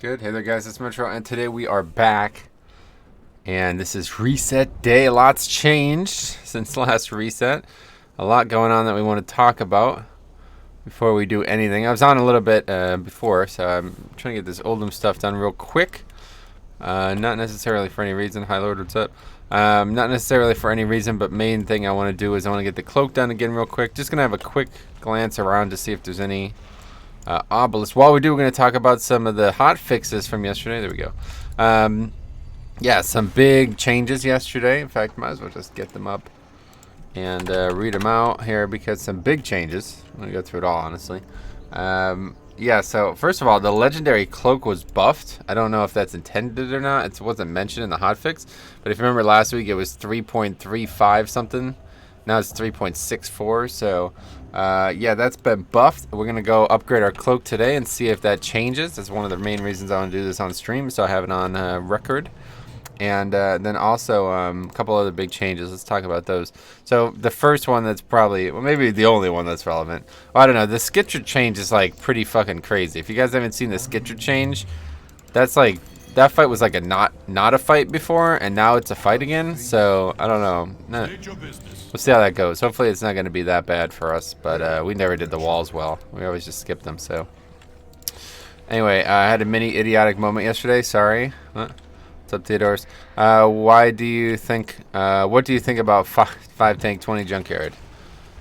good? Hey there guys, it's Metro, and today we are back. And this is reset day. A lot's changed since last reset. A lot going on that we want to talk about before we do anything. I was on a little bit before, so I'm trying to get this Oldham stuff done real quick. Not necessarily for any reason. Hi Lord, what's up? Not necessarily for any reason, but main thing I want to do is I want to get the cloak done again real quick. Just going to have a quick glance around to see if there's any obelisk. While we do, we're going to talk about some of the hot fixes from yesterday. There we go. Yeah, some big changes yesterday. In fact, might as well just get them up and read them out here because some big changes. I'm going to go through it all, honestly. Yeah, so first of all, the legendary cloak was buffed. I don't know if that's intended or not. It wasn't mentioned in the hotfix. But if you remember last week, it was 3.35 something. Now it's 3.64. So, yeah, that's been buffed. We're going to go upgrade our cloak today and see if that changes. That's one of the main reasons I want to do this on stream, so I have it on record. And then also a couple other big changes. Let's talk about those. So the first one that's probably, well, maybe the only one that's relevant. Well, I don't know. The Skittra change is like pretty fucking crazy. If you guys haven't seen the Skittra change, that's like, that fight was like a not a fight before, and now it's a fight again. So I don't know. We'll see how that goes. Hopefully it's not going to be that bad for us. But we never did the walls well. We always just skipped them. So anyway, I had a mini idiotic moment yesterday. Sorry. What? What's up, Theodorus? Why do you think, what do you think about 5 tank 20 junkyard?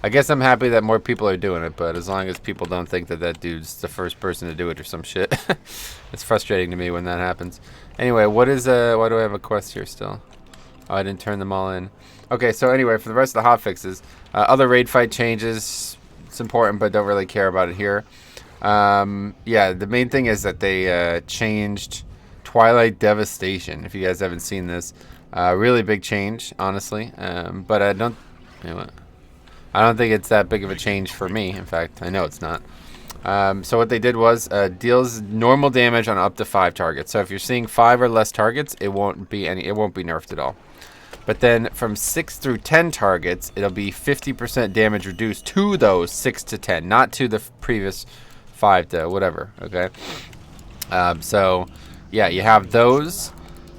I guess I'm happy that more people are doing it, but as long as people don't think that that dude's the first person to do it or some shit. It's frustrating to me when that happens. Anyway, what is, why do I have a quest here still? Oh, I didn't turn them all in. Okay, so anyway, for the rest of the hotfixes, other raid fight changes, it's important, but don't really care about it here. Yeah, the main thing is that they changed Twilight Devastation. If you guys haven't seen this, really big change, honestly. But I don't think it's that big of a change for me. In fact, I know it's not. So what they did was deals normal damage on up to 5 targets. So if you're seeing 5 or less targets, it won't be nerfed at all. But then from 6 through 10 targets, it'll be 50% damage reduced to those 6 to 10, not to the previous 5 to whatever. Okay. So yeah, you have those.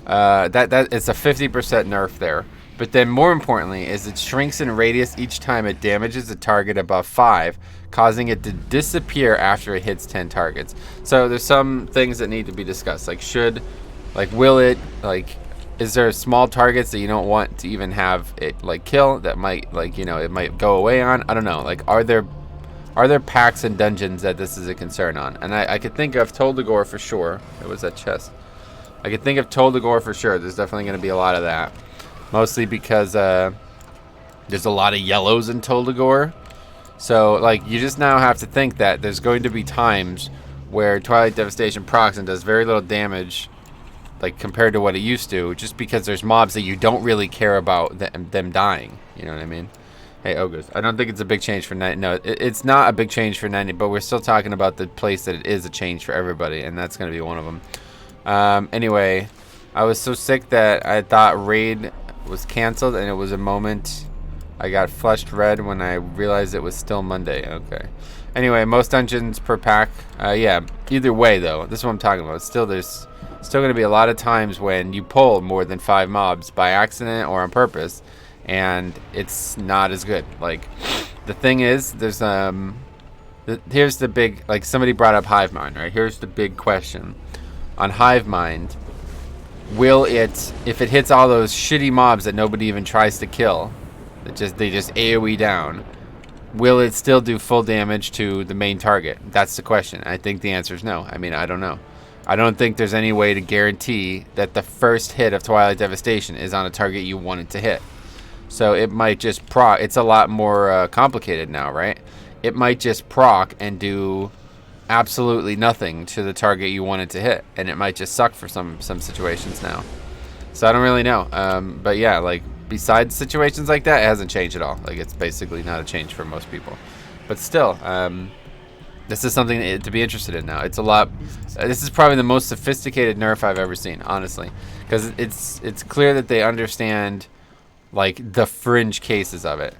That is a 50% nerf there. But then more importantly is it shrinks in radius each time it damages a target above 5, causing it to disappear after it hits 10 targets. So there's some things that need to be discussed. Will it, is there small targets that you don't want to even have it kill that might it might go away on? I don't know. Are there packs and dungeons that this is a concern on? And I could think of Atal'Dazar for sure. It was that chest. I could think of Atal'Dazar for sure. There's definitely going to be a lot of that. Mostly because there's a lot of yellows in Atal'Dazar. So, you just now have to think that there's going to be times where Twilight Devastation procs and does very little damage, compared to what it used to, just because there's mobs that you don't really care about them dying. You know what I mean? Hey, Ogres. I don't think it's a big change for 90. No, it's not a big change for 90, but we're still talking about the place that it is a change for everybody, and that's going to be one of them. Anyway, I was so sick that I thought raid was canceled, and it was a moment I got flushed red when I realized it was still Monday. Okay. Anyway, most dungeons per pack. Yeah, either way, though, this is what I'm talking about. There's still going to be a lot of times when you pull more than 5 mobs by accident or on purpose, and it's not as good. The thing is, there's here's the big, somebody brought up Hive Mind, right? Here's the big question on Hive Mind. Will it, if it hits all those shitty mobs that nobody even tries to kill, they just AoE down, will it still do full damage to the main target? That's the question. I think the answer is no. I mean, I don't know. I don't think there's any way to guarantee that the first hit of Twilight Devastation is on a target you want it to hit. So it might just proc. It's a lot more complicated now, right? It might just proc and do absolutely nothing to the target you want it to hit, and it might just suck for some situations now. So I don't really know. But yeah, besides situations like that, it hasn't changed at all. It's basically not a change for most people. But still, this is something to be interested in now. It's a lot. This is probably the most sophisticated nerf I've ever seen, honestly, because it's clear that they understand the fringe cases of it.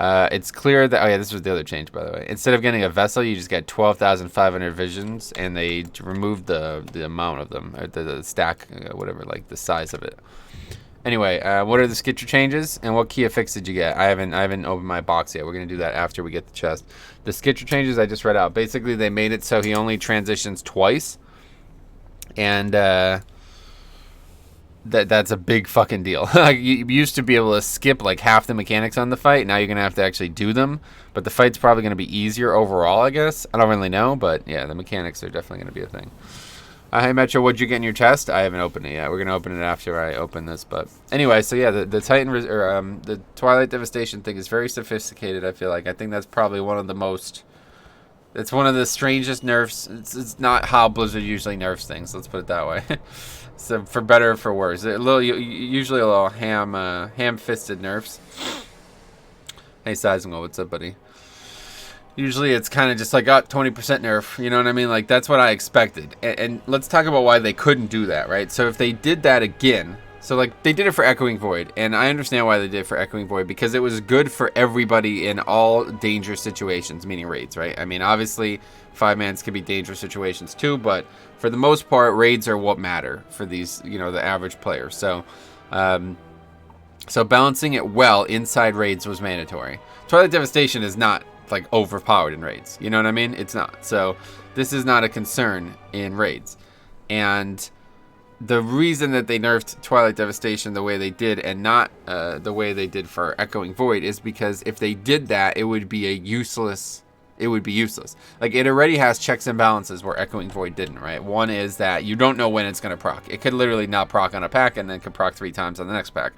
It's clear that, oh yeah, this was the other change, by the way. Instead of getting a vessel, you just get 12,500 visions, and they removed the amount of them, or the stack, whatever, like the size of it. Anyway, what are the Skitcher changes, and what key effects did you get? I haven't opened my box yet. We're gonna do that after we get the chest. The Skitcher changes I just read out. Basically, they made it so he only transitions twice, and that's a big fucking deal. You used to be able to skip like half the mechanics on the fight. Now you're gonna have to actually do them. But the fight's probably gonna be easier overall, I guess. I don't really know, but yeah, the mechanics are definitely gonna be a thing. Hey Metro, what'd you get in your chest? I haven't opened it yet. We're gonna open it after I open this. But anyway, so yeah, the Titan or the Twilight Devastation thing is very sophisticated. I feel like I think that's probably one of the most. It's one of the strangest nerfs. It's not how Blizzard usually nerfs things. Let's put it that way. So for better or for worse, usually a little ham-fisted nerfs. Hey Seismo, what's up, buddy? Usually it's kind of just like, 20% nerf, you know what I mean? Like, that's what I expected. And let's talk about why they couldn't do that, right? So if they did that again, so like they did it for Echoing Void, and I understand why they did it for Echoing Void, because it was good for everybody in all dangerous situations, meaning raids, right? I mean, obviously 5-mans can be dangerous situations too, but for the most part, raids are what matter for these, you know, the average player. So, so balancing it well inside raids was mandatory. Twilight Devastation is not like overpowered in raids, you know what I mean? It's not. So this is not a concern in raids, and the reason that they nerfed Twilight Devastation the way they did and not the way they did for Echoing Void is because if they did that, it would be useless. Like, it already has checks and balances where Echoing Void didn't, right? One is that you don't know when it's going to proc. It could literally not proc on a pack and then could proc 3 times on the next pack.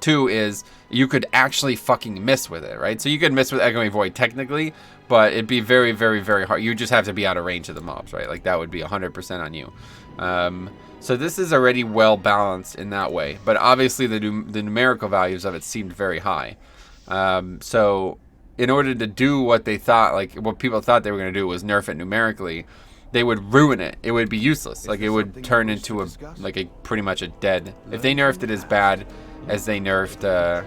2 is you could actually fucking miss with it, right? So you could miss with Echoing Void technically, but it'd be very, very, very hard. You just have to be out of range of the mobs, right? Like, that would be 100% on you. So this is already well balanced in that way, but obviously the numerical values of it seemed very high. So in order to do what they thought, like what people thought they were going to do was nerf it numerically, they would ruin it. It would be useless. Like, it would turn into pretty much a dead. If they nerfed it as bad as they nerfed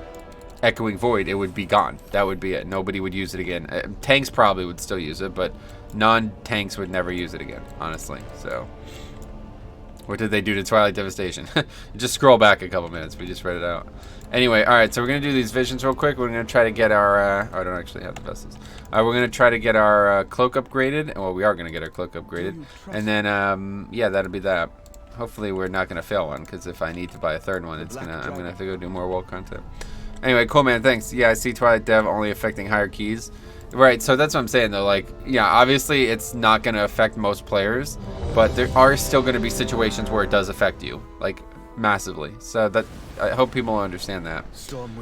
Echoing Void, it would be gone. That would be it. Nobody would use it again. Tanks probably would still use it, but non-tanks would never use it again, honestly. So what did they do to Twilight Devastation? Just scroll back a couple minutes. We just read it out. Anyway, all right, so we're going to do these visions real quick. We're going to try to get our... I don't actually have the vessels. We're going to try to get our cloak upgraded. Well, we are going to get our cloak upgraded. And then, yeah, that'll be that. Hopefully we're not going to fail one, because if I need to buy a third one, I'm going to have to go do more world content. Anyway, cool, man. Thanks. Yeah, I see Twilight Dev only affecting higher keys. Right, so that's what I'm saying, though. Like, yeah, obviously it's not going to affect most players, but there are still going to be situations where it does affect you, like, massively. So that I hope people understand that.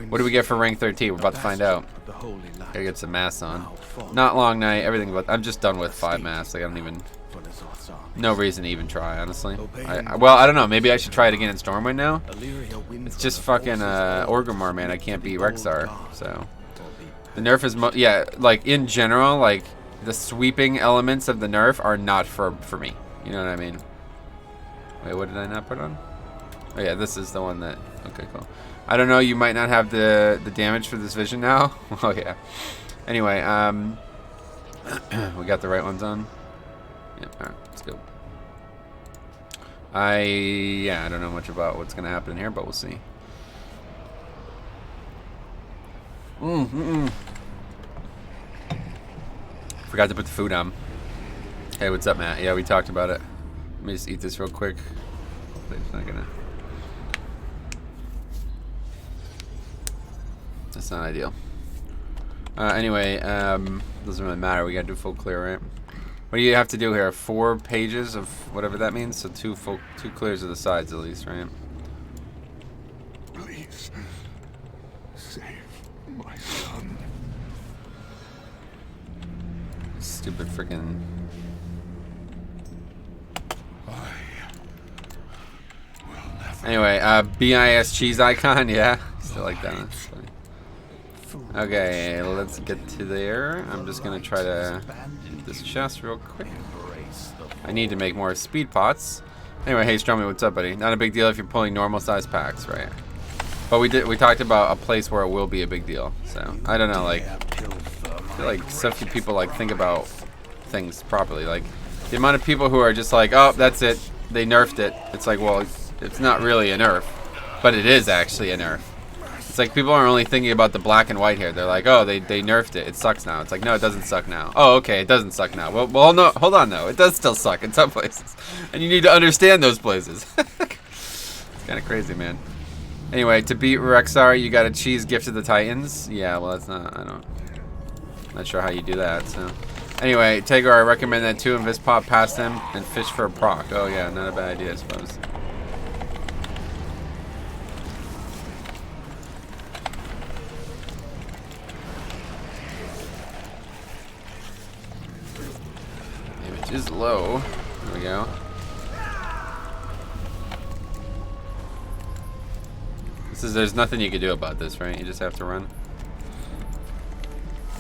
What do we get for rank 13? We're about to find out. Gotta get some masks on. Not long night, everything, but I'm just done with 5 masks. Like, I don't even... No reason to even try, honestly. Well, I don't know. Maybe I should try it again in Stormwind now. It's just fucking Orgrimmar, man. I can't beat Rexxar, so... The nerf is, yeah, like, in general, like, the sweeping elements of the nerf are not for me. You know what I mean? Wait, what did I not put on? Oh, yeah, this is the one that... Okay, cool. I don't know, you might not have the damage for this vision now. Oh, yeah. Anyway, we got the right ones on. Yep, alright, let's go. Yeah, I don't know much about what's going to happen here, but we'll see. Forgot to put the food on. Hey, what's up, Matt? Yeah, we talked about it. Let me just eat this real quick. It's not gonna... That's not ideal. Anyway, doesn't really matter. We gotta do full clear, right? What do you have to do here? 4 pages of whatever that means? So 2 clears of the sides at least, right? Please, save my son. Stupid freaking. Anyway, BIS cheese icon, yeah. Still like that. That's funny. Okay, let's get to there. I'm just gonna try to hit this chest real quick. I need to make more speed pots. Anyway, hey Stromy, what's up, buddy? Not a big deal if you're pulling normal size packs, right? But we talked about a place where it will be a big deal. So I don't know, like I feel like so few people like think about things properly. Like the amount of people who are just like, oh, that's it, they nerfed it. It's like, well, it's not really a nerf, but it is actually a nerf. It's like people aren't only thinking about the black and white here. They're like, oh, they nerfed it. It sucks now. It's like, no, it doesn't suck now. Oh, okay, it doesn't suck now. Well, no, hold on though. It does still suck in some places, and you need to understand those places. It's kind of crazy, man. Anyway, to beat Rexar, you got to cheese Gift of the Titans. Yeah, well, that's not. Not sure how you do that. So, anyway, Tagar, I recommend that too. Invis pop past him and fish for a proc. Oh yeah, not a bad idea, I suppose. Is low. There we go. There's nothing you can do about this, right? You just have to run.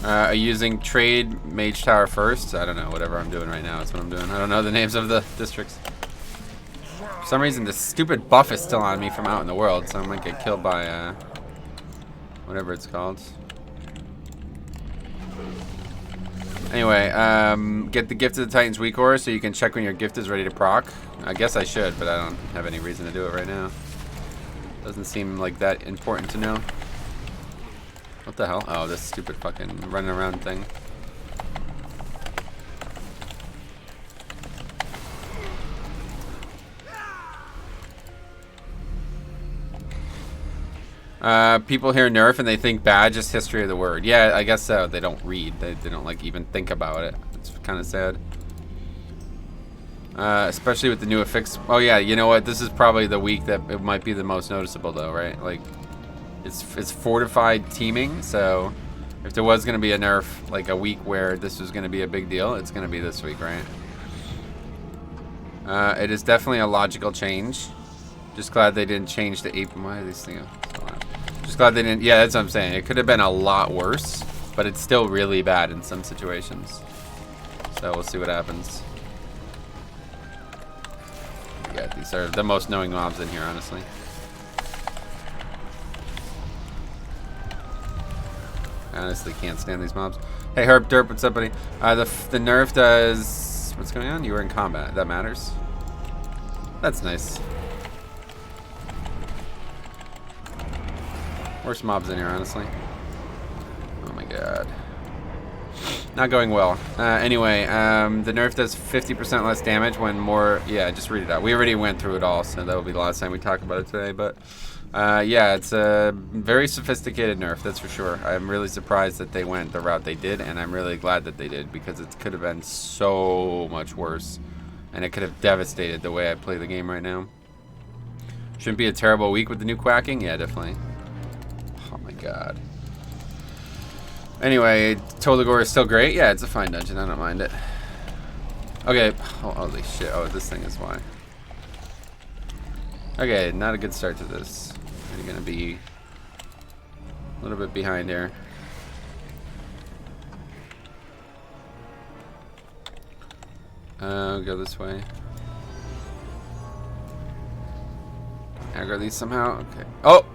Are you using trade Mage Tower first? I don't know. Whatever I'm doing right now, that's what I'm doing. I don't know the names of the districts. For some reason, this stupid buff is still on me from out in the world, so I might get killed by whatever it's called. Anyway, get the Gift of the Titans weak aura so you can check when your gift is ready to proc. I guess I should, but I don't have any reason to do it right now. Doesn't seem like that important to know. What the hell? Oh, this stupid fucking running around thing. People hear nerf and they think bad, just history of the word. Yeah, I guess so. They don't read. They don't like even think about it. It's kind of sad. Especially with the new affix. Oh yeah, you know what? This is probably the week that it might be the most noticeable though, right? Like, it's fortified teaming, so if there was going to be a nerf, like a week where this was going to be a big deal, it's going to be this week, right? It is definitely a logical change. Just glad they didn't change the 8. Why are these things? Just glad they didn't. Yeah, that's what I'm saying. It could have been a lot worse, but it's still really bad in some situations. So we'll see what happens. Yeah, these are the most knowing mobs in here, honestly. I honestly can't stand these mobs. Hey, Herb Derp, what's up, buddy? The nerf does... What's going on? You were in combat. That matters. That's nice. Worst mobs in here, honestly. Oh my god. Not going well. Anyway, the nerf does 50% less damage when more... Yeah, just read it out. We already went through it all, so that will be the last time we talk about it today. But, yeah, it's a very sophisticated nerf, that's for sure. I'm really surprised that they went the route they did, and I'm really glad that they did, because it could have been so much worse. And it could have devastated the way I play the game right now. Shouldn't be a terrible week with the new quacking? Yeah, definitely. Oh my god. Anyway, Atal'Dazar is still great. Yeah, it's a fine dungeon. I don't mind it. Okay. Oh, holy shit. Oh, this thing is why. Okay, not a good start to this. You're going to be a little bit behind here. Go this way. Aggro these somehow? Okay. Oh!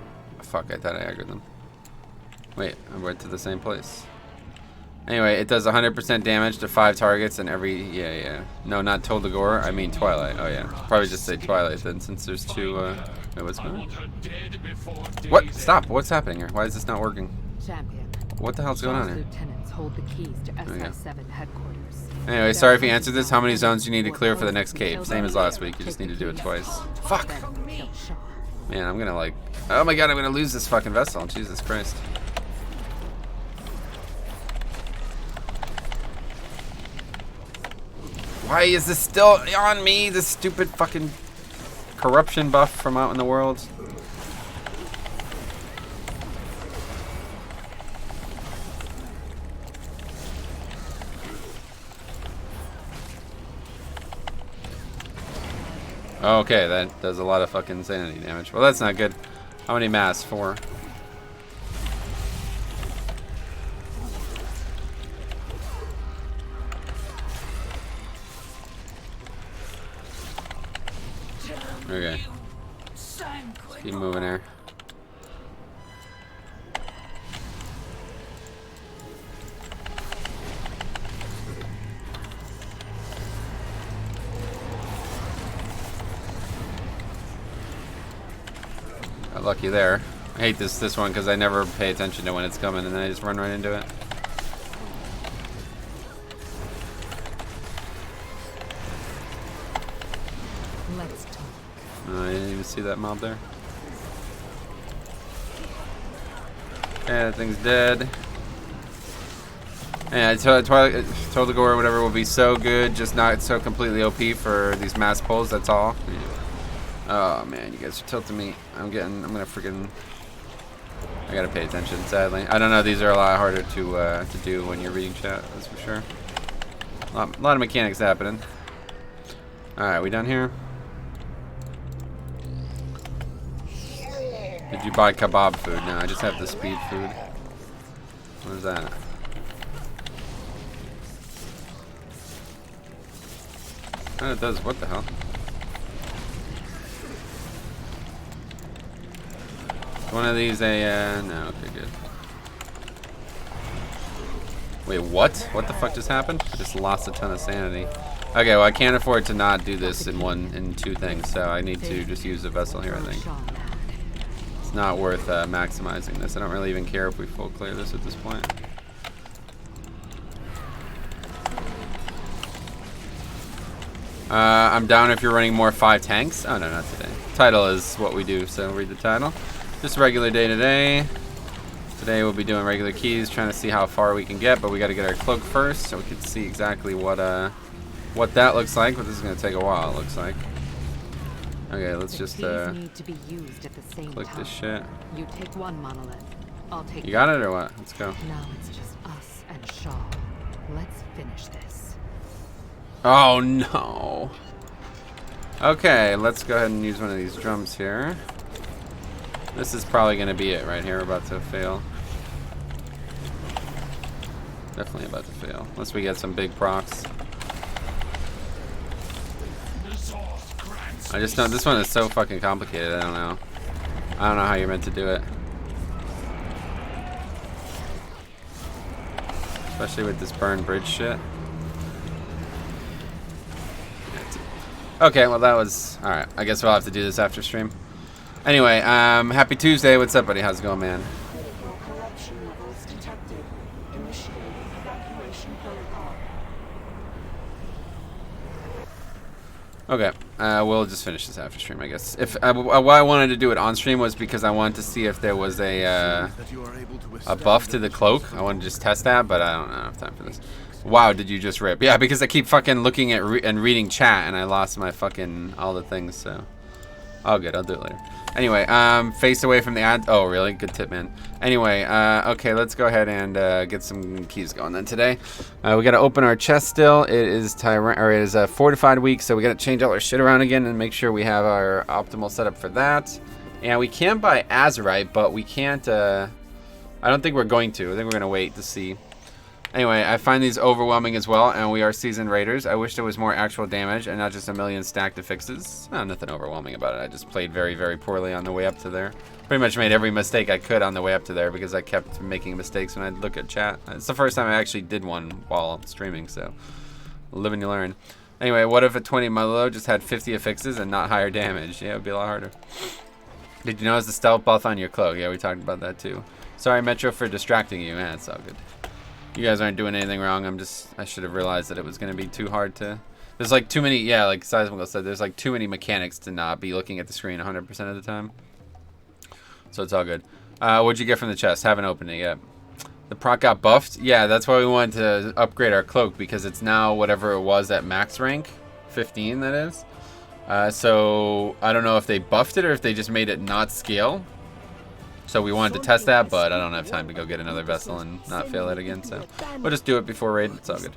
Fuck, I thought I aggroed them. Wait, I went to the same place. Anyway, it does 100% damage to 5 targets and every... Yeah. No, not Atal'Dazar. I mean Twilight. Oh, yeah. Probably just say Twilight then, since there's 2... Wait, what's going on? What? Stop! What's happening here? Why is this not working? Champion. What the hell's going on here? Lieutenants hold the keys to SI7 headquarters. Anyway, sorry if you answered this. How many zones do you need to clear for the next cave? Same as last week. You just need to do it twice. Fuck! Man, I'm gonna like... Oh my god, I'm gonna lose this fucking vessel. Jesus Christ. Why is this still on me? This stupid fucking corruption buff from out in the world. Okay, that does a lot of fucking insanity damage. Well, that's not good. How many mass? 4. Okay. Let's keep moving here. lucky there. I hate this one because I never pay attention to when it's coming and then I just run right into it. Let's talk. I didn't even see that mob there. Yeah, that thing's dead. Yeah, Atal'Dazar or whatever will be so good, just not so completely OP for these mass pulls, that's all. Oh man, you guys are tilting me. I gotta pay attention, sadly. I don't know, these are a lot harder to do when you're reading chat, that's for sure. A lot of mechanics happening. Alright, we done here? Did you buy kebab food? No, I just have the speed food. What is that? Oh, it does. What the hell? One of these a no. Okay, good. Wait, what? What the fuck just happened? I just lost a ton of sanity. Okay, well I can't afford to not do this in two things, so I need to just use a vessel here. I think it's not worth maximizing this. I don't really even care if we full clear this at this point. I'm down if you're running more 5 tanks. Oh no, not today. Title is what we do, so read the title. Just a regular day today. Today we'll be doing regular keys, trying to see how far we can get, but we got to get our cloak first so we can see exactly what that looks like. But this is gonna take a while, it looks like. Okay, let's just need to be used at the same click time. this shit. You take one monolith. I'll take. You got it or what? Let's go. Now it's just us and Shaw. Let's finish this. Oh no. Okay, let's go ahead and use one of these drums here. This is probably going to be it right here. We're about to fail. Definitely about to fail. Unless we get some big procs. I just don't. This one is so fucking complicated. I don't know. I don't know how you're meant to do it. Especially with this burn bridge shit. Okay, well that was alright. I guess we'll have to do this after stream. Anyway, happy Tuesday. What's up, buddy? How's it going, man? Okay, we'll just finish this after stream, I guess. If why I wanted to do it on stream was because I wanted to see if there was a buff to the cloak. I wanted to just test that, but I don't have time for this. Wow, did you just rip? Yeah, because I keep fucking looking at and reading chat, and I lost my fucking all the things. So, oh good, I'll do it later. Anyway, face away from the ad. Oh really? Good tip, man. Anyway, okay, let's go ahead and get some keys going then today. We got to open our chest still. It is a fortified week, so we got to change all our shit around again and make sure we have our optimal setup for that. And we can buy Azurite, but we can't. I don't think we're going to. I think we're gonna wait to see. Anyway, I find these overwhelming as well, and we are seasoned raiders. I wish there was more actual damage and not just a million stacked affixes. Oh, nothing overwhelming about it. I just played very, very poorly on the way up to there. Pretty much made every mistake I could on the way up to there because I kept making mistakes when I'd look at chat. It's the first time I actually did one while streaming, so live and you learn. Anyway, what if a 20 Mudlow just had 50 affixes and not higher damage? Yeah, it would be a lot harder. Did you notice the stealth buff on your cloak? Yeah, we talked about that too. Sorry, Metro, for distracting you. Man, it's all good. You guys aren't doing anything wrong. I should have realized that it was going to be too hard to... There's like too many, yeah, like Seismical said, there's like too many mechanics to not be looking at the screen 100% of the time. So it's all good. What'd you get from the chest? Haven't opened it yet. The proc got buffed? Yeah, that's why we wanted to upgrade our cloak, because it's now whatever it was at max rank. 15, that is. So I don't know if they buffed it or if they just made it not scale. So we wanted to test that, but I don't have time to go get another vessel and not fail it again. So we'll just do it before raid. It's all good.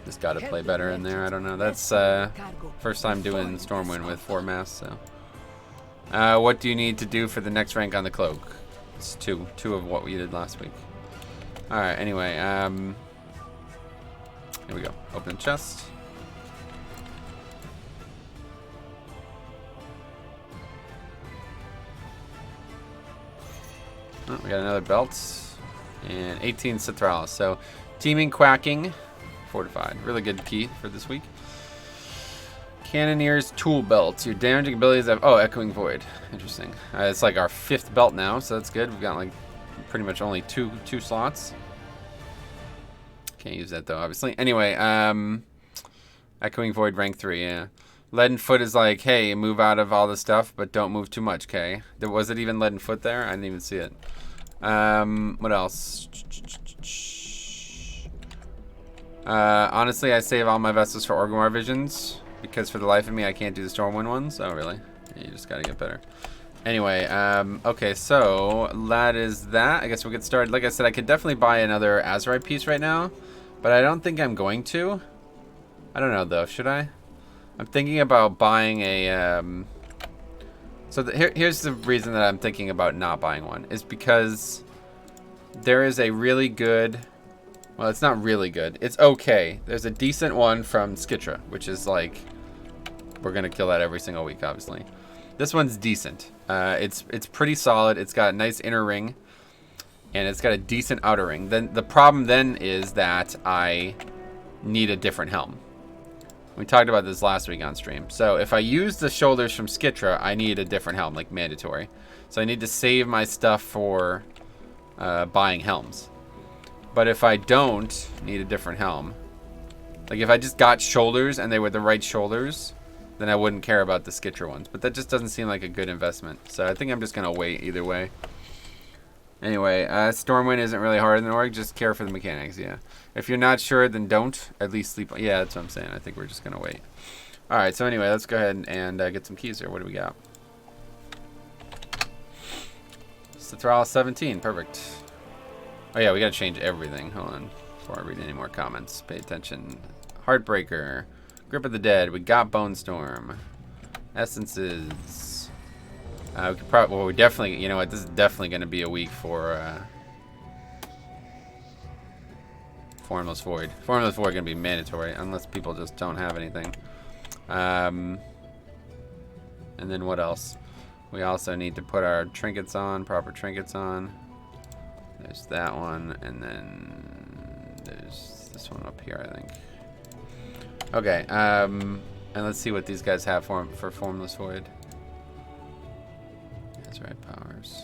Just got to play better in there. I don't know. That's first time doing Stormwind with 4 masks. So what do you need to do for the next rank on the cloak? It's two of what we did last week. All right. Anyway, here we go. Open chest. Oh, we got another belt and 18 Sethraliss. So teaming, quacking, fortified. Really good key for this week. Cannoneer's tool belt. Your damaging abilities have... Oh, Echoing Void. Interesting. It's like our 5th belt now, so that's good. We've got like pretty much only two slots. Can't use that though, obviously. Anyway, Echoing Void rank 3, yeah. Leaden Foot is like, hey, move out of all the stuff, but don't move too much, okay? Was it even Leaden Foot there? I didn't even see it. What else? Honestly, I save all my vessels for Orgrimmar visions, because for the life of me, I can't do the Stormwind ones. Oh, really? Yeah, you just gotta get better. Anyway, okay, so that is that. I guess we'll get started. Like I said, I could definitely buy another Azurite piece right now, but I don't think I'm going to. I don't know, though. Should I? I'm thinking about buying a... So here's the reason that I'm thinking about not buying one, is because there is a really good... Well, it's not really good. It's okay. There's a decent one from Skitra, which is like... We're going to kill that every single week, obviously. This one's decent. It's pretty solid. It's got a nice inner ring, and it's got a decent outer ring. Then the problem then is that I need a different helm. We talked about this last week on stream. So if I use the shoulders from Skitra, I need a different helm, like mandatory. So I need to save my stuff for buying helms. But if I don't need a different helm, like if I just got shoulders and they were the right shoulders, then I wouldn't care about the Skitra ones. But that just doesn't seem like a good investment. So I think I'm just going to wait either way. Anyway, Stormwind isn't really hard in the org. Just care for the mechanics, yeah. If you're not sure, then don't. At least sleep. Yeah, that's what I'm saying. I think we're just going to wait. All right, so anyway, let's go ahead and get some keys here. What do we got? Sethraliss 17. Perfect. Oh, yeah, we got to change everything. Hold on. Before I read any more comments. Pay attention. Heartbreaker. Grip of the Dead. We got Bone Storm. Essences. We could probably, well, we definitely, you know what, this is definitely going to be a week for Formless Void. Formless Void going to be mandatory, unless people just don't have anything. And then what else? We also need to put our trinkets on, proper trinkets on. There's that one, and then there's this one up here, I think. Okay, and let's see what these guys have for Formless Void. That's right, powers.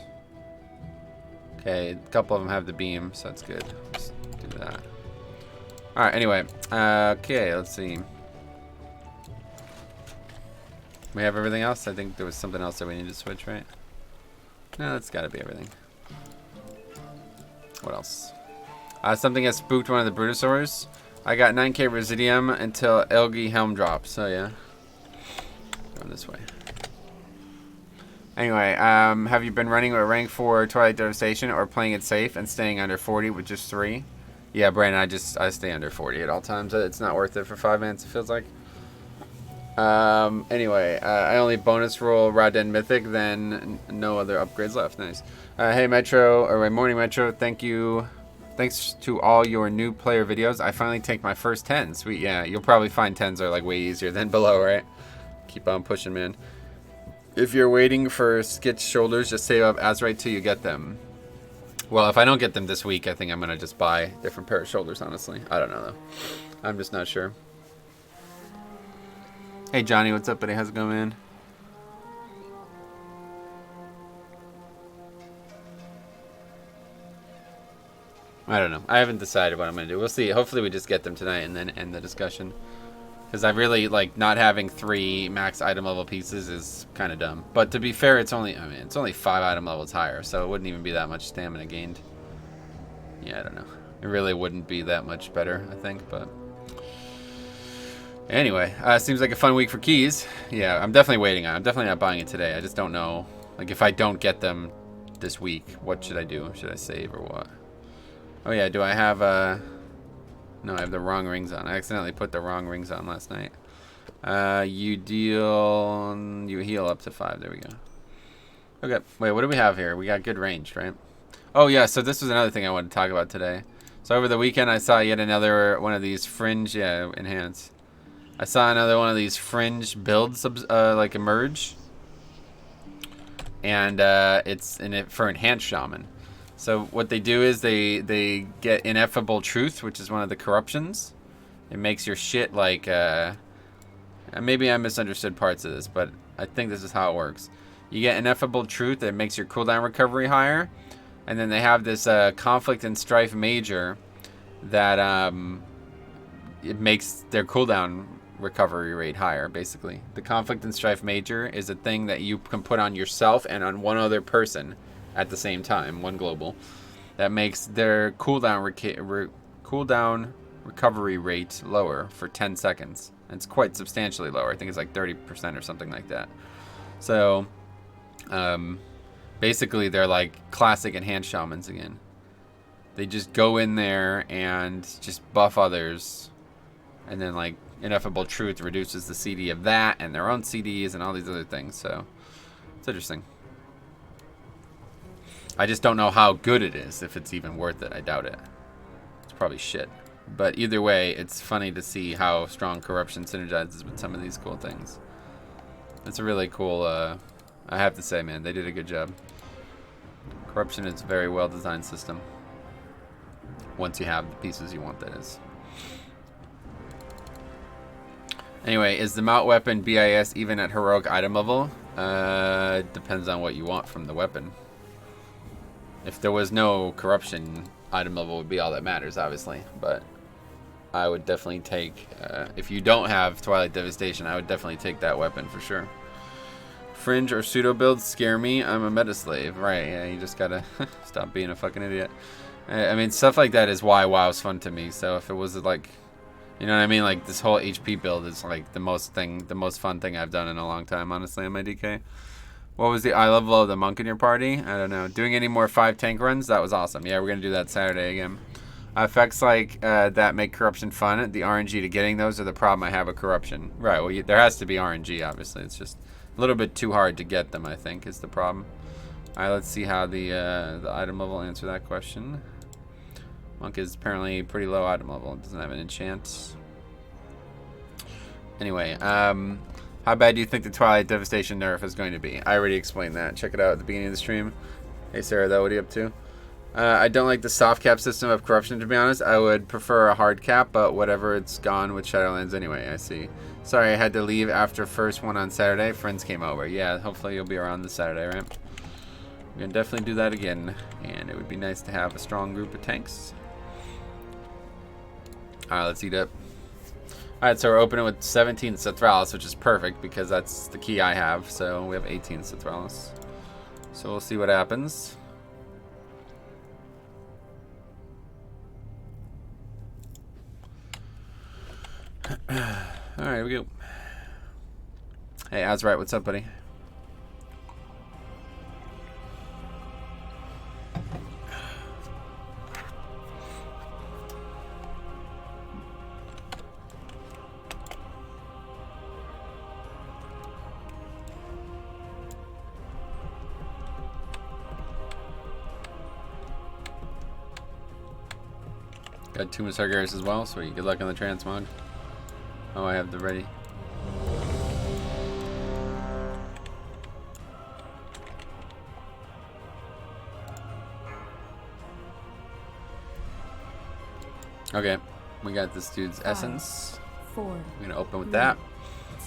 Okay, a couple of them have the beam, so that's good. Let's do that. Alright, anyway. Okay, let's see. We have everything else? I think there was something else that we need to switch, right? No, that's gotta be everything. What else? Something has spooked one of the Brutosaurs. I got 9k Residium until Elgi Helm drops, so yeah. Going this way. Anyway, have you been running with rank 4 Twilight Devastation or playing it safe and staying under 40 with just 3? Yeah, Brandon, I stay under 40 at all times. It's not worth it for 5 minutes, it feels like. Anyway, I only bonus roll Raden Mythic, then no other upgrades left. Nice. Hey Metro, or Morning Metro, thank you. Thanks to all your new player videos. I finally take my first 10. Sweet, yeah. You'll probably find 10s are like way easier than below, right? Keep on pushing, man. If you're waiting for Skit's shoulders, just save up Azurite till you get them. Well, if I don't get them this week, I think I'm going to just buy a different pair of shoulders, honestly. I don't know, though. I'm just not sure. Hey, Johnny, what's up, buddy? How's it going, man? I don't know. I haven't decided what I'm going to do. We'll see. Hopefully we just get them tonight and then end the discussion. Because I really, like, not having 3 max item level pieces is kind of dumb. But to be fair, it's only 5 item levels higher, so it wouldn't even be that much stamina gained. Yeah, I don't know. It really wouldn't be that much better, I think, but... Anyway, seems like a fun week for keys. Yeah, I'm definitely waiting on it. I'm definitely not buying it today. I just don't know. Like, if I don't get them this week, what should I do? Should I save or what? Oh, yeah, do I have, No, I have the wrong rings on. I accidentally put the wrong rings on last night. You heal up to 5. There we go. Okay, wait, what do we have here? We got good range, right? Oh, yeah, so this was another thing I wanted to talk about today. So over the weekend, I saw yet another one of these fringe, yeah, enhance. I saw another one of these fringe builds, like, emerge. And it's in it for enhanced shaman. So what they do is they get ineffable truth, which is one of the corruptions. It makes your shit like and maybe I misunderstood parts of this, but I think this is how it works. You get Ineffable Truth that makes your cooldown recovery higher, and then they have this Conflict and Strife Major that it makes their cooldown recovery rate higher, basically. The Conflict and Strife Major is a thing that you can put on yourself and on one other person at the same time, one global, that makes their cooldown recovery rate lower for 10 seconds. It's quite substantially lower. I think it's like 30% or something like that. So basically they're like classic enhanced shamans again. They just go in there and just buff others, and then like Ineffable Truth reduces the CD of that and their own CDs and all these other things. So it's interesting. I just don't know how good it is, if it's even worth it. I doubt it. It's probably shit. But either way, it's funny to see how strong corruption synergizes with some of these cool things. It's a really cool, I have to say, man, they did a good job. Corruption is a very well designed system. Once you have the pieces you want, that is. Anyway, is the mount weapon BIS even at heroic item level? Depends on what you want from the weapon. If there was no corruption, item level would be all that matters, obviously. But I would definitely take, if you don't have Twilight Devastation, I would definitely take that weapon for sure. Fringe or pseudo builds scare me. I'm a meta slave. Right, yeah, you just gotta stop being a fucking idiot. I mean, stuff like that is why WoW's fun to me. So if it was like, you know what I mean? Like this whole HP build is like the most fun thing I've done in a long time, honestly, on my DK. What was the eye level of the monk in your party? I don't know. Doing any more 5 tank runs? That was awesome. Yeah, we're going to do that Saturday again. Effects like that make corruption fun. The RNG to getting those are the problem I have with corruption. Right, well, there has to be RNG, obviously. It's just a little bit too hard to get them, I think, is the problem. All right, let's see how the item level answer that question. Monk is apparently pretty low item level. It doesn't have an enchant. Anyway, how bad do you think the Twilight Devastation nerf is going to be? I already explained that. Check it out at the beginning of the stream. Hey Sarah, though, what are you up to? I don't like the soft cap system of corruption, to be honest. I would prefer a hard cap, but whatever, it's gone with Shadowlands anyway. I see. Sorry, I had to leave after first one on Saturday. Friends came over. Yeah, hopefully you'll be around this Saturday, right? We're going to definitely do that again, and it would be nice to have a strong group of tanks. Alright, let's eat up. Alright, so we're opening with 17 Sethraliss, which is perfect because that's the key I have. So we have 18 Sethraliss. So we'll see what happens. Alright, here we go. Hey, Azrite, what's up, buddy? Got 2 Masargaris as well, sweet. Good luck on the transmog. Oh, I have the ready. Okay, we got this dude's essence. 4. We're gonna open with that.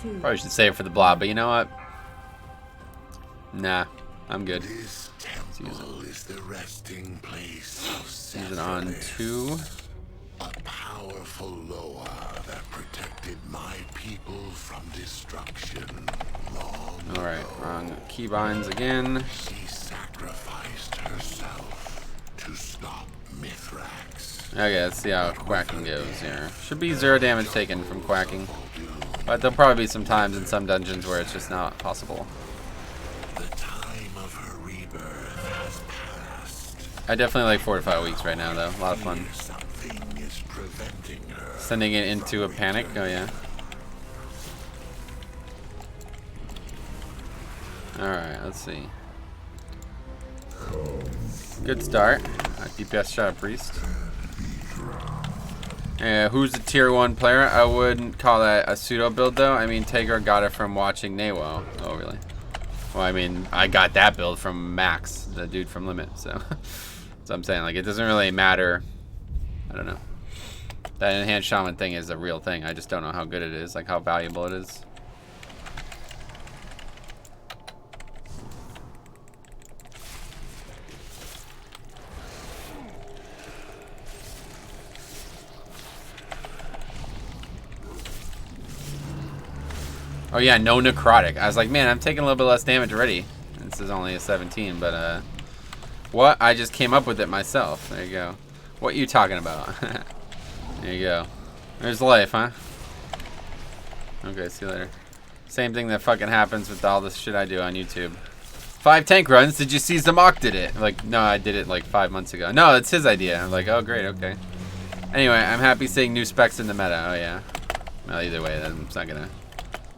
2. Probably should save it for the blob, but you know what? Nah, I'm good. This temple is the resting place of Use it on Sethraliss, 2. a powerful Loa that protected my people from destruction long Alright, ago. wrong keybinds again. She sacrificed herself to stop Mithrax. Okay, let's see how quacking goes here. Should be 0 damage taken from quacking. But there'll probably be some times in some dungeons where it's just not possible. The time of her rebirth has passed. I definitely like 4 to 5 weeks right now, though. A lot of fun. Something is preventing her. Sending it into a panic. Oh, yeah. Alright, let's see. Good start. DPS shot priest. Who's the tier 1 player? I wouldn't call that a pseudo build, though. I mean, Tager got it from watching Nawo. Oh, really? Well, I mean, I got that build from Max, the dude from Limit, so. So I'm saying, like, it doesn't really matter. I don't know. That enhanced shaman thing is a real thing. I just don't know how good it is, like how valuable it is. Oh yeah, no necrotic. I was like, man, I'm taking a little bit less damage already. This is only a 17, but what? I just came up with it myself. There you go. What you talking about? There you go. There's life, huh? Okay, see you later. Same thing that fucking happens with all this shit I do on YouTube. 5 tank runs. Did you see Zamok did it? Like, no, I did it like 5 months ago. No, it's his idea. I'm like, oh, great, okay. Anyway, I'm happy seeing new specs in the meta. Oh, yeah. Well, either way, it's not gonna...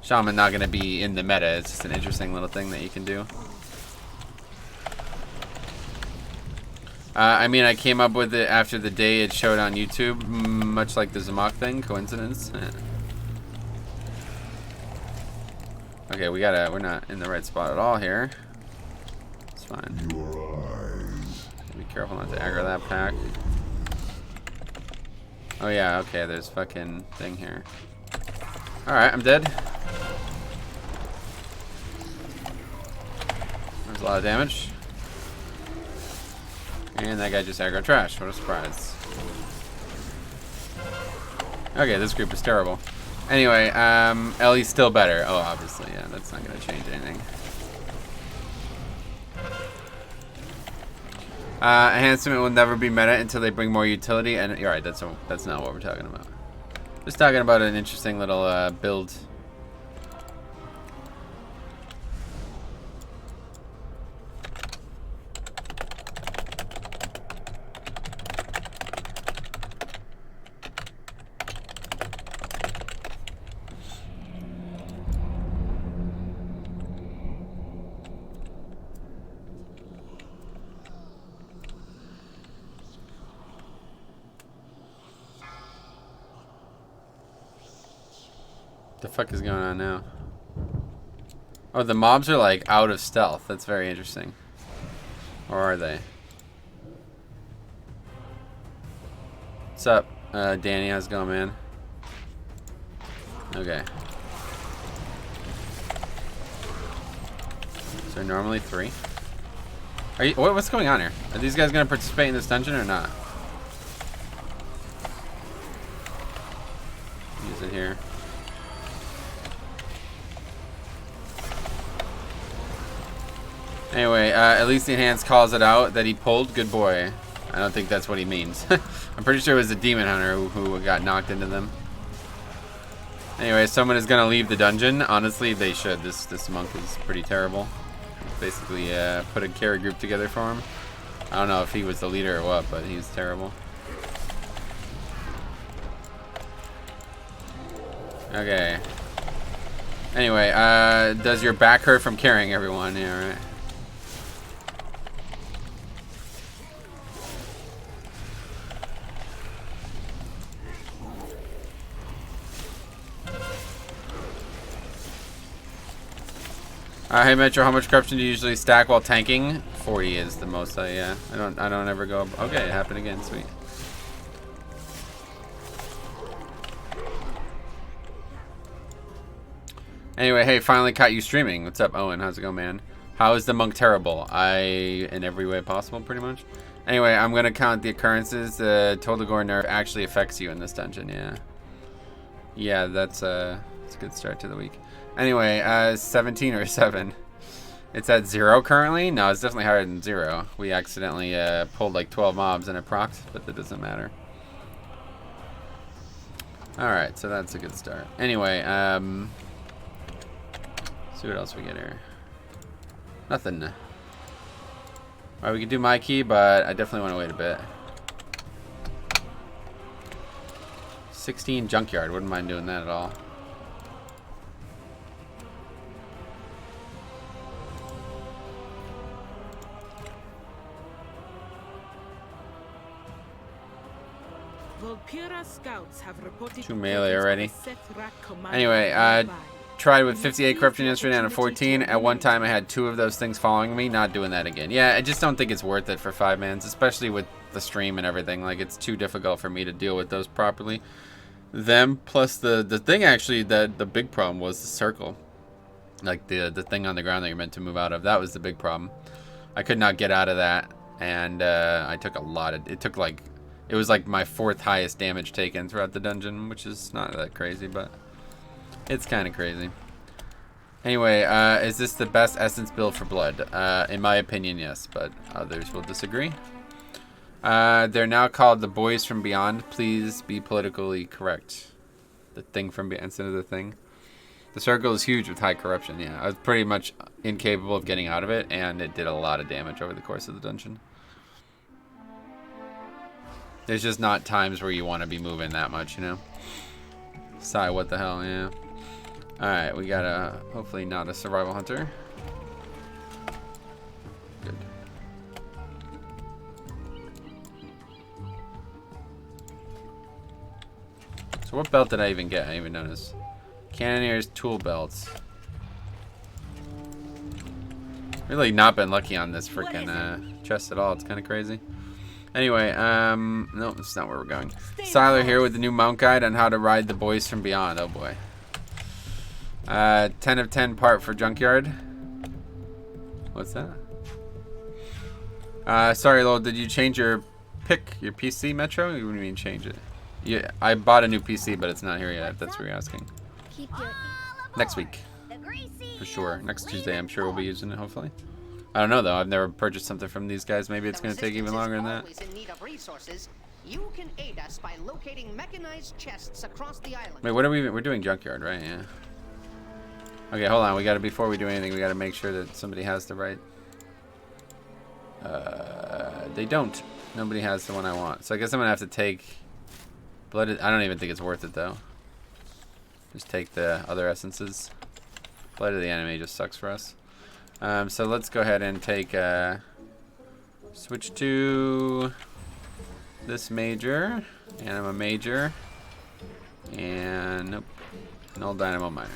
Shaman not gonna be in the meta. It's just an interesting little thing that you can do. I mean, I came up with it after the day it showed on YouTube, much like the Zamok thing. Coincidence? Okay, we're not in the right spot at all here. It's fine. Be careful not to aggro that pack. Oh yeah, okay, there's fucking thing here. Alright, I'm dead. There's a lot of damage. And that guy just aggro trash. What a surprise. Okay, this group is terrible. Anyway, Ellie's still better. Oh, obviously, yeah, that's not going to change anything. Enhancement will never be meta until they bring more utility, and you're right, that's not what we're talking about. Just talking about an interesting little build. The fuck is going on now? Oh, the mobs are like out of stealth. That's very interesting. Or are they? What's up, Danny? How's it going, man? Okay. Is there normally 3? Are you? What's going on here? Are these guys gonna participate in this dungeon or not? Use it here. Anyway, at least the enhanced calls it out that he pulled. Good boy. I don't think that's what he means. I'm pretty sure it was the demon hunter who got knocked into them. Anyway, someone is gonna leave the dungeon. Honestly, they should. This monk is pretty terrible. Basically, put a carry group together for him. I don't know if he was the leader or what, but he's terrible. Okay. Anyway, does your back hurt from carrying everyone? Yeah, right. Hey Metro, how much corruption do you usually stack while tanking? 40 is the most. Yeah, I don't ever go. Okay, it happened again. Sweet. Anyway, hey, finally caught you streaming. What's up, Owen? How's it going, man? How is the monk terrible? In every way possible, pretty much. Anyway, I'm gonna count the occurrences. Atal'Dazar nerf actually affects you in this dungeon. Yeah. Yeah, that's a good start to the week. Anyway, 17 or 7. It's at 0 currently? No, it's definitely higher than 0. We accidentally pulled like 12 mobs and it procced, but that doesn't matter. Alright, so that's a good start. Anyway, see what else we get here. Nothing. Alright, we can do my key, but I definitely want to wait a bit. 16 junkyard, wouldn't mind doing that at all. Two melee already. Anyway, tried with 58 corruption yesterday and a 14. At one time I had 2 of those things following me. Not doing that again. Yeah, I just don't think it's worth it for 5-mans, especially with the stream and everything. Like, it's too difficult for me to deal with those properly. Them plus the thing actually that the big problem was the circle. Like the thing on the ground that you're meant to move out of. That was the big problem. I could not get out of that, and I took a lot of. It was like my 4th highest damage taken throughout the dungeon, which is not that crazy, but it's kind of crazy. Anyway, is this the best essence build for blood? In my opinion, yes, but others will disagree. They're now called the Boys from Beyond. Please be politically correct. The thing from beyond instead of the thing. The circle is huge with high corruption. Yeah, I was pretty much incapable of getting out of it, and it did a lot of damage over the course of the dungeon. There's just not times where you want to be moving that much, you know? Sigh, what the hell, yeah. Alright, we got a, hopefully not a survival hunter. Good. So what belt did I even get? I didn't even notice. Cannoneer's tool belts. Really not been lucky on this freaking chest at all. It's kind of crazy. Anyway, no, that's not where we're going. Siler here with the new mount guide on how to ride the Boys from Beyond. Oh boy. 10 of 10 part for Junkyard. What's that? Sorry, Lowell, did you change your your PC, Metro? What do you mean change it? Yeah, I bought a new PC, but it's not here yet. If that's what you're asking. Next week. For sure. Next Tuesday, I'm sure we'll be using it, hopefully. I don't know, though. I've never purchased something from these guys. Maybe it's going to take even longer than that. You can aid us by locating mechanized chests across the island. Wait, what are we... We're doing Junkyard, right? Yeah. Okay, hold on. We got to... Before we do anything, we got to make sure that somebody has the right... They don't. Nobody has the one I want. So I guess I'm going to have to take... Blooded... I don't even think it's worth it, though. Just take the other essences. Blood of the Enemy just sucks for us. So let's go ahead and take... switch to... this major. Anima major. And... Nope. Null Dynamo minor.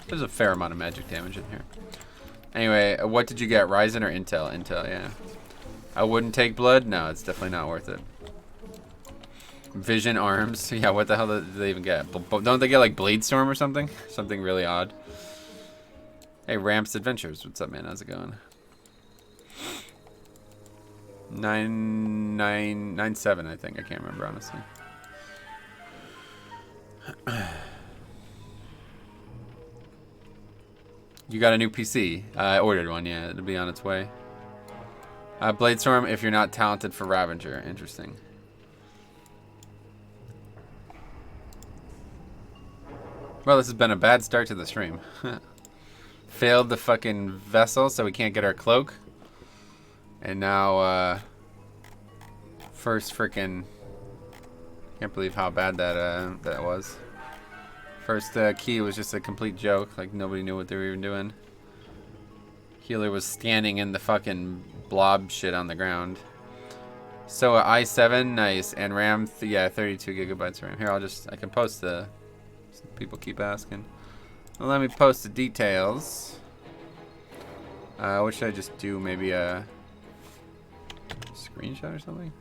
There's a fair amount of magic damage in here. Anyway, what did you get? Ryzen or Intel? Intel, yeah. I wouldn't take blood? No, it's definitely not worth it. Vision arms. Yeah, what the hell did they even get? Don't they get like Blade Storm or something? Something really odd. Hey, Ramps Adventures. What's up, man? How's it going? 9997, I think. I can't remember, honestly. You got a new PC. I ordered one, yeah. It'll be on its way. Bladestorm, if you're not talented for Ravager. Interesting. Well, this has been a bad start to the stream. Failed the fucking vessel, so we can't get our cloak. And now, first freaking... Can't believe how bad that that was. First key was just a complete joke. Like, nobody knew what they were even doing. Healer was standing in the fucking blob shit on the ground. So, i7, nice. And RAM, yeah, 32 gigabytes of RAM. Here, I can post the... People keep asking. Well, let me post the details. What should I just do? Maybe a screenshot or something?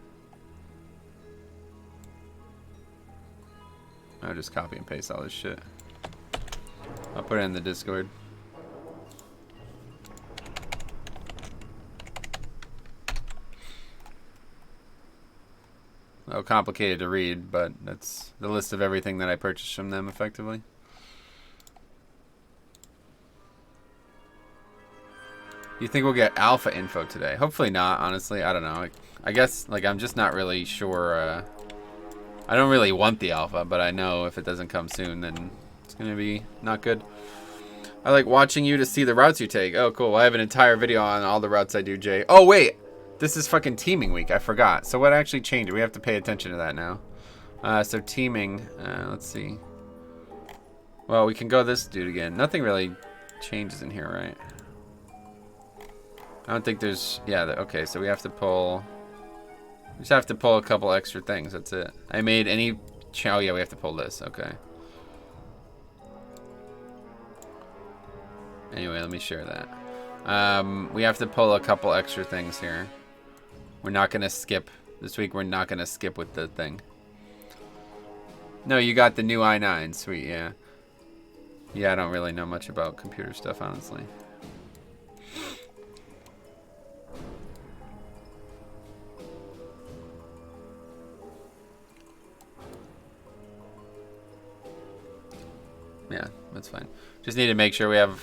I'll just copy and paste all this shit. I'll put it in the Discord. A little complicated to read, but that's the list of everything that I purchased from them, effectively. You think we'll get alpha info today? Hopefully not, honestly. I don't know. I guess, like, I'm just not really sure. I don't really want the alpha, but I know if it doesn't come soon, then it's going to be not good. I like watching you to see the routes you take. Oh, cool. I have an entire video on all the routes I do, Jay. Oh, wait. This is fucking teaming week. I forgot. So what actually changed? We have to pay attention to that now. So teaming. Let's see. Well, we can go this dude again. Nothing really changes in here, right? I don't think there's... Yeah, okay. So we have to pull... We just have to pull a couple extra things. That's it. I made any... Oh, yeah, we have to pull this. Okay. Anyway, let me share that. We have to pull a couple extra things here. We're not going to skip. This week, we're not going to skip with the thing. No, you got the new i9. Sweet, yeah. Yeah, I don't really know much about computer stuff, honestly. Yeah, that's fine. Just need to make sure we have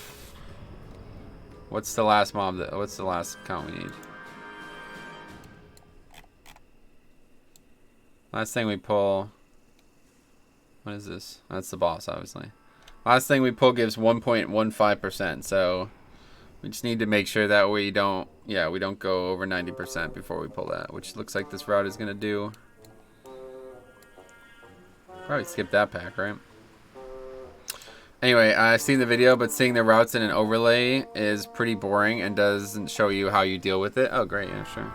What's the last mob that? What's the last count we need? Last thing we pull. What is this? That's the boss, obviously. Last thing we pull gives 1.15%. So we just need to make sure that we don't, yeah, we don't go over 90% before we pull that, which looks like this route is gonna do. Probably skip that pack, right? Anyway, I've seen the video, but seeing the routes in an overlay is pretty boring and doesn't show you how you deal with it. Oh, great, yeah, sure.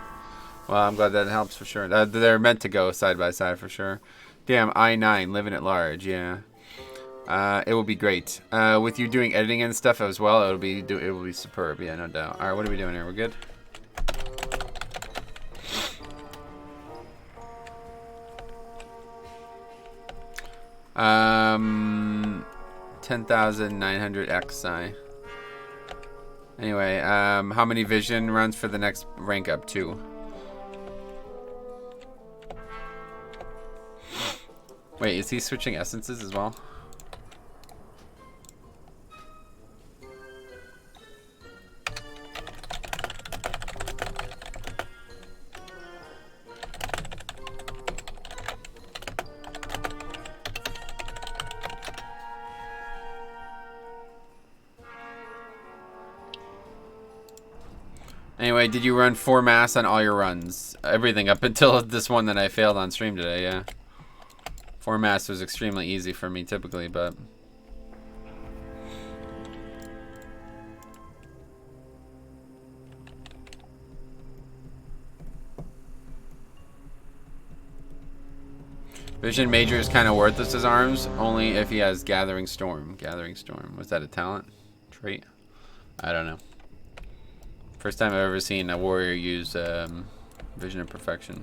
Well, I'm glad that helps for sure. They're meant to go side by side for sure. Damn, I9, living at large, yeah. It will be great. With you doing editing and stuff as well, it will be superb, yeah, no doubt. All right, what are we doing here? We're good? Um, 10,900 XI. Anyway, how many vision runs for the next rank up? 2. Wait, is he switching essences as well? Anyway, did you run 4 mass on all your runs? Everything up until this one that I failed on stream today, yeah. 4 mass was extremely easy for me typically, but... Vision Major is kind of worthless as arms, only if he has Gathering Storm. Gathering Storm. Was that a talent? Trait? I don't know. First time I've ever seen a warrior use Vision of Perfection.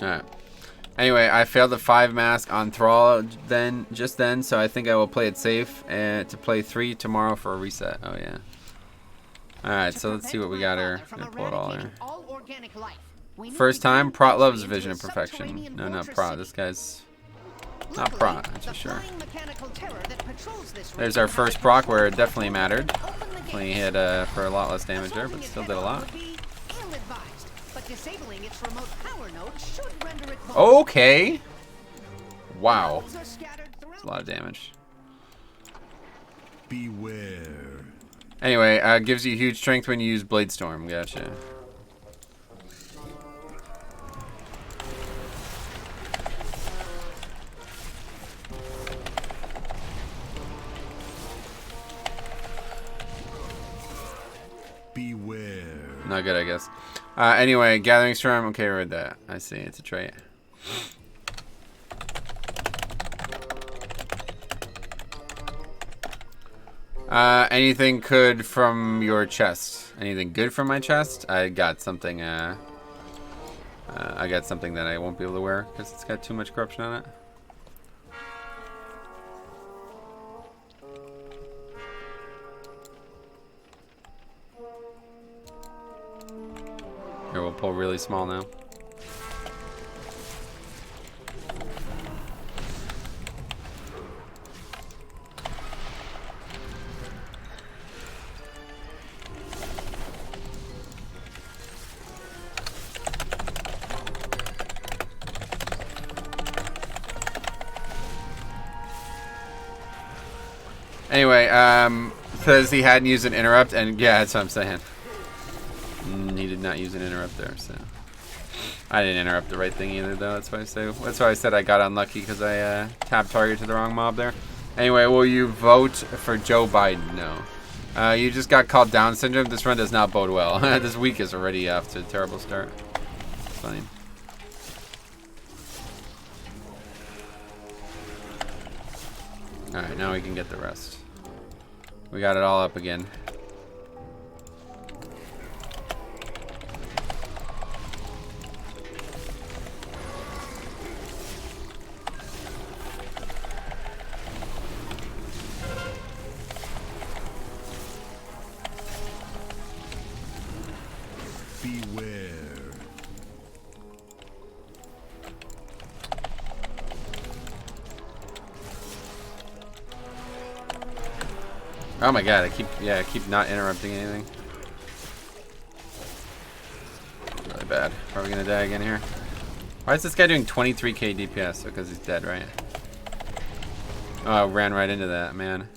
Alright. Anyway, I failed the 5 mask on Thrall just then, so I think I will play it safe and to play 3 tomorrow for a reset. Oh yeah. Alright, so let's see what we got here. I'm gonna pull it all here. First time, Prot loves Vision of Perfection. No, not Prot. This guy's not Prot, I'm too sure. There's our first proc where it definitely mattered. Definitely hit for a lot less damage there, but still did a lot. Okay. Wow. That's a lot of damage. Beware. Anyway, gives you huge strength when you use Blade Storm. Gotcha. Beware. Not good, I guess. Anyway, Gathering Storm. Okay, read that. I see. It's a trait. Anything good from your chest? Anything good from my chest? I got something. I got something that I won't be able to wear because it's got too much corruption on it. Here, we'll pull really small now. Anyway, says he hadn't used an interrupt, and yeah, that's what I'm saying. He did not use an interrupt there, so I didn't interrupt the right thing either, though. That's why I said I got unlucky because I tapped target to the wrong mob there. Anyway, will you vote for Joe Biden? No. You just got called Down syndrome. This run does not bode well. This week is already off to a terrible start. It's fine. All right, now we can get the rest. We got it all up again. Oh my god, I keep not interrupting anything. Really bad. Are we gonna die again here? Why is this guy doing 23k DPS? Because he's dead, right? Oh, I ran right into that, man.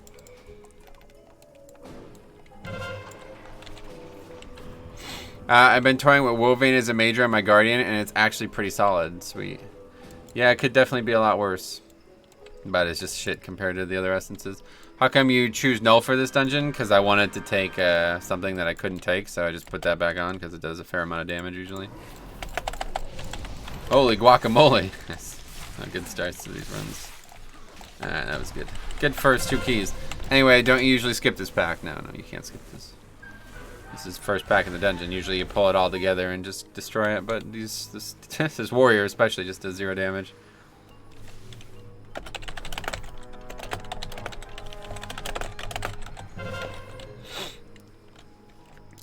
I've been toying with Wolverine as a major on my Guardian, and it's actually pretty solid. Sweet. Yeah, it could definitely be a lot worse. But it's just shit compared to the other essences. How come you choose null for this dungeon? Because I wanted to take something that I couldn't take, so I just put that back on because it does a fair amount of damage usually. Holy guacamole! That's a good start to these runs. Alright, that was good. Good first 2 keys. Anyway, don't you usually skip this pack? No, you can't skip this. This is first pack in the dungeon. Usually you pull it all together and just destroy it, but this warrior especially just does 0 damage.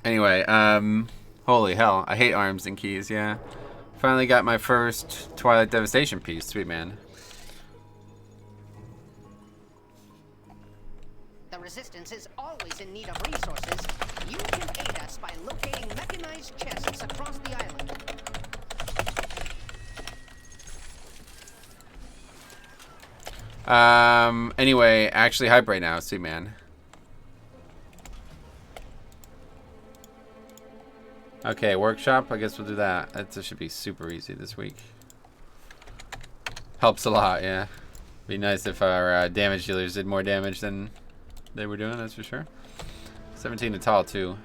Anyway, holy hell, I hate arms and keys, yeah. Finally got my first Twilight Devastation piece, sweet man. The Resistance is always in need of resources. You can aid us by locating mechanized chests across the island. Anyway, actually hype right now, sweet man. Okay, workshop, I guess we'll do that. That should be super easy this week. Helps a lot, yeah. Be nice if our damage dealers did more damage than they were doing, that's for sure. 17 Atal too.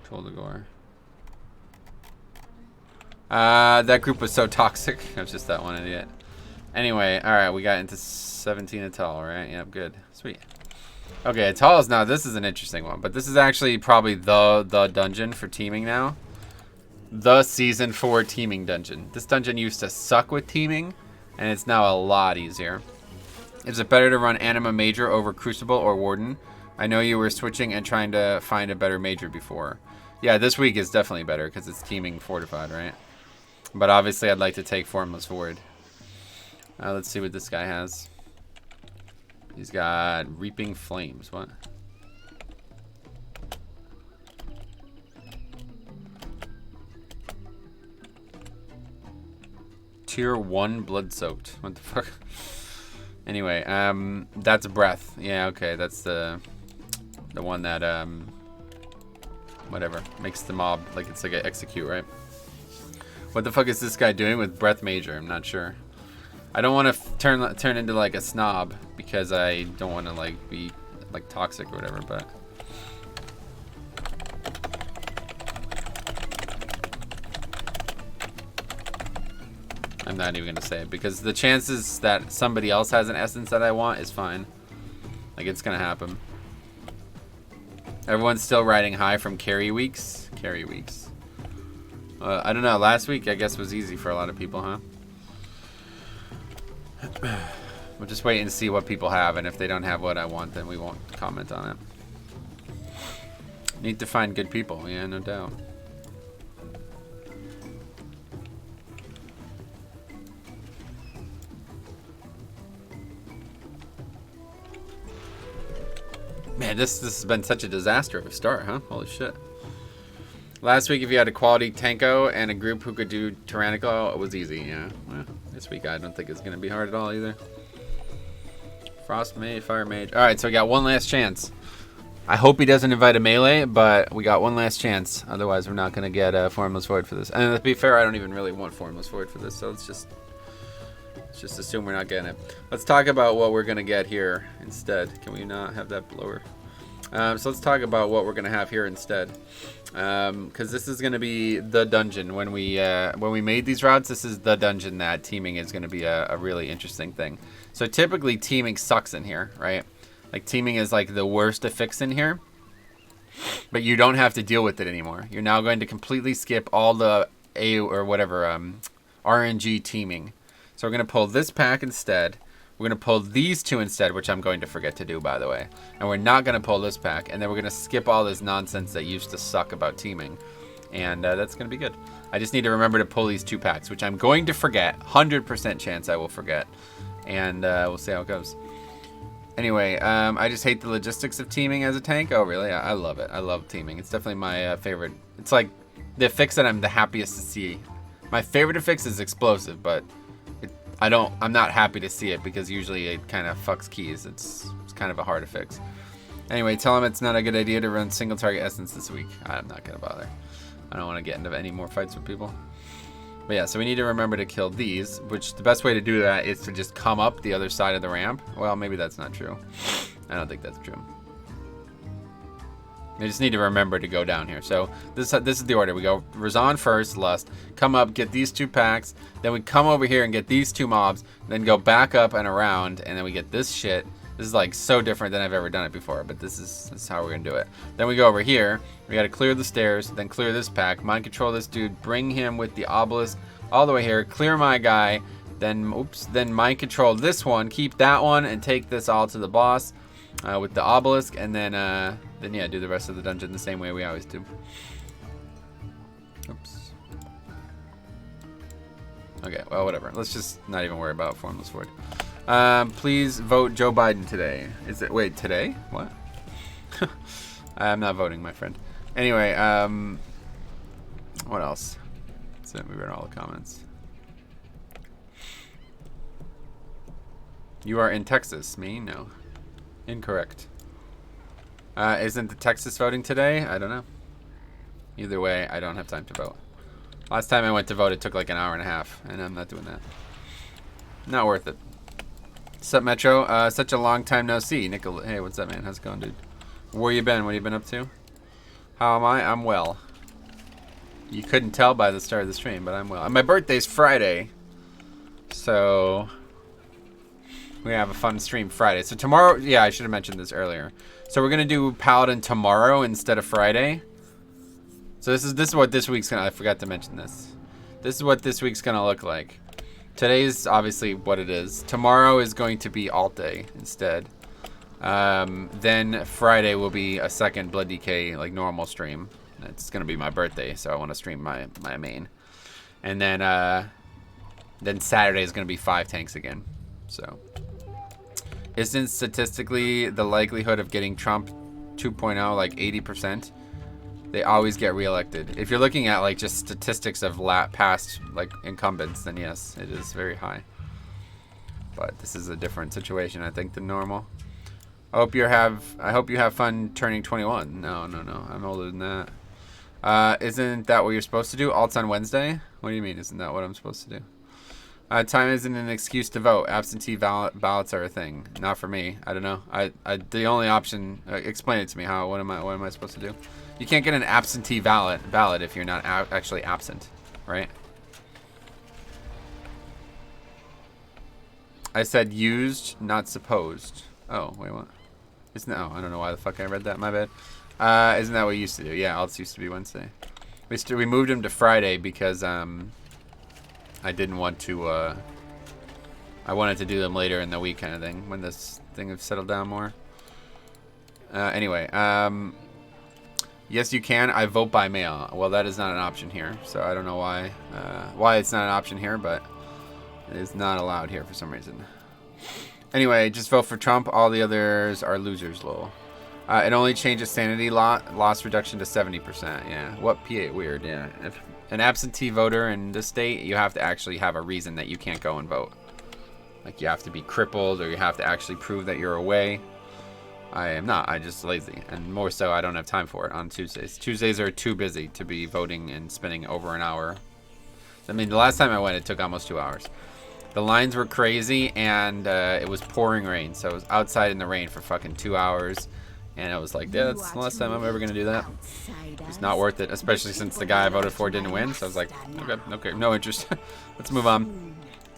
Atal'Dazar. That group was so toxic. It was just that one idiot. Anyway, alright, we got into 17 Atal, right? Yep, good. Sweet. Okay, Atal is now, this is an interesting one, but this is actually probably the dungeon for teaming now. The Season 4 teaming dungeon. This dungeon used to suck with teaming, and it's now a lot easier. Is it better to run Anima Major over Crucible or Warden? I know you were switching and trying to find a better Major before. Yeah, this week is definitely better because it's teaming Fortified, right? But obviously I'd like to take Formless Void. Let's see what this guy has. He's got Reaping Flames. What? Tier 1 Blood Soaked. What the fuck? Anyway, that's Breath. Yeah, okay, that's the one that whatever makes the mob like it's like an execute, right? What the fuck is this guy doing with Breath Major? I'm not sure. I don't want to turn into like a snob because I don't want to like be like toxic or whatever, but I'm not even gonna say it because the chances that somebody else has an essence that I want is fine. Like it's gonna happen. Everyone's still riding high from carry weeks. Carry weeks. I don't know. Last week I guess was easy for a lot of people, huh? We'll just wait and see what people have, and if they don't have what I want, then we won't comment on it. Need to find good people, yeah, no doubt. Man, this has been such a disaster of a start, huh? Holy shit. Last week, if you had a quality Tanko and a group who could do Tyrannical, it was easy, yeah. Well, this week, I don't think it's going to be hard at all either. Frost Mage, Fire Mage. Alright, so we got one last chance. I hope he doesn't invite a melee, but we got one last chance. Otherwise, we're not going to get a Formless Void for this. And to be fair, I don't even really want Formless Void for this, so let's just assume we're not getting it. Let's talk about what we're going to get here instead. Can we not have that lower? So let's talk about what we're going to have here instead. Because this is going to be the dungeon. When we made these routes, this is the dungeon that teaming is going to be a really interesting thing. So typically teaming sucks in here, right? Like teaming is like the worst to fix in here. But you don't have to deal with it anymore. You're now going to completely skip all the RNG teaming. So we're going to pull this pack instead. We're going to pull these two instead, which I'm going to forget to do, by the way. And we're not going to pull this pack. And then we're going to skip all this nonsense that used to suck about teaming. And that's going to be good. I just need to remember to pull these two packs, which I'm going to forget. 100% chance I will forget. And we'll see how it goes. Anyway, I just hate the logistics of teaming as a tank. Oh, really? I love it. I love teaming. It's definitely my favorite. It's like the fix that I'm the happiest to see. My favorite fix is explosive, but I'm not happy to see it because usually it kind of fucks keys. It's kind of a hard to fix. Anyway, tell him it's not a good idea to run single target essence this week. I'm not gonna bother. I don't want to get into any more fights with people. But yeah, so we need to remember to kill these, which the best way to do that is to just come up the other side of the ramp. Well, maybe that's not true. I don't think that's true. We just need to remember to go down here. So this is the order. We go Razan first, Lust, come up, get these 2 packs, then we come over here and get these 2 mobs, then go back up and around, and then we get this shit. This is like so different than I've ever done it before, but this is how we're gonna do it. Then we go over here, we gotta clear the stairs, then clear this pack, mind control this dude, bring him with the obelisk all the way here, clear my guy, then mind control this one, keep that one, and take this all to the boss with the obelisk, and then yeah, do the rest of the dungeon the same way we always do. Oops. Okay, well, whatever. Let's just not even worry about Formless Void. Please vote Joe Biden today. Wait, today? What? I'm not voting, my friend. Anyway, what else? That's it. We read all the comments. You are in Texas. Me? No. Incorrect. Isn't the Texas voting today? I don't know. Either way, I don't have time to vote. Last time I went to vote, it took like an hour and a half, and I'm not doing that. Not worth it. What's up, Metro? Such a long time no see. Nickel. Hey, what's up, man? How's it going, dude? Where you been? What have you been up to? How am I? I'm well. You couldn't tell by the start of the stream, but I'm well. My birthday's Friday, so we have a fun stream Friday. So tomorrow, yeah, I should have mentioned this earlier. So we're gonna do Paladin tomorrow instead of Friday. So this is what this week's gonna. I forgot to mention this. This is what this week's gonna look like. Today's obviously what it is. Tomorrow is going to be alt day instead. Then Friday will be a second Blood DK like normal stream. It's gonna be my birthday, so I want to stream my main. And then Saturday is gonna be 5 tanks again. So isn't statistically the likelihood of getting Trump 2.0 like 80%? They always get reelected. If you're looking at like just statistics of past like incumbents, then yes, it is very high. But this is a different situation, I think, than normal. I hope you have fun turning 21. No, I'm older than that. Isn't that what you're supposed to do? Alts on Wednesday? What do you mean? Isn't that what I'm supposed to do? Time isn't an excuse to vote. Absentee ballots are a thing. Not for me. I don't know. The only option. Explain it to me. What am I supposed to do? You can't get an absentee ballot if you're not actually absent, right? I said used, not supposed. Oh, wait, what? Isn't that? Oh, I don't know why the fuck I read that. My bad. Isn't that what we used to do? Yeah, alts used to be Wednesday. We moved them to Friday because I didn't want to. I wanted to do them later in the week, kind of thing, when this thing has settled down more. Anyway, yes, you can. I vote by mail. Well, that is not an option here, so I don't know why it's not an option here, but it is not allowed here for some reason. Anyway, just vote for Trump. All the others are losers, lol. It only changes sanity loss reduction to 70%. Yeah, what PA? Weird, yeah. If an absentee voter in this state, you have to actually have a reason that you can't go and vote. Like you have to be crippled or you have to actually prove that you're away. I am not. I'm just lazy. And more so, I don't have time for it on Tuesdays. Tuesdays are too busy to be voting and spending over an hour. I mean, the last time I went, it took almost 2 hours. The lines were crazy, and it was pouring rain. So I was outside in the rain for fucking 2 hours. And I was like, yeah, that's the last time I'm ever going to do that. It's not worth it, especially since the guy I voted for didn't win. So I was like, okay, no interest. Let's move on.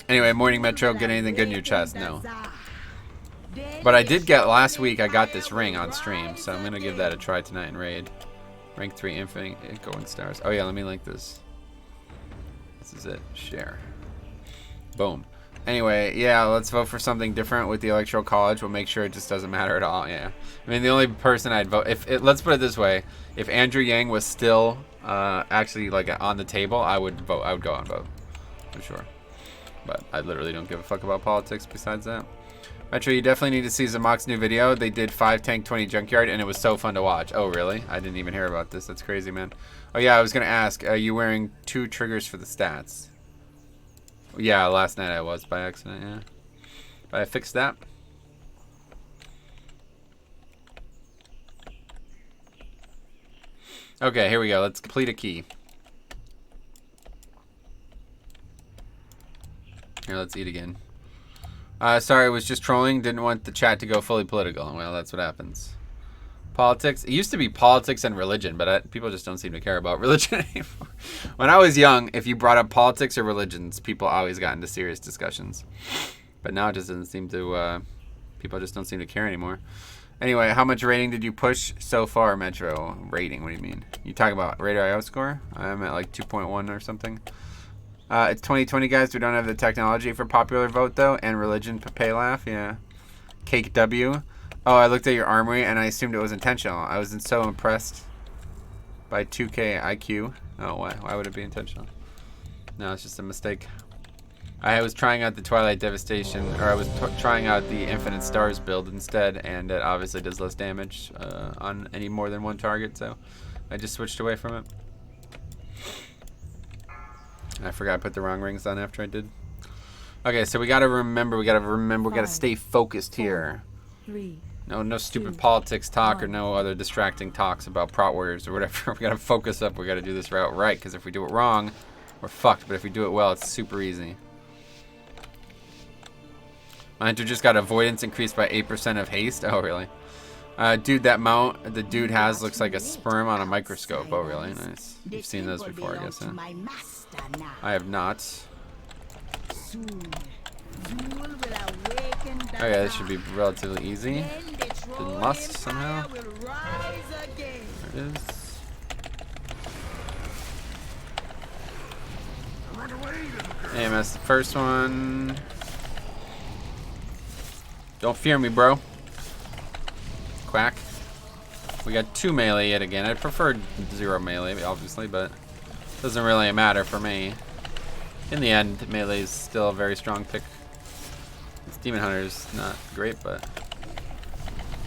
Anyway, Morning Metro, get anything good in your chest? No. But I did get, last week, I got this ring on stream. So I'm going to give that a try tonight in Raid. Rank 3 Infinite Going Stars. Oh yeah, let me link this. This is it. Share. Boom. Anyway, yeah, let's vote for something different with the Electoral College. We'll make sure it just doesn't matter at all. Yeah. I mean, the only person I'd vote, let's put it this way, if Andrew Yang was still actually like on the table, I would vote. I would go and vote for sure. But I literally don't give a fuck about politics besides that. Metro, you definitely need to see Zamok's new video. They did 5 tank 20 junkyard and it was so fun to watch. Oh really? I didn't even hear about this. That's crazy, man. Oh yeah, I was gonna ask, are you wearing 2 triggers for the stats? Yeah, last night I was by accident, yeah. But I fixed that. Okay, here we go. Let's complete a key. Here, let's eat again. Sorry, I was just trolling. Didn't want the chat to go fully political. Well, that's what happens. Politics. It used to be politics and religion, but people just don't seem to care about religion anymore. When I was young, if you brought up politics or religions, people always got into serious discussions. But now it just doesn't seem to, people just don't seem to care anymore. Anyway, how much rating did you push so far, Metro? Rating, what do you mean? You talking about Radar.io score? I'm at like 2.1 or something. It's 2020, guys. We don't have the technology for popular vote, though. And religion, pay laugh, yeah. Cake W. Oh, I looked at your armory, and I assumed it was intentional. I was so impressed by 2K IQ. Oh, why would it be intentional? No, it's just a mistake. I was trying out the Twilight Devastation, or I was trying out the Infinite Stars build instead, and it obviously does less damage on any more than one target, so I just switched away from it. I forgot I put the wrong rings on after I did. Okay, so we gotta remember, we gotta stay focused here. 3. No stupid politics talk or no other distracting talks about Prot Warriors or whatever. We gotta focus up, we gotta do this route right, because if we do it wrong, we're fucked, but if we do it well, it's super easy. My hunter just got avoidance increased by 8% of haste. Oh, really? Dude, that mount the dude has looks like a sperm on a microscope. Oh, really? Nice. You've seen those before, I guess, huh? I have not. Okay, this should be relatively easy. Didn't lust somehow. There it is. AMS the first one. Don't fear me, bro. Quack. We got 2 melee yet again. I preferred 0 melee, obviously, but it doesn't really matter for me. In the end, melee is still a very strong pick. This Demon Hunter's not great, but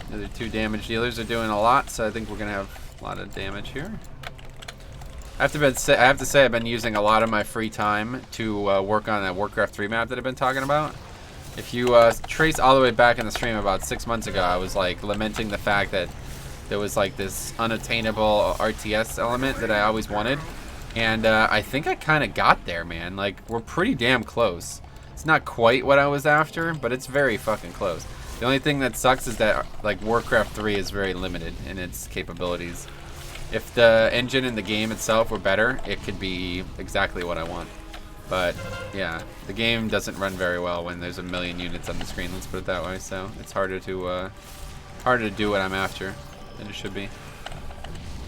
the other 2 damage dealers are doing a lot, so I think we're gonna have a lot of damage here. I have to say I've been using a lot of my free time to work on that Warcraft 3 map that I've been talking about. If you trace all the way back in the stream about 6 months ago, I was like lamenting the fact that there was like this unattainable RTS element that I always wanted. And I think I kind of got there, man. Like, we're pretty damn close. It's not quite what I was after, but it's very fucking close. The only thing that sucks is that like Warcraft 3 is very limited in its capabilities. If the engine in the game itself were better, it could be exactly what I want. But yeah, the game doesn't run very well when there's a million units on the screen, let's put it that way, so it's harder to do what I'm after than it should be.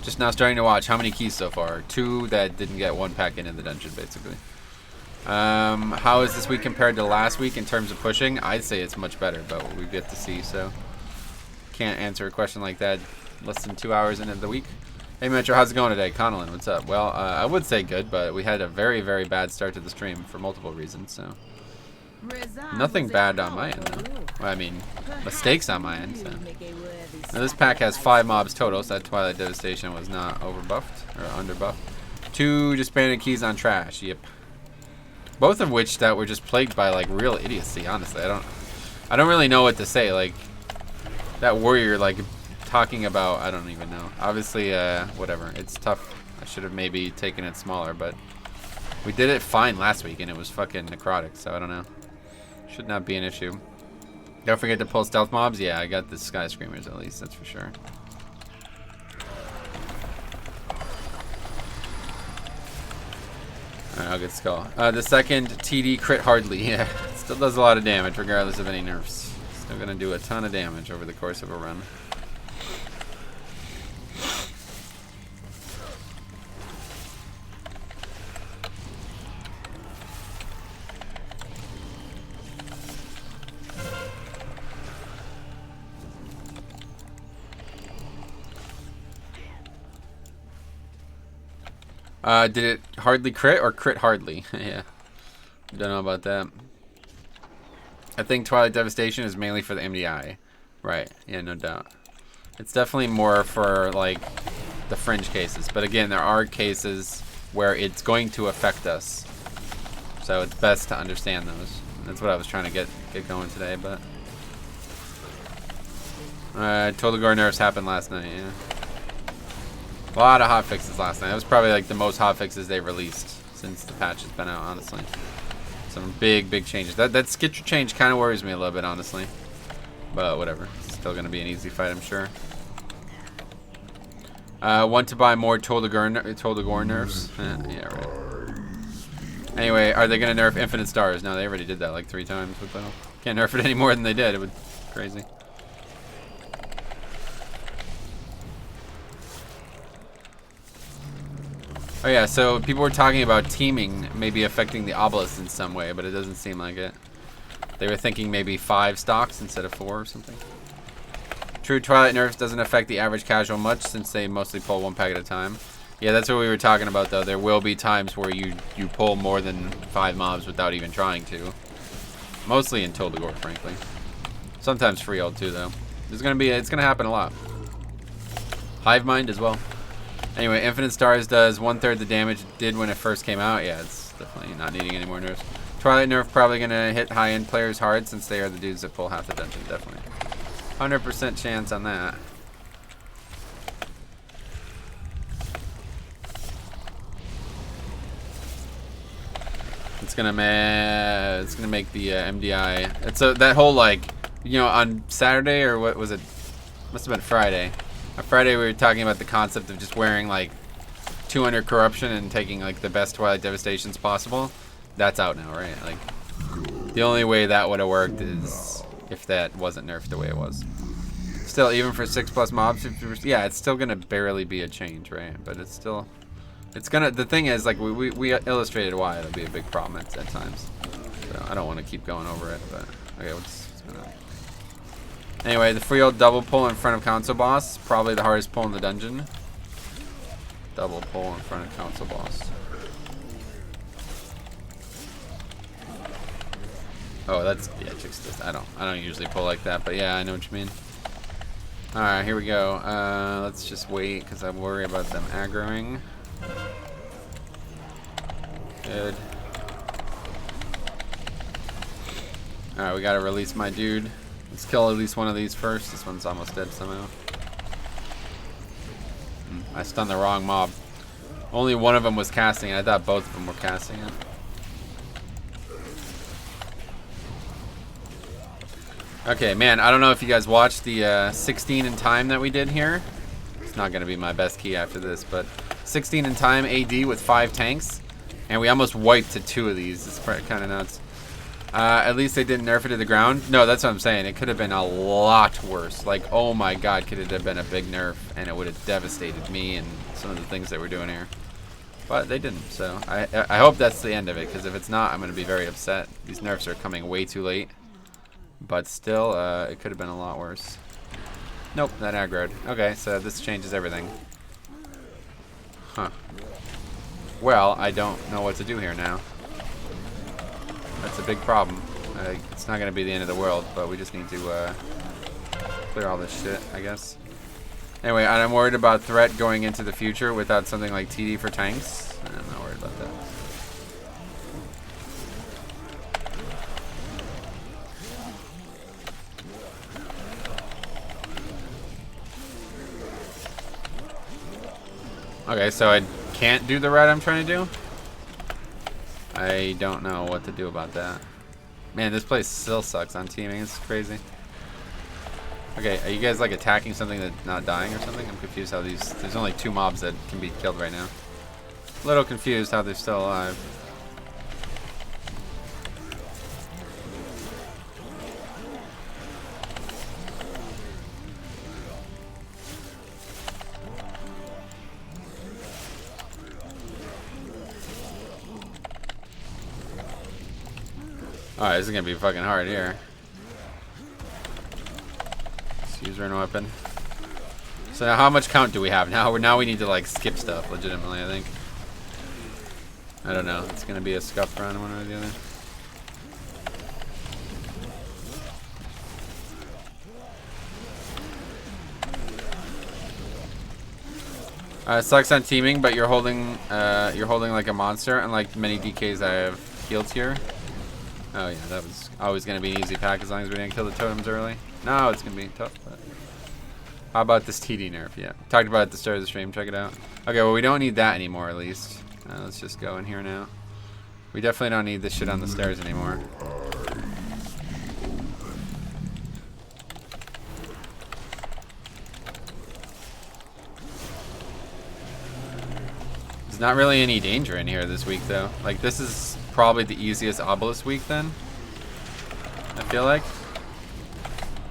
Just now starting to watch. How many keys so far? 2 that didn't get 1 pack in the dungeon, basically. How is this week compared to last week in terms of pushing? I'd say it's much better, but we get to see, so can't answer a question like that less than 2 hours into the week. Hey Metro, how's it going today? Connellan, what's up? Well, I would say good, but we had a very, very bad start to the stream for multiple reasons, so nothing bad on my end, though. Well, I mean, mistakes on my end, so. Now, this pack has 5 mobs total, so that Twilight Devastation was not overbuffed, or underbuffed. 2 disbanded keys on trash, yep. Both of which that were just plagued by, like, real idiocy, honestly. I don't really know what to say, like, that warrior, like, talking about, I don't even know. Obviously, whatever, it's tough. I should have maybe taken it smaller, but we did it fine last week, and it was fucking necrotic, so I don't know. Should not be an issue. Don't forget to pull stealth mobs. Yeah, I got the Sky Screamers at least, that's for sure. Alright, I'll get Skull. The second TD crit hardly. Yeah, still does a lot of damage regardless of any nerfs. Still gonna do a ton of damage over the course of a run. Did it hardly crit or crit hardly? Yeah. Don't know about that. I think Twilight Devastation is mainly for the MDI. Right, yeah, no doubt. It's definitely more for, like, the fringe cases. But again, there are cases where it's going to affect us. So it's best to understand those. That's what I was trying to get going today, but... Atal'Dazar nerfs happened last night, yeah. A lot of hotfixes last night. That was probably, like, the most hotfixes they released since the patch has been out, honestly. Some big changes. That Skitcher change kind of worries me a little bit, honestly. But whatever. It's still going to be an easy fight, I'm sure. Want to buy more Atal'Dazar nerfs? Yeah, right. Anyway, are they going to nerf Infinite Stars? No, they already did that like 3 times. What the hell? Can't nerf it any more than they did. It would be crazy. Oh yeah, so people were talking about teaming maybe affecting the obelisks in some way, but it doesn't seem like it. They were thinking maybe 5 stocks instead of 4 or something. True, Twilight nerfs doesn't affect the average casual much since they mostly pull 1 pack at a time. Yeah, that's what we were talking about though. There will be times where you pull more than 5 mobs without even trying to. Mostly in Atal'Dazar, frankly. Sometimes Freehold too though. It's gonna happen a lot. Hive Mind as well. Anyway, Infinite Stars does 1/3 the damage it did when it first came out. Yeah, it's definitely not needing any more nerfs. Twilight nerf probably gonna hit high-end players hard since they are the dudes that pull half the dungeon, definitely. 100% chance on that. It's gonna make the MDI. It's that whole, like, you know, on Saturday or what was it? Must have been Friday. On Friday we were talking about the concept of just wearing like 200 corruption and taking like the best Twilight Devastations possible. That's out now, right? Like the only way that would have worked is if that wasn't nerfed the way it was. Still, even for 6+ mobs, yeah, it's still gonna barely be a change, right? But it's still, it's gonna. The thing is, like we illustrated why it'll be a big problem at times. So I don't want to keep going over it, but okay, what's going on? Anyway, the Freehold double pull in front of Council Boss. Probably the hardest pull in the dungeon. Double pull in front of Council Boss. Oh, that's, yeah, just I don't usually pull like that, but yeah, I know what you mean. Alright, here we go. Let's just wait, because I worry about them aggroing. Good. Alright, we gotta release my dude. Let's kill at least one of these first. This one's almost dead somehow. I stunned the wrong mob. Only one of them was casting it. I thought both of them were casting it. Okay, man, I don't know if you guys watched the 16 in time that we did here. It's not going to be my best key after this, but 16 in time AD with 5 tanks. And we almost wiped to 2 of these. It's kind of nuts. At least they didn't nerf it to the ground. No, that's what I'm saying. It could have been a lot worse. Like, oh my god, could it have been a big nerf, and it would have devastated me and some of the things that we're doing here. But they didn't, so I hope that's the end of it, because if it's not, I'm going to be very upset. These nerfs are coming way too late. But still, it could have been a lot worse. Nope, that aggroed. Okay, so this changes everything. Huh. Well, I don't know what to do here now. That's a big problem. It's not going to be the end of the world, but we just need to clear all this shit, I guess. Anyway, I'm worried about threat going into the future without something like TD for tanks. I'm not worried about that. Okay, so I can't do the red I'm trying to do? I don't know what to do about that. Man, this place still sucks on teaming. It's crazy. Okay, are you guys like attacking something that's not dying or something? I'm confused how these... There's only 2 mobs that can be killed right now. A little confused how they're still alive. Alright, this is gonna be fucking hard here. Let's use rune weapon. So now how much count do we have? Now we need to like skip stuff legitimately, I think. I don't know. It's gonna be a scuff run one or the other. Sucks on teaming, but you're holding like a monster, unlike many DKs I have healed here. Oh yeah, that was always gonna be an easy pack as long as we didn't kill the totems early. No, it's gonna be tough, but how about this TD nerf? Yeah, talked about it at the start of the stream, check it out. Okay, well we don't need that anymore at least. Let's just go in here now. We definitely don't need this shit on the stairs anymore. There's not really any danger in here this week though. Like this is probably the easiest obelisk week then, I feel like.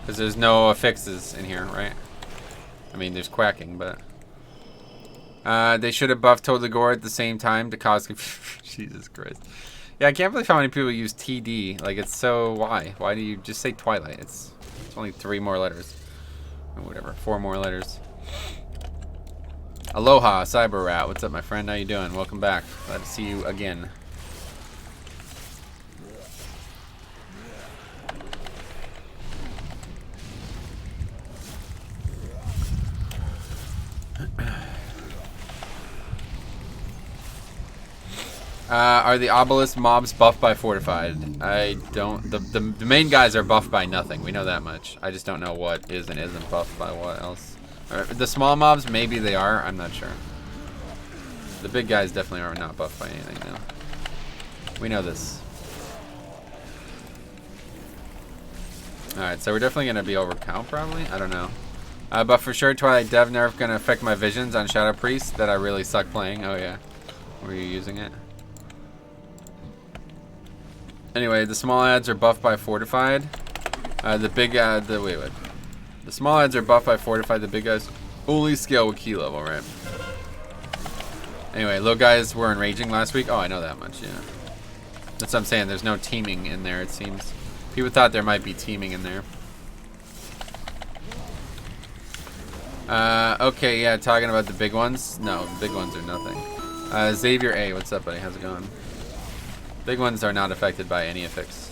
Because there's no affixes in here, right? I mean, there's quacking, but... they should have buffed Atal'Dazar at the same time to cause confusion. Jesus Christ. Yeah, I can't believe how many people use TD. Like, it's so... Why? Why do you just say Twilight? It's only 3 more letters. Or whatever, 4 more letters. Aloha, Cyber Rat. What's up, my friend? How you doing? Welcome back. Glad to see you again. Are the obelisk mobs buffed by fortified? I don't. The main guys are buffed by nothing. We know that much. I just don't know what is and isn't buffed by what else. The small mobs, maybe they are. I'm not sure. The big guys definitely are not buffed by anything though. We know this. Alright, so we're definitely going to be over count probably? I don't know. But for sure, Twilight Dev nerf going to affect my visions on Shadow Priest that I really suck playing. Oh yeah. Were you using it? Anyway, the small ads are buffed by fortified. The big wait. The small ads are buffed by fortified. The big guys only scale with key level, right? Anyway, low guys were enraging last week. Oh, I know that much, yeah. That's what I'm saying. There's no teaming in there, it seems. People thought there might be teaming in there. Okay, yeah, talking about the big ones. No, the big ones are nothing. Xavier A, what's up, buddy? How's it going? Big ones are not affected by any affix.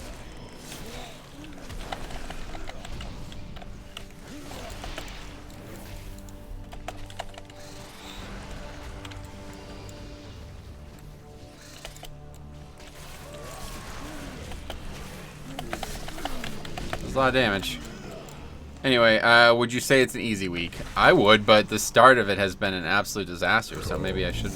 There's a lot of damage. Anyway, would you say it's an easy week? I would, but the start of it has been an absolute disaster, so maybe I shouldn't.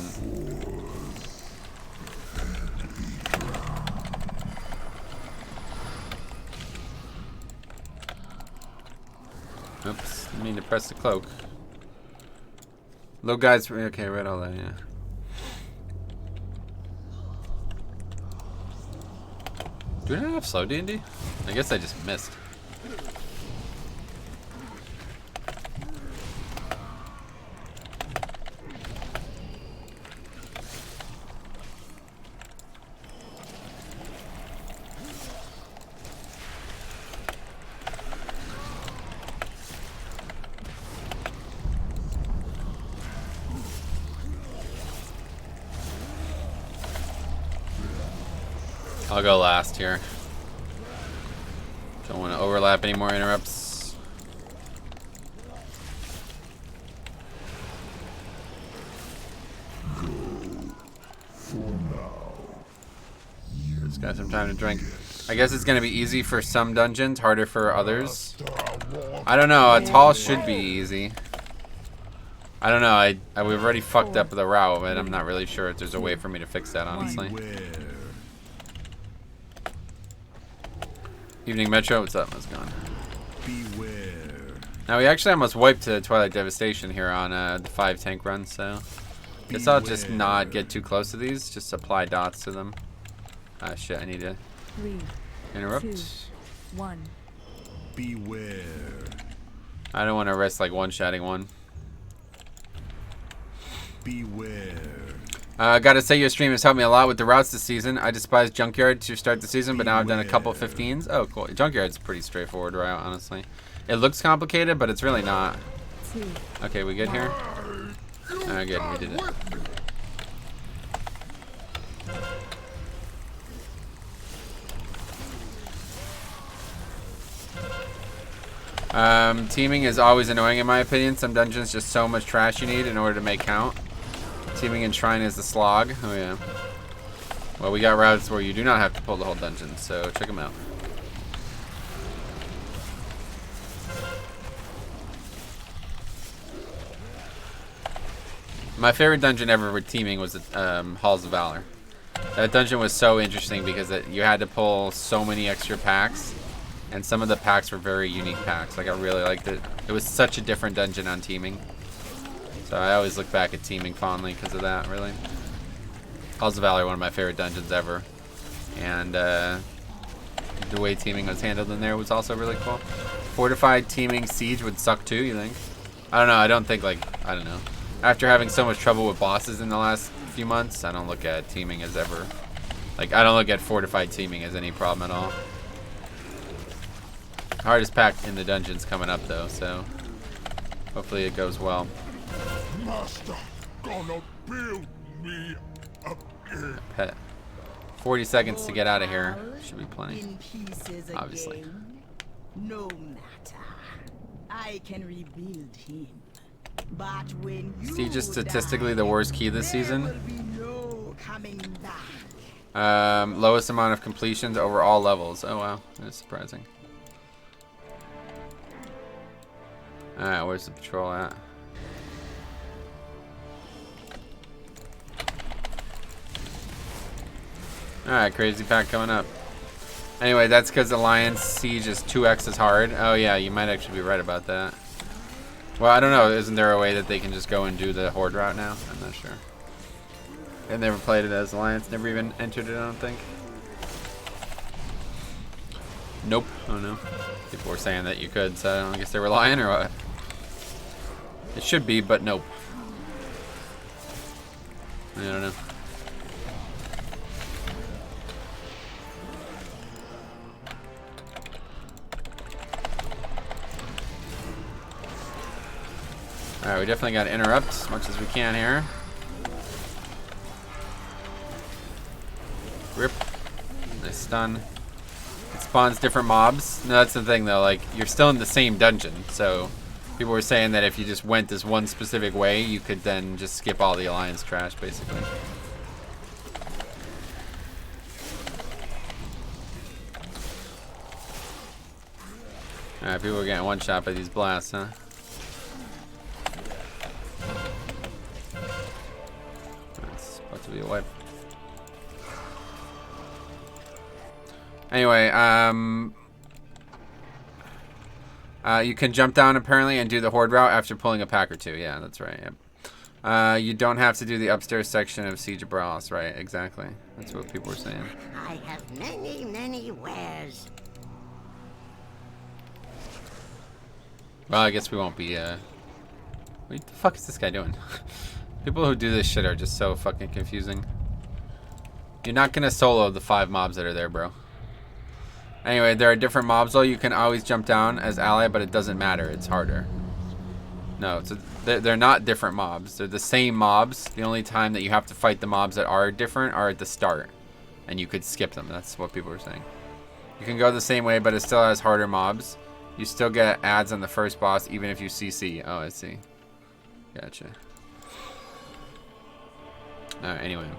Oops, I mean to press the cloak. Low guys, okay, read all that, yeah. Do we not have slow D&D? I guess I just missed. I'll go last here. Don't want to overlap any more interrupts. Just got some time to drink. I guess it's going to be easy for some dungeons, harder for others. I don't know. Atal should be easy. I don't know. We've already fucked up the route, but I'm not really sure if there's a way for me to fix that, honestly. Evening Metro, what's up? How's it going? Beware. Now we actually almost wiped Twilight Devastation here on the 5 tank run, so guess I'll just not get too close to these. Just apply dots to them. Ah shit, I need to interrupt. 2, 1. Beware. I don't want to risk like one-shotting one. Beware. Gotta say your stream has helped me a lot with the routes this season. I despised Junkyard to start the season, but now I've done a couple 15s. Oh, cool. Junkyard's a pretty straightforward route, honestly. It looks complicated, but it's really not. 2. Okay, we good here? Alright, good. We did it. Teaming is always annoying in my opinion. Some dungeons just so much trash you need in order to make count. Teaming and Shrine is the slog. Oh yeah. Well, we got routes where you do not have to pull the whole dungeon, so check them out. My favorite dungeon ever with teaming was Halls of Valor. That dungeon was so interesting because you had to pull so many extra packs, and some of the packs were very unique packs. Like, I really liked it. It was such a different dungeon on teaming. So I always look back at teaming fondly because of that, really. Halls of Valor, one of my favorite dungeons ever. And the way teaming was handled in there was also really cool. Fortified teaming siege would suck too, you think? I don't know. I don't think, like, I don't know. After having so much trouble with bosses in the last few months, I don't look at teaming as ever... Like, I don't look at fortified teaming as any problem at all. Hardest pack in the dungeon's coming up, though, so... Hopefully it goes well. Master, gonna build me again. Pet. 40 seconds to get out of here. Should be plenty. Obviously. No matter. I can rebuild him. But when you Siege is statistically the worst key this season. there will be no coming back. Lowest amount of completions over all levels. Oh wow, that's surprising. Alright, where's the patrol at? Alright, crazy pack coming up. Anyway, that's because Alliance Siege is 2x as hard. Oh yeah, you might actually be right about that. Well, I don't know. Isn't there a way that they can just go and do the Horde route now? I'm not sure. I've never played it as Alliance. Never even entered it, I don't think. Nope. Oh no. People were saying that you could, so I guess they were lying or what? It should be, but nope. I don't know. Alright, we definitely got to interrupt as much as we can here. Rip. Nice stun. It spawns different mobs. No, that's the thing though, like, you're still in the same dungeon, so people were saying that if you just went this one specific way, you could then just skip all the Alliance trash, basically. Alright, people are getting one shot by these blasts, huh? To be a wipe. Anyway, you can jump down apparently and do the Horde route after pulling a pack or two. Yeah, that's right. Yep. You don't have to do the upstairs section of Siege of Bralos, right? Exactly. That's what people were saying. I have many, many wares. Well, I guess we won't be. What the fuck is this guy doing? People who do this shit are just so fucking confusing. You're not gonna solo the 5 mobs that are there, bro. Anyway, there are different mobs though. You can always jump down as ally, but it doesn't matter. It's harder. No, they're not different mobs. They're the same mobs. The only time that you have to fight the mobs that are different are at the start. And you could skip them. That's what people are saying. You can go the same way, but it still has harder mobs. You still get ads on the first boss, even if you CC. Oh, I see. Gotcha. Alright, anyway.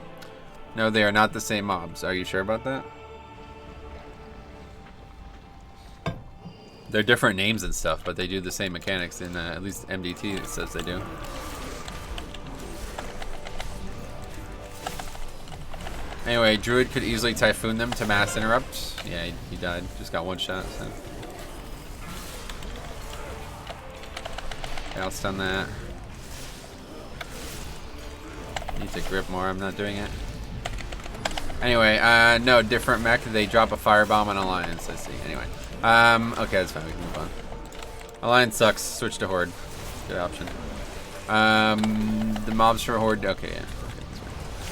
No, they are not the same mobs. Are you sure about that? They're different names and stuff, but they do the same mechanics in at least MDT, it says they do. Anyway, Druid could easily Typhoon them to mass interrupt. Yeah, he died. Just got one shot, so. Okay, I'll stun that. Need to grip more. I'm not doing it. Anyway, no, different mech. They drop a firebomb on Alliance, I see. Anyway. Okay, that's fine. We can move on. Alliance sucks. Switch to Horde. Good option. The mobs for Horde. Okay, yeah. Okay,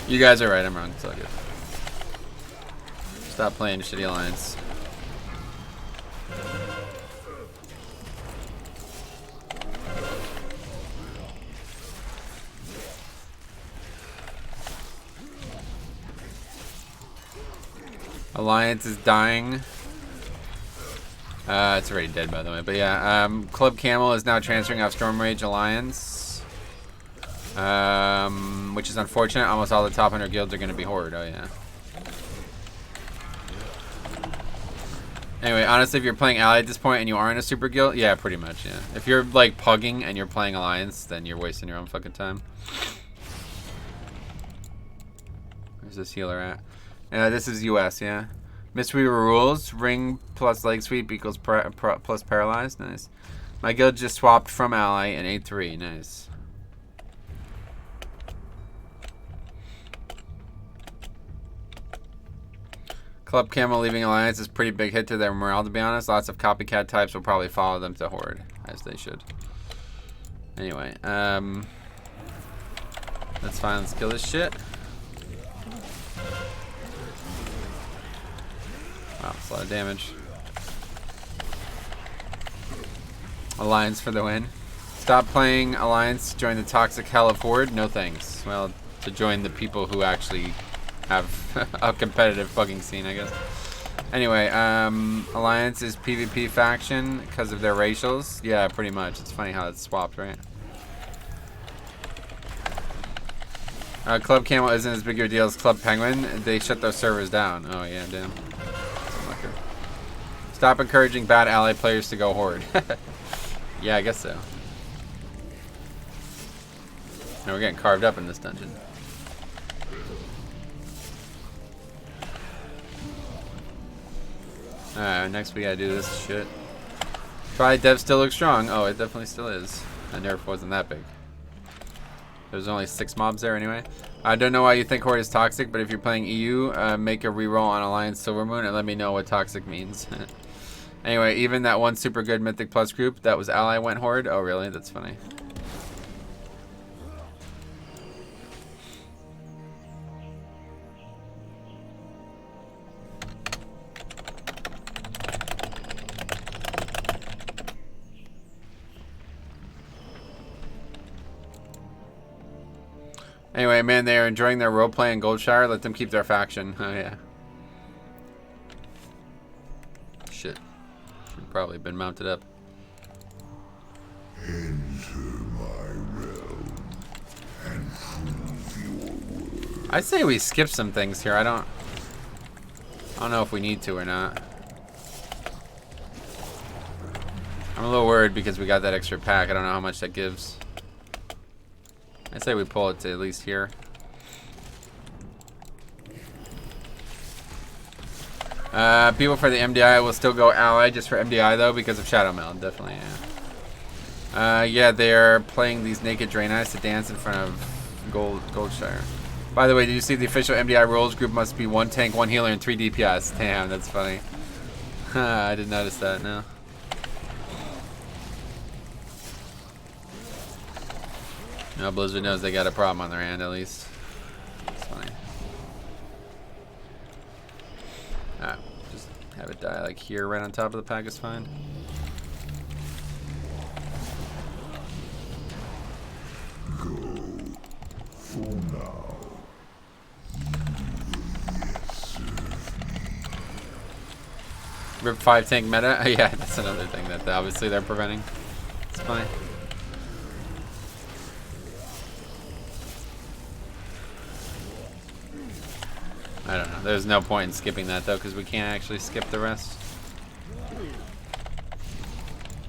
you guys are right. I'm wrong. It's all good. Stop playing shitty Alliance. Alliance is dying. It's already dead, by the way. But yeah, Club Camel is now transferring off Storm Rage Alliance, which is unfortunate. Almost all the top 100 guilds are going to be Horde. Oh yeah. Anyway, honestly, if you're playing Ally at this point and you aren't a super guild, yeah, pretty much, yeah. If you're like Pugging and you're playing Alliance, then you're wasting your own fucking time. Where's this healer at? This is US, yeah. Mistweaver rules. Ring plus leg sweep equals plus paralyzed. Nice. My guild just swapped from Ally in 8-3. Nice. Club Camel leaving Alliance is a pretty big hit to their morale, to be honest. Lots of copycat types will probably follow them to Horde, as they should. Anyway, that's fine. Let's kill this shit. Wow, that's a lot of damage. Alliance for the win. Stop playing Alliance, join the toxic hell of Horde. No thanks. Well, to join the people who actually have a competitive bugging scene, I guess. Anyway, Alliance is PvP faction because of their racials. Yeah, pretty much. It's funny how it's swapped, right? Club Camel isn't as big a deal as Club Penguin. They shut those servers down. Oh yeah, damn. Stop encouraging bad ally players to go Horde. Yeah, I guess so. Now we're getting carved up in this dungeon. Alright, next we gotta do this shit. Twilight Dev still looks strong. Oh, it definitely still is. The nerf wasn't that big. There's only 6 mobs there anyway. I don't know why you think Horde is toxic, but if you're playing EU, make a reroll on Alliance Silvermoon and let me know what toxic means. Anyway, even that one super good Mythic Plus group that was Ally went Horde. Oh, really? That's funny. Anyway, man, they are enjoying their roleplay in Goldshire. Let them keep their faction. Oh, yeah. Shit. Should probably been mounted up. Enter my realm and prove your worth. I say we skip some things here. I don't know if we need to or not. I'm a little worried because we got that extra pack. I don't know how much that gives. I say we pull it to at least here. People for the MDI will still go Ally just for MDI though because of Shadow Meld, definitely, yeah. Yeah, they're playing these naked Draenites to dance in front of Goldshire. By the way, did you see the official MDI rules? Group must be 1 tank, 1 healer, and 3 DPS. Damn, that's funny. I didn't notice that, no. No, Blizzard knows they got a problem on their hand, at least. It's funny. Alright, just have it die like here, right on top of the pack is fine. Go for now. Rip 5 tank meta? Yeah, that's another thing that obviously they're preventing. It's fine. I don't know. There's no point in skipping that though, because we can't actually skip the rest.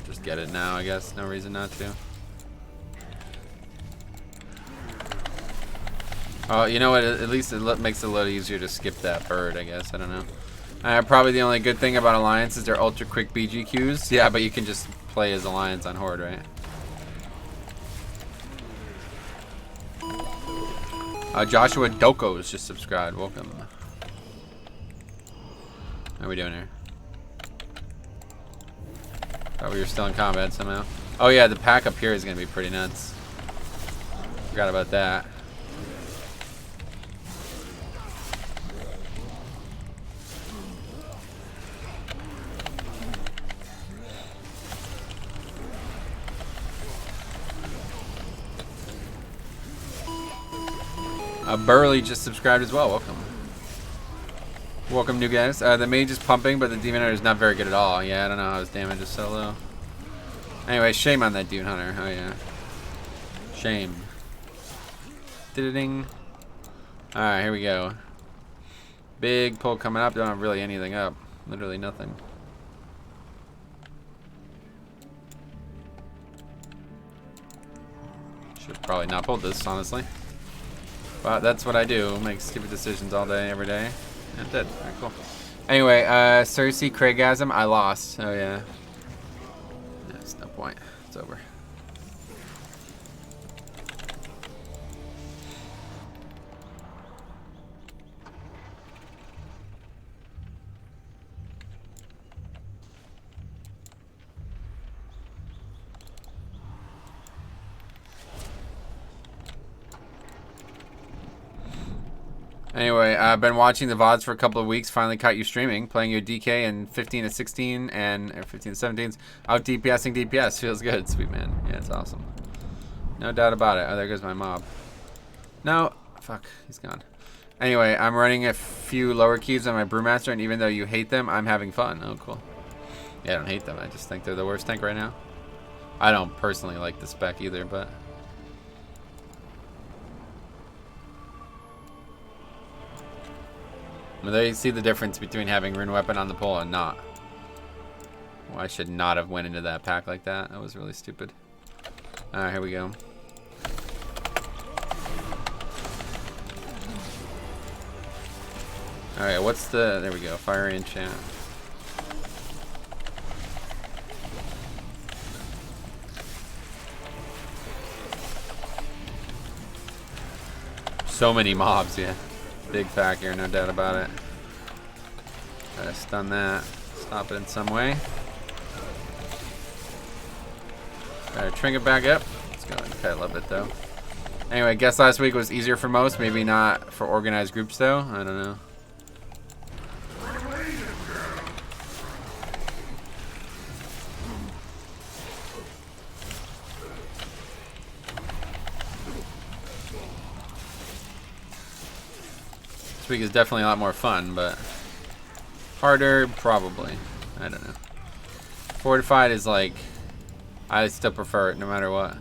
Just get it now, I guess. No reason not to. Oh, you know what? At least it makes it a little easier to skip that bird, I guess. I don't know. Probably the only good thing about Alliance is their ultra quick BGQs. Yeah, but you can just play as Alliance on Horde, right? Joshua Doko is just subscribed. Welcome. How are we doing here? Thought we were still in combat somehow. Oh yeah, the pack up here is going to be pretty nuts. Forgot about that. Burley just subscribed as well. Welcome. Welcome, new guys. The mage is pumping, but the demon hunter is not very good at all. Yeah, I don't know how his damage is so low. Anyway, shame on that demon hunter. Oh yeah, shame. Ding. All right, here we go. Big pull coming up. Don't have really anything up. Literally nothing. Should probably not pull this, honestly. But that's what I do. Make stupid decisions all day, every day. And did. Alright, cool. Anyway, Cersei Craigasm, I lost. Oh yeah. There's no point. It's over. Anyway, I've been watching the VODs for a couple of weeks. Finally caught you streaming, playing your DK in 15 to 16 and 15 to 17s. Out DPSing DPS. Feels good. Sweet man. Yeah, it's awesome. No doubt about it. Oh, there goes my mob. No. Fuck. He's gone. Anyway, I'm running a few lower keys on my Brewmaster, and even though you hate them, I'm having fun. Oh, cool. Yeah, I don't hate them. I just think they're the worst tank right now. I don't personally like the spec either, but... Well, there you see the difference between having Rune Weapon on the pole and not. Well, I should not have went into that pack like that. That was really stupid. Alright, here we go. Alright, what's the... There we go. Fiery enchant. So many mobs, yeah. Big pack here, no doubt about it. Gotta stun that. Stop it in some way. Gotta trinket back up. Let's go and pet a little bit though. Anyway, guess last week was easier for most. Maybe not for organized groups though. I don't know. This week is definitely a lot more fun, but harder, probably. I don't know. Fortified is like, I still prefer it no matter what.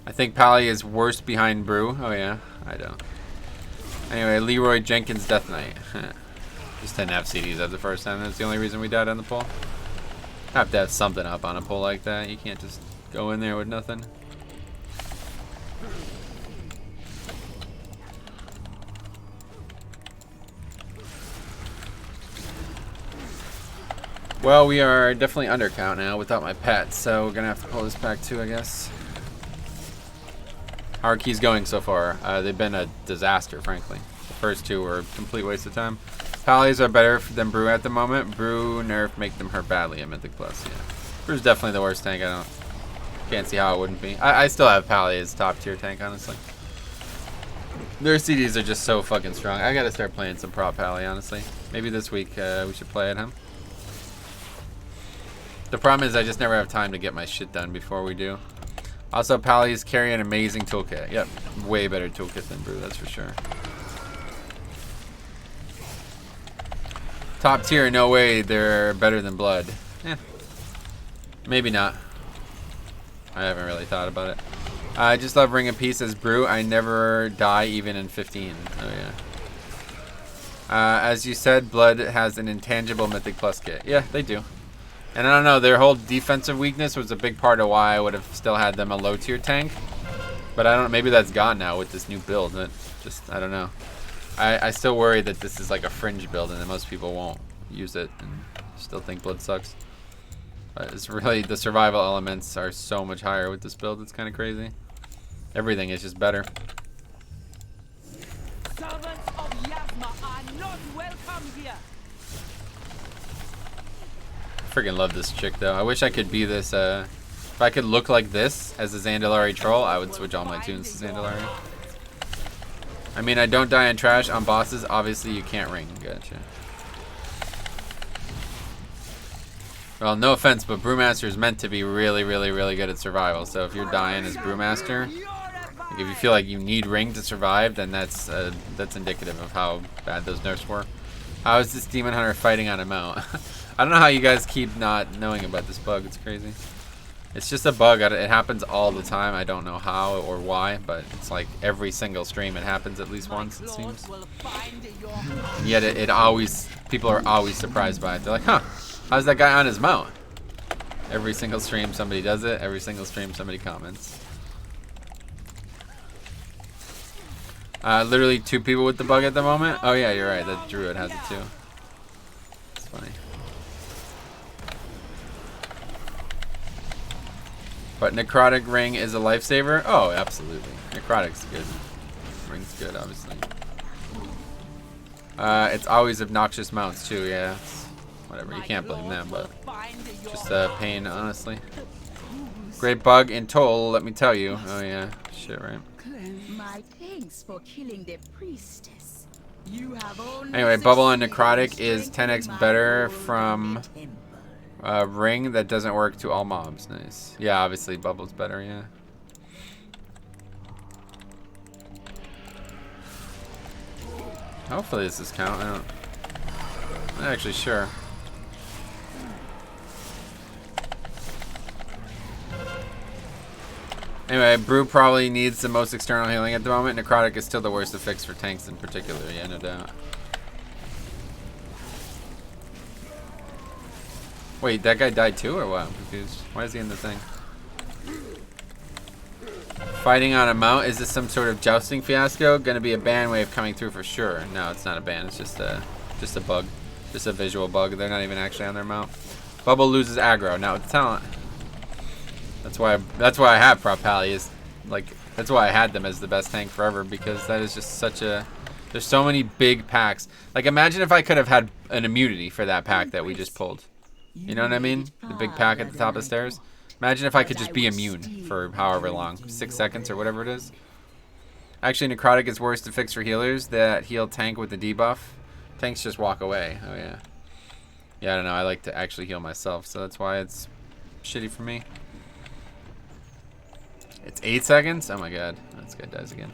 I think Pally is worse behind Brew. Oh yeah, I don't. Anyway, Leroy Jenkins Death Knight. Just didn't have CDs at the first time. That's the only reason we died on the pull. Have to have something up on a pull like that. You can't just go in there with nothing. Well, we are definitely under count now without my pets, so we're gonna have to pull this back too, I guess. How are keys going so far? They've been a disaster, frankly. The first two were a complete waste of time. Pallies are better than Brew at the moment. Brew, nerf, make them hurt badly at Mythic Plus, yeah. Brew's definitely the worst tank. Can't see how it wouldn't be. I still have Pally as top tier tank, honestly. Their CDs are just so fucking strong. I gotta start playing some prop Pally, honestly. Maybe this week we should play at him. The problem is I just never have time to get my shit done before we do. Also, Pallies carry an amazing toolkit. Yep, way better toolkit than Brew, that's for sure. Top tier, no way they're better than Blood. Eh, maybe not. I haven't really thought about it. I just love Ring of Peace as Brew. I never die even in 15. Oh yeah. As you said, Blood has an intangible Mythic Plus kit. Yeah, they do. And I don't know, their whole defensive weakness was a big part of why I would have still had them a low tier tank. But I don't, maybe that's gone now with this new build. That just, I don't know. I still worry that this is like a fringe build and that most people won't use it and still think Blood sucks. But it's really, the survival elements are so much higher with this build, it's kind of crazy. Everything is just better. Servants of Yasma are not welcome here. Freaking love this chick though. I wish I could be this, if I could look like this as a Zandalari troll, I would switch all my tunes to Zandalari. I mean, I don't die in trash on bosses. Obviously, you can't ring. Gotcha. Well, no offense, but Brewmaster is meant to be really, really, really good at survival. So if you're dying as Brewmaster, Like if you feel like you need ring to survive, then that's indicative of how bad those nerfs were. How is this demon hunter fighting on a mount? I don't know how you guys keep not knowing about this bug. It's crazy. It's just a bug. It happens all the time. I don't know how or why, but it's like every single stream it happens at least once, it seems. And yet it always, people are always surprised by it. They're like, huh, how's that guy on his mount? Every single stream somebody does it. Every single stream somebody comments. Literally 2 people with the bug at the moment. Oh yeah, you're right. That druid has it too. It's funny. But necrotic ring is a lifesaver. Oh, absolutely. Necrotic's good. Ring's good, obviously. It's always obnoxious mounts too. Yeah. It's whatever. You can't blame them, but just a pain, honestly. Great bug in toll, let me tell you. Oh yeah. Shit, right. My thanks for killing the priestess. You have only Anyway, bubble on necrotic is 10x better from ring that doesn't work to all mobs. Nice. Yeah, obviously bubble's better, yeah. Hopefully this is count. I'm not actually sure. Anyway, Brew probably needs the most external healing at the moment. Necrotic is still the worst to fix for tanks in particular, yeah, no doubt. Wait, that guy died too, or what? I'm confused. Why is he in the thing? Fighting on a mount, is this some sort of jousting fiasco? Gonna be a ban wave coming through for sure. No, it's not a ban, it's just a bug. Just a visual bug. They're not even actually on their mount. Bubble loses aggro. Now it's talent. That's why I have Prop Pally, is like, that's why I had them as the best tank forever, because that is just such a, there's so many big packs. Like imagine if I could have had an immunity for that pack that we just pulled. You know what I mean? The big pack at the top of the stairs. Imagine if I could just be immune for however long, 6 seconds or whatever it is. Actually, necrotic is worse to fix for healers that heal tank with the debuff. Tanks just walk away. Oh yeah. Yeah, I don't know. I like to actually heal myself, so that's why it's shitty for me. It's 8 seconds? Oh my god. This guy dies again.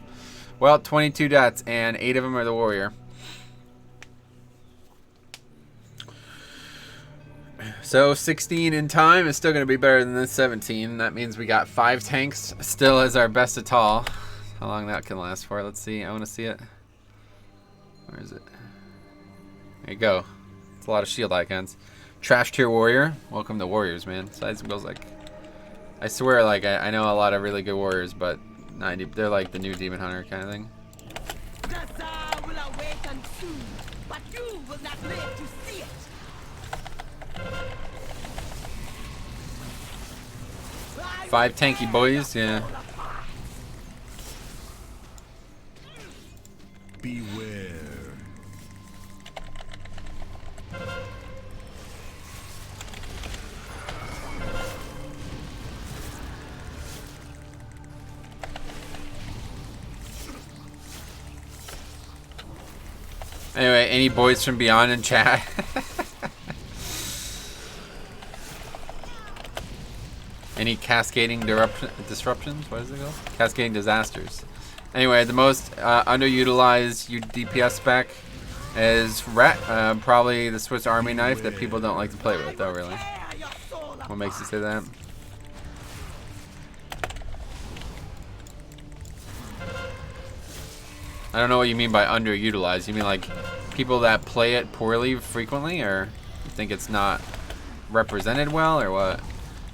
Well, 22 deaths, and 8 of them are the warrior. So 16 in time is still going to be better than this 17. That means we got 5 tanks still as our best Atal. How long that can last for. Let's see. I want to see it. Where is it? There you go. It's a lot of shield icons. Trash tier warrior. Welcome to warriors, man. Size goes like... I swear, like, I know a lot of really good warriors, but 90, they're like the new demon hunter kind of thing. Atal'Dazar will awaken soon, but you will not live to see it. 5 tanky boys, yeah. Beware. Anyway, any boys from beyond in chat? Any cascading disruptions? What is it called? Cascading disasters. Anyway, the most underutilized DPS spec is Ret. Probably the Swiss Army knife that people don't like to play with, though, really. What makes you say that? I don't know what you mean by underutilized. You mean like people that play it poorly frequently, or you think it's not represented well, or what?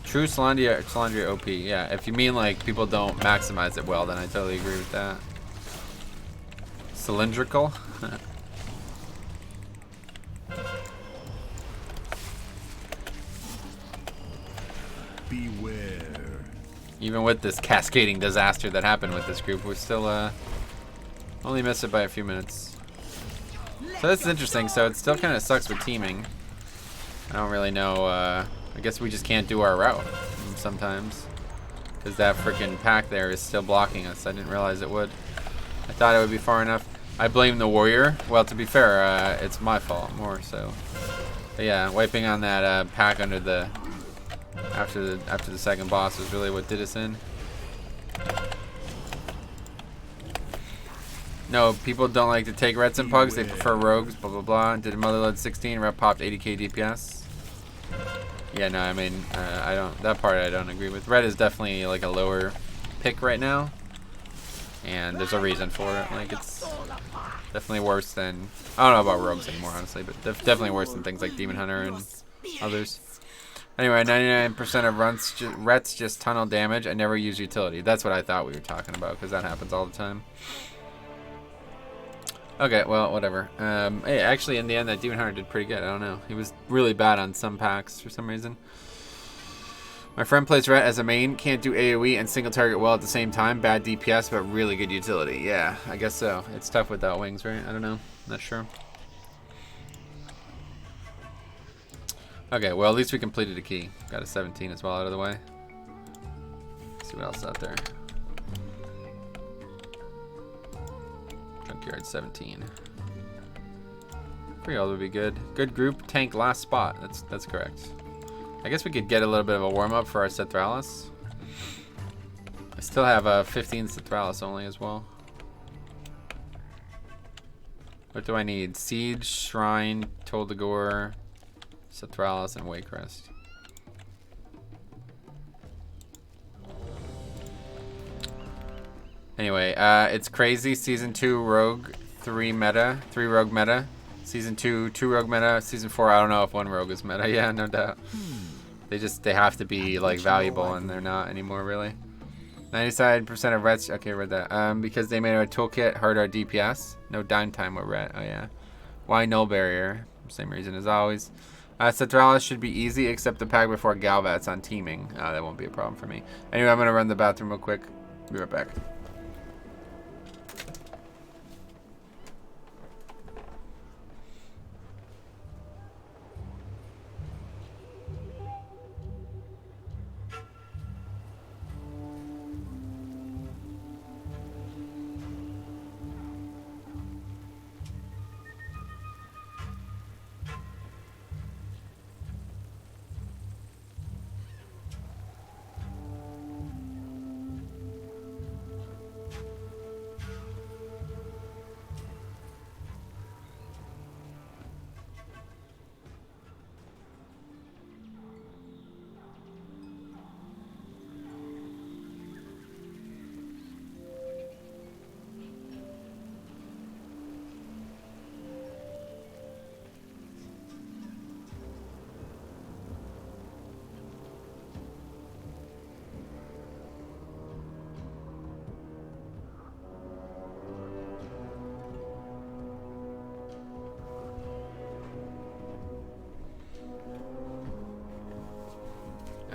True Salandria OP. Yeah, if you mean like people don't maximize it well, then I totally agree with that. Cylindrical. Beware. Even with this cascading disaster that happened with this group, we're still only missed it by a few minutes. So that's interesting. So it still kind of sucks with teaming. I don't really know. I guess we just can't do our route sometimes, because that freaking pack there is still blocking us. I didn't realize it would. I thought it would be far enough. I blame the warrior. Well, to be fair, it's my fault more so. But yeah, wiping on that pack under the after the second boss was really what did us in. No, people don't like to take rets and pugs. They prefer rogues, blah, blah, blah. Did a Motherload 16, rep popped 80k DPS. Yeah, no, I mean, I don't, that part I don't agree with. Red is definitely like a lower pick right now. And there's a reason for it. Like, it's definitely worse than, I don't know about rogues anymore, honestly, but definitely worse than things like Demon Hunter and others. Anyway, 99% of rets just tunnel damage. I never use utility. That's what I thought we were talking about, because that happens all the time. Okay, well, whatever. Hey, actually, in the end, that Demon Hunter did pretty good. I don't know. He was really bad on some packs for some reason. My friend plays Ret as a main. Can't do AoE and single target well at the same time. Bad DPS, but really good utility. Yeah, I guess so. It's tough without wings, right? I don't know. Not sure. Okay, well, at least we completed a key. Got a 17 as well out of the way. Let's see what else is out there. Junkyard 17. Pre-ult would be good. Good group. Tank last spot. That's correct. I guess we could get a little bit of a warm-up for our Sethraliss. I still have 15 Sethraliss only as well. What do I need? Siege, Shrine, Atal'Dazar, Sethraliss, and Waycrest. Anyway, it's crazy. Season 2 Rogue 3 meta. 3 Rogue meta. Season 2, 2 Rogue meta. Season 4, I don't know if 1 Rogue is meta. Yeah, no doubt. They have to be like valuable, and they're not anymore really. 97% of rets. Okay, read that. Because they made our toolkit hurt our DPS. No downtime with ret. Oh yeah. Why null barrier? Same reason as always. Sethraliss should be easy, except the pack before Galvat's on teaming. That won't be a problem for me. Anyway, I'm gonna run the bathroom real quick. Be right back.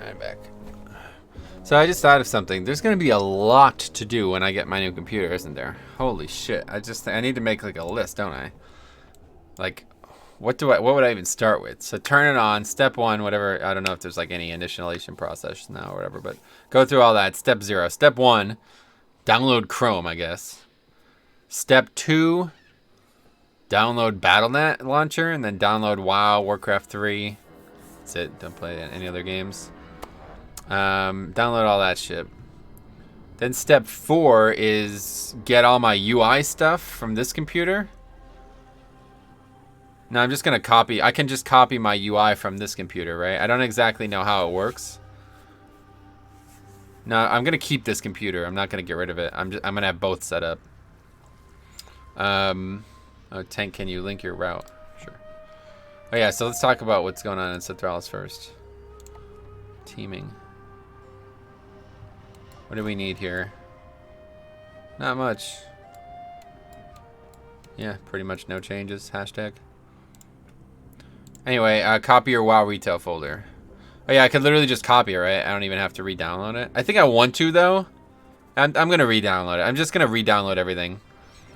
I'm back. So I just thought of something. There's gonna be a lot to do when I get my new computer, isn't there? Holy shit! I need to make like a list, don't I? Like, what would I even start with? So turn it on. Step 1, whatever. I don't know if there's like any initialization process now or whatever, but go through all that. Step 0. Step 1, download Chrome, I guess. Step 2, download Battle.net launcher, and then download WoW, Warcraft 3. That's it. Don't play any other games. Download all that shit. Then step 4 is get all my UI stuff from this computer. Now I'm just gonna copy. I can just copy my UI from this computer, right? I don't exactly know how it works. No, I'm gonna keep this computer. I'm not gonna get rid of it. I'm gonna have both set up. Oh, Tank, can you link your route? Sure. Oh yeah, so let's talk about what's going on in Sethraliss first. Teaming. What do we need here? Not much. Yeah, pretty much no changes. Hashtag. Anyway, copy your WoW retail folder. Oh yeah, I could literally just copy it, right? I don't even have to re-download it. I think I want to though. I'm gonna re-download it. I'm just gonna re-download everything.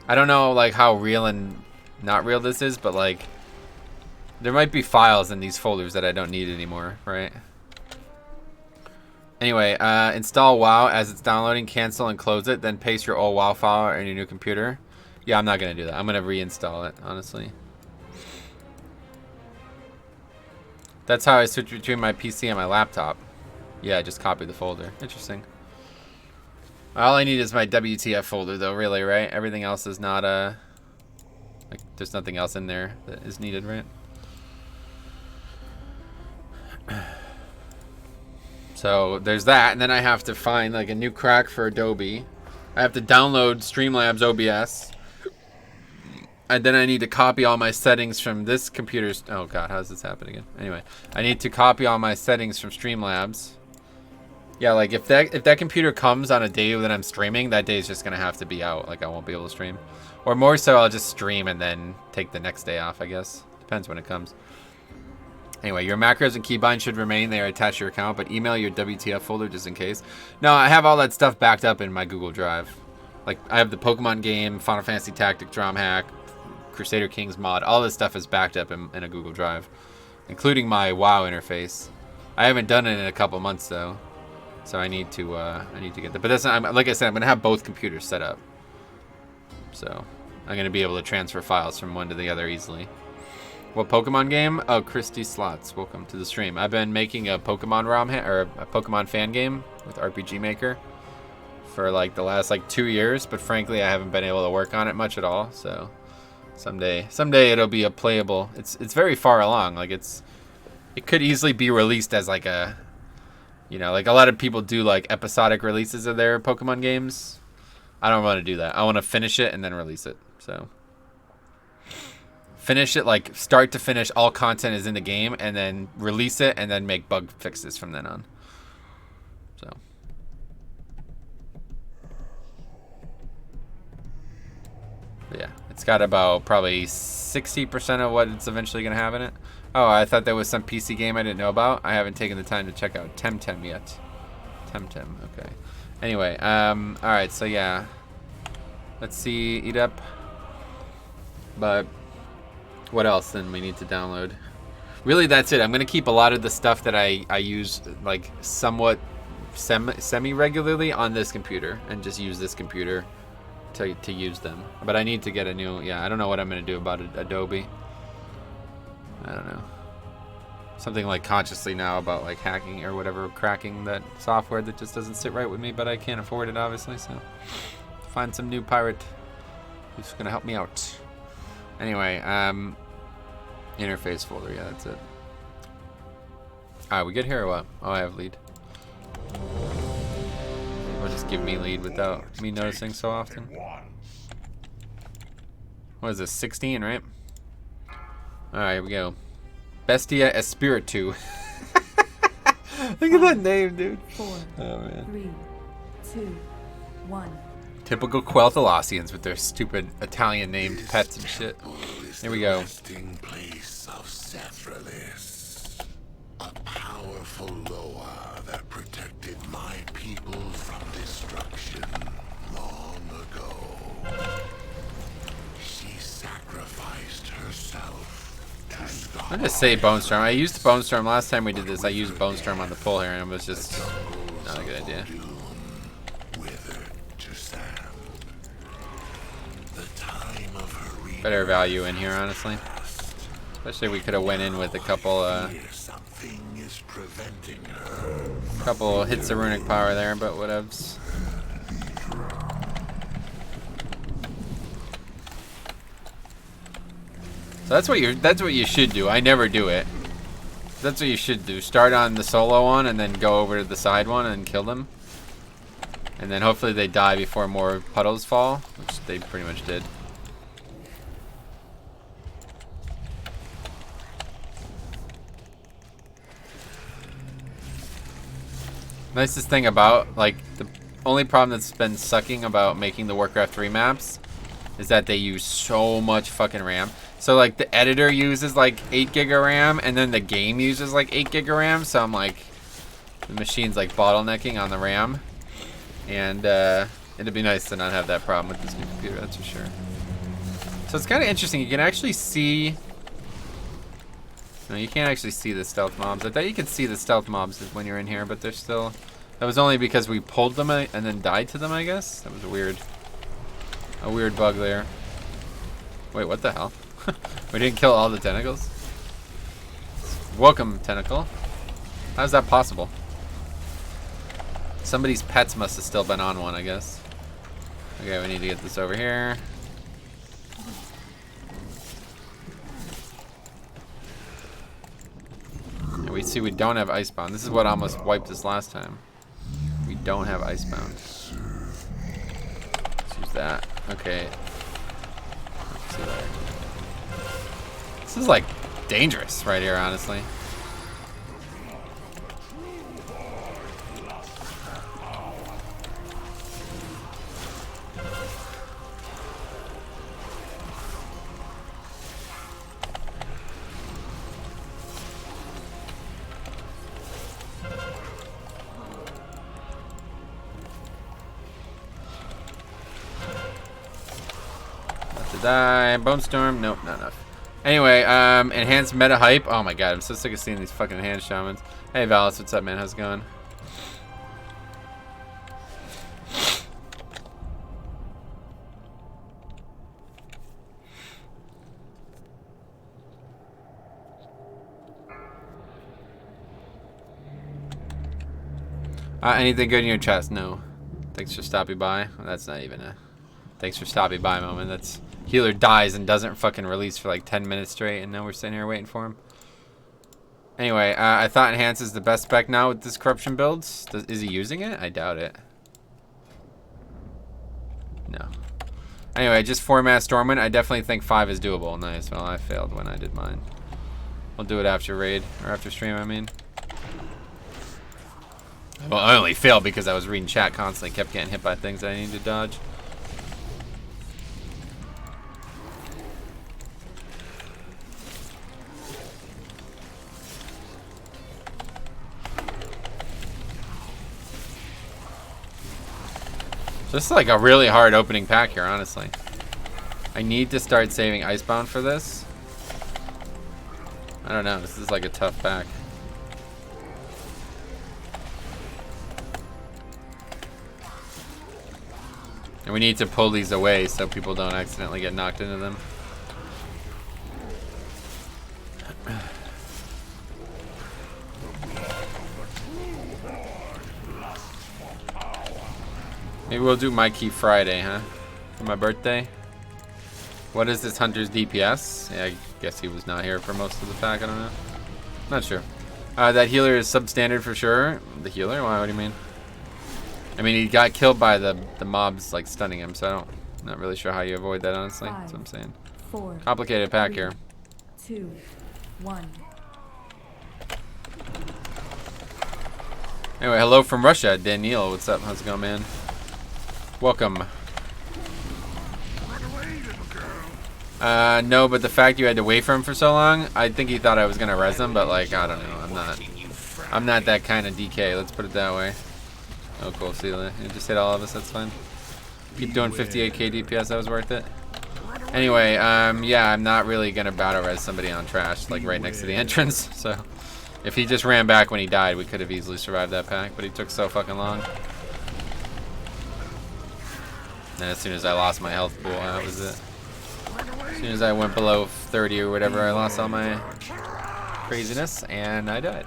I don't know like how real and not real this is, but like there might be files in these folders that I don't need anymore, right? Anyway, install WoW as it's downloading, cancel and close it, then paste your old WoW file in your new computer. Yeah, I'm not gonna do that. I'm gonna reinstall it, honestly. That's how I switch between my PC and my laptop. Yeah, I just copy the folder. Interesting. All I need is my WTF folder, though, really, right? Everything else is not, like, there's nothing else in there that is needed, right? So, there's that, and then I have to find, like, a new crack for Adobe. I have to download Streamlabs OBS. And then I need to copy all my settings from this computer's... Oh, God, how does this happen again? Anyway, I need to copy all my settings from Streamlabs. Yeah, like, if that computer comes on a day that I'm streaming, that day is just going to have to be out. Like, I won't be able to stream. Or more so, I'll just stream and then take the next day off, I guess. Depends when it comes. Anyway, your macros and keybind should remain. They are attached to your account, but email your WTF folder just in case. No, I have all that stuff backed up in my Google Drive. Like, I have the Pokemon game, Final Fantasy Tactic Drum Hack, Crusader Kings mod. All this stuff is backed up in a Google Drive, including my WoW interface. I haven't done it in a couple months, though. So I need to get that. But that's not, like I said, I'm going to have both computers set up. So I'm going to be able to transfer files from one to the other easily. What Pokemon game? Oh, Christy Slots. Welcome to the stream. I've been making a Pokemon ROM or a Pokemon fan game with RPG Maker for like the last like 2 years, but frankly I haven't been able to work on it much at all. So someday it'll be a playable. It's very far along. Like it could easily be released as like a, you know, like a lot of people do like episodic releases of their Pokemon games. I don't want to do that. I want to finish it and then release it. So finish it like start to finish, all content is in the game, and then release it and then make bug fixes from then on. So but yeah, it's got about probably 60% of what it's eventually going to have in it. Oh, I thought there was some PC game I didn't know about. I haven't taken the time to check out Temtem yet. Temtem, okay. Anyway, alright, so yeah. Let's see, eat up. But what else then we need to download? Really, that's it. I'm going to keep a lot of the stuff that I use like somewhat semi-regularly on this computer and just use this computer to use them. But I need to get a new, yeah, I don't know what I'm going to do about Adobe. I don't know. Something like consciously now about like hacking or whatever, cracking that software that just doesn't sit right with me, but I can't afford it obviously, so find some new pirate who's gonna help me out. Anyway, interface folder, yeah, that's it. Alright, we good here or what? Oh, I have lead. Or just give me lead without me noticing so often. What is this, 16, right? Alright, here we go. Bestia Espiritu. Look at that name, dude. 4, oh, man. 3, 2, 1. Typical Quel'Thalassians with their stupid Italian-named pets and shit. Here we go. Resting place of Sethraliss, a powerful Loa that protected my people from destruction long ago. She sacrificed herself. I'm gonna say Bone Storm. I used Bone Storm last time we did this. I used Bone Storm on the pull here, and it was just not a good idea. Better value in here, honestly. Especially we could have went in with a couple hits of runic power there, but whatevs. So that's what you should do. I never do it. That's what you should do. Start on the solo one and then go over to the side one and kill them. And then hopefully they die before more puddles fall, which they pretty much did. Nicest thing about, like, the only problem that's been sucking about making the Warcraft 3 maps is that they use so much fucking RAM. So, like, the editor uses, like, 8 gig of RAM, and then the game uses, like, 8 gig of RAM, so I'm, like, the machine's, like, bottlenecking on the RAM. And, it'd be nice to not have that problem with this new computer, that's for sure. So it's kind of interesting. You can actually see... No, you can't actually see the stealth mobs. I thought you could see the stealth mobs when you're in here, but they're still... That was only because we pulled them and then died to them, I guess? That was a weird bug there. Wait, what the hell? We didn't kill all the tentacles? Welcome, tentacle. How's that possible? Somebody's pets must have still been on one, I guess. Okay, we need to get this over here. And we see we don't have Icebound. This is what almost wiped us last time. We don't have Icebound. Let's use that. Okay. Let's see there. This is like dangerous right here, honestly. Die. Bone Storm. Nope, not enough. Anyway, enhanced meta hype. Oh my god, I'm so sick of seeing these fucking enhanced shamans. Hey Valis, what's up, man? How's it going? Anything good in your chest? No. Thanks for stopping by. Well, that's not even a thanks for stopping by moment. That's healer dies and doesn't fucking release for like 10 minutes straight, and now we're sitting here waiting for him. Anyway, I thought Enhance is the best spec now with this corruption builds. Is he using it? I doubt it. No. Anyway, just 4-mana Stormwind. I definitely think 5 is doable. Nice. Well, I failed when I did mine. We'll do it after raid, or after stream, I mean. Well, I only failed because I was reading chat constantly, kept getting hit by things that I needed to dodge. This is like a really hard opening pack here, honestly. I need to start saving Icebound for this. I don't know, this is like a tough pack. And we need to pull these away so people don't accidentally get knocked into them. Maybe we'll do my key Friday, huh? For my birthday. What is this hunter's DPS? Yeah, I guess he was not here for most of the pack. I don't know. Not sure. That healer is substandard for sure. The healer? Why? What do you mean? I mean, he got killed by the mobs like stunning him, so I'm not really sure how you avoid that, honestly. That's what I'm saying. 4, Complicated pack 3, here. 2, 1. Anyway, hello from Russia, Daniel. What's up? How's it going, man? Welcome. No, but the fact you had to wait for him for so long, I think he thought I was gonna res him, but like, I don't know. I'm not that kind of DK. Let's put it that way. Oh, cool. See you later. You just hit all of us. That's fine. Keep doing 58k DPS. That was worth it. Anyway, yeah, I'm not really gonna battle res somebody on trash, like right next to the entrance. So, if he just ran back when he died, we could have easily survived that pack. But he took so fucking long. And as soon as I lost my health pool, that was it. As soon as I went below 30 or whatever, I lost all my craziness, and I died.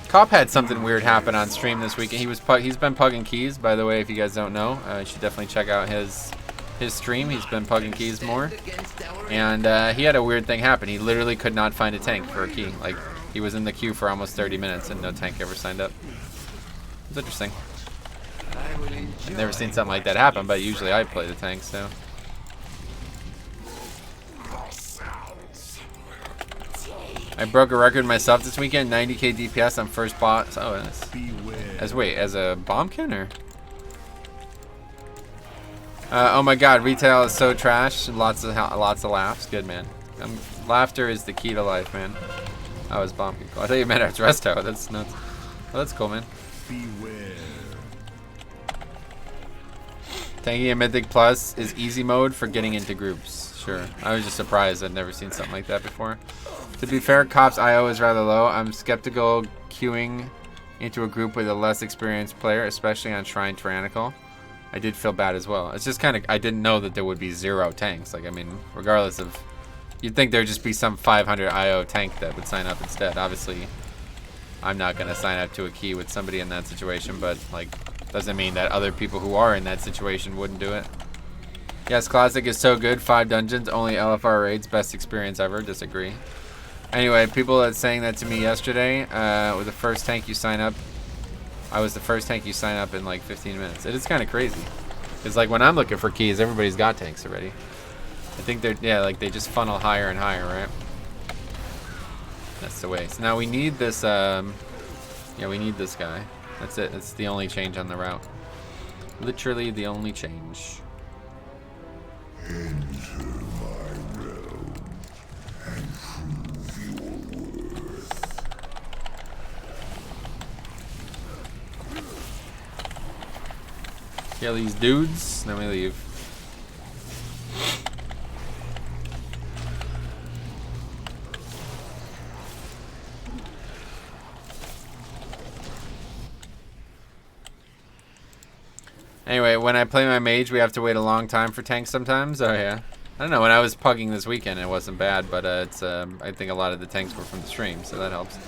Cop had something weird happen on stream this weekend. He's been pugging keys, by the way. If you guys don't know, you should definitely check out his stream. He's been pugging keys more, and he had a weird thing happen. He literally could not find a tank for a key. Like, he was in the queue for almost 30 minutes and no tank ever signed up. It was interesting. I've never seen something like that happen, but usually I play the tank, so. I broke a record myself this weekend, 90k DPS on first boss. Oh, nice. As a bombkin or? Oh my god, retail is so trash. Lots of laughs. Good, man. Laughter is the key to life, man. I was bombkin. Cool. I thought you meant it's resto. That's nuts. Oh, that's cool, man. Tanking a Mythic Plus is easy mode for getting into groups. Sure. I was just surprised. I'd never seen something like that before. To be fair, Cop's IO is rather low. I'm skeptical queuing into a group with a less experienced player, especially on Shrine Tyrannical. I did feel bad as well. It's just kind of, I didn't know that there would be 0 tanks. Like, I mean, regardless of, you'd think there'd just be some 500 IO tank that would sign up instead. Obviously, I'm not going to sign up to a key with somebody in that situation, but, like, doesn't mean that other people who are in that situation wouldn't do it. Yes, Classic is so good. 5 dungeons, only LFR raids, best experience ever. Disagree. Anyway, people that saying that to me yesterday, with the first tank you sign up, I was the first tank you sign up in like 15 minutes. It is kind of crazy. It's like when I'm looking for keys, everybody's got tanks already. I think they're, yeah, like they just funnel higher and higher, right? That's the way. So now we need this, yeah, we need this guy. That's it. That's the only change on the route. Literally the only change. Enter my realm and prove your worth. Kill these dudes, then we leave. Anyway, when I play my mage, we have to wait a long time for tanks sometimes. Oh yeah. I don't know, when I was pugging this weekend, it wasn't bad, but it's I think a lot of the tanks were from the stream, so that helps.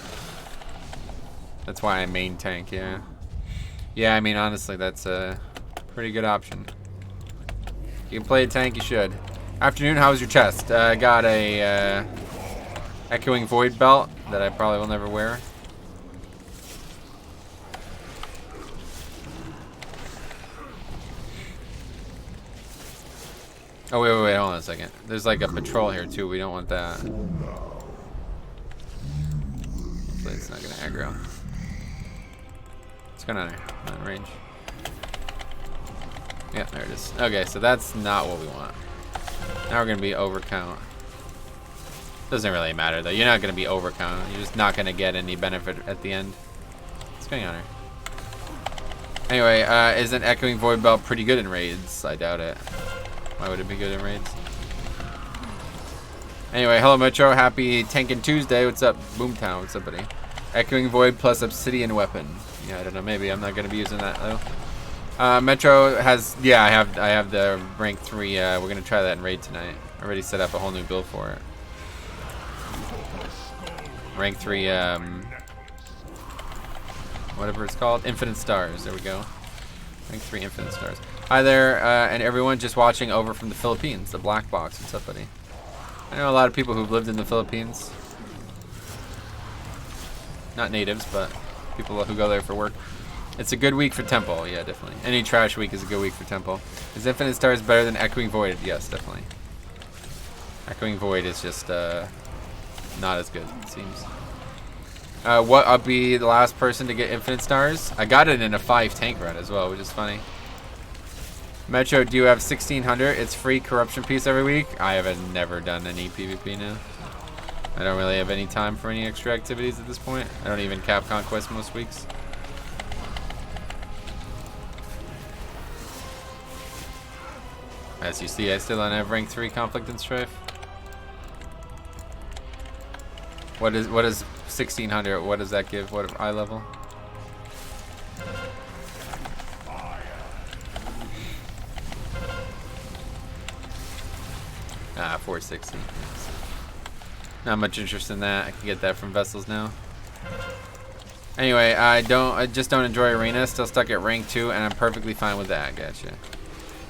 That's why I main tank, yeah. Yeah, I mean, honestly, that's a pretty good option. You can play a tank, you should. Afternoon, how was your chest? I got a Echoing Void belt that I probably will never wear. Oh, wait, hold on a second. There's like a patrol here too. We don't want that. Hopefully it's not gonna aggro. What's going on here? Not in range. Yeah, there it is. Okay, so that's not what we want. Now we're gonna be overcount. Doesn't really matter though. You're not gonna be overcount. You're just not gonna get any benefit at the end. What's going on here? Anyway, isn't Echoing Void Belt pretty good in raids? I doubt it. Why would it be good in raids? Anyway, hello Metro, happy Tankin' Tuesday. What's up, Boomtown? What's up, buddy? Echoing Void plus Obsidian Weapon. Yeah, I don't know. Maybe I'm not gonna be using that though. Metro has, yeah, I have the rank 3. We're gonna try that in raid tonight. I already set up a whole new build for it. Rank 3, whatever it's called, Infinite Stars. There we go. Rank 3 Infinite Stars. Hi there, and everyone just watching over from the Philippines, the Black Box. What's up, buddy? I know a lot of people who've lived in the Philippines. Not natives, but people who go there for work. It's a good week for Temple, yeah, definitely. Any trash week is a good week for Temple. Is Infinite Stars better than Echoing Void? Yes, definitely. Echoing Void is just not as good, it seems. What? I'll be the last person to get Infinite Stars. I got it in a 5 tank run as well, which is funny. Metro, do you have 1600? It's free corruption piece every week. I haven't never done any PvP now. I don't really have any time for any extra activities at this point. I don't even cap conquest most weeks. As you see, I still don't have rank 3 conflict and strife. What is 1600? What does that give? What eye level? Ah, 460. Not much interest in that. I can get that from vessels now. Anyway, I just don't enjoy arena. Still stuck at rank 2, and I'm perfectly fine with that. Gotcha.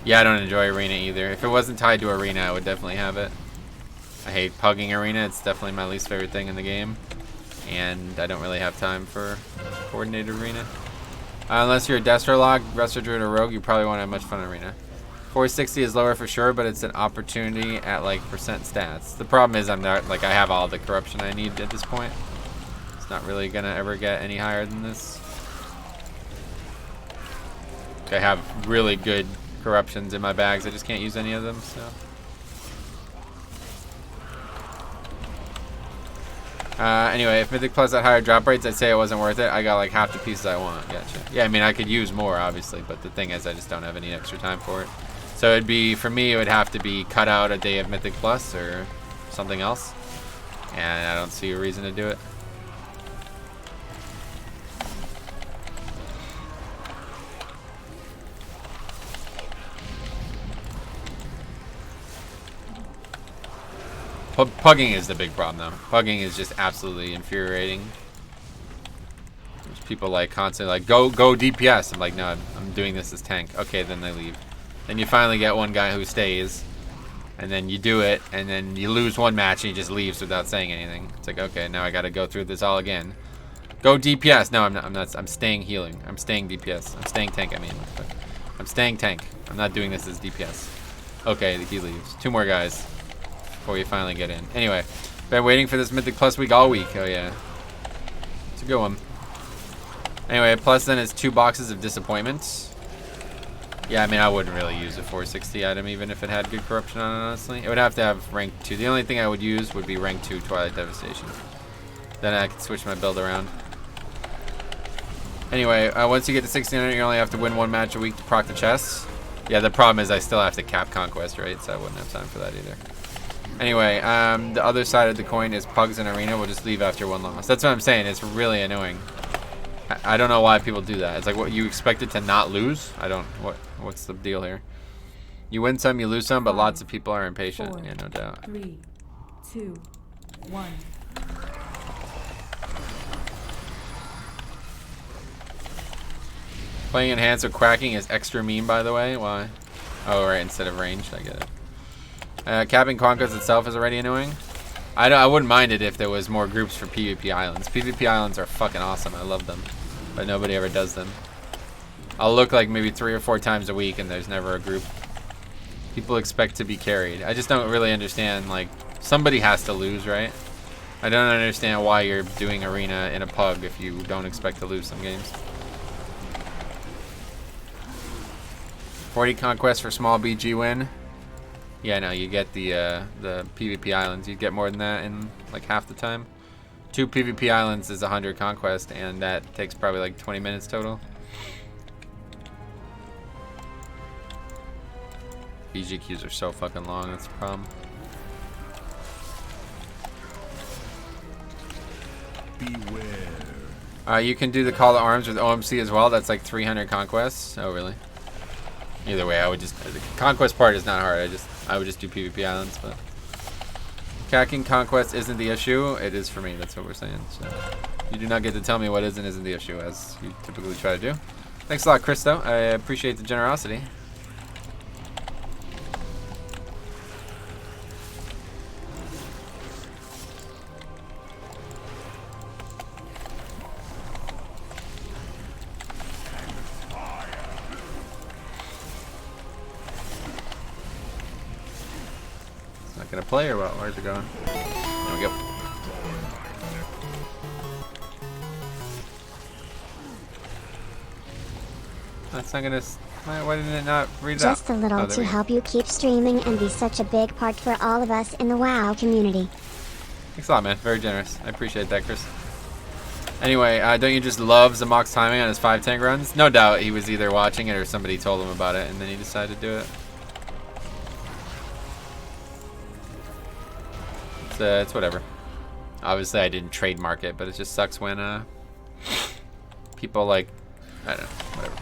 Yeah, I don't enjoy arena either. If it wasn't tied to arena, I would definitely have it. I hate pugging arena. It's definitely my least favorite thing in the game, and I don't really have time for coordinated arena. Unless you're a Destrolog, Wrestler, Druid, or Rogue, you probably won't have much fun in arena. 460 is lower for sure, but it's an opportunity at like percent stats. The problem is I'm not, like, I have all the corruption I need at this point. It's not really gonna ever get any higher than this. I have really good corruptions in my bags. I just can't use any of them, so. Anyway, if Mythic Plus had higher drop rates, I'd say it wasn't worth it. I got like half the pieces I want. Gotcha. Yeah, I mean, I could use more, obviously, but the thing is, I just don't have any extra time for it. So it'd be, for me, it would have to be cut out a day of Mythic Plus or something else. And I don't see a reason to do it. Pugging is the big problem, though. Pugging is just absolutely infuriating. There's people like constantly like, go DPS. I'm like, no, I'm doing this as tank. Okay, then they leave. Then you finally get one guy who stays, and then you do it, and then you lose one match and he just leaves without saying anything. It's like, okay, now I got to go through this all again. Go DPS. No, I'm not. I'm staying healing. I'm staying DPS. I'm staying tank. I mean, I'm staying tank. I'm not doing this as DPS. Okay, he leaves. 2 more guys before you finally get in. Anyway, been waiting for this Mythic Plus week all week. Oh yeah, it's a good one. Anyway, plus then is 2 boxes of disappointments. Yeah, I mean, I wouldn't really use a 460 item even if it had good corruption on it, honestly. It would have to have rank 2. The only thing I would use would be rank 2 Twilight Devastation. Then I could switch my build around. Anyway, once you get to 1600, you only have to win 1 match a week to proc the chests. Yeah, the problem is I still have to cap Conquest, right? So I wouldn't have time for that either. Anyway, the other side of the coin is Pugs and Arena will just leave after 1 loss. That's what I'm saying. It's really annoying. I don't know why people do that. It's like, what, you expect it to not lose? What's the deal here? You win some, you lose some, but lots of people are impatient. 4, yeah, no doubt. 3, 2, 1. Playing enhanced with cracking is extra mean, by the way. Why? Oh, right, instead of ranged. I get it. Capping Conquest itself is already annoying. I wouldn't mind it if there was more groups for PvP islands. PvP islands are fucking awesome. I love them. But nobody ever does them. I'll look like maybe 3 or 4 times a week and there's never a group. People expect to be carried. I just don't really understand, like, somebody has to lose, right? I don't understand why you're doing arena in a pug if you don't expect to lose some games. 40 conquests for small BG win. Yeah, no, you get the PvP islands. You get more than that in like half the time. 2 PvP islands is 100 conquest, and that takes probably like 20 minutes total. BG queues are so fucking long. That's the problem. Beware. You can do the call to arms with OMC as well. That's like 300 conquests. Oh, really? Either way, I would just, the conquest part is not hard. I would just do PvP islands, but cacking conquest isn't the issue. It is for me. That's what we're saying. So you do not get to tell me what is and isn't the issue, as you typically try to do. Thanks a lot, Christo. I appreciate the generosity. Gonna play or what? Where's it going? There we go. That's not gonna. Why didn't it not read it Just out? a little to help you keep streaming and be such a big part for all of us in the WoW community. Thanks a lot, man. Very generous. I appreciate that, Chris. Anyway, don't you just love Zamok's timing on his 5 tank runs? No doubt he was either watching it or somebody told him about it and then he decided to do it. It's whatever. Obviously, I didn't trademark it, but it just sucks when people like, I don't know, whatever.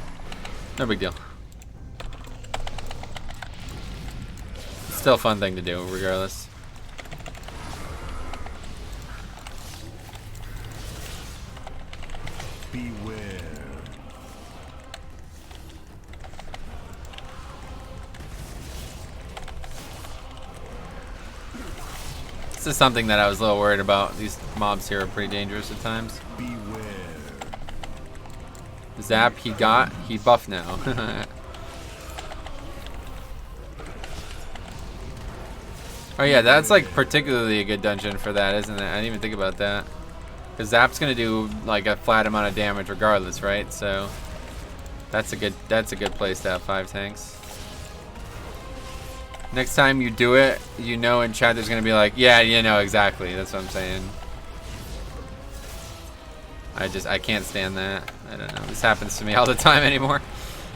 No big deal. It's still a fun thing to do, regardless. Beware. This is something that I was a little worried about. These mobs here are pretty dangerous at times. Beware. Zap, he buffed now. Oh yeah, that's like particularly a good dungeon for that, isn't it? I didn't even think about that. Because Zap's gonna do like a flat amount of damage regardless, right? So that's a good place to have 5 tanks. Next time you do it, you know in chat there's gonna be like, yeah, you know exactly. That's what I'm saying. I can't stand that. I don't know. This happens to me all the time anymore.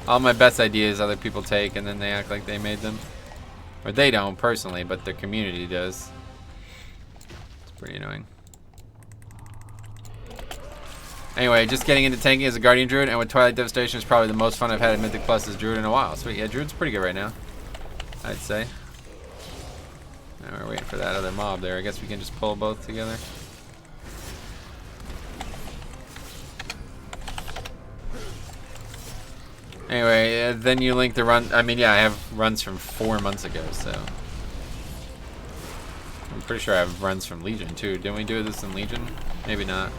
All my best ideas other people take and then they act like they made them. Or they don't personally, but their community does. It's pretty annoying. Anyway, just getting into tanking as a Guardian Druid, and with Twilight Devastation is probably the most fun I've had in Mythic Plus as Druid in a while. Sweet, yeah, Druid's pretty good right now, I'd say. Now we're waiting for that other mob there. I guess we can just pull both together. Anyway, then you link the run. I mean, yeah, I have runs from 4 months ago, so. I'm pretty sure I have runs from Legion, too. Didn't we do this in Legion? Maybe not.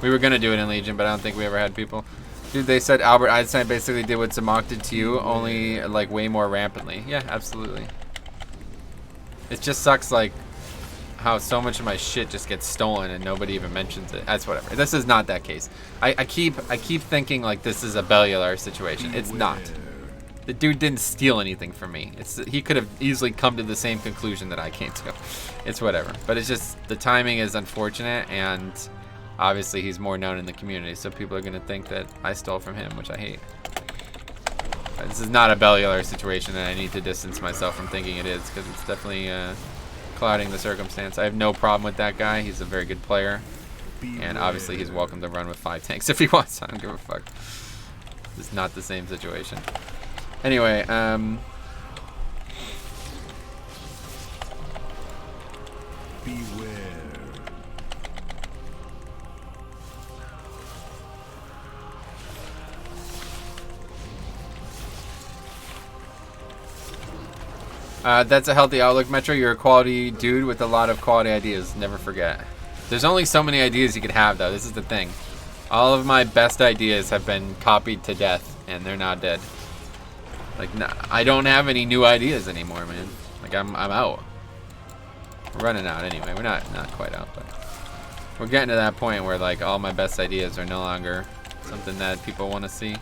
We were going to do it in Legion, but I don't think we ever had people. Dude, they said Albert Einstein basically did what Zamock did to you, only, like, way more rampantly. Yeah, absolutely. It just sucks, like, how so much of my shit just gets stolen and nobody even mentions it. That's whatever. This is not that case. I keep thinking like this is a Bellular situation. It's not. The dude didn't steal anything from me. He could have easily come to the same conclusion that I came to. It's whatever. But it's just the timing is unfortunate, and obviously he's more known in the community, so people are gonna think that I stole from him, which I hate. But this is not a Bellular situation, and I need to distance myself from thinking it is, because it's definitely clouding the circumstance. I have no problem with that guy. He's a very good player. And obviously he's welcome to run with 5 tanks if he wants. I don't give a fuck. It's not the same situation. Anyway, Beware. that's a healthy outlook, Metro. You're a quality dude with a lot of quality ideas. Never forget. There's only so many ideas you could have, though. This is the thing. All of my best ideas have been copied to death, and they're not dead. Like, I don't have any new ideas anymore, man. Like, I'm out. We're running out anyway. We're not quite out, but we're getting to that point where, like, all my best ideas are no longer something that people want to see.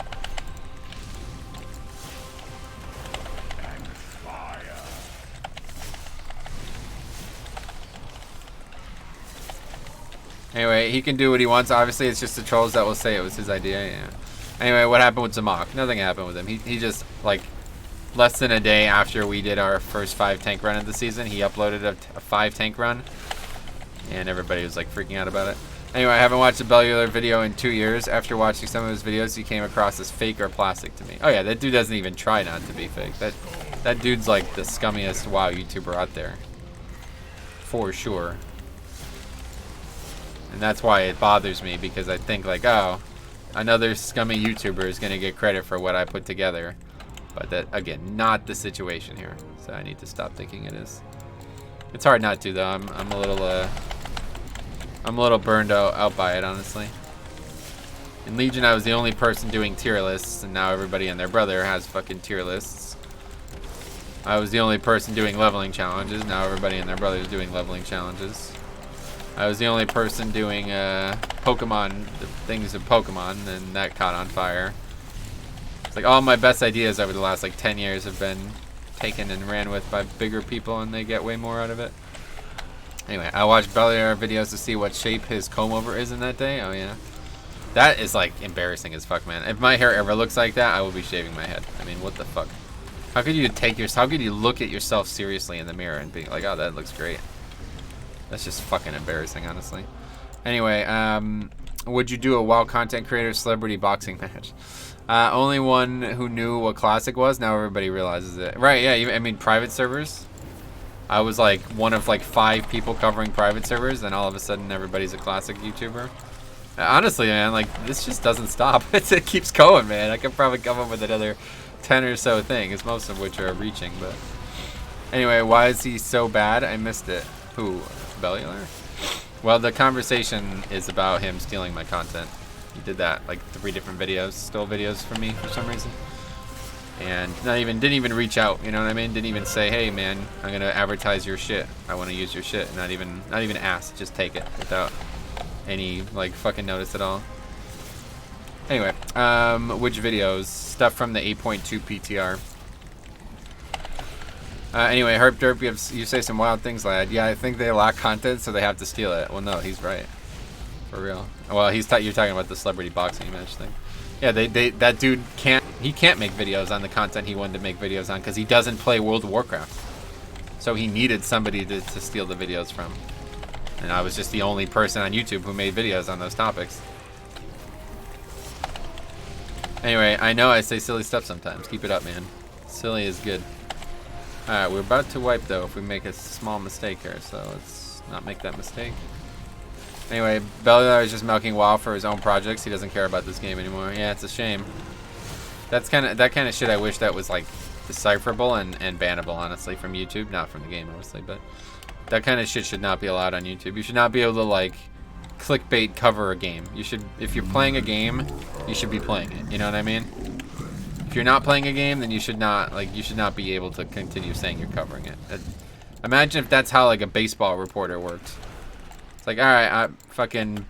Anyway, he can do what he wants. Obviously, it's just the trolls that will say it was his idea. Yeah. Anyway, what happened with Zamock? Nothing happened with him. He just, like, less than a day after we did our first 5-tank run of the season, he uploaded a 5-tank run. And everybody was, like, freaking out about it. Anyway, I haven't watched a Bellular video in 2 years. After watching some of his videos, he came across as fake or plastic to me. Oh, yeah, that dude doesn't even try not to be fake. That dude's, like, the scummiest WoW YouTuber out there. For sure. And that's why it bothers me, because I think like, oh, another scummy YouTuber is going to get credit for what I put together. But that, again, not the situation here. So I need to stop thinking it is. It's hard not to, though. I'm a little burned out by it, honestly. In Legion, I was the only person doing tier lists, and now everybody and their brother has fucking tier lists. I was the only person doing leveling challenges. Now everybody and their brother is doing leveling challenges. I was the only person doing Pokemon, the things of Pokemon, and that caught on fire. It's like all my best ideas over the last like 10 years have been taken and ran with by bigger people, and they get way more out of it. Anyway, I watched Bellular videos to see what shape his comb over is in that day. Oh yeah. That is like embarrassing as fuck, man. If my hair ever looks like that, I will be shaving my head. I mean, what the fuck? How could you look at yourself seriously in the mirror and be like, oh, that looks great? That's just fucking embarrassing, honestly. Anyway, would you do a WoW content creator celebrity boxing match? Only one who knew what Classic was. Now everybody realizes it. Right, yeah, I mean, private servers. I was like one of like 5 people covering private servers, and all of a sudden everybody's a Classic YouTuber. Honestly, man, like, this just doesn't stop. It keeps going, man. I could probably come up with another 10 or so things, most of which are reaching, but... Anyway, why is he so bad? I missed it. Who? Bellular? Well, the conversation is about him stealing my content. He did that, like 3 different videos, stole videos from me for some reason. And didn't even reach out, you know what I mean? Didn't even say, hey man, I'm gonna advertise your shit. I wanna use your shit. Not even ask, just take it without any like fucking notice at all. Anyway, which videos? Stuff from the 8.2 PTR. Anyway, Herp Derp, you say some wild things, lad. Yeah, I think they lack content, so they have to steal it. Well, no, he's right. For real. Well, you're talking about the celebrity boxing match thing. Yeah, that dude can't make videos on the content he wanted to make videos on because he doesn't play World of Warcraft. So he needed somebody to steal the videos from. And I was just the only person on YouTube who made videos on those topics. Anyway, I know I say silly stuff sometimes. Keep it up, man. Silly is good. Alright, we're about to wipe though if we make a small mistake here, so let's not make that mistake. Anyway, Beliar is just milking WoW for his own projects. He doesn't care about this game anymore. Yeah, it's a shame. That kind of shit I wish that was like decipherable and bannable, honestly, from YouTube. Not from the game, obviously, but that kind of shit should not be allowed on YouTube. You should not be able to like clickbait cover a game. You should, if you're playing a game, you should be playing it. You know what I mean? If you're not playing a game, then you should not be able to continue saying you're covering it. Imagine if that's how like a baseball reporter worked. It's like, all right, fucking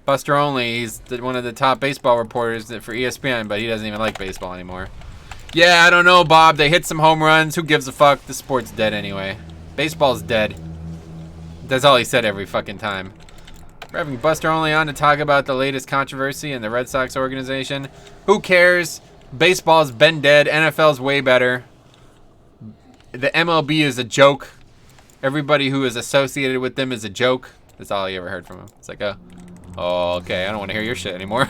Buster Only, he's one of the top baseball reporters for ESPN, but he doesn't even like baseball anymore. Yeah, I don't know, Bob. They hit some home runs. Who gives a fuck? The sport's dead anyway. Baseball's dead. That's all he said every fucking time. We're having Buster Only on to talk about the latest controversy in the Red Sox organization. Who cares? Baseball's been dead. NFL's way better. The MLB is a joke. Everybody who is associated with them is a joke. That's all I ever heard from him. It's like, oh, okay, I don't want to hear your shit anymore.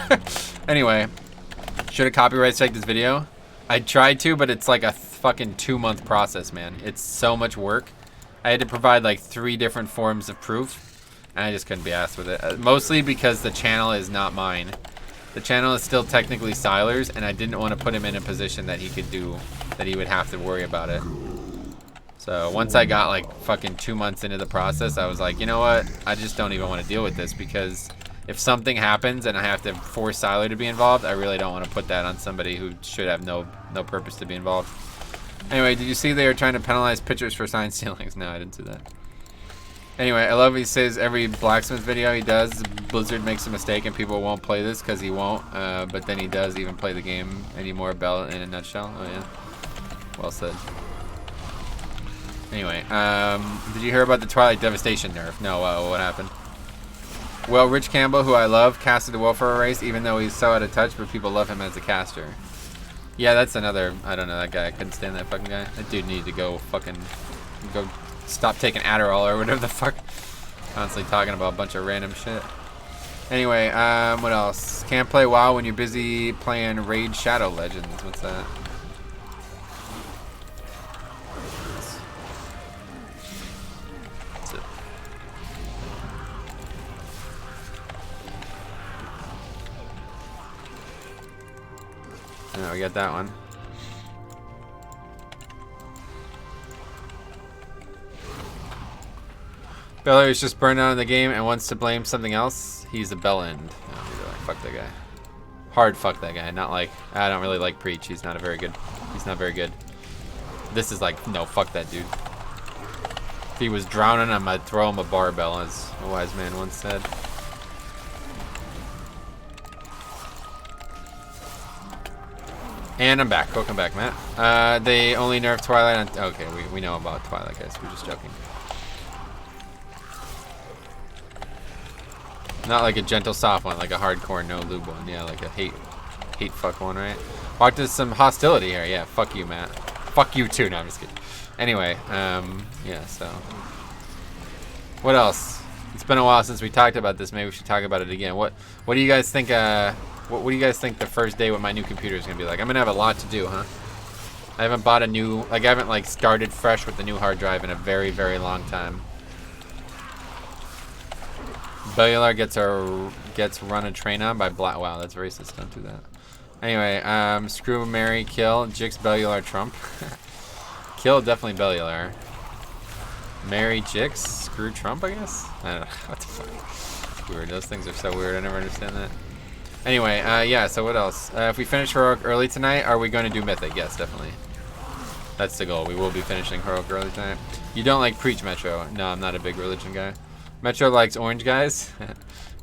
Anyway, should have copyright strike this video. I tried to, but it's like a fucking 2-month process, man. It's so much work. I had to provide like 3 different forms of proof, and I just couldn't be asked with it. Mostly because the channel is not mine. The channel is still technically Siler's, and I didn't want to put him in a position that he could do, that he would have to worry about it. So once I got like fucking 2 months into the process, I was like, you know what? I just don't even want to deal with this, because if something happens and I have to force Siler to be involved, I really don't want to put that on somebody who should have no purpose to be involved. Anyway, did you see they were trying to penalize pitchers for sign stealings? No, I didn't see that. Anyway, I love he says every blacksmith video he does, Blizzard makes a mistake and people won't play this because he won't, but then he does even play the game anymore. Bell in a nutshell. Oh yeah, well said. Anyway, did you hear about the Twilight Devastation nerf? No, what happened? Well, Rich Campbell, who I love, casted the Welfare race even though he's so out of touch, but people love him as a caster. Yeah, that's another, I don't know, that guy, I couldn't stand that fucking guy. That dude needed to go stop taking Adderall or whatever the fuck. Constantly talking about a bunch of random shit. Anyway, what else? Can't play WoW when you're busy playing Raid Shadow Legends. What's that? That's it. Oh, we got that one. Beliar is just burned out in the game and wants to blame something else. He's a bell end. Oh, fuck that guy. Hard fuck that guy. Not like, I don't really like Preach. He's not very good. This is like, no, fuck that dude. If he was drowning, I might throw him a barbell, as a wise man once said. And I'm back. Welcome back, Matt. They only nerfed Twilight on... Okay, we know about Twilight, guys. We're just joking. Not like a gentle soft one, like a hardcore no lube one. Yeah, like a hate fuck one, right? Walked to some hostility here. Yeah, fuck you, Matt. Fuck you too. No, I'm just kidding. Anyway, yeah, so. What else? It's been a while since we talked about this. Maybe we should talk about it again. What do you guys think, what do you guys think the first day with my new computer is going to be like? I'm going to have a lot to do, huh? I haven't bought a new, like I haven't like started fresh with the new hard drive in a very, very long time. Beliar gets run a train on by Black. Wow, that's racist. Don't do that. Anyway, screw, marry, kill, Jix, Beliar, Trump. Kill definitely Beliar. Marry Jix, screw Trump, I guess. I don't know. What the fuck? It's weird. Those things are so weird. I never understand that. Anyway, yeah. So what else? If we finish Heroic early tonight, are we going to do Mythic? Yes, definitely. That's the goal. We will be finishing Heroic early tonight. You don't like Preach, Metro? No, I'm not a big religion guy. Metro likes orange guys.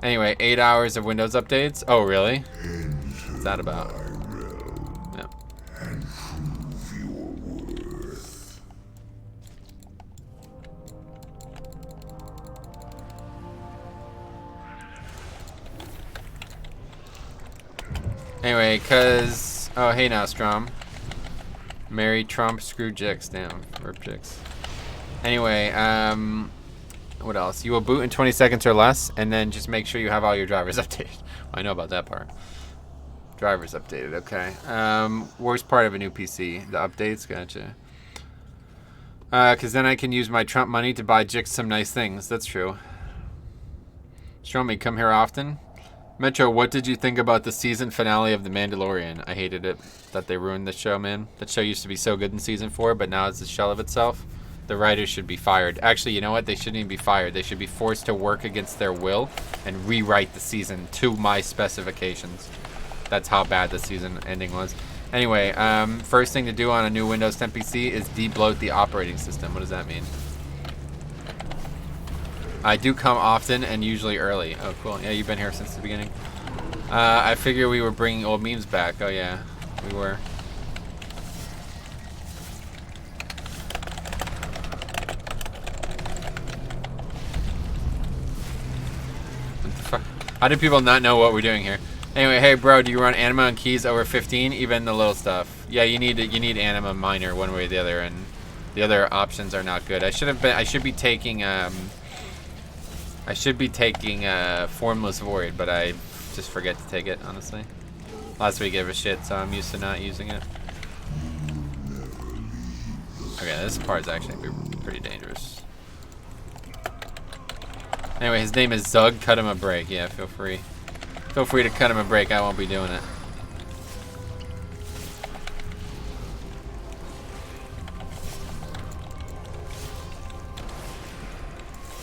Anyway, 8 hours of Windows updates. Oh, really? What's that about? No. Anyway, cause oh hey now Strom. Marry Trump, screw Jix, damn, rip Jix. Anyway, what else? You will boot in 20 seconds or less, and then just make sure you have all your drivers updated. Well, I know about that part. Drivers updated, okay. Worst part of a new PC, the updates, gotcha. Because then I can use my Trump money to buy Jix some nice things. That's true. Show me, come here often. Metro, what did you think about the season finale of The Mandalorian? I hated it that they ruined the show, man. That show used to be so good in season 4, but now it's a shell of itself. The writers should be fired. Actually, you know what? They shouldn't even be fired. They should be forced to work against their will and rewrite the season to my specifications. That's how bad the season ending was. Anyway, first thing to do on a new Windows 10 PC is de-bloat the operating system. What does that mean? I do come often and usually early. Oh, cool. Yeah, you've been here since the beginning. I figure we were bringing old memes back. Oh, yeah, we were. What the fuck? How do people not know what we're doing here? Anyway, hey, bro, do you run anima on keys over 15? Even the little stuff. Yeah, you need anima minor one way or the other, and the other options are not good. I should be taking Formless Void, but I just forget to take it, honestly. Last week I gave a shit, so I'm used to not using it. Okay, this part's actually pretty dangerous. Anyway, his name is Zug. Cut him a break. Yeah, feel free. Feel free to cut him a break. I won't be doing it.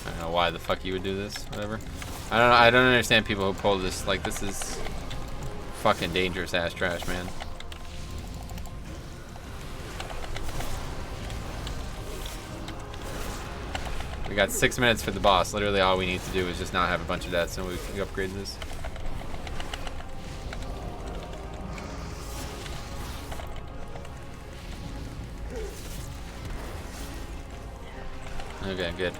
I don't know why the fuck you would do this. Whatever. I don't know. I don't understand people who pull this. Like, this is fucking dangerous ass trash, man. We got 6 minutes for the boss. Literally all we need to do is just not have a bunch of deaths and we can upgrade this. Okay, good.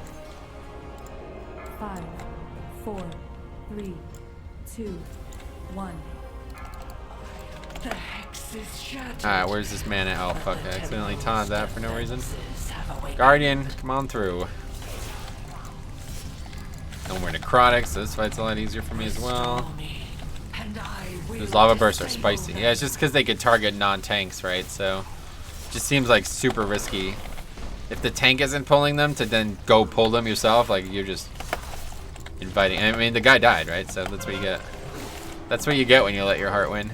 5, 4, 3, 2, 1. The hex is shattered. Alright, where's this man at? Oh, fuck. I accidentally taunted that for no reason. Guardian, come on through. No more necrotics, so this fight's a lot easier for me as well. Those lava bursts are spicy. Yeah, it's just because they could target non-tanks, right? So, it just seems like super risky. If the tank isn't pulling them, to then go pull them yourself, like, you're just inviting. I mean, the guy died, right? So that's what you get. That's what you get when you let your heart win.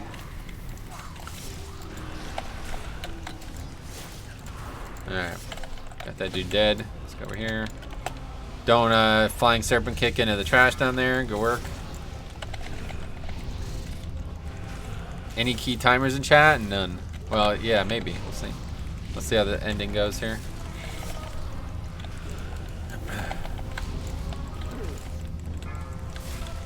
Alright. Got that dude dead. Let's go over here. Don't flying serpent kick into the trash down there. Good work. Any key timers in chat? None. Well, yeah, maybe. We'll see. Let's see how the ending goes here.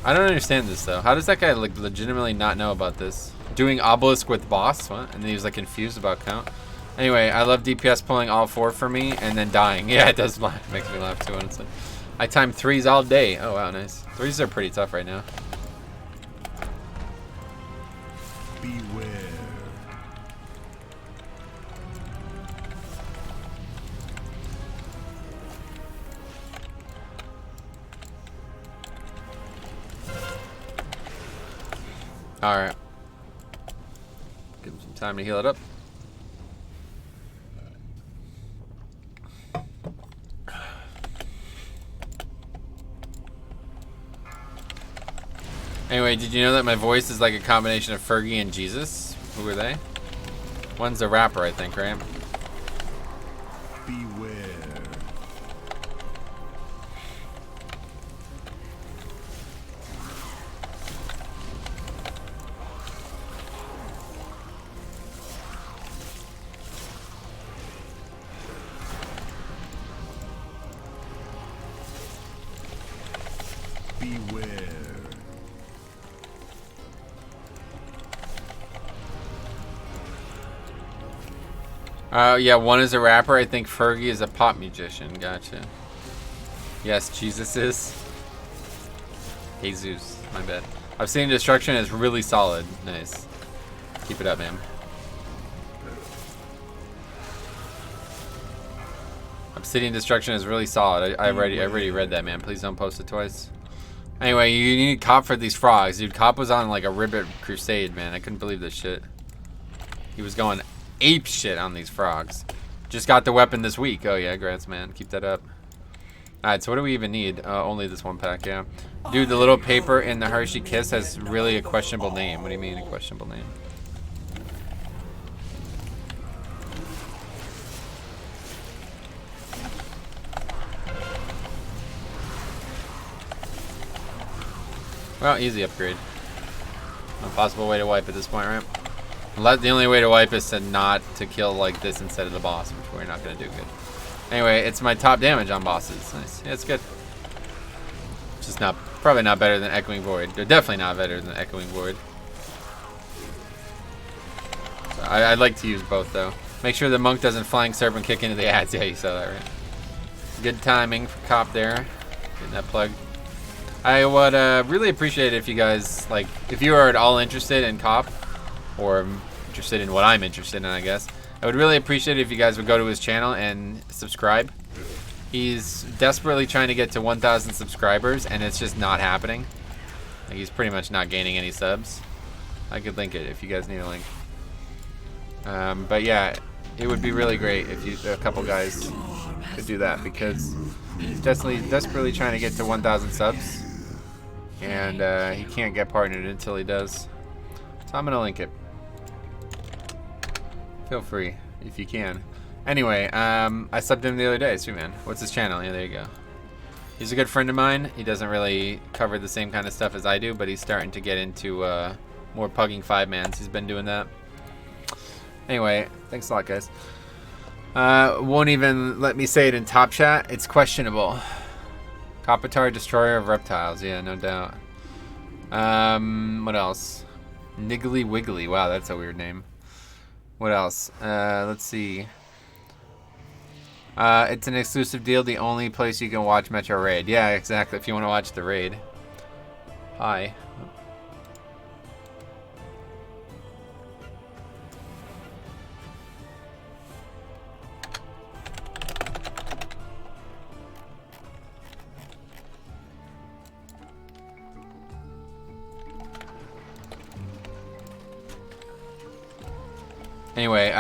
I don't understand this though. How does that guy like legitimately not know about this? Doing obelisk with boss? What? And then he was like confused about count. Anyway, I love DPS pulling all 4 for me and then dying. Yeah, it does makes me laugh too, honestly. I time 3s all day. Oh wow, nice. 3s are pretty tough right now. Beware. Alright. Give him some time to heal it up. Anyway, did you know that my voice is like a combination of Fergie and Jesus? Who are they? One's a rapper, I think, right? Beware. Beware. Yeah, one is a rapper. I think Fergie is a pop musician. Gotcha. Yes, Jesus is. Jesus. My bad. Obsidian Destruction is really solid. Nice. Keep it up, man. Obsidian Destruction is really solid. I already read that, man. Please don't post it twice. Anyway, you need Cop for these frogs. Dude, Cop was on like a ribbit crusade, man. I couldn't believe this shit. He was going ape shit on these frogs. Just got the weapon this week. Oh yeah, congrats, man. Keep that up. Alright, so what do we even need? Only this one pack, yeah. Dude, the little paper in the Hershey Kiss has really a questionable name. What do you mean, a questionable name? Well, easy upgrade. No possible way to wipe at this point, right? The only way to wipe is to not to kill like this instead of the boss, which we're not going to do good. Anyway, it's my top damage on bosses. Nice. Yeah, it's good. Just not, probably not better than Echoing Void. They're definitely not better than Echoing Void. So I'd like to use both though. Make sure the monk doesn't flying serpent kick into the ads. Yeah, you saw that, right? Good timing for Cop there. Getting that plug. I would really appreciate it if you guys, like, if you are at all interested in Cop, or interested in what I'm interested in, I guess. I would really appreciate it if you guys would go to his channel and subscribe. He's desperately trying to get to 1,000 subscribers, and it's just not happening. Like, he's pretty much not gaining any subs. I could link it if you guys need a link. But yeah, it would be really great if you, a couple guys could do that, because he's desperately trying to get to 1,000 subs, and he can't get partnered until he does. So I'm gonna link it. Feel free if you can. Anyway, I subbed him the other day, too, man. What's his channel? Yeah, there you go. He's a good friend of mine. He doesn't really cover the same kind of stuff as I do, but he's starting to get into more Pugging 5-mans. He's been doing that. Anyway, thanks a lot, guys. Won't even let me say it in top chat. It's questionable. Kopitar, destroyer of reptiles. Yeah, no doubt. What else? Niggly Wiggly. Wow, that's a weird name. What else? Let's see. It's an exclusive deal. The only place you can watch Metro Raid. Yeah, exactly. If you want to watch the raid. Hi. Anyway,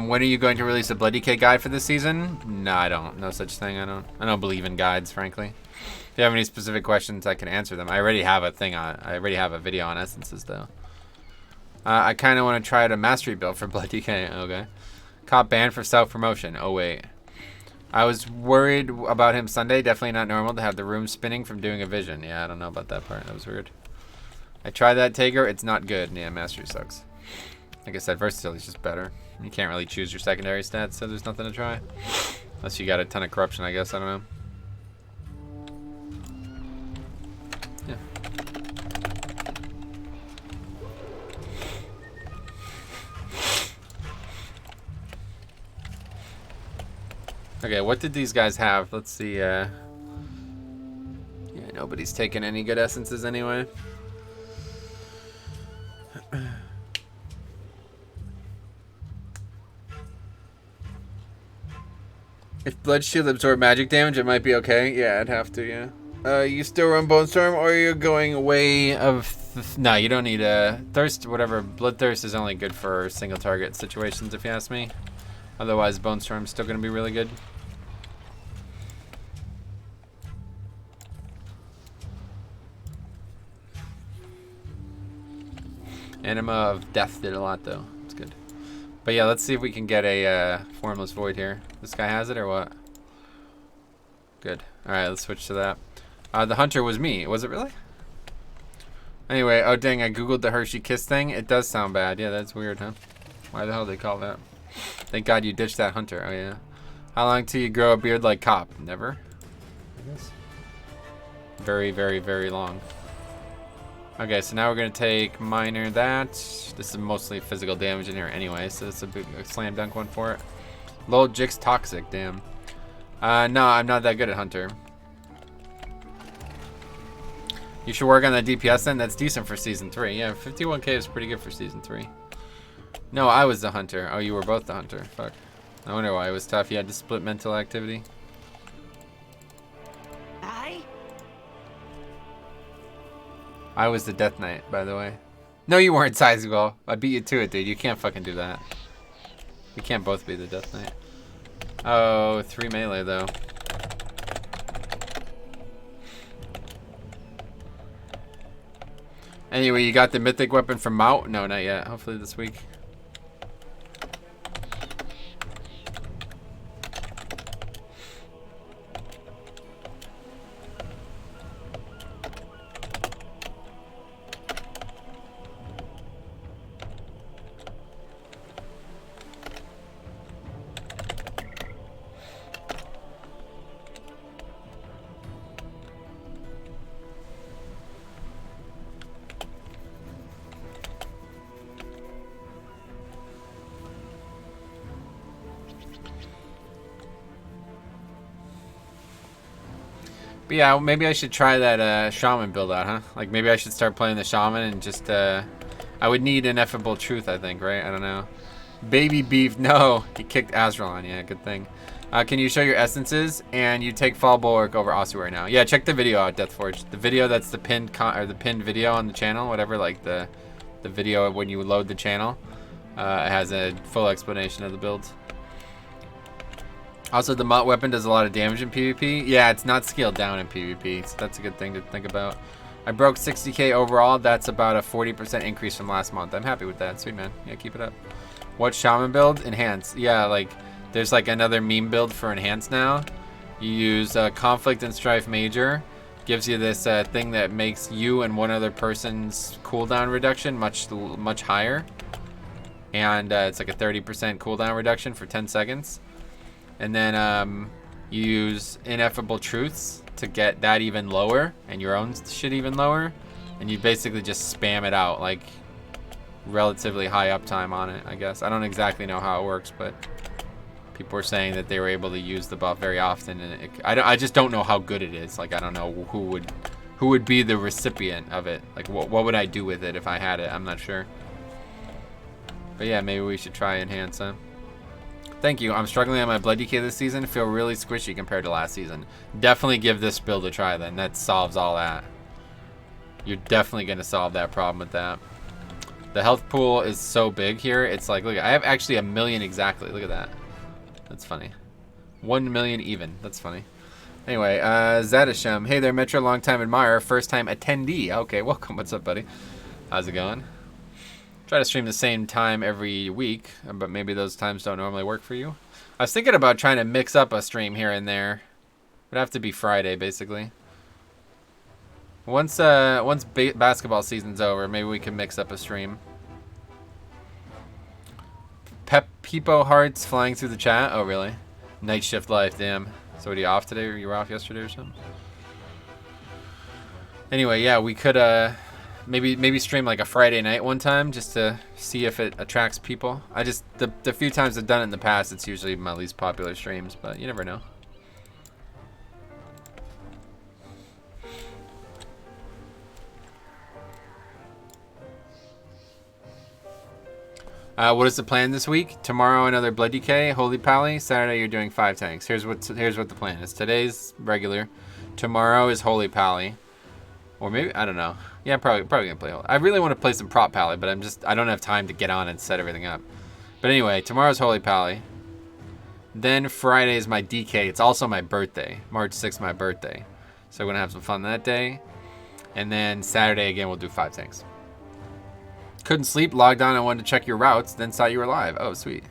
when are you going to release a Bloody Cake guide for this season? No, I don't. No such thing. I don't believe in guides, frankly. If you have any specific questions, I can answer them. I already have a thing on. I already have a video on essences, though. I kind of want to try out a mastery build for Bloody Cake. Okay. Cop banned for self-promotion. Oh wait. I was worried about him Sunday. Definitely not normal to have the room spinning from doing a vision. Yeah, I don't know about that part. That was weird. I tried that Taker. It's not good. Yeah, mastery sucks. Like I said, versatility is just better. You can't really choose your secondary stats, so there's nothing to try. Unless you got a ton of corruption, I guess. I don't know. Yeah. Okay, what did these guys have? Let's see. Yeah, nobody's taking any good essences anyway. If Blood Shield absorbed magic damage, it might be okay. Yeah, I'd have to, yeah. You still run Bone Storm, or you're going away of... No, you don't need a... Thirst, whatever. Bloodthirst is only good for single target situations, if you ask me. Otherwise, Bone Storm's still going to be really good. Anima of Death did a lot, though. It's good. But yeah, let's see if we can get a Formless Void here. This guy has it or what? Good. Alright, let's switch to that. The Hunter was me. Was it really? Anyway, oh dang, I googled the Hershey Kiss thing. It does sound bad. Yeah, that's weird, huh? Why the hell did they call that? Thank God you ditched that Hunter. Oh yeah. How long till you grow a beard like Cop? Never, I guess. Very, very, very long. Okay, so now we're going to take Minor that. This is mostly physical damage in here anyway, so it's a big slam dunk one for it. Lol, Jix Toxic, damn. No, I'm not that good at Hunter. You should work on that DPS then. That's decent for Season 3. Yeah, 51k is pretty good for Season 3. No, I was the Hunter. Oh, you were both the Hunter. Fuck. I wonder why it was tough. You had to split mental activity. I was the Death Knight, by the way. No, you weren't sizable. I beat you to it, dude. You can't fucking do that. We can't both be the Death Knight. Oh, 3 melee though. Anyway, you got the mythic weapon from Mout? No, not yet. Hopefully this week. But yeah, maybe I should try that shaman build out, huh? Like maybe I should start playing the shaman and just I would need ineffable truth, I think, right? I don't know. Baby beef, no. He kicked Azrael, yeah, good thing. Can you show your essences? And you take Fall Bulwark over Ossuary now. Yeah, check the video out, Deathforge. The video that's the pinned the pinned video on the channel, whatever, like the video of when you load the channel. It has a full explanation of the builds. Also, the Mutt weapon does a lot of damage in PvP. Yeah, it's not scaled down in PvP, so that's a good thing to think about. I broke 60k overall. That's about a 40% increase from last month. I'm happy with that. Sweet, man. Yeah, keep it up. What shaman build? Enhance. Yeah, like, there's like another meme build for Enhance now. You use Conflict and Strife Major. Gives you this thing that makes you and one other person's cooldown reduction much higher. And it's like a 30% cooldown reduction for 10 seconds. And then you use Ineffable Truths to get that even lower and your own shit even lower. And you basically just spam it out, like relatively high uptime on it, I guess. I don't exactly know how it works, but people were saying that they were able to use the buff very often. And I just don't know how good it is. Like, I don't know who would be the recipient of it. Like, what would I do with it if I had it? I'm not sure. But yeah, maybe we should try Enhance, huh? Thank you. I'm struggling on my Blood DK this season. Feel really squishy compared to last season. Definitely give this build a try then. That solves all that. You're definitely going to solve that problem with that. The health pool is so big here. It's like, look, I have actually 1 million exactly. Look at that. That's funny. 1 million even. That's funny. Anyway, Zadasham. Hey there, Metro. Long time admirer. First time attendee. Okay, welcome. What's up, buddy? How's it going? Try to stream the same time every week, but maybe those times don't normally work for you. I was thinking about trying to mix up a stream here and there. It would have to be Friday, basically. Once basketball season's over, maybe we can mix up a stream. Peepo Hearts flying through the chat. Oh, really? Night shift life, damn. So, what, are you off today, or you were off yesterday or something? Anyway, yeah, we could maybe stream like a Friday night one time just to see if it attracts people. The few times I've done it in the past, it's usually my least popular streams, but you never know. What is the plan this week? Tomorrow another Blood DK, Holy Pally. Saturday you're doing 5 tanks. Here's what the plan is. Today's regular. Tomorrow is Holy Pally. Or maybe, I don't know. Yeah, probably gonna play. I really want to play some prop Pally, but I don't have time to get on and set everything up. But anyway, tomorrow's Holy Pally. Then Friday is my DK. It's also my birthday. March 6th, my birthday. So we're gonna have some fun that day. And then Saturday again, we'll do 5 tanks. Couldn't sleep, logged on and wanted to check your routes, then saw you were live. Oh, sweet.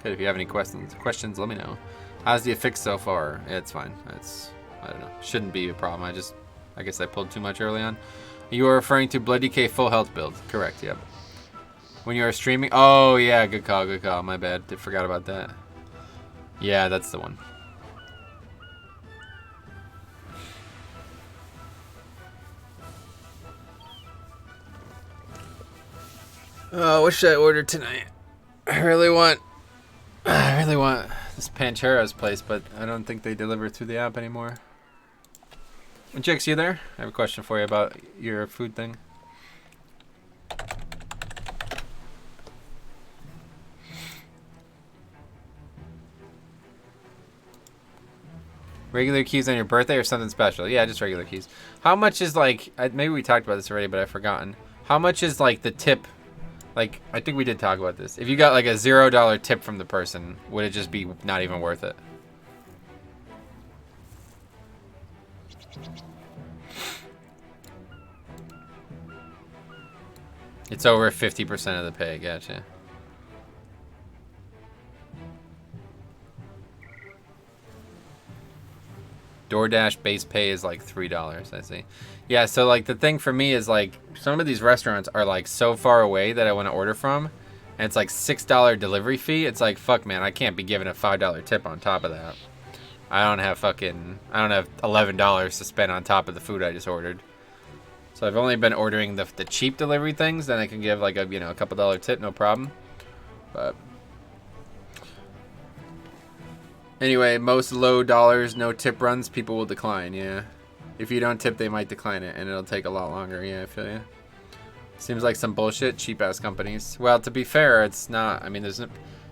Good, if you have any questions, let me know. How's the affix so far? Yeah, it's fine. I don't know. Shouldn't be a problem. I guess I pulled too much early on. You are referring to Blood DK full health build. Correct, yep. When you are streaming. Oh, yeah, good call, good call. My bad. Forgot about that. Yeah, that's the one. Oh, what should I order tonight? I really want this Panchero's place, but I don't think they deliver through the app anymore. Jix, you there? I have a question for you about your food thing. Regular keys on your birthday or something special? Yeah, just regular keys. How much is like, maybe we talked about this already, but I've forgotten. How much is like the tip Like, I think we did talk about this. If you got like a $0 tip from the person, would it just be not even worth it? It's over 50% of the pay, gotcha. DoorDash base pay is like $3, I see. Yeah, so like the thing for me is like some of these restaurants are like so far away that I want to order from, and it's like $6 delivery fee. It's like, fuck man, I can't be giving a $5 tip on top of that. I don't have $11 to spend on top of the food I just ordered. So I've only been ordering the cheap delivery things, then I can give like a, you know, a couple dollar tip, no problem. But anyway, most low dollars, no tip runs, people will decline, yeah. If you don't tip, they might decline it, and it'll take a lot longer, yeah, I feel you. Seems like some bullshit, cheap-ass companies. Well, to be fair, it's not, I mean,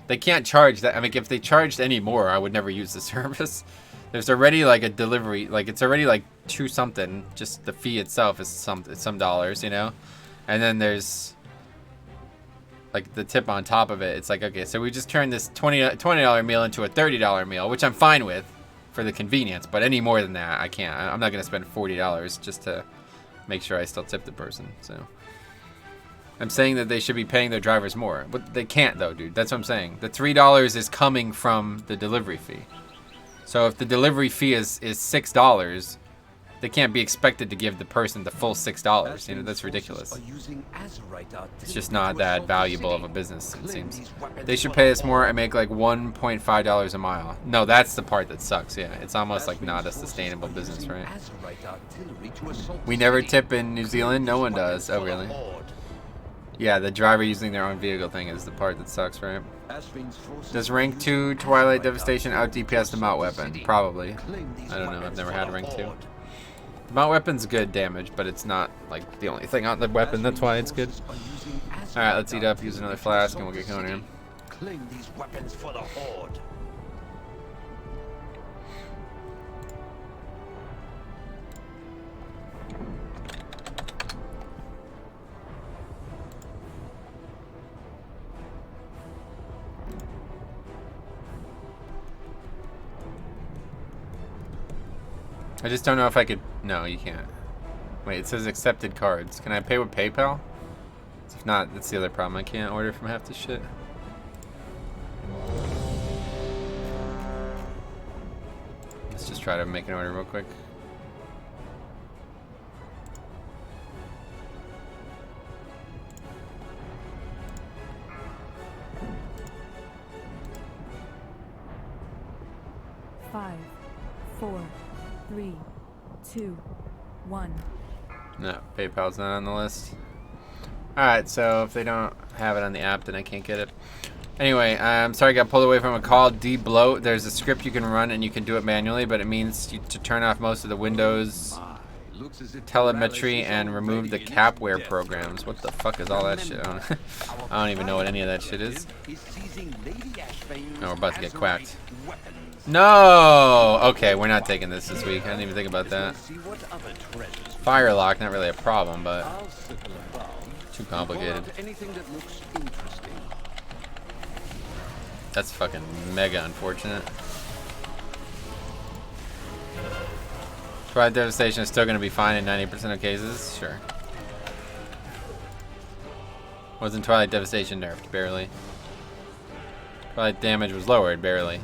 they can't charge that. I mean, if they charged any more, I would never use the service. There's already like a delivery, like it's already like $2 something, just the fee itself is some dollars, you know? And then there's like the tip on top of it. It's like, okay, so we just turned this $20 meal into a $30 meal, which I'm fine with for the convenience, but any more than that, I can't. I'm not gonna spend $40 just to make sure I still tip the person, so. I'm saying that they should be paying their drivers more, but they can't though, dude. That's what I'm saying. The $3 is coming from the delivery fee. So if the delivery fee is $6, they can't be expected to give the person the full $6. You know, that's ridiculous. It's just not that valuable of a business, it seems. They should pay us more and make like $1.5 a mile. No, that's the part that sucks, yeah. It's almost like not a sustainable business, right? We never tip in New Zealand? No one does. Oh, really? Yeah, the driver using their own vehicle thing is the part that sucks, right? Does rank 2 Twilight Devastation out DPS the mount weapon? Probably. I don't know, I've never had a rank 2. The mount weapon's good damage, but it's not like the only thing on the weapon, that's why it's good. Alright, let's eat up, use another flask, and we'll get going here. Claim these weapons for the Horde. I just don't know if I could... No, you can't. Wait, it says accepted cards. Can I pay with PayPal? If not, that's the other problem. I can't order from half this shit. Let's just try to make an order real quick. Five, 4, 3, 2, 1. No, PayPal's not on the list. Alright, so if they don't have it on the app, then I can't get it. Anyway, I'm sorry I got pulled away from a call. Debloat. There's a script you can run and you can do it manually, but it means to turn off most of the Windows telemetry and remove the capware programs. What the fuck is all that shit? I don't even know what any of that shit is. Oh, we're about to get quacked. No! Okay, we're not taking this week. I didn't even think about that. Firelock, not really a problem, but too complicated. That's fucking mega unfortunate. Twilight Devastation is still going to be fine in 90% of cases? Sure. Wasn't Twilight Devastation nerfed? Barely. Twilight damage was lowered? Barely.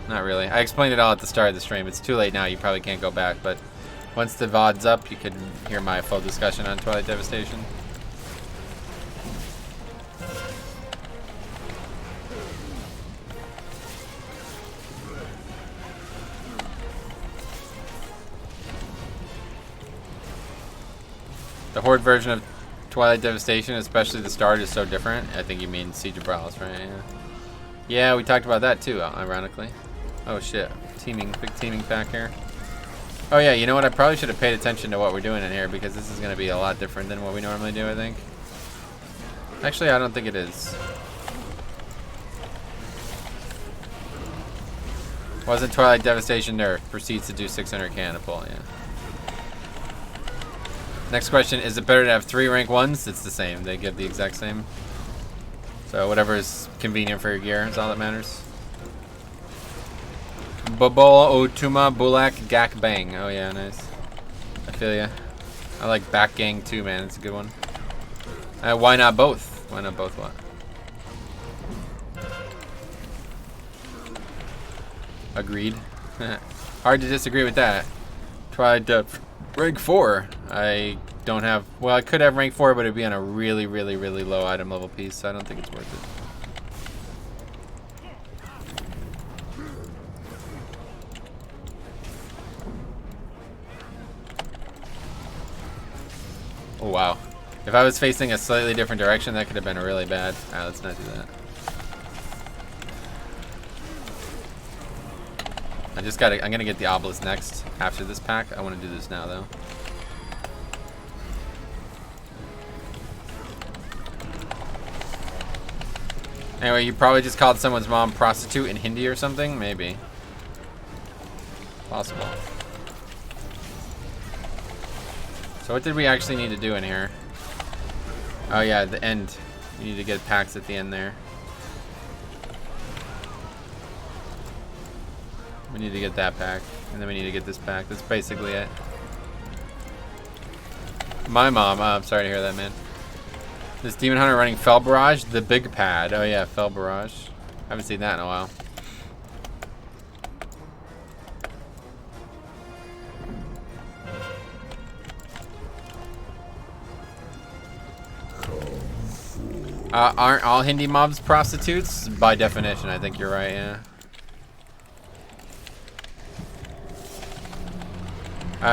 Not really. I explained it all at the start of the stream. It's too late now. You probably can't go back, but once the VOD's up, you can hear my full discussion on Twilight Devastation. The Horde version of Twilight Devastation, especially the start, is so different. I think you mean Siege of Brawls, right? Yeah. Yeah, we talked about that too, ironically. Oh shit, big teaming pack here. Oh yeah, you know what? I probably should have paid attention to what we're doing in here because this is going to be a lot different than what we normally do, I think. Actually, I don't think it is. Wasn't Twilight Devastation nerfed? Proceeds to do 600 cannon pull, yeah. Next question, is it better to have 3 rank 1s? It's the same. They give the exact same. So whatever is convenient for your gear is all that matters. Bobola Otuma Bulak Gak Bang. Oh yeah, nice. I feel ya. I like Back Gang too, man. It's a good one. Why not both? Why not both what? Agreed. Hard to disagree with that. Tried rank 4. I don't have, well, I could have rank 4, but it'd be on a really, really, really low item level piece, so I don't think it's worth it. Oh, wow. If I was facing a slightly different direction, that could have been really bad. Alright, let's not do that. I'm gonna get the obelisk next after this pack. I want to do this now though. Anyway, you probably just called someone's mom prostitute in Hindi or something? Maybe. Possible. So what did we actually need to do in here? Oh yeah, the end. We need to get packs at the end there. We need to get that pack, and then we need to get this pack. That's basically it. My mom, I'm sorry to hear that, man. This Demon Hunter running Fell Barrage, the big pad. Oh yeah, Fell Barrage. Haven't seen that in a while. Aren't all Hindi mobs prostitutes? By definition, I think you're right, yeah.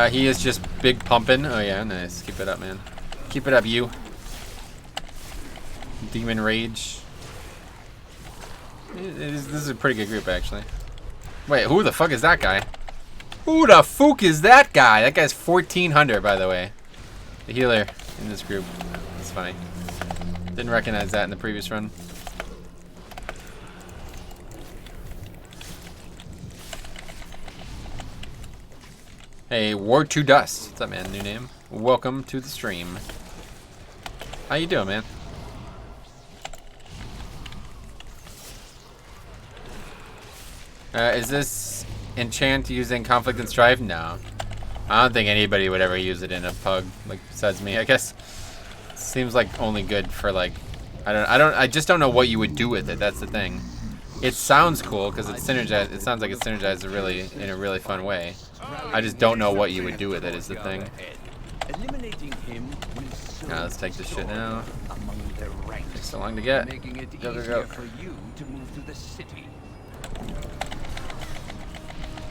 He is just big pumping. Oh yeah, nice. Keep it up, man. Keep it up, you. Demon Rage. This is a pretty good group, actually. Wait, who the fuck is that guy? Who the fuck is that guy? That guy's 1400, by the way. The healer in this group. That's funny. Didn't recognize that in the previous run. Hey, War to Dust. What's up, man? New name. Welcome to the stream. How you doing, man? Is this enchant using Conflict and Strife? No. I don't think anybody would ever use it in a pug, like, besides me. I guess it seems like only good for, like, I just don't know what you would do with it. That's the thing. It sounds cool because it's synergized. It sounds like it's synergized in a really fun way. I just don't know what you would do with it is the thing. Now let's take this shit now. Takes so long to get. Go, go, go.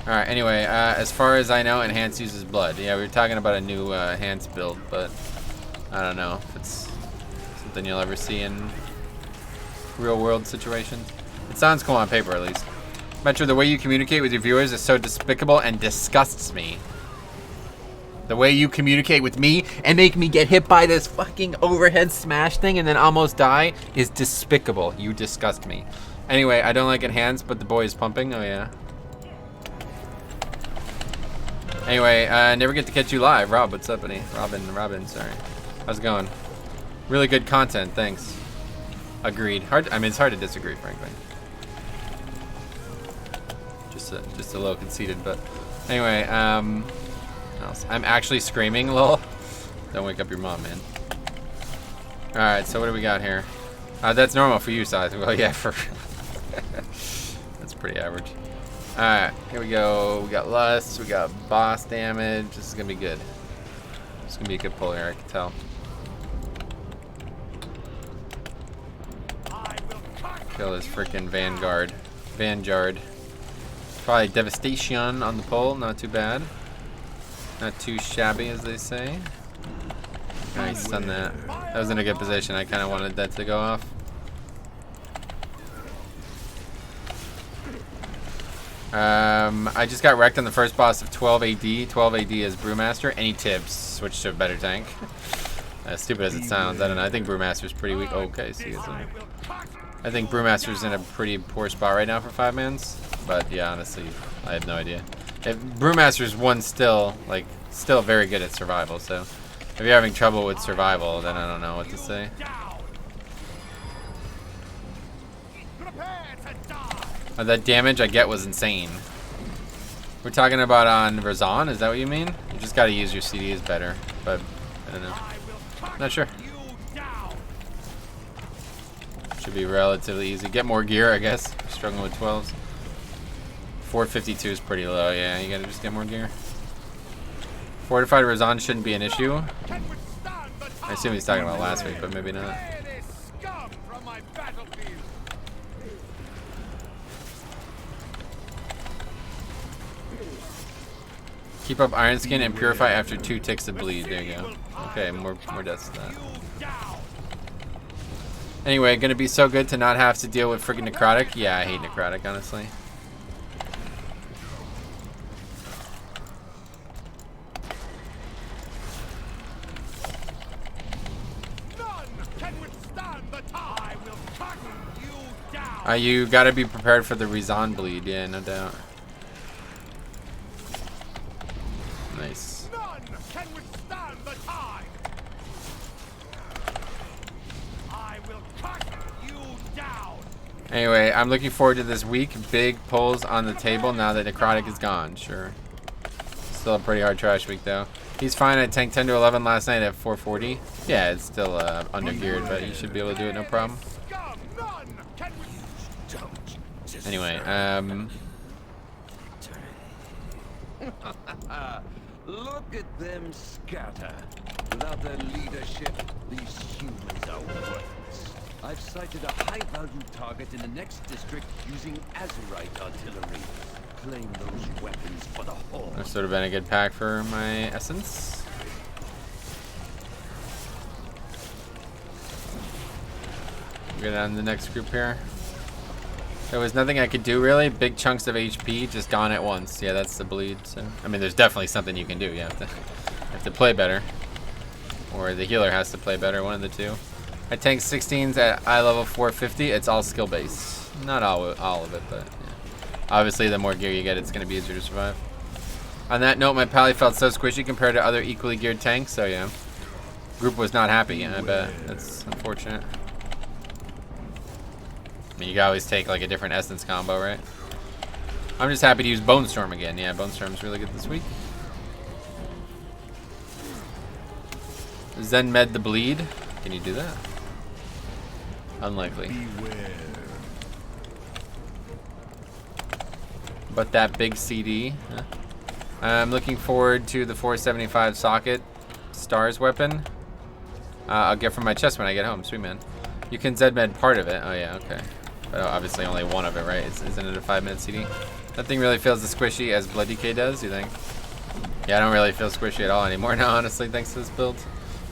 Alright, anyway, as far as I know, Enhance uses blood. Yeah, we were talking about a new Enhance build, but I don't know if it's something you'll ever see in real world situations. It sounds cool on paper, at least. Metro, the way you communicate with your viewers is so despicable and disgusts me. The way you communicate with me and make me get hit by this fucking overhead smash thing and then almost die is despicable. You disgust me. Anyway, I don't like Enhance, but the boy is pumping. Oh, yeah. Anyway, never get to catch you live. Rob, what's up, buddy? Robin, sorry. How's it going? Really good content, thanks. Agreed. I mean, it's hard to disagree, frankly. Just a little conceited, but anyway, I'm actually screaming, lol. Don't wake up your mom, man. Alright, so what do we got here? That's normal for you, Scythe. Well, yeah, for... That's pretty average. Alright, here we go. We got Lust, we got boss damage. This is gonna be good. This is gonna be a good pull here, I can tell. Kill this freaking Vanguard. Probably Devastation on the pole, not too bad. Not too shabby, as they say. Nice on that. That was in a good position. I kind of wanted that to go off. I just got wrecked on the first boss of 12 AD. 12 AD as Brewmaster. Any tips? Switch to a better tank. As stupid as it sounds, I don't know. I think Brewmaster's pretty weak. Okay, see you soon. I think Brewmaster's in a pretty poor spot right now for 5-mans. But yeah, honestly, I have no idea. Brewmaster's still very good at survival, so If you're having trouble with survival, then I don't know what to say. That damage I get was insane. We're talking about on Razan, is that what you mean? You just gotta use your CDs better, but I don't know. Not sure. Should be relatively easy. Get more gear, I guess. Struggling with 12s. 452 is pretty low, yeah, you gotta just get more gear. Fortified Razan shouldn't be an issue. I assume he's talking about last week, but maybe not. Keep up Iron Skin and Purify after 2 ticks of bleed. There you go. Okay, more deaths to that. Anyway, gonna be so good to not have to deal with freaking Necrotic. Yeah, I hate Necrotic, honestly. You gotta be prepared for the Razan bleed, yeah, no doubt. Nice. None can withstand the tide. I will cut you down. Anyway, I'm looking forward to this week. Big pulls on the table now that Necrotic is gone, sure. Still a pretty hard trash week, though. He's fine. I tanked 10 to 11 last night at 440. Yeah, it's still under-geared, but you should be able to do it, no problem. Anyway, Look at them scatter. Without their leadership, these humans are worthless. I've sighted a high-value target in the next district using Azurite artillery. Claim those weapons for the whole. That's sort of been a good pack for my essence. Get on the next group here. There was nothing I could do really. Big chunks of HP just gone at once. Yeah, that's the bleed. So I mean, there's definitely something you can do. You have to play better, or the healer has to play better. One of the two. I tanked 16s at eye level 450. It's all skill based. Not all of it, but yeah. Obviously, the more gear you get, it's going to be easier to survive. On that note, my pally felt so squishy compared to other equally geared tanks. So yeah, group was not happy. I bet that's unfortunate. I mean, you can always take like a different essence combo, right? I'm just happy to use Bone Storm again. Yeah, Bone Storm's really good this week. Zen Med the bleed. Can you do that? Unlikely. Beware. But that big CD. Huh? I'm looking forward to the 475 socket stars weapon. I'll get from my chest when I get home. Sweet man. You can Z-Med part of it. Oh yeah, okay. But obviously only one of it, right? Isn't it a 5-minute CD? Nothing really feels as squishy as Blood Decay does, you think? Yeah, I don't really feel squishy at all anymore now, honestly, thanks to this build.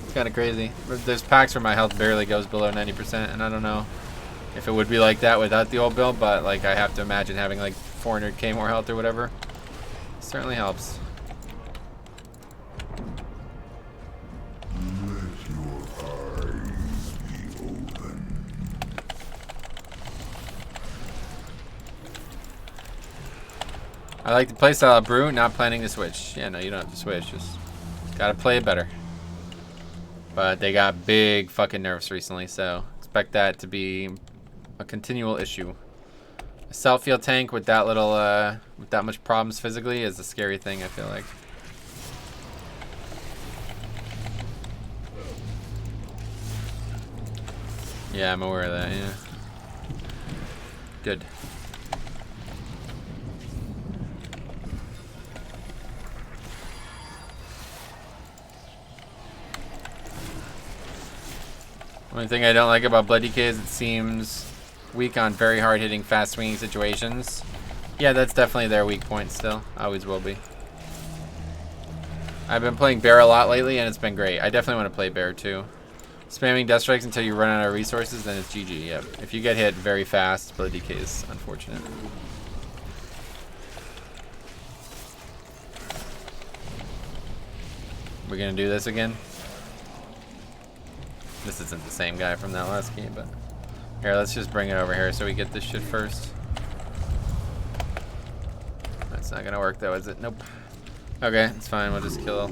It's kind of crazy. There's packs where my health barely goes below 90%, and I don't know if it would be like that without the old build, but like I have to imagine having like 400k more health or whatever. It certainly helps. I like the playstyle of Brew, not planning to switch. Yeah, no, you don't have to switch. Just gotta play it better. But they got big fucking nerfs recently, so expect that to be a continual issue. A self-heal tank with that little, with that much problems physically is a scary thing, I feel like. Yeah, I'm aware of that, yeah. Good. Only thing I don't like about Blood Decay is it seems weak on very hard-hitting, fast-swinging situations. Yeah, that's definitely their weak point still. Always will be. I've been playing Bear a lot lately, and it's been great. I definitely want to play Bear, too. Spamming Death Strikes until you run out of resources, then it's GG, yep. If you get hit very fast, Blood Decay is unfortunate. We're gonna do this again? This isn't the same guy from that last game, but here, let's just bring it over here so we get this shit first. That's not gonna work though, is it? Nope. Okay, it's fine. We'll just kill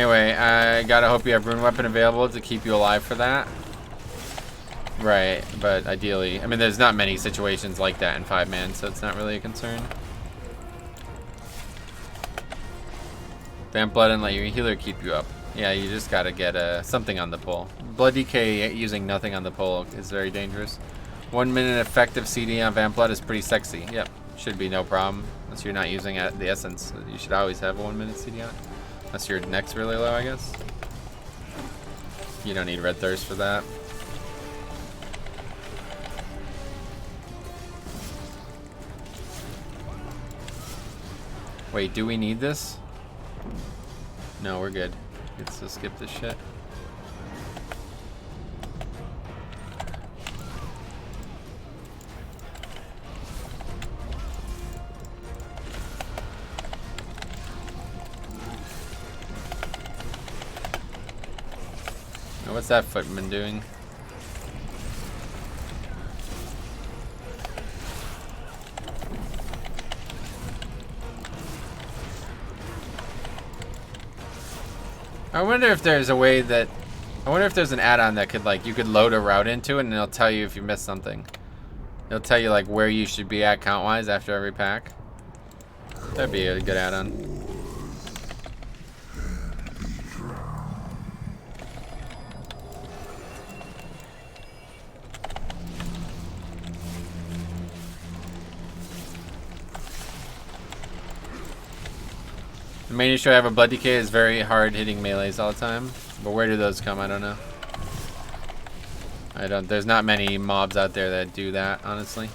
Anyway, I gotta hope you have rune weapon available to keep you alive for that. Right, but ideally, I mean, there's not many situations like that in 5-man, so it's not really a concern. Vamp blood and let your healer keep you up. Yeah, you just gotta get something on the pole. Blood DK using nothing on the pole is very dangerous. 1 minute effective CD on Vamp blood is pretty sexy. Yep, should be no problem. Unless you're not using the essence. You should always have a 1 minute CD on. Unless your neck's really low, I guess. You don't need Red Thirst for that. Wait, do we need this? No, we're good. Let's just skip this shit. Now, what's that footman doing? I wonder if there's a way that... I wonder if there's an add-on that could, like, you could load a route into it and it'll tell you if you missed something. It'll tell you, like, where you should be at count-wise after every pack. That'd be a good add-on. The main issue I have with Blood DK is very hard hitting melees all the time. But where do those come? I don't know. There's not many mobs out there that do that, honestly.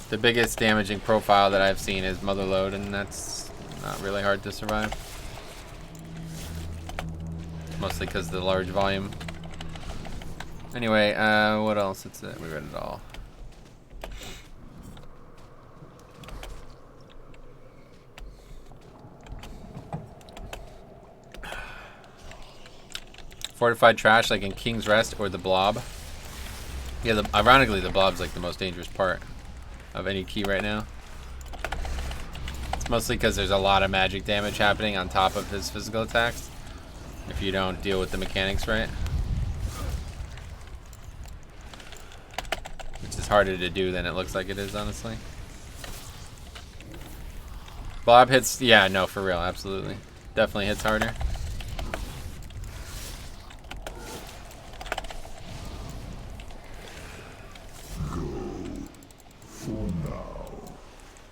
The biggest damaging profile that I've seen is Motherload, and that's not really hard to survive. Mostly because of the large volume. Anyway, what else? That's it. We read it all. Fortified trash like in King's Rest or the Blob. Yeah, ironically the Blob's like the most dangerous part of any key right now. It's mostly because there's a lot of magic damage happening on top of his physical attacks if you don't deal with the mechanics right. Which is harder to do than it looks like it is, honestly. Blob hits, yeah, no, for real, absolutely. Definitely hits harder.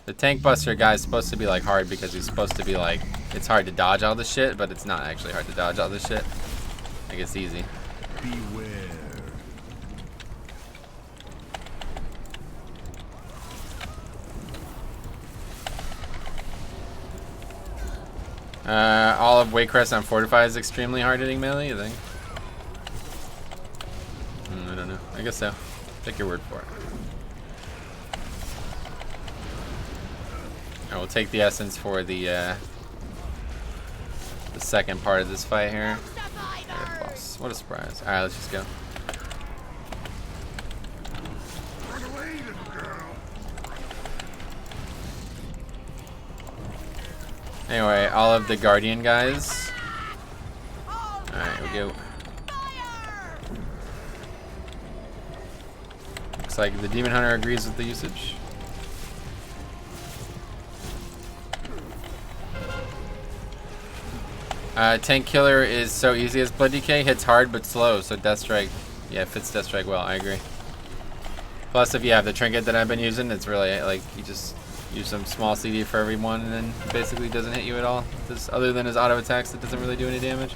The tank buster guy is supposed to be like hard because he's supposed to be like, it's hard to dodge all this shit, but it's not actually hard to dodge all this shit. Like, it's easy. Beware. All of Waycrest on Fortify is extremely hard hitting melee, you think? I don't know. I guess so. Take your word for it. I will take the essence for the second part of this fight here. Boss. What a surprise. Alright, let's just go. Anyway, all of the Guardian guys. Alright, we go. Looks like the Demon Hunter agrees with the usage. Tank Killer is so easy as Blood DK, hits hard but slow, so Death Strike, yeah, fits Death Strike well, I agree. Plus, if you have the trinket that I've been using, it's really, like, you just use some small CD for every one, and then it basically doesn't hit you at all. Just, other than his auto attacks, it doesn't really do any damage.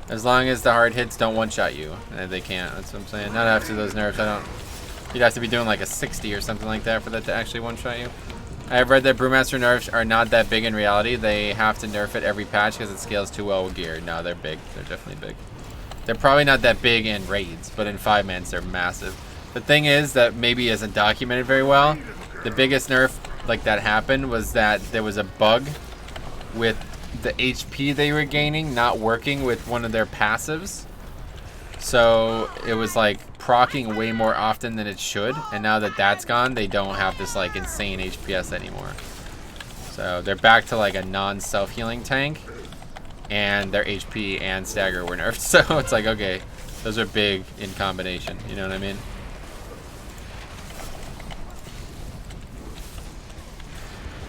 As long as the hard hits don't one-shot you, they can't, that's what I'm saying. Not after those nerfs, you'd have to be doing like a 60 or something like that for that to actually one-shot you. I have read that Brewmaster nerfs are not that big in reality. They have to nerf it every patch because it scales too well with gear. No, they're big. They're definitely big. They're probably not that big in raids, but in 5-mans they're massive. The thing is that maybe isn't documented very well. The biggest nerf like that happened was that there was a bug with the HP they were gaining not working with one of their passives. So it was like proccing way more often than it should, and now that that's gone, they don't have this like insane HPS anymore. So they're back to like a non-self-healing tank, and their HP and stagger were nerfed. So it's like, okay, those are big in combination, you know what I mean?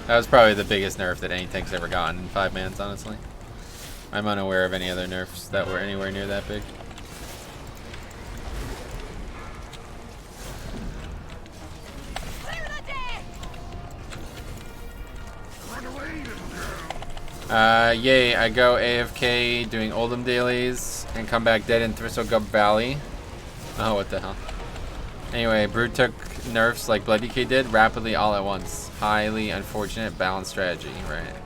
That was probably the biggest nerf that any tank's ever gotten in 5-mans, honestly. I'm unaware of any other nerfs that were anywhere near that big. Yay, I go AFK doing Oldham dailies and come back dead in Thistlegub Valley. Oh, what the hell. Anyway, Brood took nerfs like Blood DK did rapidly all at once. Highly unfortunate balanced strategy, right?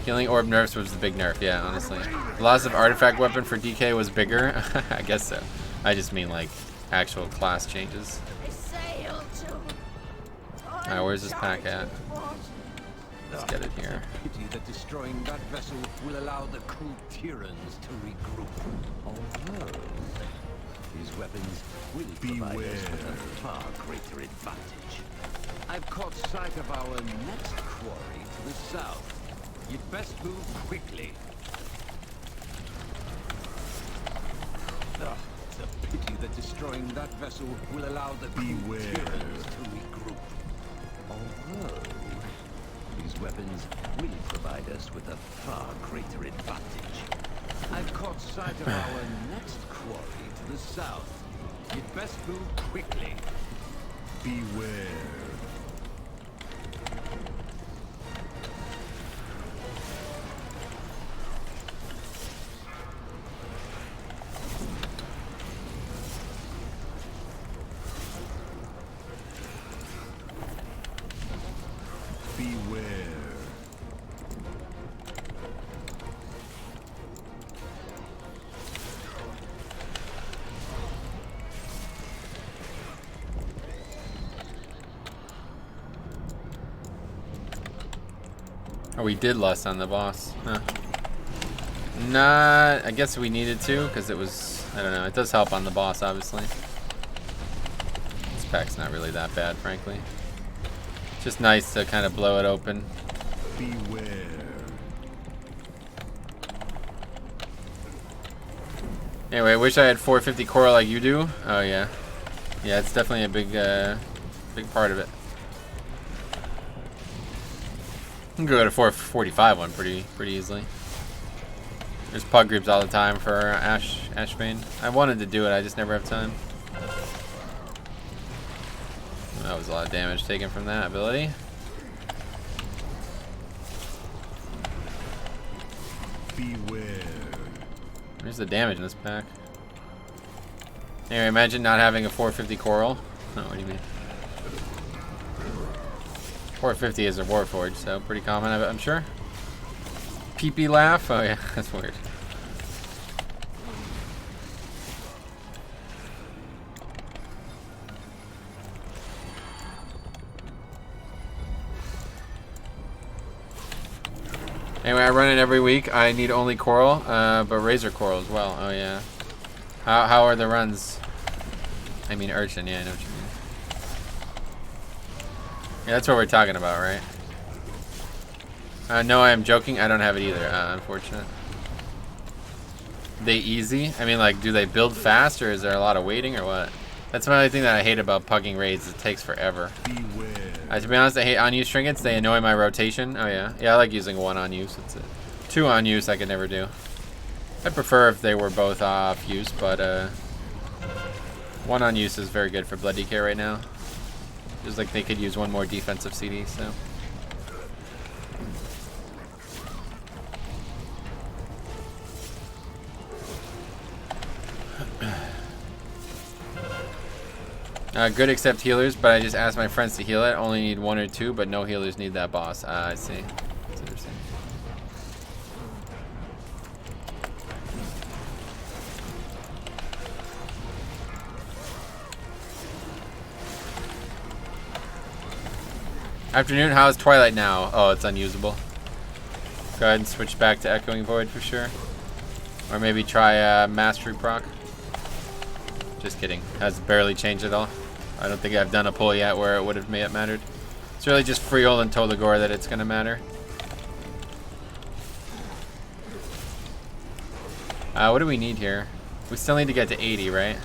Healing Orb nerfs was the big nerf, yeah, honestly. The loss of Artifact Weapon for DK was bigger. I guess so. I just mean like actual class changes. Alright, where's this pack at? Let's get it here. Pity that destroying that vessel will allow the cruel tyrants to regroup. Although these weapons will provide us with a far greater advantage. I've caught sight of our next quarry to the south. You'd best move quickly. It's a pity that destroying that vessel will allow the cruel tyrants to regroup. Although these weapons will provide us with a far greater advantage. I've caught sight of our next quarry to the south. You'd best move quickly. Beware. Oh, we did lust on the boss. Huh. Not, I guess we needed to, because it was, I don't know, it does help on the boss, obviously. This pack's not really that bad, frankly. It's just nice to kind of blow it open. Beware. Anyway, I wish I had 450 core like you do. Oh, yeah. Yeah, it's definitely a big, big part of it. You can go to 445 one pretty easily. There's pug groups all the time for Ashbane. I wanted to do it, I just never have time. That was a lot of damage taken from that ability. Beware. Where's the damage in this pack? Anyway, imagine not having a 450 coral. Oh, what do you mean? 450 is a Warforged, so pretty common, I'm sure. Pee-pee laugh? Oh yeah, that's weird. Anyway, I run it every week. I need only coral, but razor coral as well. Oh yeah. How are the runs? I mean urchin, yeah, I know what you mean. Yeah, that's what we're talking about, right? No, I am joking. I don't have it either. Unfortunate. They easy? I mean, like, do they build fast, or is there a lot of waiting, or what? That's the only thing that I hate about pugging raids. It takes forever. To be honest, I hate on-use trinkets. They annoy my rotation. Oh, yeah. Yeah, I like using one on-use. That's it. Two on-use I could never do. I'd prefer if they were both off-use, but one on-use is very good for Blood DK right now. Just like they could use one more defensive CD, so. Good except healers, but I just asked my friends to heal it. Only need 1 or 2, but no healers need that boss. I see. That's interesting. Afternoon, how's Twilight now? Oh, it's unusable. Go ahead and switch back to Echoing Void for sure. Or maybe try Mastery proc. Just kidding. Has barely changed at all. I don't think I've done a pull yet where it would have mattered. It's really just Freehold and Atal'Dazar that it's gonna matter. What do we need here? We still need to get to 80, right?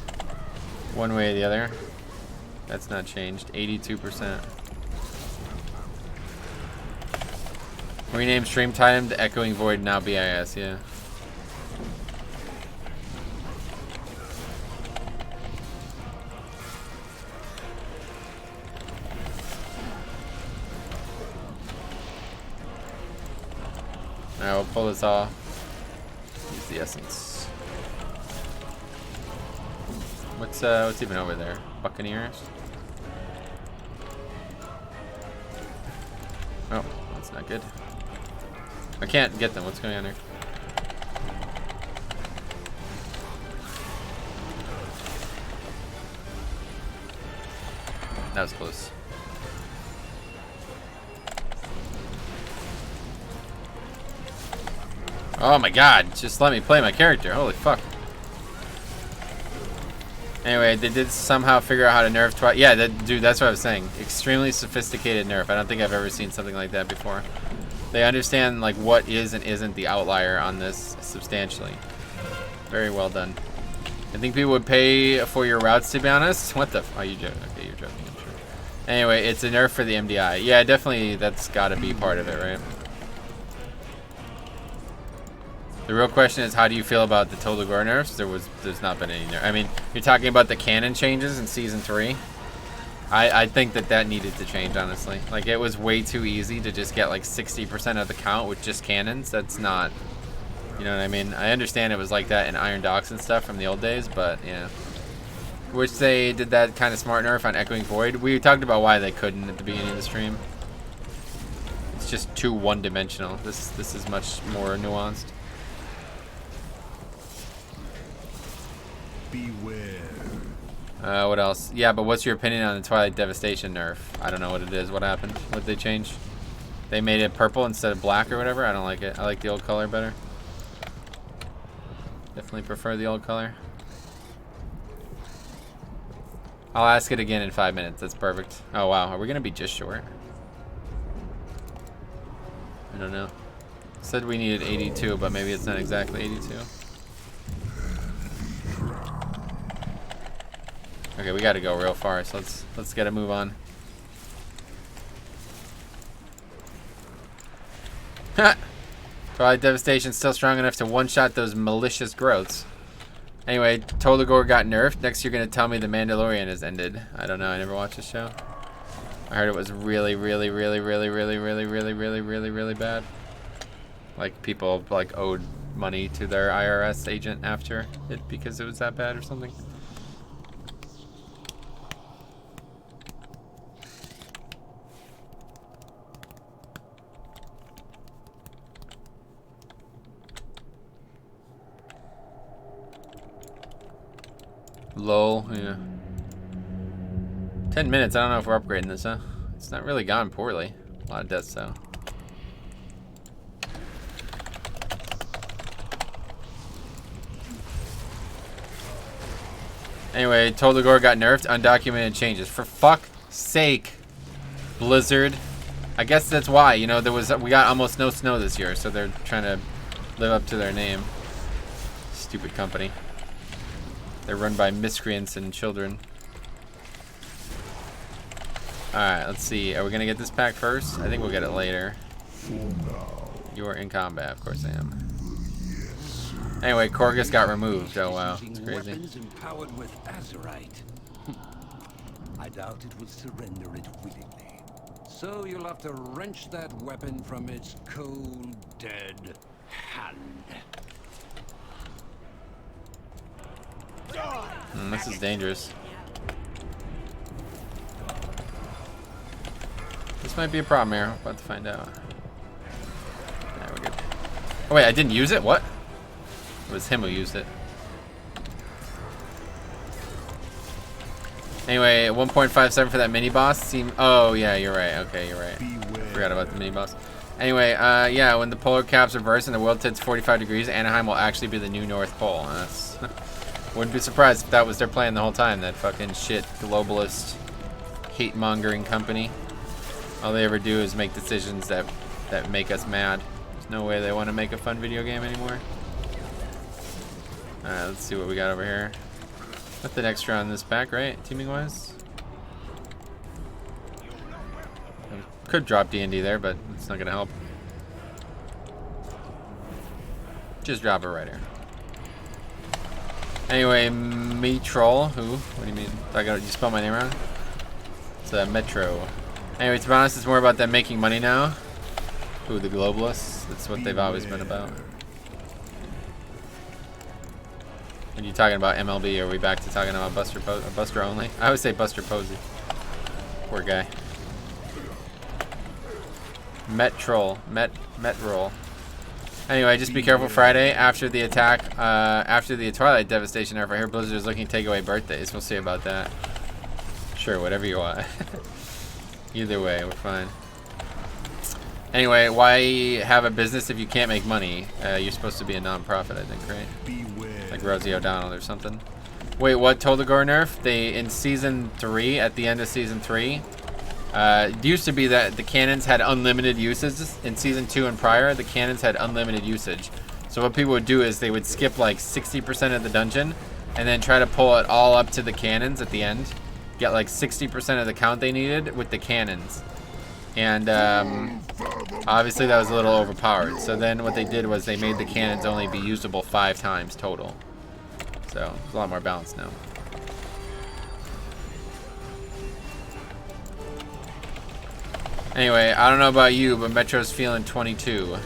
One way or the other. That's not changed. 82%. Rename stream time to Echoing Void, now BIS, yeah. Alright, we'll pull this off. Use the essence. What's even over there? Buccaneers? Oh, that's not good. I can't get them. What's going on here? That was close. Oh my god, just let me play my character. Holy fuck. Anyway, they did somehow figure out how to nerf Twilight. Yeah, dude, that's what I was saying. Extremely sophisticated nerf. I don't think I've ever seen something like that before. They understand like what is and isn't the outlier on this substantially. Very well done. I think people would pay for your routes, to be honest. What the f— oh, you joking? Okay, you're joking, I'm sure. Anyway, it's a nerf for the MDI. Yeah, definitely that's gotta be part of it, right? The real question is, how do you feel about the Atal'Dazar nerfs? There's not been any nerf. I mean, you're talking about the canon changes in Season 3. I think that needed to change, honestly. Like, it was way too easy to just get like 60% of the count with just cannons. That's not, you know what I mean? I understand it was like that in Iron Docks and stuff from the old days, but yeah. Wish they did that kind of smart nerf on Echoing Void. We talked about why they couldn't at the beginning of the stream. It's just too one-dimensional. This is much more nuanced. Beware. What else? Yeah, but what's your opinion on the Twilight Devastation nerf? I don't know what it is. What happened? What did they change? They made it purple instead of black or whatever? I don't like it. I like the old color better. Definitely prefer the old color. I'll ask it again in 5 minutes. That's perfect. Oh, wow. Are we going to be just short? I don't know. Said we needed 82, but maybe it's not exactly 82. Okay, we gotta go real far, so let's get a move on. Ha! Twilight Devastation still strong enough to one-shot those malicious growths. Anyway, Atal'Dazar got nerfed. Next, you're gonna tell me the Mandalorian has ended. I don't know. I never watched the show. I heard it was really, really, really, really, really, really, really, really, really, really bad. Like people like owed money to their IRS agent after it because it was that bad or something. Lol, yeah. 10 minutes, I don't know if we're upgrading this, huh? It's not really gone poorly. A lot of deaths, though. Anyway, Atal'Dazar got nerfed, undocumented changes. For fuck's sake, Blizzard. I guess that's why, you know, we got almost no snow this year, so they're trying to live up to their name. Stupid company. They're run by miscreants and children. Alright, let's see. Are we gonna get this pack first? I think we'll get it later. You are in combat, of course I am. Anyway, Korgus got removed. Oh wow, it's crazy. Weapons empowered with azurite. I doubt it will surrender it willingly. So you'll have to wrench that weapon from its cold, dead hand. This is dangerous. This might be a problem here. We're about to find out. Yeah, we're good. Oh wait, I didn't use it? What? It was him who used it. Anyway, 1.57 for that mini boss. Oh yeah, you're right. Okay, you're right. Forgot about the mini boss. Anyway, yeah, when the polar caps reverse and the world tilts 45 degrees, Anaheim will actually be the new North Pole. That's Wouldn't be surprised if that was their plan the whole time. That fucking shit globalist hate-mongering company. All they ever do is make decisions that make us mad. There's no way they want to make a fun video game anymore. Alright, let's see what we got over here. Nothing extra on this pack, right? Teaming-wise? Could drop D&D there, but it's not going to help. Just drop it right here. Anyway, Metrol, who? What do you mean? You spell my name wrong? It's Metro. Anyway, to be honest, it's more about them making money now. Who, the globalists? That's what they've always been about. When you talking about MLB, are we back to talking about Buster only? I would say Buster Posey. Poor guy. Metrol. Metrol. Anyway, just be careful Friday after the attack, after the Twilight Devastation nerf. I hear Blizzard is looking to take away birthdays. We'll see about that. Sure, whatever you want. Either way, we're fine. Anyway, why have a business if you can't make money? You're supposed to be a non-profit, I think, right? Beware. Like Rosie O'Donnell or something. Wait, what? Toldagor nerf? In season 3, at the end of season 3, it used to be that the cannons had unlimited uses. In season 2 and prior, the cannons had unlimited usage. So what people would do is they would skip like 60% of the dungeon and then try to pull it all up to the cannons at the end. Get like 60% of the count they needed with the cannons. And obviously that was a little overpowered. So then what they did was they made the cannons only be usable 5 times total. So it's a lot more balanced now. Anyway, I don't know about you, but Metro's feeling 22.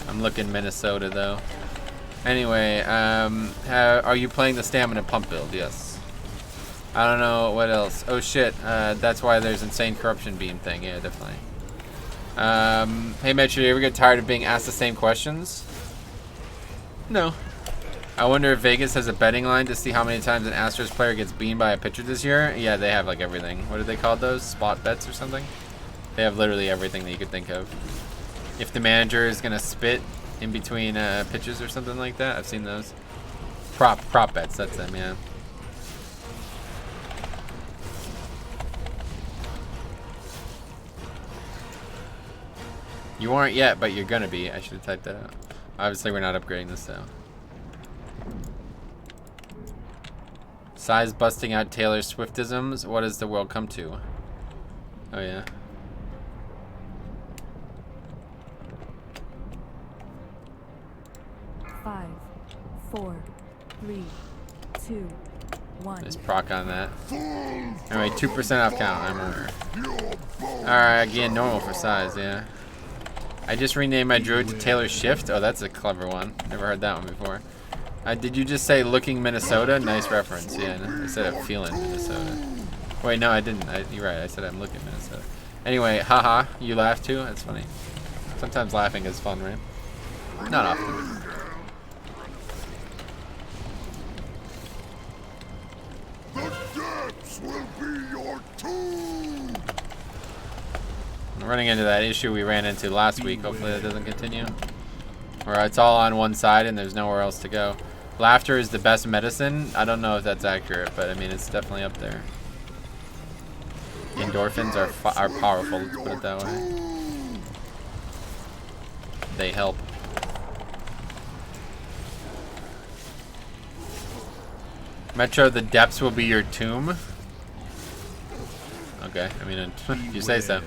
I'm looking Minnesota though. Anyway, are you playing the stamina pump build? Yes. I don't know what else. Oh shit, that's why there's insane corruption beam thing. Yeah, definitely. Hey Metro, you ever get tired of being asked the same questions? No. I wonder if Vegas has a betting line to see how many times an Astros player gets beamed by a pitcher this year. Yeah, they have like everything. What do they call those? Spot bets or something? They have literally everything that you could think of. If the manager is gonna spit in between pitches or something like that, I've seen those. Prop bets, that's them, yeah. You aren't yet, but you're gonna be. I should have typed that out. Obviously, we're not upgrading this though. Size busting out Taylor Swiftisms. What does the world come to? Oh yeah. Five, 4, 3, 2, 1. There's proc on that. Anyway, 2% off count. I'm aware. Alright, again, normal for size, yeah. I just renamed my druid to Taylor Shift. Oh, that's a clever one. Never heard that one before. Did you just say looking Minnesota? Nice reference. Yeah, I said I'm feeling Minnesota. Wait, no, I didn't. You're right. I said I'm looking Minnesota. Anyway, haha. You laugh too? That's funny. Sometimes laughing is fun, right? Not often. The depths will be your tomb. I'm running into that issue we ran into last week. Hopefully that doesn't continue. Where it's all on one side and there's nowhere else to go. Laughter is the best medicine. I don't know if that's accurate, but I mean it's definitely up there. Endorphins are powerful, let's put it that way. They help. Metro, the depths will be your tomb. Okay, I mean, you say so.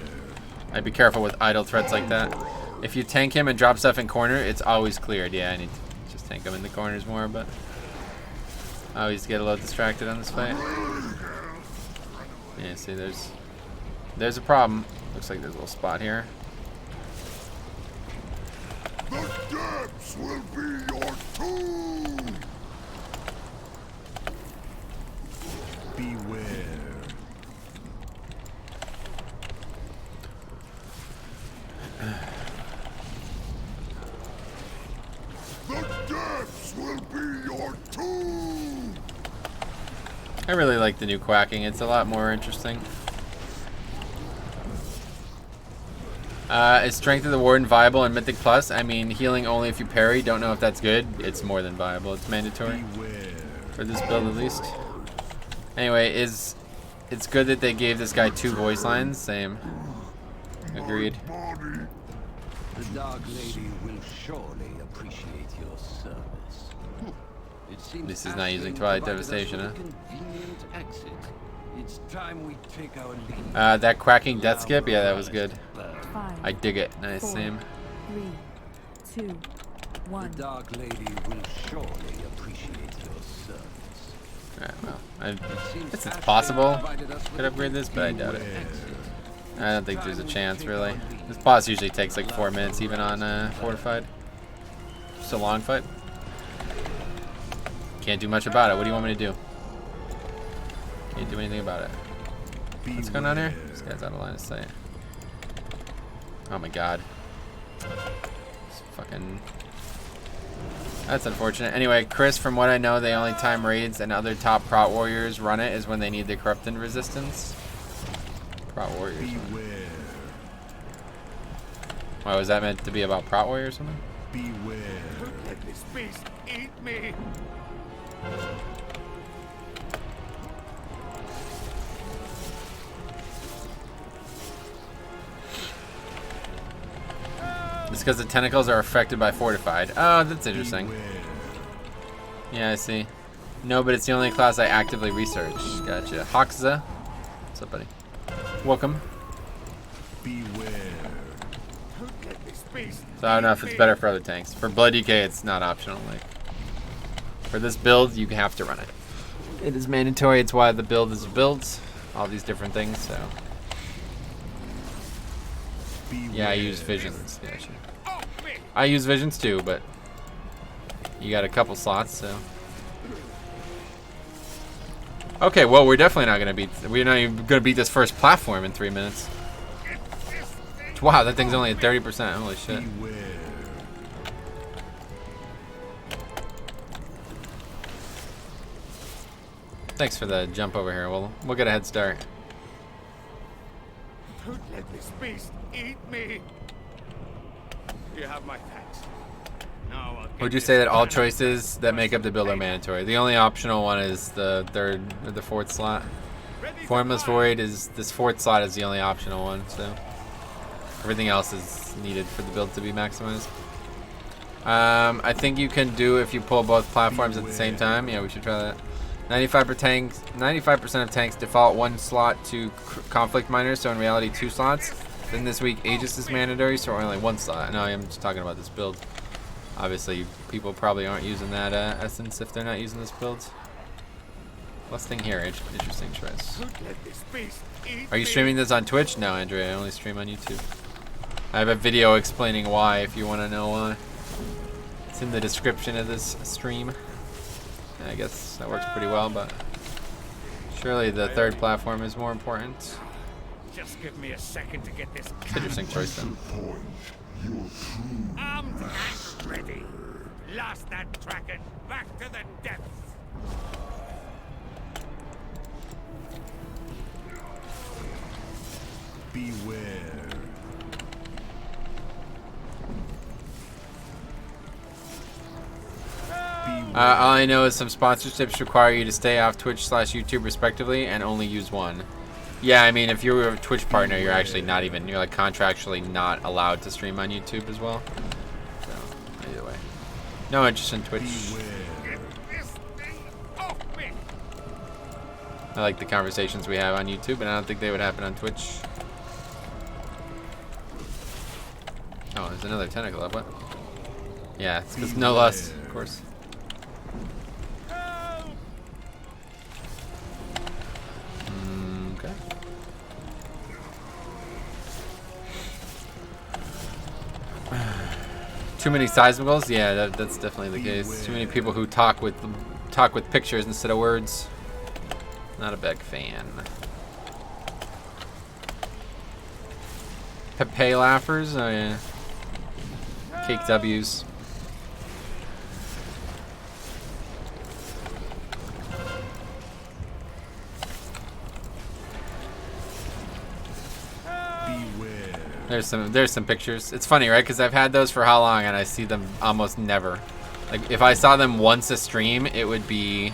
I'd be careful with idle threats like that. If you tank him and drop stuff in corner, it's always cleared. Yeah, I need to just tank him in the corners more, but I always get a little distracted on this fight. Yeah, see, there's a problem. Looks like there's a little spot here. The depths will be your tomb. Beware. The depths will be your tomb. I really like the new quacking. It's a lot more interesting. Is Strength of the Warden viable in Mythic Plus? I mean, healing only if you parry. Don't know if that's good. It's more than viable. It's mandatory. Beware. For this build at least. Anyway, it's good that they gave this guy 2 voice lines. Same. Agreed. The Dark Lady will surely appreciate your service. It seems This is not using Ashley Twilight provided us Devastation, with huh? a convenient exit. It's time we take our leave. That cracking death skip, yeah, that was good. 5, I dig it. Nice, 4, same. 3, 2, 1. The Dark Lady will surely appreciate your service. Alright, well, It seems it's Ashley possible. provided us with Could a upgrade this, but I doubt it. exit. I don't think there's a chance, really. This boss usually takes like 4 minutes, even on Fortified. Just a long fight. Can't do much about it. What do you want me to do? Can't do anything about it. What's going on here? This guy's out of line of sight. Oh my god. It's fucking... That's unfortunate. Anyway, Chris, from what I know, the only time raids and other top prot warriors run it is when they need the corrupted resistance. Prot warriors. Why was that meant to be about prot warrior or something? Beware. Let this beast eat me. It's because the tentacles are affected by fortified. Oh, that's interesting. Yeah, I see. No, but it's the only class I actively research. Gotcha. Hoxza. What's up, buddy? Welcome. Beware. Let this beast So I don't know if it's better for other tanks. For Blood DK, it's not optional. Like, for this build, you have to run it. It is mandatory. It's why the build is built. All these different things, so. Yeah, I use visions. Yeah, sure. I use visions too, but you got a couple slots, so. Okay, well, we're definitely not gonna beat. We're not even gonna beat this first platform in 3 minutes. Wow, that thing's only at 30%. Holy shit. Thanks for the jump over here. We'll get a head start. Don't let this beast eat me. You have my thanks. Now I'll Would you say that all choices that make up the build are mandatory? The only optional one is the third or the fourth slot. Formless Void is this fourth slot is the only optional one, so everything else is needed for the build to be maximized. I think you can do if you pull both platforms at the same time. Yeah, we should try that. 95% of tanks default 1 slot to conflict miners, so in reality 2 slots. Then this week Aegis is mandatory, so only 1 slot. No, I'm just talking about this build. Obviously, people probably aren't using that essence if they're not using this build. What's thing here? Interesting choice. Are you streaming this on Twitch? No, Andrea, I only stream on YouTube. I have a video explaining why if you want to know why. It's in the description of this stream. I guess that works pretty well, but surely the third platform is more important. Just give me a second to get this. Interesting choice, though. Armed and ready. Blast that Kraken back to the depths. Beware. All I know is some sponsorships require you to stay off Twitch/YouTube respectively and only use one. Yeah, I mean, if you're a Twitch partner, you're actually not even, you're like contractually not allowed to stream on YouTube as well. So, either way. No interest in Twitch. I like the conversations we have on YouTube, and I don't think they would happen on Twitch. Oh, there's another tentacle up, what? Yeah, it's because no lust, of course. Okay. Too many seismicals? Yeah, that's definitely the case. Too many people who talk with pictures instead of words. Not a big fan. Pepe laughers? Oh yeah. Cake W's. There's some pictures. It's funny, right? Because I've had those for how long, and I see them almost never. Like if I saw them once a stream, it would be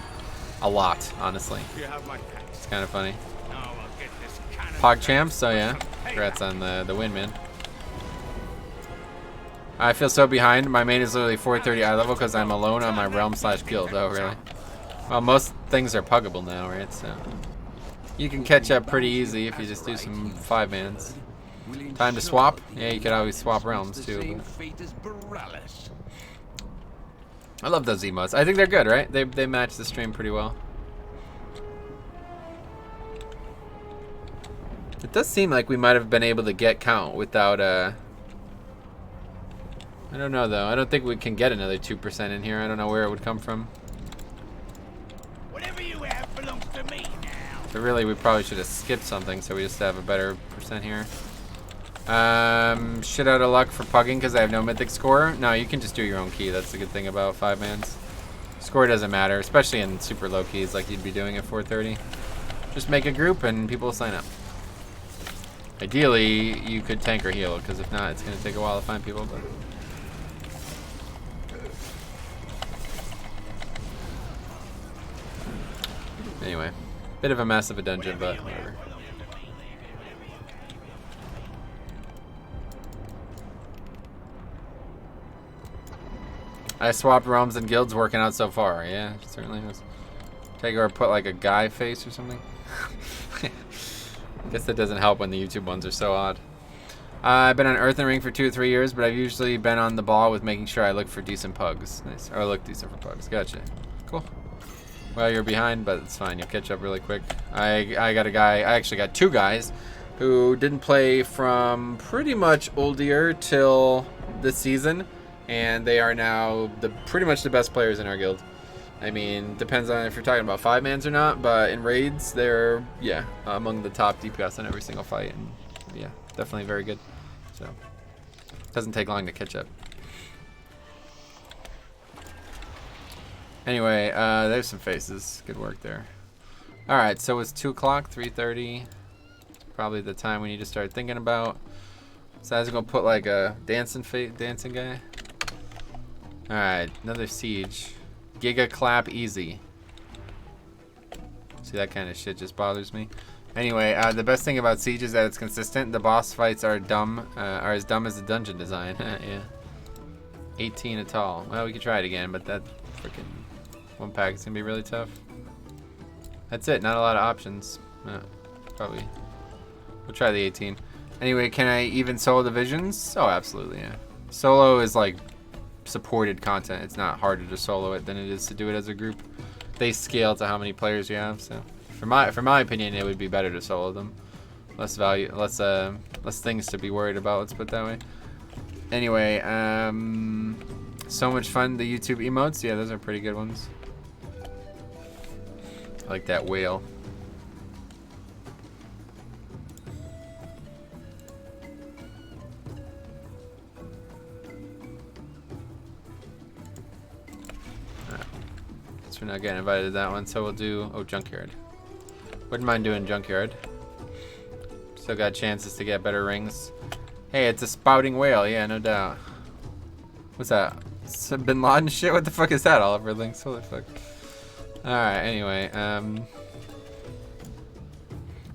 a lot, honestly. You have my thanks. It's kind of funny. Now I'll get this cannon. PogChamp, so yeah. Congrats on the win, man. I feel so behind. My main is literally 430 eye level because I'm alone on my realm/guild. Oh, really? Well, most things are puggable now, right? So you can catch up pretty easy if you just do some 5-mans. Time to swap? Yeah, you could always swap realms too. But I love those emotes. I think they're good, right? They match the stream pretty well. It does seem like we might have been able to get count without I don't know though. I don't think we can get another 2% in here. I don't know where it would come from. Whatever you have belongs to me now. But really, we probably should have skipped something so we just have a better percent here. Shit out of luck for Pugging because I have no mythic score. No, you can just do your own key. That's the good thing about 5-mans. Score doesn't matter, especially in super low keys like you'd be doing at 430. Just make a group and people will sign up. Ideally, you could tank or heal because if not, it's going to take a while to find people. But anyway, bit of a mess of a dungeon, but whatever. I swapped realms and guilds, working out so far. Yeah, certainly is. Take or put like a guy face or something. Guess that doesn't help when the YouTube ones are so odd. I've been on Earthen Ring for 2 or 3 years, but I've usually been on the ball with making sure I look for decent pugs. Nice. Or look decent for pugs. Gotcha. Cool. Well, you're behind, but it's fine. You'll catch up really quick. I got a guy. I actually got 2 guys who didn't play from pretty much old year till this season, and they are now pretty much the best players in our guild. I mean, depends on if you're talking about 5-mans or not, but in raids, they're, yeah, among the top DPS in every single fight, and yeah, definitely very good. So, doesn't take long to catch up. Anyway, there's some faces. Good work there. Alright, so it's 2 o'clock, 3:30. Probably the time we need to start thinking about. So I was gonna put like a dancing guy. Alright, another siege. Giga clap easy. See, that kind of shit just bothers me. Anyway, the best thing about Siege is that it's consistent. The boss fights are as dumb as the dungeon design. Yeah. 18 Atal. Well, we could try it again, but that freaking one pack is gonna be really tough. That's it. Not a lot of options. Probably. We'll try the 18. Anyway, can I even solo divisions? Oh, absolutely, yeah. Solo is like supported content. It's not harder to solo it than it is to do it as a group. They scale to how many players you have, so for my opinion, it would be better to solo them. Less value, less things to be worried about. Let's put it that way. Anyway, so much fun. The YouTube emotes, yeah, those are pretty good ones. I like that whale. We're not getting invited to that one, so we'll do Junkyard. Wouldn't mind doing Junkyard. Still got chances to get better rings. Hey, it's a spouting whale, yeah, no doubt. What's that? Some Bin Laden shit? What the fuck is that, Oliver Links? Holy fuck. Alright, anyway,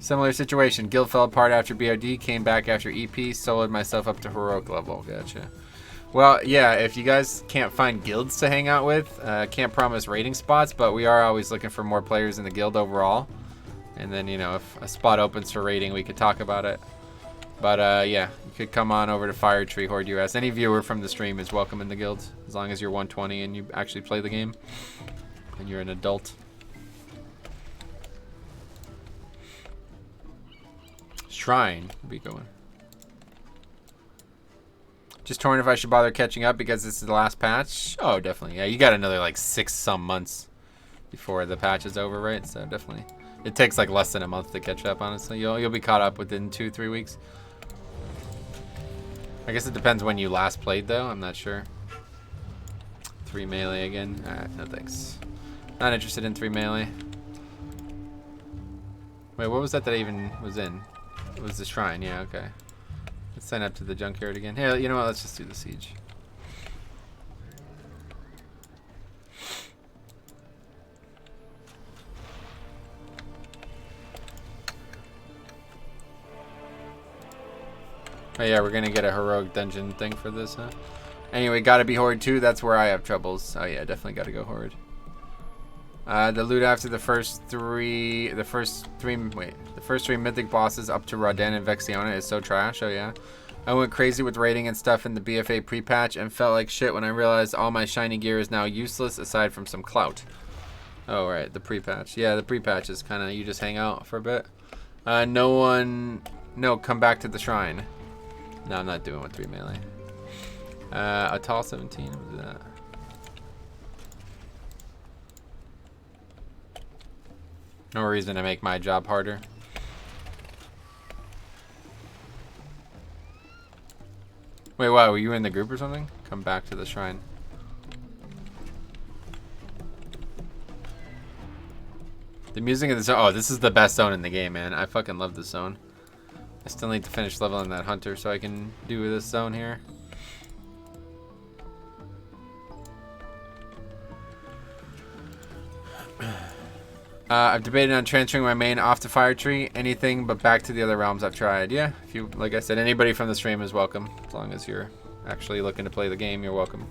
similar situation. Guild fell apart after BRD, came back after EP, soloed myself up to heroic level. Gotcha. Well, yeah, if you guys can't find guilds to hang out with, can't promise raiding spots, but we are always looking for more players in the guild overall. And then, you know, if a spot opens for raiding, we could talk about it. But, yeah, you could come on over to Firetree Horde US. Any viewer from the stream is welcome in the guild, as long as you're 120 and you actually play the game. And you're an adult. Shrine would be going. Just torn if I should bother catching up because this is the last patch. Oh, definitely. Yeah, you got another like 6-some months before the patch is over, right? So definitely, it takes like less than a month to catch up. Honestly, you'll be caught up within 2-3 weeks. I guess it depends when you last played, though. I'm not sure. 3 melee again. No thanks. Not interested in 3 melee. Wait, what was that I even was in? It was the shrine. Yeah, okay. Let's sign up to the Junkyard again. Hey, you know what? Let's just do the siege. Oh yeah, we're gonna get a heroic dungeon thing for this, huh? Anyway, gotta be Horde too. That's where I have troubles. Oh yeah, definitely gotta go Horde. The loot after the first three Mythic bosses up to Rodan and Vexiona is so trash. Oh yeah. I went crazy with raiding and stuff in the BFA pre-patch and felt like shit when I realized all my shiny gear is now useless aside from some clout. Oh right, the pre-patch. Yeah, the pre-patch is kind of, you just hang out for a bit. No, come back to the shrine. No, I'm not doing with 3 melee. Atal 17, what was that? No reason to make my job harder. Wait, wow, were you in the group or something? Come back to the shrine. The music of the zone. Oh, this is the best zone in the game, man. I fucking love this zone. I still need to finish leveling that hunter so I can do this zone here. I've debated on transferring my main off the fire tree. Anything but back to the other realms I've tried. Yeah, if you, like I said, anybody from the stream is welcome. As long as you're actually looking to play the game, you're welcome.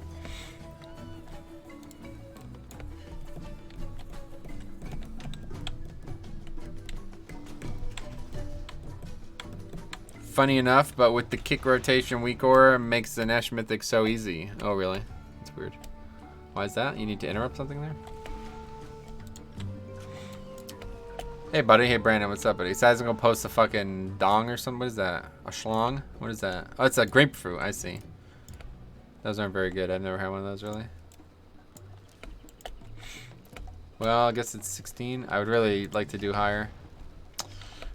Funny enough, but with the kick rotation weak aura makes the Nesh Mythic so easy. Oh, really? That's weird. Why is that? You need to interrupt something there? Hey, buddy. Hey, Brandon. What's up, buddy? Besides, I'm gonna post a fucking dong or something. What is that? A schlong? What is that? Oh, it's a grapefruit. I see. Those aren't very good. I've never had one of those, really. Well, I guess it's 16. I would really like to do higher.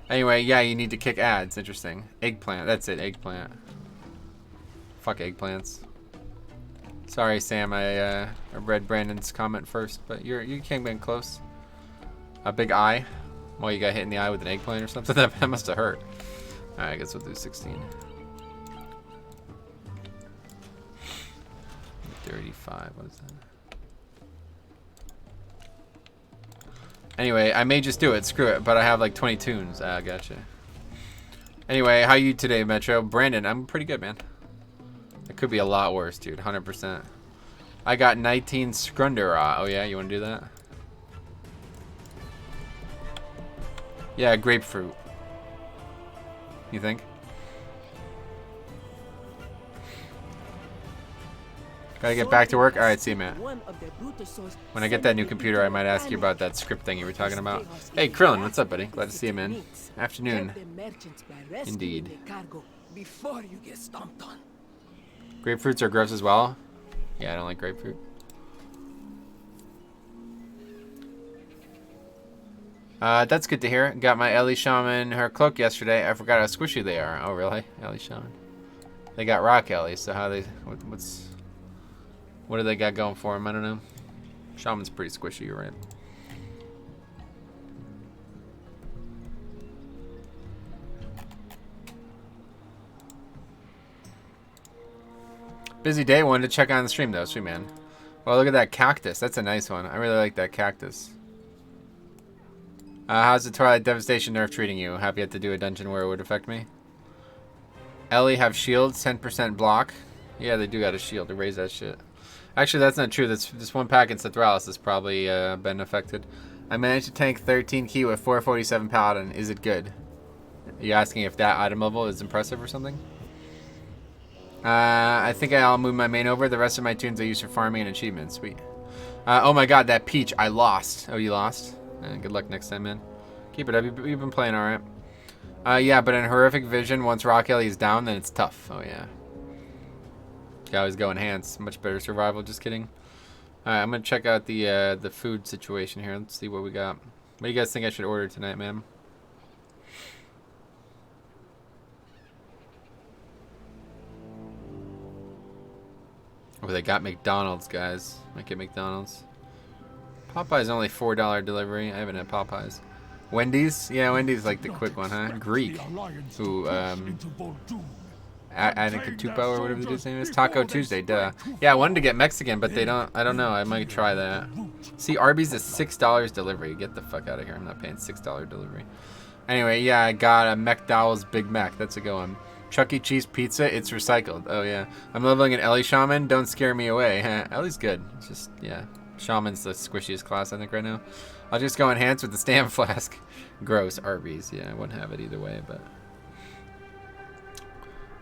Anyway, yeah, you need to kick ads. Interesting. Eggplant. That's it. Eggplant. Fuck eggplants. Sorry, Sam. I read Brandon's comment first, but you came in close. A big eye. Well, you got hit in the eye with an eggplant or something. That must have hurt. All right, I guess we'll do 16. 35. What is that? Anyway, I may just do it. Screw it. But I have like 20 tunes. Ah, gotcha. Anyway, how you today, Metro? Brandon, I'm pretty good, man. It could be a lot worse, dude. 100%. I got 19 Scrundera. Oh, yeah? You want to do that? Yeah, grapefruit. You think? Gotta get back to work? Alright, see you, man. When I get that new computer, I might ask you about that script thing you were talking about. Hey, Krillin, what's up, buddy? Glad to see you, man. Afternoon. Indeed. Grapefruits are gross as well? Yeah, I don't like grapefruit. That's good to hear. Got my Ellie Shaman her cloak yesterday. I forgot how squishy they are. Oh, really? Ellie Shaman. They got Rock Ellie, so how they... What do they got going for them? I don't know. Shaman's pretty squishy, you're right. Busy day. Wanted to check on the stream, though. Sweet, man. Well, look at that cactus. That's a nice one. I really like that cactus. How's the Twilight Devastation nerf treating you? Have you had to do a dungeon where it would affect me? Ellie have shields, 10% block. Yeah, they do got a shield to raise that shit. Actually, that's not true. This one pack in Sethraliss has probably been affected. I managed to tank 13 key with 447 paladin. Is it good? Are you asking if that item level is impressive or something? I think I'll move my main over. The rest of my tunes I use for farming and achievements. Sweet. Oh my god, that peach. I lost. Oh, you lost? Good luck next time, man. Keep it up. You've been playing alright. Yeah, but in Horrific Vision, once Rock Ellie is down, then it's tough. Oh, yeah. You always go enhance. Much better survival. Just kidding. Alright, I'm going to check out the food situation here. Let's see what we got. What do you guys think I should order tonight, man? Oh, they got McDonald's, guys. Might get McDonald's. Popeye's only $4 delivery. I haven't had Popeyes. Wendy's? Yeah, Wendy's like the quick one, huh? Greek. Ooh, Anikatupo or whatever his name is. Taco Tuesday, duh. Yeah, I wanted to get Mexican, but they don't. I don't know. I might try that. See, Arby's is $6 delivery. Get the fuck out of here. I'm not paying $6 delivery. Anyway, yeah, I got a McDowell's Big Mac. That's a good one. Chuck E. Cheese pizza, it's recycled. Oh, yeah. I'm leveling an Ellie Shaman. Don't scare me away. Ellie's good. It's just, yeah. Shaman's the squishiest class, I think, right now. I'll just go enhance with the Stam Flask. Gross. Arby's. Yeah, I wouldn't have it either way, but...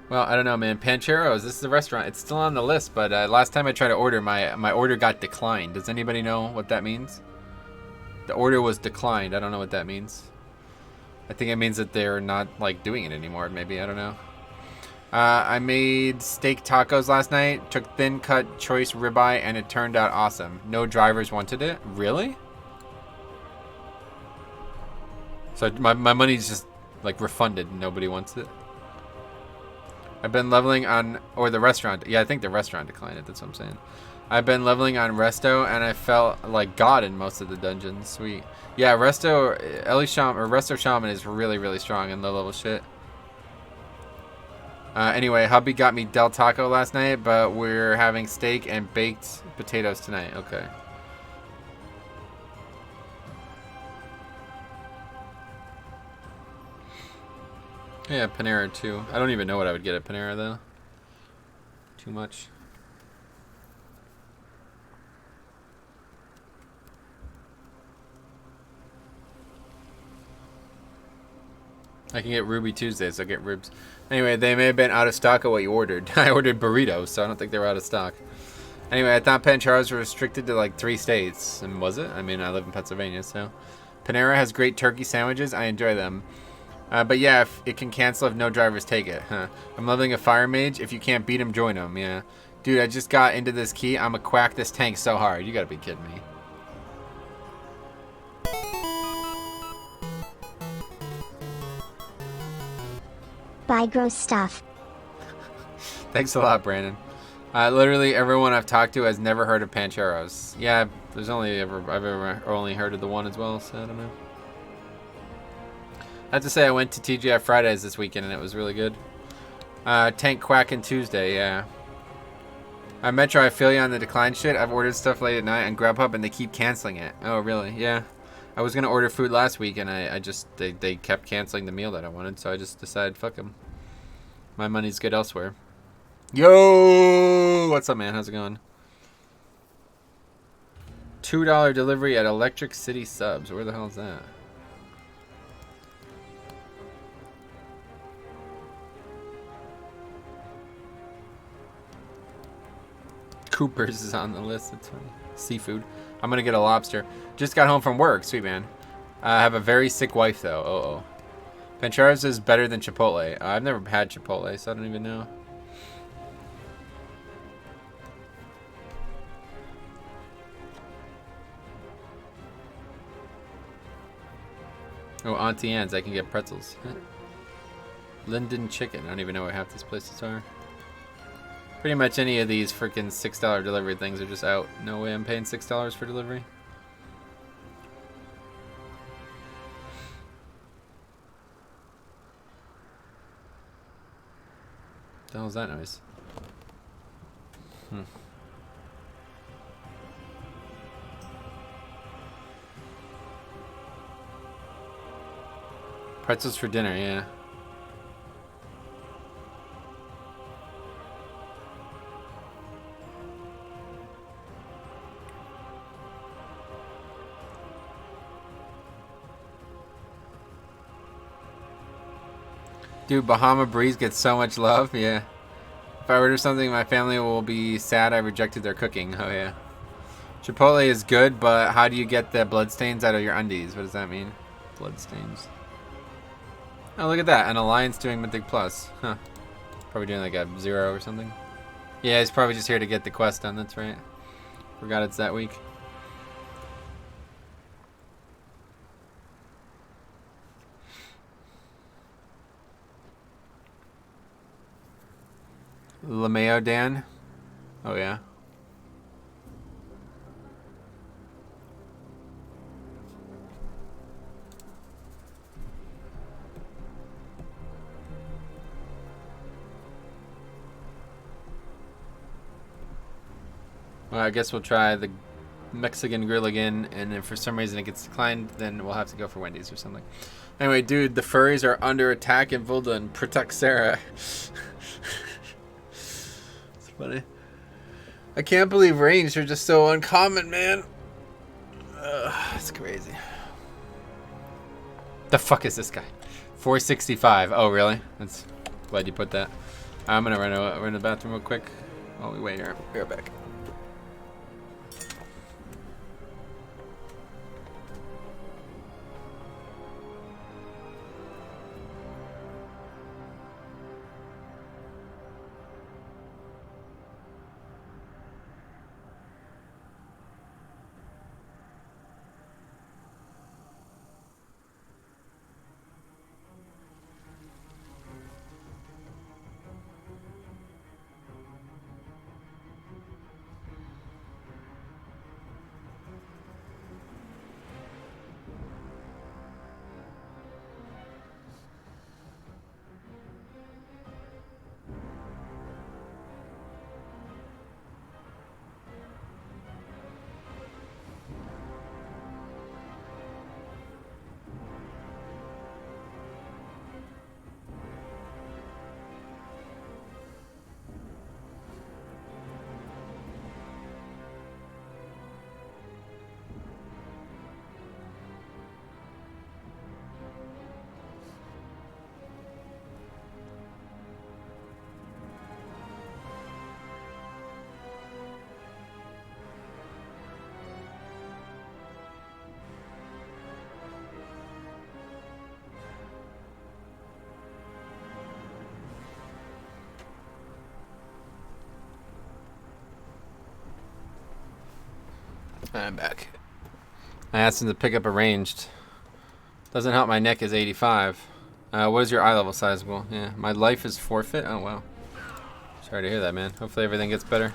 Well, I don't know, man. Pancheros, this is a restaurant. It's still on the list, but last time I tried to order, my order got declined. Does anybody know what that means? The order was declined. I don't know what that means. I think it means that they're not, like, doing it anymore, maybe. I don't know. I made steak tacos last night. Took thin cut choice ribeye, and it turned out awesome. No drivers wanted it. Really? So my money's just, like, refunded. Nobody wants it. I've been leveling on, or the restaurant. Yeah, I think the restaurant declined it. That's what I'm saying. I've been leveling on Resto, and I felt like God in most of the dungeons. Sweet. Yeah, Resto, Resto Shaman is really, really strong in low-level shit. Anyway, hubby got me Del Taco last night, but we're having steak and baked potatoes tonight. Okay. Yeah, Panera too. I don't even know what I would get at Panera though. Too much. I can get Ruby Tuesdays, so I'll get ribs. Anyway, they may have been out of stock of what you ordered. I ordered burritos, so I don't think they were out of stock. Anyway, I thought Pancheros were restricted to like 3 states. And was it? I mean, I live in Pennsylvania, so. Panera has great turkey sandwiches. I enjoy them. But yeah, if it can cancel if no drivers take it. Huh. I'm loving a fire mage. If you can't beat him, join him. Yeah. Dude, I just got into this key. I'm gonna quack this tank so hard. You gotta be kidding me. Buy gross stuff. Thanks a lot, Brandon. Literally everyone I've talked to has never heard of Pancheros. Yeah, I've ever only heard of the one as well, so I don't know. I have to say I went to TGI Fridays this weekend and it was really good. Tank Quackin' Tuesday, yeah. Metro, I feel you on the decline shit. I've ordered stuff late at night on Grubhub and they keep canceling it. Oh, really? Yeah. I was gonna order food last week and they kept canceling the meal that I wanted, so I just decided, fuck them. My money's good elsewhere. Yo! What's up, man? How's it going? $2 delivery at Electric City Subs. Where the hell is that? Cooper's is on the list. That's funny. Seafood. I'm gonna get a lobster. Just got home from work. Sweet, man. I have a very sick wife, though. Oh. Pancheros is better than Chipotle. I've never had Chipotle, so I don't even know. Oh, Auntie Anne's. I can get pretzels. Linden Chicken. I don't even know what half these places are. Pretty much any of these freaking $6 delivery things are just out. No way I'm paying $6 for delivery. What the hell is that noise? Pretzels for dinner, yeah. Dude, Bahama Breeze gets so much love, yeah. If I order something, my family will be sad I rejected their cooking. Oh, yeah. Chipotle is good, but how do you get the bloodstains out of your undies? What does that mean? Bloodstains. Oh, look at that. An Alliance doing Mythic Plus. Huh. Probably doing like a 0 or something. Yeah, he's probably just here to get the quest done. That's right. Forgot it's that week. LeMayo Dan. Oh, yeah. Well, I guess we'll try the Mexican grill again, and if for some reason it gets declined, then we'll have to go for Wendy's or something. Anyway, dude, the furries are under attack in Vuldan. Protect Sarah. It's funny. I can't believe ranged are just so uncommon, man. It's crazy. The fuck is this guy? 465. Oh, really? That's glad you put that. I'm gonna run to the bathroom real quick. Oh, we wait here. Be right back. I'm back. I asked him to pick up a ranged. Doesn't help my neck is 85. What is your eye level sizable? Yeah, my life is forfeit. Oh, wow. Sorry to hear that, man. Hopefully everything gets better.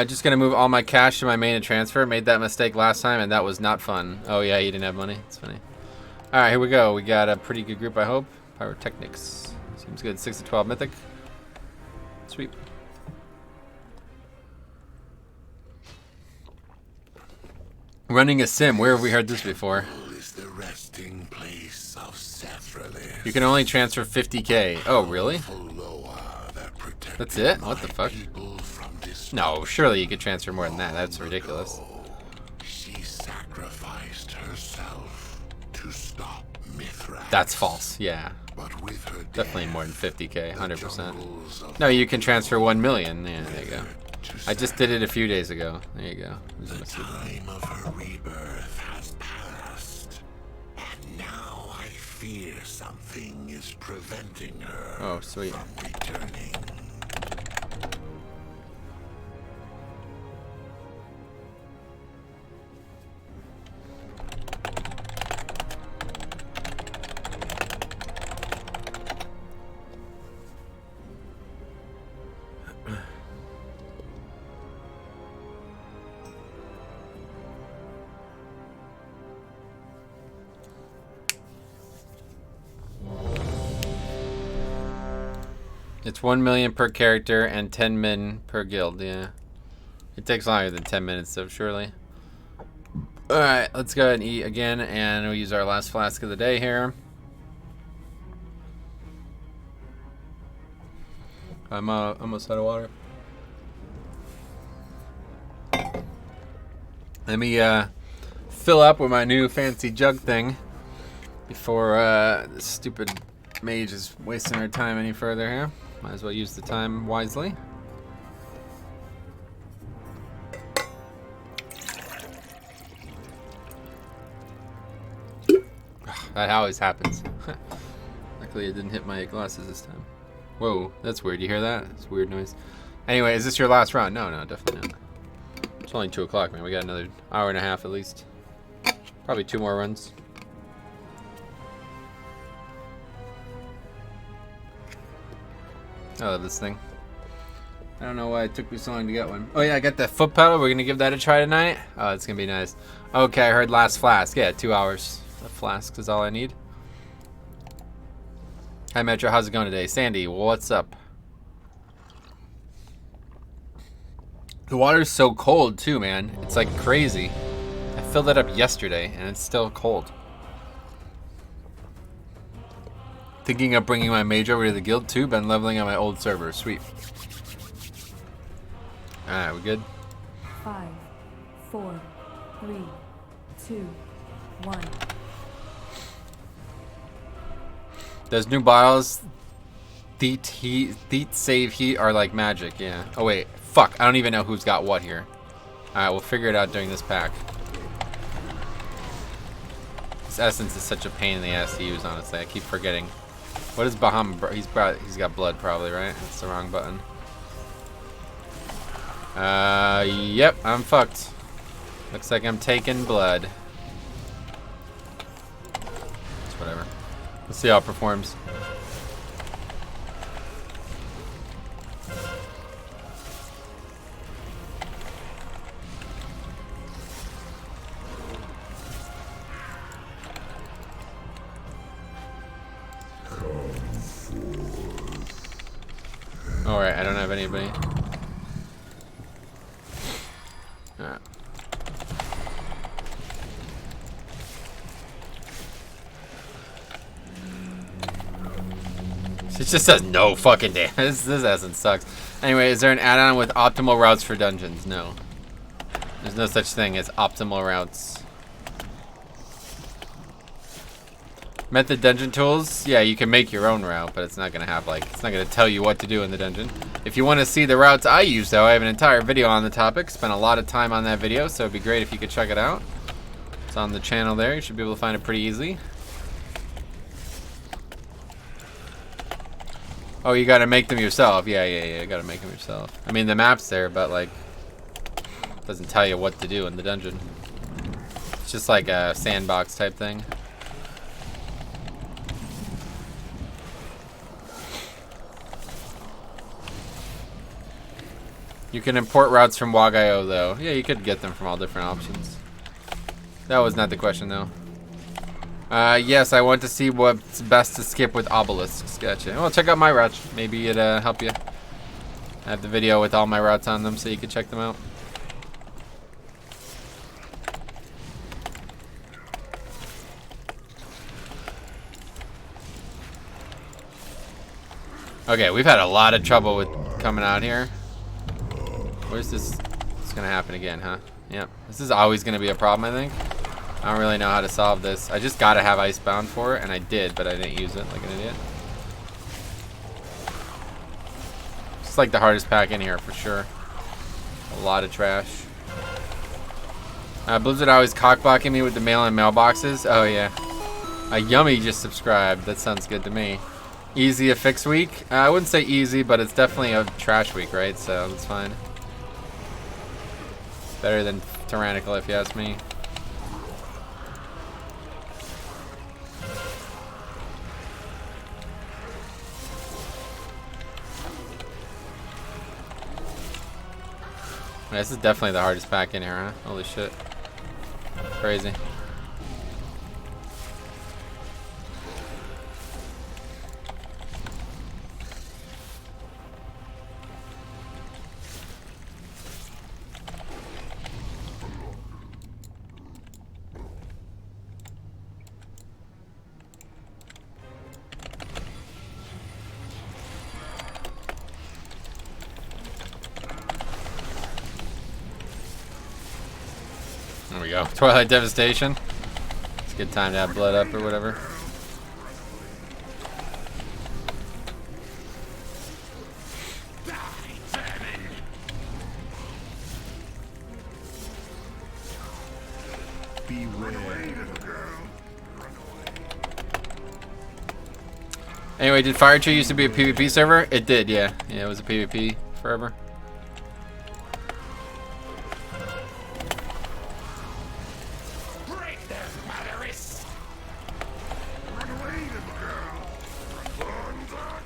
Just gonna move all my cash to my main and transfer. Made that mistake last time and that was not fun. Oh yeah, you didn't have money. It's funny. Alright, here we go. We got a pretty good group, I hope. Pyrotechnics. Seems good. 6 to 12 Mythic. Sweet. Running a sim. Where have we heard this before? Is the resting place of Sethraliss. You can only transfer 50k. Oh, really? That's it? What the fuck? No, surely you could transfer more than that. That's ridiculous. She sacrificed herself to stop Mithras. That's false. Yeah. But with her definitely more than 50k. 100%. No, you can transfer 1 million. Yeah, there you go. I just did it a few days ago. There you go. The time of her rebirth has passed, and now I fear something is preventing her sweet. from returning. It's 1 million per character and 10 min per guild, yeah. It takes longer than 10 minutes though, surely. Alright, let's go ahead and eat again, and we'll use our last flask of the day here. I'm almost out of water. Let me fill up with my new fancy jug thing before this stupid mage is wasting our time any further here. Might as well use the time wisely. That always happens. Luckily it didn't hit my glasses this time. Whoa, that's weird. You hear that? It's a weird noise. Anyway, is this your last round? No, definitely not. It's only 2 o'clock, man. We got another hour and a half at least. Probably 2 more runs. I love this thing. I don't know why it took me so long to get one. Oh yeah, I got the foot pedal. We're gonna give that a try tonight. Oh, it's gonna be nice. Okay, I heard last flask. Yeah, 2 hours. A flask is all I need. Hi Metro, how's it going today? Sandy, what's up? The water's so cold too, man. It's like crazy. I filled it up yesterday and it's still cold. Thinking of bringing my mage over to the guild too. Been leveling on my old server. Sweet. Alright, we good? 5, 4, 3, 2, 1. Those new bottles, Theat save heat are like magic, yeah. Oh wait, fuck, I don't even know who's got what here. Alright, we'll figure it out during this pack. This essence is such a pain in the ass to use, honestly. I keep forgetting. What is Bahamut? He's got blood probably, right? That's the wrong button. Yep, I'm fucked. Looks like I'm taking blood. It's whatever. Let's see how it performs. Alright, I don't have anybody. Alright. It just says no fucking damn. This essence sucks. Anyway, is there an add-on with optimal routes for dungeons? No. There's no such thing as optimal routes. Method dungeon tools? Yeah, you can make your own route, but it's not gonna have like, it's not gonna tell you what to do in the dungeon. If you want to see the routes I use though, I have an entire video on the topic. Spent a lot of time on that video, so it'd be great if you could check it out. It's on the channel there. You should be able to find it pretty easily. Oh, you gotta make them yourself. Yeah, you gotta make them yourself. I mean, the map's there, but like, it doesn't tell you what to do in the dungeon. It's just like a sandbox type thing. You can import routes from WogIO though. Yeah, you could get them from all different options. That was not the question though. Yes, I want to see what's best to skip with obelisks. Gotcha. Well, check out my routes. Maybe it'd help you. I have the video with all my routes on them so you can check them out. Okay, we've had a lot of trouble with coming out here. Where's this? It's gonna happen again, huh? Yep. This is always gonna be a problem, I think. I don't really know how to solve this. I just gotta have Icebound for it, and I did, but I didn't use it like an idiot. It's like the hardest pack in here for sure. A lot of trash. Blizzard always cockblocking me with the mail-in mailboxes. Oh yeah. Yummy just subscribed. That sounds good to me. Easy a fix week? I wouldn't say easy, but it's definitely a trash week, right? So that's fine. Better than tyrannical if you ask me. Yeah, this is definitely the hardest pack in here, huh? Holy shit. Crazy. There we go. Twilight Devastation. It's a good time to have blood up or whatever. Anyway, did Fire Tree used to be a PvP server? It did, yeah. Yeah, it was a PvP forever.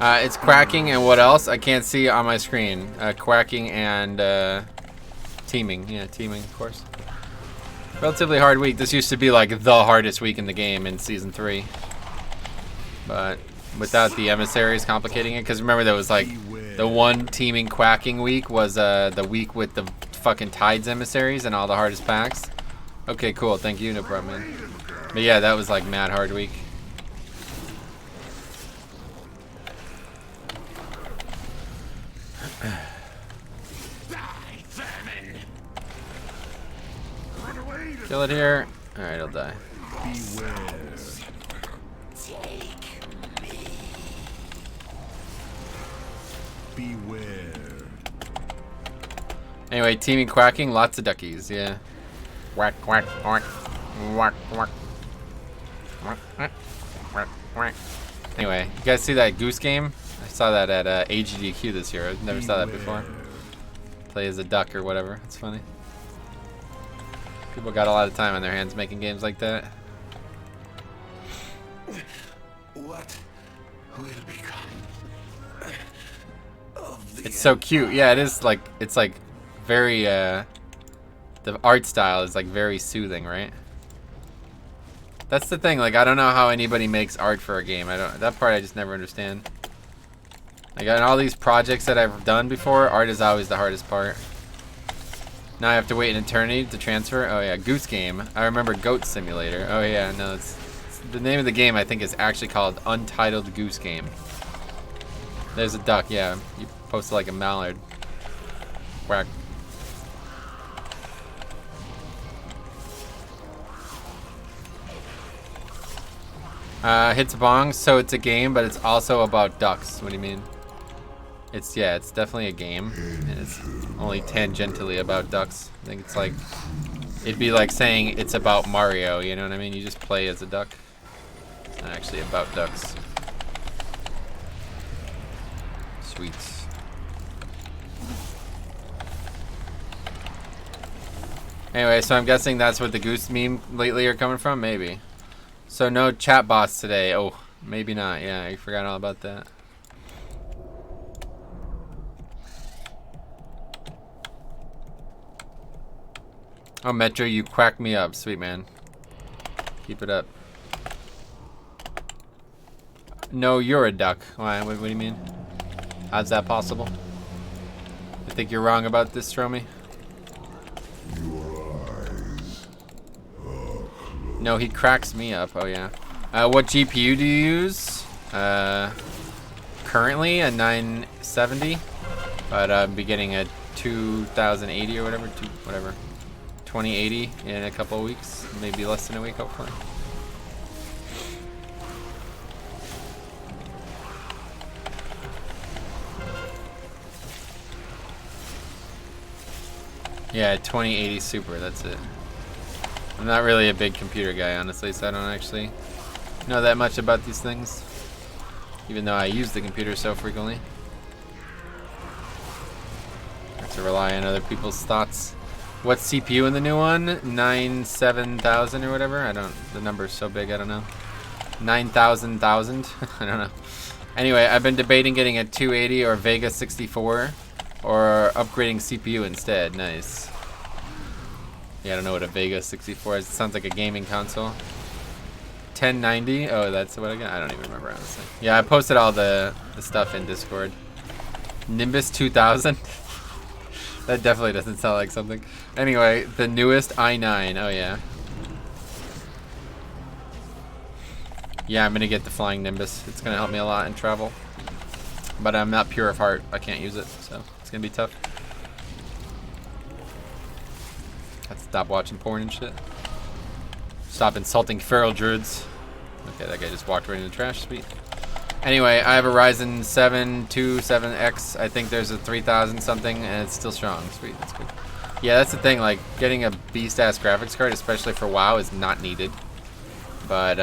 It's quacking and what else? I can't see on my screen. Quacking and teaming. Yeah, teaming, of course. Relatively hard week. This used to be like the hardest week in the game in Season 3. But without the emissaries complicating it. Because remember there was like the one teaming quacking week was the week with the fucking Tides emissaries and all the hardest packs. Okay, cool. Thank you. No problem, man. But yeah, that was like mad hard week. Kill it here. Alright, it'll die. Beware. Beware. Anyway, teaming quacking, lots of duckies, yeah. Whack, whack, whack, whack, whack. Whack, whack, whack, whack. Anyway, you guys see that goose game? I saw that at AGDQ this year. I never saw that before. Play as a duck or whatever. It's funny. People got a lot of time on their hands making games like that. What will become of the It's so cute. Yeah, it is like, it's like very, the art style is like very soothing, right? That's the thing, like I don't know how anybody makes art for a game. That part I just never understand. Like on all these projects that I've done before, art is always the hardest part. Now I have to wait an eternity to transfer. Oh yeah, Goose Game. I remember Goat Simulator. Oh yeah, no, it's the name of the game I think is actually called Untitled Goose Game. There's a duck, yeah. You posted like a mallard. Whack. Hits a bong, so it's a game, but it's also about ducks. What do you mean? It's definitely a game, and it's only tangentially about ducks. I think it's like, it'd be like saying it's about Mario, you know what I mean? You just play as a duck. It's not actually about ducks. Sweets. Anyway, so I'm guessing that's what the goose meme lately are coming from? Maybe. So no chat bots today. Oh, maybe not. Yeah, I forgot all about that. Oh, Metro, you quack me up. Sweet, man. Keep it up. No, you're a duck. Why? What do you mean? How's that possible? I think you're wrong about this, Stromy. No, he cracks me up. Oh, yeah. What GPU do you use? Currently a 970, but I'm getting a 2080 or whatever. 2080 in a couple of weeks, maybe less than a week, hopefully. Yeah, 2080 Super, that's it. I'm not really a big computer guy, honestly, so I don't actually know that much about these things, even though I use the computer so frequently. I have to rely on other people's thoughts. What's CPU in the new one? 97,000 or whatever? The number's so big, I don't know. 9,000, I don't know. Anyway, I've been debating getting a 280 or Vega 64 or upgrading CPU instead. Nice. Yeah, I don't know what a Vega 64 is. It sounds like a gaming console. 1090? Oh, that's what I got? I don't even remember, honestly. Yeah, I posted all the stuff in Discord. Nimbus 2000? That definitely doesn't sound like something. Anyway, the newest i9. Oh, yeah. Yeah, I'm going to get the Flying Nimbus. It's going to help me a lot in travel. But I'm not pure of heart. I can't use it, so it's going to be tough. Have to stop watching porn and shit. Stop insulting feral druids. Okay, that guy just walked right in the trash. Sweet. Anyway, I have a Ryzen 7 27X. I think there's a 3000 something, and it's still strong. Sweet, that's good. Yeah, that's the thing. Like, getting a beast-ass graphics card, especially for WoW, is not needed. But,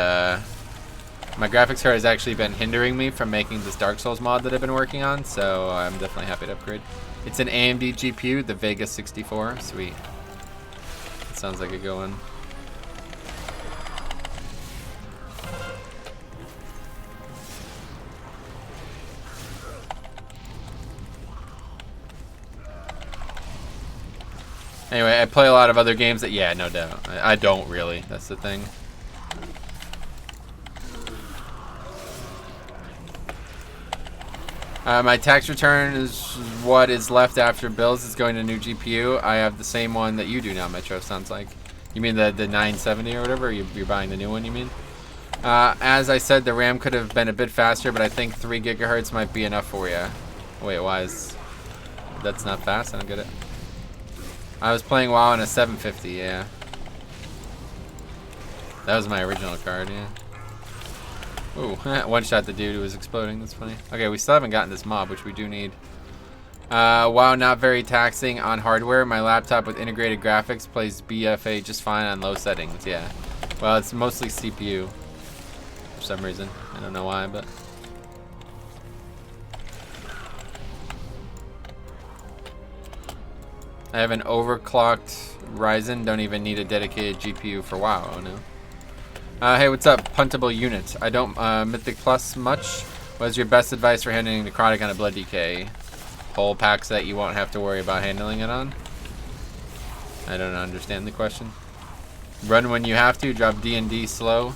my graphics card has actually been hindering me from making this Dark Souls mod that I've been working on, so I'm definitely happy to upgrade. It's an AMD GPU, the Vega 64. Sweet. That sounds like a good one. Anyway, I play a lot of other games that, yeah, no doubt. I don't really. That's the thing. My tax return is what is left after bills is going to new GPU. I have the same one that you do now, Metro, sounds like. You mean the 970 or whatever? You're buying the new one, you mean? As I said, the RAM could have been a bit faster, but I think 3 gigahertz might be enough for you. Wait, why is... That's not fast? I don't get it. I was playing WoW on a 750, yeah. That was my original card, yeah. Ooh, one shot the dude who was exploding. That's funny. Okay, we still haven't gotten this mob, which we do need. While not very taxing on hardware, my laptop with integrated graphics plays BFA just fine on low settings. Yeah. Well, it's mostly CPU for some reason. I don't know why, but. I have an overclocked Ryzen. Don't even need a dedicated GPU for WoW. Oh no. Hey, what's up, puntable unit? I don't Mythic Plus much. What is your best advice for handling necrotic on a blood DK? Whole packs that you won't have to worry about handling it on? I don't understand the question. Run when you have to. Drop D&D slow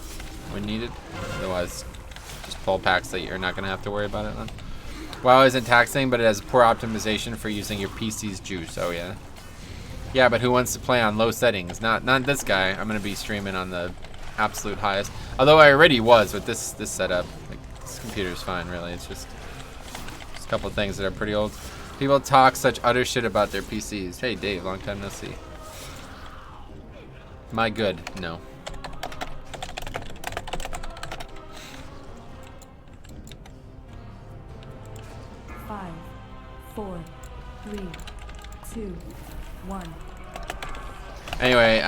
when needed. Otherwise, just pull packs that you're not going to have to worry about it on. WoW isn't taxing, but it has poor optimization for using your PC's juice. Oh yeah. Yeah, but who wants to play on low settings? Not this guy. I'm going to be streaming on the absolute highest. Although I already was with this setup. Like, this computer's fine, really. It's just a couple of things that are pretty old. People talk such utter shit about their PCs. Hey, Dave, long time no see. My good, no. Five, 4, 3, 2, 1. Anyway,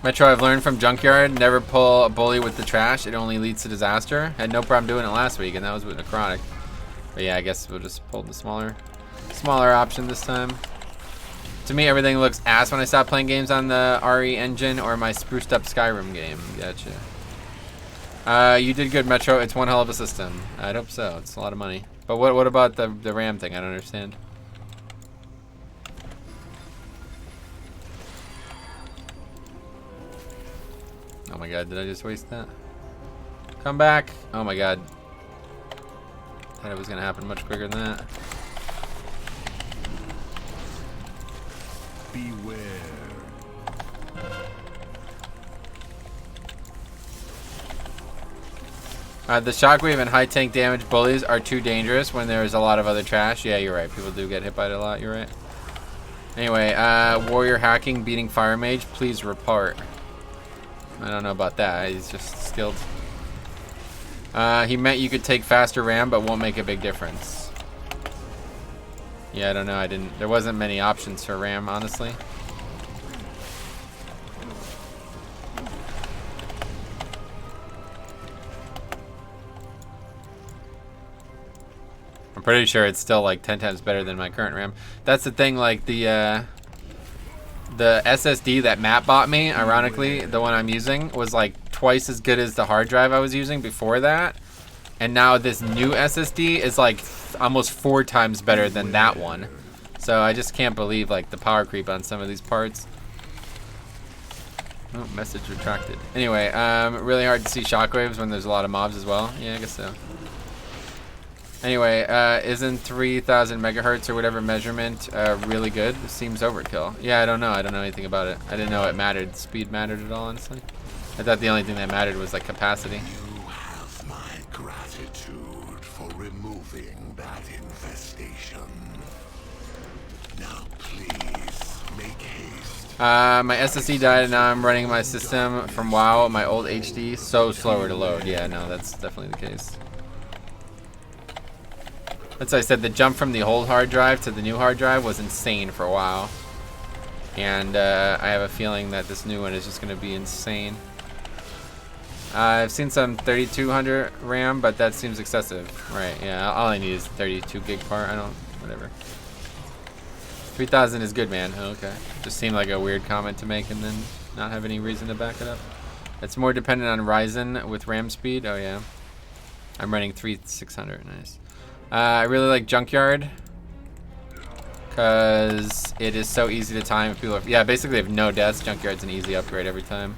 Metro, I've learned from Junkyard, never pull a bully with the trash. It only leads to disaster. Had no problem doing it last week, and that was with Necrotic. But yeah, I guess we'll just pull the smaller option this time. To me, everything looks ass when I stop playing games on the RE engine or my spruced up Skyrim game. Gotcha. You did good, Metro. It's one hell of a system. I'd hope so. It's a lot of money. But what about the RAM thing? I don't understand. Oh my god, did I just waste that? Come back! Oh my god. Thought it was gonna happen much quicker than that. Beware. The shockwave and high tank damage bullies are too dangerous when there's a lot of other trash. Yeah, you're right. People do get hit by it a lot. You're right. Anyway, warrior hacking beating fire mage. Please report. I don't know about that. He's just skilled. He meant you could take faster RAM, but won't make a big difference. Yeah, I don't know. There wasn't many options for RAM, honestly. I'm pretty sure it's still like 10 times better than my current RAM. That's the thing, like the SSD that Matt bought me, ironically, the one I'm using, was like twice as good as the hard drive I was using before that. And now this new SSD is like almost 4 times better than that one. So I just can't believe like the power creep on some of these parts. Oh, message retracted. Anyway, really hard to see shockwaves when there's a lot of mobs as well. Yeah, I guess so. Anyway, isn't 3000 megahertz or whatever measurement really good? It seems overkill. Yeah, I don't know. I don't know anything about it. I didn't know it mattered. Speed mattered at all, honestly. I thought the only thing that mattered was like capacity. You have my gratitude for removing that infestation. Now please, make haste. My SSD died and now I'm running my system from WoW, my old HD. So slower to load. Yeah, no, that's definitely the case. That's why I said the jump from the old hard drive to the new hard drive was insane for a while. And I have a feeling that this new one is just going to be insane. I've seen some 3200 RAM, but that seems excessive. Right, yeah, all I need is 32 gig part. Whatever. 3000 is good, man. Oh, okay. Just seemed like a weird comment to make and then not have any reason to back it up. It's more dependent on Ryzen with RAM speed. Oh, yeah. I'm running 3600. Nice. I really like Junkyard because it is so easy to time. If people have, yeah, basically have no deaths. Junkyard's an easy upgrade every time.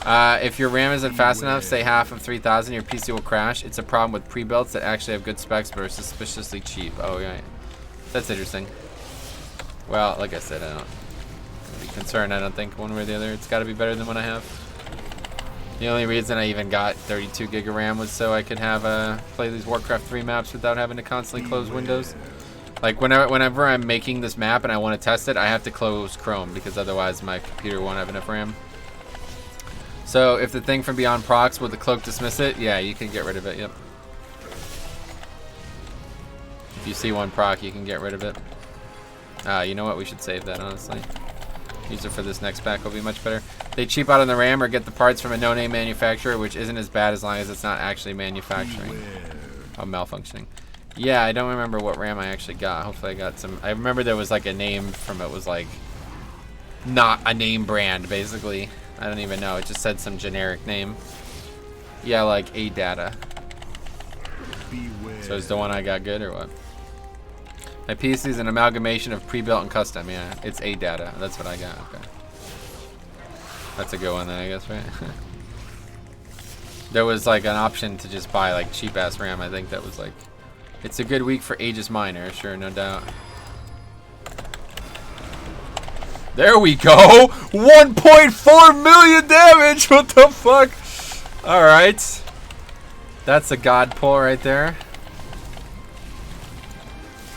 If your RAM isn't fast enough, say half of 3000, your PC will crash. It's a problem with pre-builds that actually have good specs but are suspiciously cheap. Oh, yeah. That's interesting. Well, like I said, I don't be concerned. I don't think one way or the other. It's got to be better than what I have. The only reason I even got 32 gig of RAM was so I could have play these Warcraft 3 maps without having to constantly close Windows. Like whenever I'm making this map and I want to test it, I have to close Chrome because otherwise my computer won't have enough RAM. So if the thing from Beyond procs, would the cloak dismiss it? Yeah, you can get rid of it. Yep. If you see one proc, you can get rid of it. You know what? We should save that, honestly. Use it for this next pack, will be much better. They cheap out on the RAM or get the parts from a no-name manufacturer, which isn't as bad as long as it's not actually manufacturing. Oh, malfunctioning. Yeah, I don't remember what RAM I actually got. Hopefully I got some. I remember there was like a name from it was like not a name brand, basically. I don't even know. It just said some generic name. Yeah, like A-Data. So is the one I got good or what? My PC is an amalgamation of pre-built and custom. Yeah, it's A-Data. That's what I got. Okay. That's a good one then, I guess, right? There was like an option to just buy like cheap-ass RAM. I think that was like... It's a good week for Aegis Minor, sure, no doubt. There we go! 1.4 million damage! What the fuck? Alright. That's a god pull right there.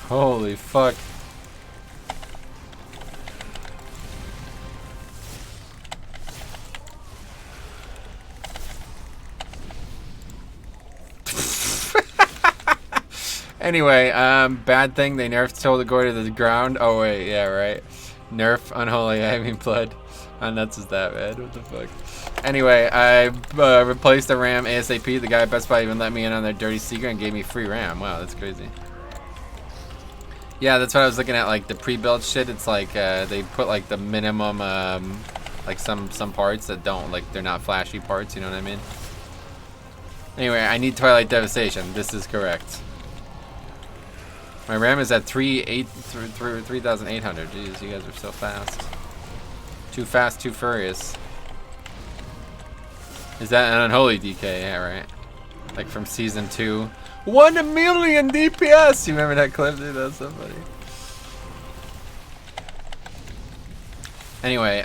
Holy fuck. Anyway, bad thing, they nerfed Atal'Dazar to the ground. Oh wait, yeah, right. Nerf Unholy Enemy Blood. How nuts is that, man? What the fuck? Anyway, I replaced the RAM ASAP. The guy at Best Buy even let me in on their dirty secret and gave me free RAM. Wow, that's crazy. Yeah, that's what I was looking at, like the pre-built shit. It's like they put like the minimum, like some parts that don't, like they're not flashy parts, you know what I mean? Anyway, I need Twilight Devastation. This is correct. My RAM is at 3,800. Jeez, you guys are so fast. Too fast, too furious. Is that an unholy DK? Yeah, right. Like from season 2. 1 million DPS! You remember that clip, dude? That's so funny. Anyway,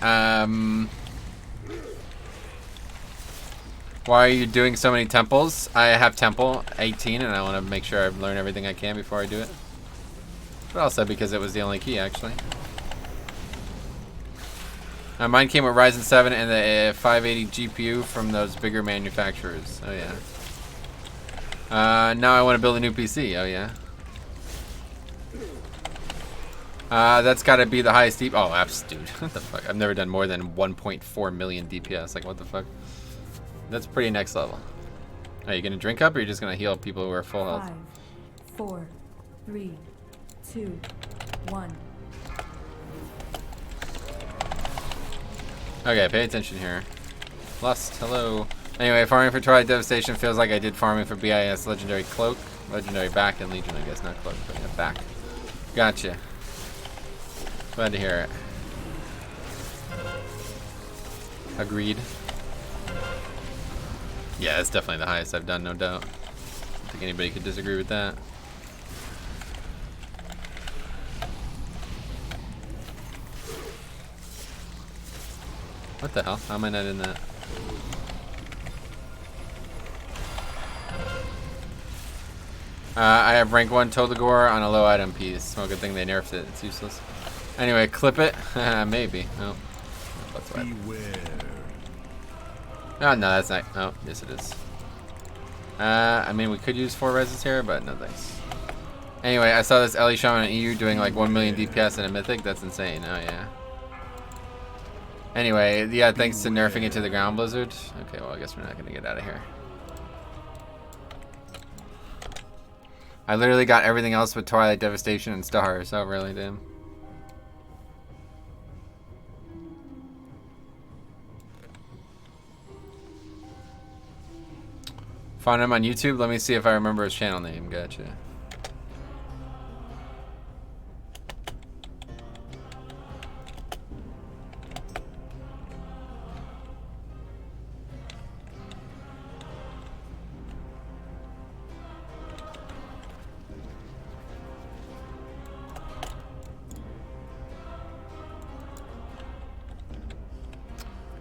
why are you doing so many temples? I have temple 18 and I want to make sure I learn everything I can before I do it. But also because it was the only key, actually. Mine came with Ryzen 7 and the 580 GPU from those bigger manufacturers. Oh yeah. Now I want to build a new PC. Oh yeah. That's got to be the highest DPS. Oh, apps, dude. What the fuck? I've never done more than 1.4 million DPS. Like, what the fuck? That's pretty next level. Are you gonna drink up, or are you just gonna heal people who are full health? 5, 4, 3, 2, 1. Okay, pay attention here. Lust, hello. Anyway, farming for Twilight Devastation feels like I did farming for BIS Legendary Cloak. Legendary Back and Legion, I guess, not Cloak, but yeah, Back. Gotcha. Glad to hear it. Agreed. Yeah, it's definitely the highest I've done, no doubt. I don't think anybody could disagree with that. What the hell? How am I not in that? I have rank 1 Atal'Dazar on a low item piece. Well, good thing they nerfed it. It's useless. Anyway, clip it. Maybe. Oh. That's why. Oh, no, that's not. Oh, yes, it is. I mean, we could use 4 reses here, but no thanks. Anyway, I saw this Ellie Shaman in EU doing like 1 million DPS in a Mythic. That's insane. Oh, yeah. Anyway, yeah, thanks to nerfing it to the ground, Blizzard. Okay, well, I guess we're not going to get out of here. I literally got everything else with Twilight Devastation and Stars. Oh, really, damn. Found him on YouTube. Let me see if I remember his channel name. Gotcha.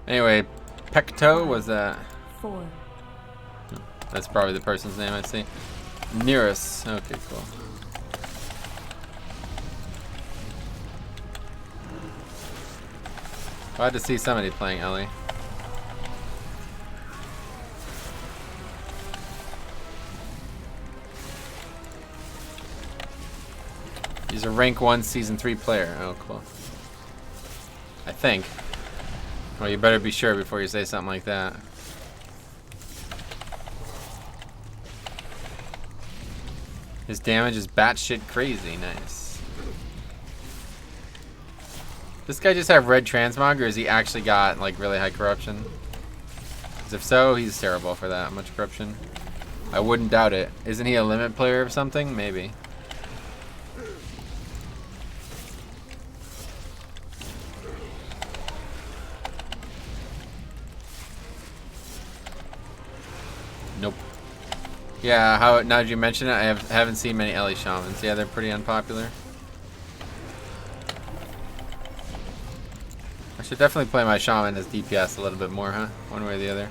Anyway, Pecto was that. 4. That's probably the person's name I see. Nearest. Okay, cool. Glad to see somebody playing Ellie. He's a rank 1 season 3 player. Oh, cool. I think. Well, you better be sure before you say something like that. His damage is batshit crazy. Nice. This guy just have red transmog, or has he actually got like really high corruption? 'Cause if so, he's terrible for that much corruption. I wouldn't doubt it. Isn't he a limit player or something? Maybe. Nope. Yeah, now that you mention it, I haven't seen many Ellie Shamans. Yeah, they're pretty unpopular. I should definitely play my Shaman as DPS a little bit more, huh? One way or the other.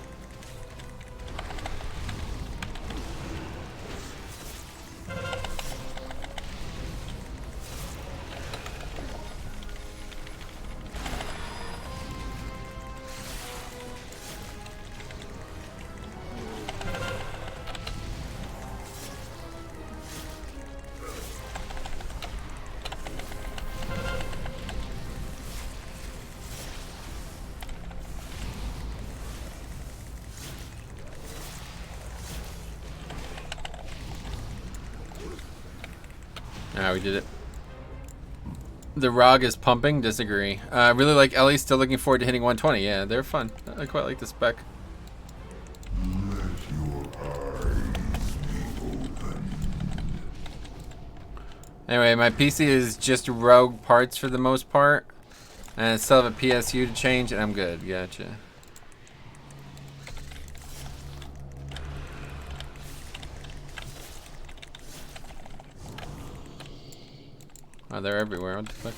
We did it. The ROG is pumping. Disagree. I really like Ellie. Still looking forward to hitting 120. Yeah, they're fun. I quite like the spec. Anyway, my PC is just rogue parts for the most part, and I still have a PSU to change, and I'm good. Gotcha. Oh, they're everywhere. What the fuck?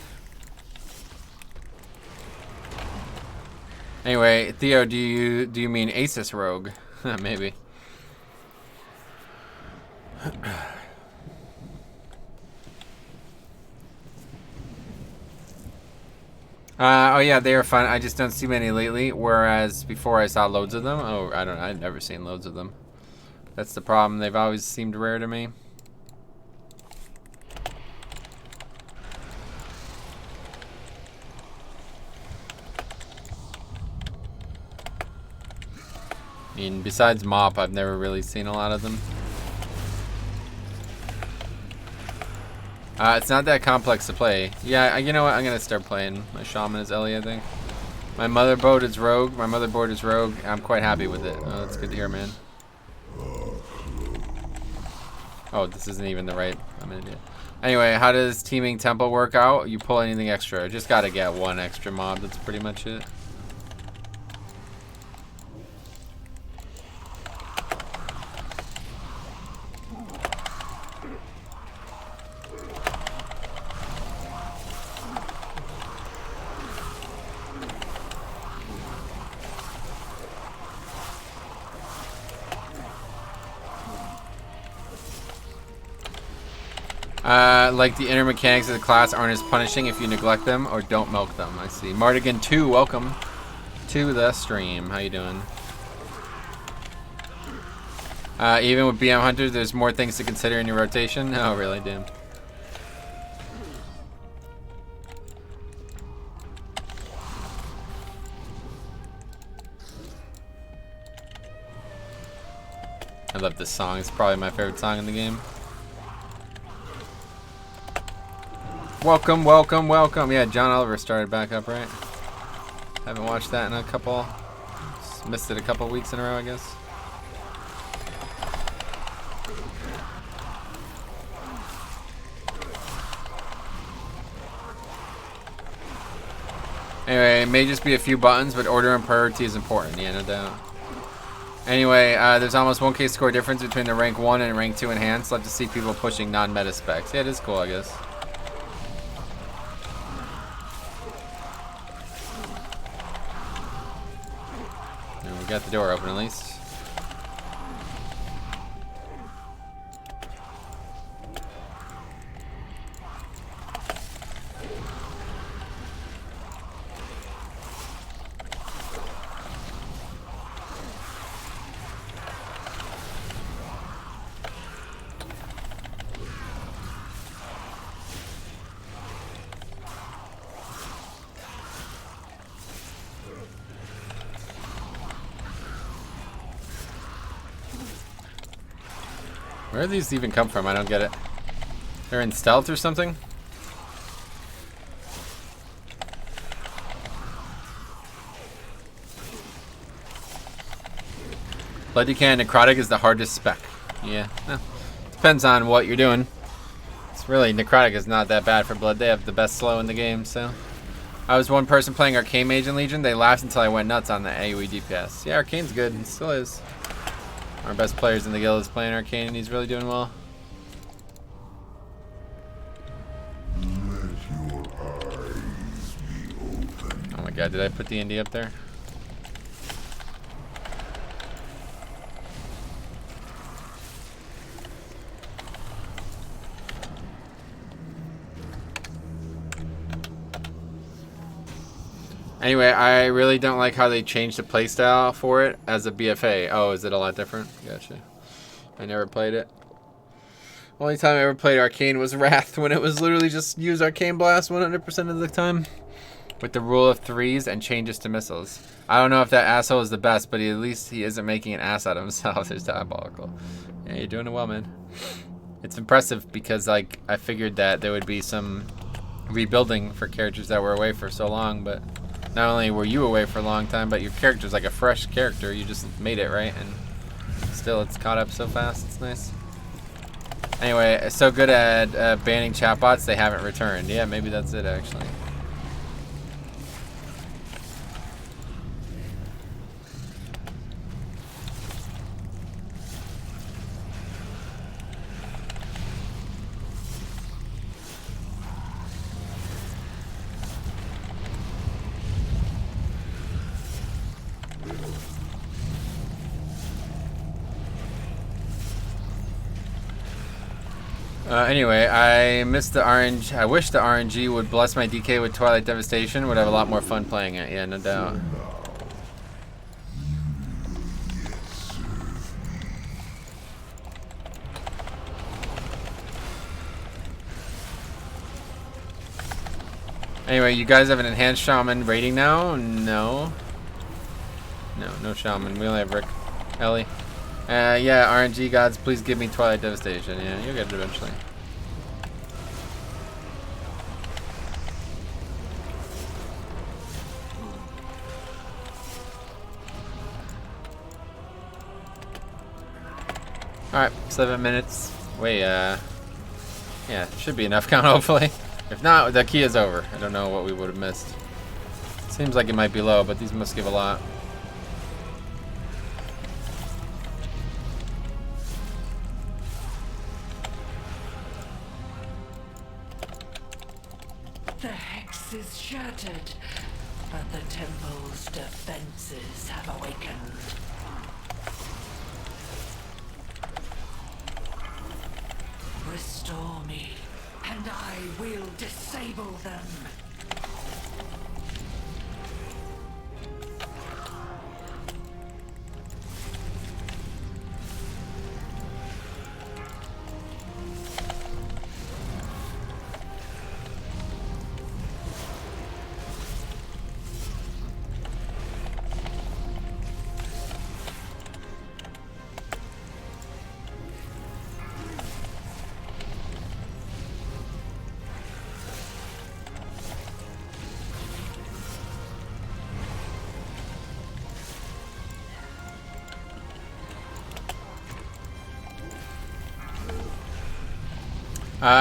Anyway, Theo, do you mean Asus Rogue? Maybe. Oh yeah, they are fun. I just don't see many lately. Whereas before I saw loads of them. Oh, I don't know. I've never seen loads of them. That's the problem. They've always seemed rare to me. I mean, besides Mop, I've never really seen a lot of them. It's not that complex to play. Yeah, you know what? I'm gonna start playing my Shaman as Ellie, I think. My motherboard is Rogue. I'm quite happy with it. Oh, that's good to hear, man. Oh, this isn't even the right. I'm an idiot. Anyway, how does teaming Temple work out? You pull anything extra. Just gotta get one extra mob. That's pretty much it. Like the inner mechanics of the class aren't as punishing if you neglect them or don't milk them. I see. Mardigan 2, welcome to the stream. How you doing? Even with BM Hunters, there's more things to consider in your rotation. Oh, really? Damn. I love this song. It's probably my favorite song in the game. Welcome, welcome, welcome. Yeah, John Oliver started back up, right? Haven't watched that in a couple. Missed it a couple weeks in a row, I guess. Anyway, it may just be a few buttons, but order and priority is important. Yeah, no doubt. Anyway, there's almost 1K score difference between the rank 1 and rank 2 enhanced. Love to see people pushing non-meta specs. Yeah, it is cool, I guess. We got the door open at least. Where do these even come from? I don't get it. They're in stealth or something? Blood Decay and Necrotic is the hardest spec. Yeah. Well, depends on what you're doing. It's really, Necrotic is not that bad for Blood. They have the best slow in the game, so. I was one person playing Arcane Mage and Legion. They laughed until I went nuts on the AoE DPS. Yeah, Arcane's good. It still is. Our best players in the guild is playing Arcane, and he's really doing well. Oh my god, did I put the indie up there? Anyway, I really don't like how they changed the playstyle for it as a BFA. Oh, is it a lot different? Gotcha. I never played it. Only time I ever played Arcane was Wrath, when it was literally just use Arcane Blast 100% of the time. With the rule of threes and changes to missiles. I don't know if that asshole is the best, but at least he isn't making an ass out of himself. It's diabolical. Yeah, you're doing it well, man. It's impressive because, like, I figured that there would be some rebuilding for characters that were away for so long, but not only were you away for a long time, but your character's like a fresh character. You just made it, right? And still, it's caught up so fast. It's nice. Anyway, it's so good at banning chatbots, they haven't returned. Yeah, maybe that's it, actually. Anyway, I missed the RNG. I wish the RNG would bless my DK with Twilight Devastation. Would have a lot more fun playing it. Yeah, no doubt. Anyway, you guys have an enhanced shaman rating now? No. No shaman. We only have Rick. Ellie. Yeah, RNG gods, please give me Twilight Devastation. Yeah, you'll get it eventually. Alright, 7 minutes. Wait, yeah, should be enough count, hopefully. If not, the key is over. I don't know what we would have missed. Seems like it might be low, but these must give a lot. The hex is shattered, but the temple's defenses have awakened. Restore me, and I will disable them.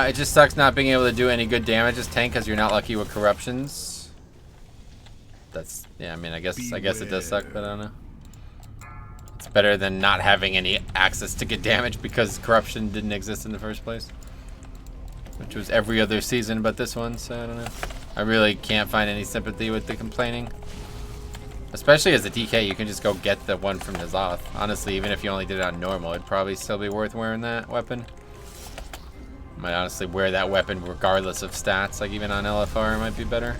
It just sucks not being able to do any good damage as tank because you're not lucky with corruptions. That's, yeah, I mean, I guess it does suck, but I don't know. It's better than not having any access to good damage because corruption didn't exist in the first place. Which was every other season but this one, so I don't know. I really can't find any sympathy with the complaining. Especially as a DK, you can just go get the one from N'Zoth. Honestly, even if you only did it on normal, it'd probably still be worth wearing that weapon. Might honestly wear that weapon regardless of stats, like even on LFR might be better.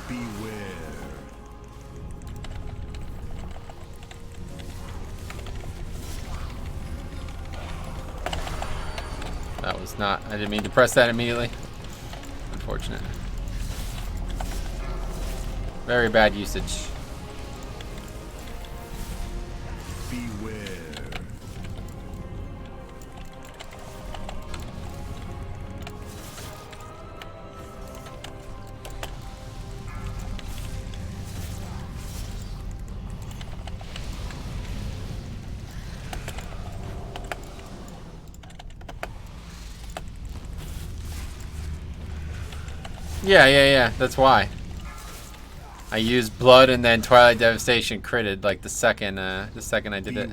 Beware. That was not, I didn't mean to press that immediately. Unfortunate. Very bad usage. Beware. Yeah. That's why. I used blood and then Twilight Devastation critted like the second I did it.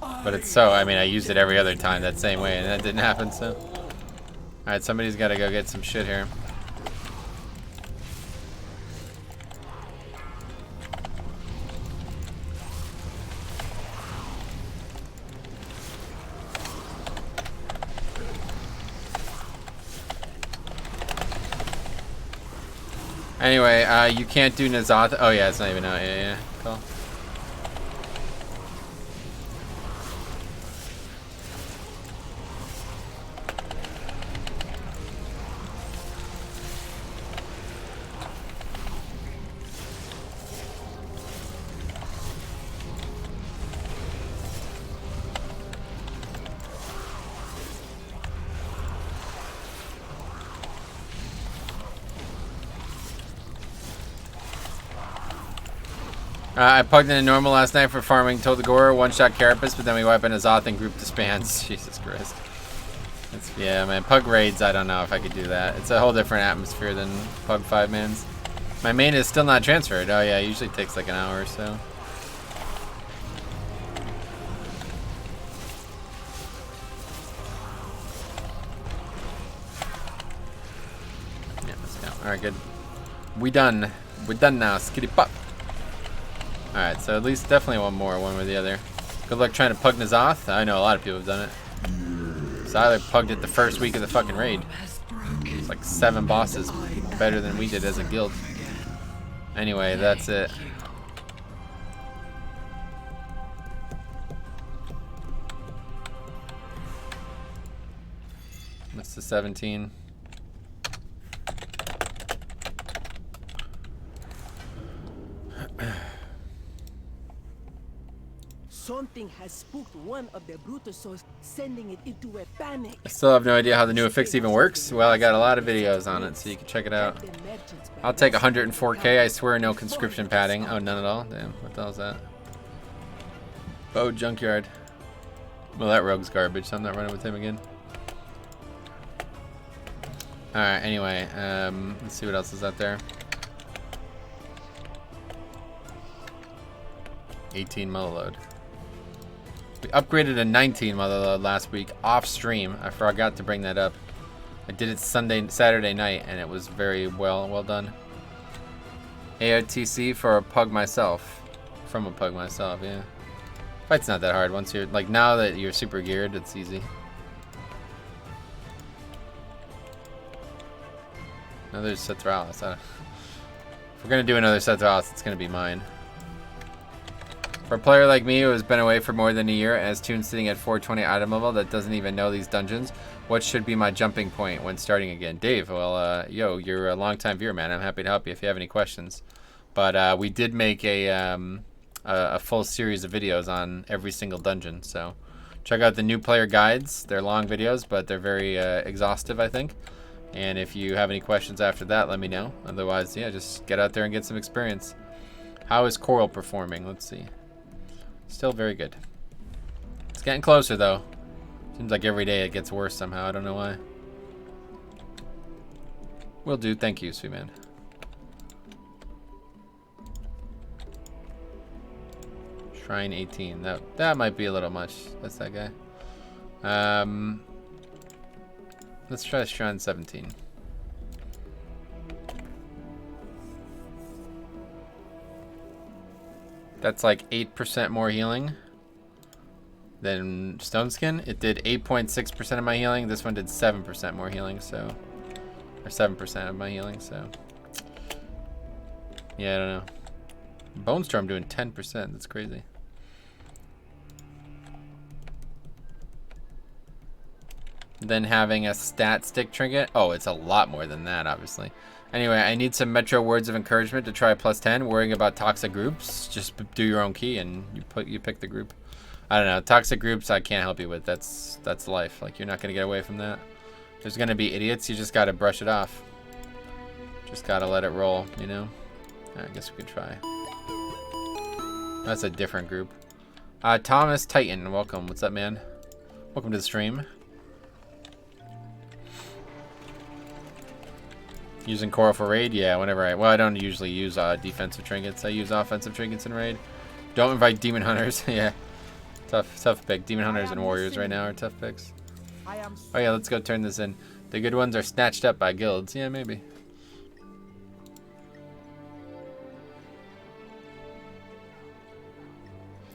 But it's so, I mean, I used it every other time that same way and that didn't happen, so. Alright, somebody's gotta go get some shit here. Anyway, you can't do Nazath. Oh yeah, it's not even out. Yeah. Cool. I plugged in a normal last night for farming Atal'Dazar, one-shot Carapace, but then we wipe in Azoth and group disbands. Jesus Christ. Yeah, man, Pug raids, I don't know if I could do that. It's a whole different atmosphere than Pug 5-mans. My main is still not transferred. Oh yeah, it usually takes like an hour or so. Yeah, let's go. Alright, good. We done. We're done now. Skitty pop. Alright, so at least definitely one more, one or the other. Good luck trying to pug Nazoth. I know a lot of people have done it. So I either pugged it the first week of the fucking raid. It's like 7 bosses better than we did as a guild. Anyway, that's it. That's the 17. Something has spooked one of the Brutusos, sending it into a panic. I still have no idea how the new affix even works. Well, I got a lot of videos on it, so you can check it out. I'll take 104K. I swear, no conscription padding. Oh, none at all. Damn, what the hell is that? Oh, junkyard. Well, that rogue's garbage, so I'm not running with him again. All right. Anyway, let's see what else is out there. 18 mother load. We upgraded a 19 mother load last week off stream. I forgot to bring that up. I did it Saturday night, and it was very well done. AOTC for a pug myself. From a pug myself, yeah. Fight's not that hard once you're, like, now that you're super geared, it's easy. Another Sethraliss. If we're gonna do another Sethraliss, it's gonna be mine. For a player like me who has been away for more than a year and has tunes sitting at 420 item level that doesn't even know these dungeons, what should be my jumping point when starting again? Dave, well, yo, you're a long-time viewer, man. I'm happy to help you if you have any questions. But we did make a full series of videos on every single dungeon, so check out the new player guides. They're long videos, but they're very exhaustive, I think. And if you have any questions after that, let me know. Otherwise, yeah, just get out there and get some experience. How is Coral performing? Let's see. Still very good. It's getting closer, though. Seems like every day it gets worse somehow. I don't know why. Will do. Thank you, sweet man. Shrine 18. That might be a little much. That's that guy. Let's try Shrine 17. That's like 8% more healing than Stone Skin. It did 8.6% of my healing. This one did 7% more healing, so... Or 7% of my healing, so... Yeah, I don't know. Bone Storm doing 10%. That's crazy. Then having a stat stick trinket. Oh, it's a lot more than that, obviously. Anyway, I need some Metro words of encouragement to try +10. Worrying about toxic groups, just do your own key and you pick the group. I don't know. Toxic groups I can't help you with. That's life. Like, you're not gonna get away from that. There's gonna be idiots. You just gotta brush it off. Just gotta let it roll, you know? I guess we could try. That's a different group. Thomas Titan, welcome. What's up, man? Welcome to the stream. Using Coral for raid? Yeah, whenever I don't usually use defensive trinkets. I use offensive trinkets in raid. Don't invite demon hunters. Yeah. Tough pick. Demon hunters and warriors right now are tough picks. Oh yeah, let's go turn this in. The good ones are snatched up by guilds. Yeah, maybe.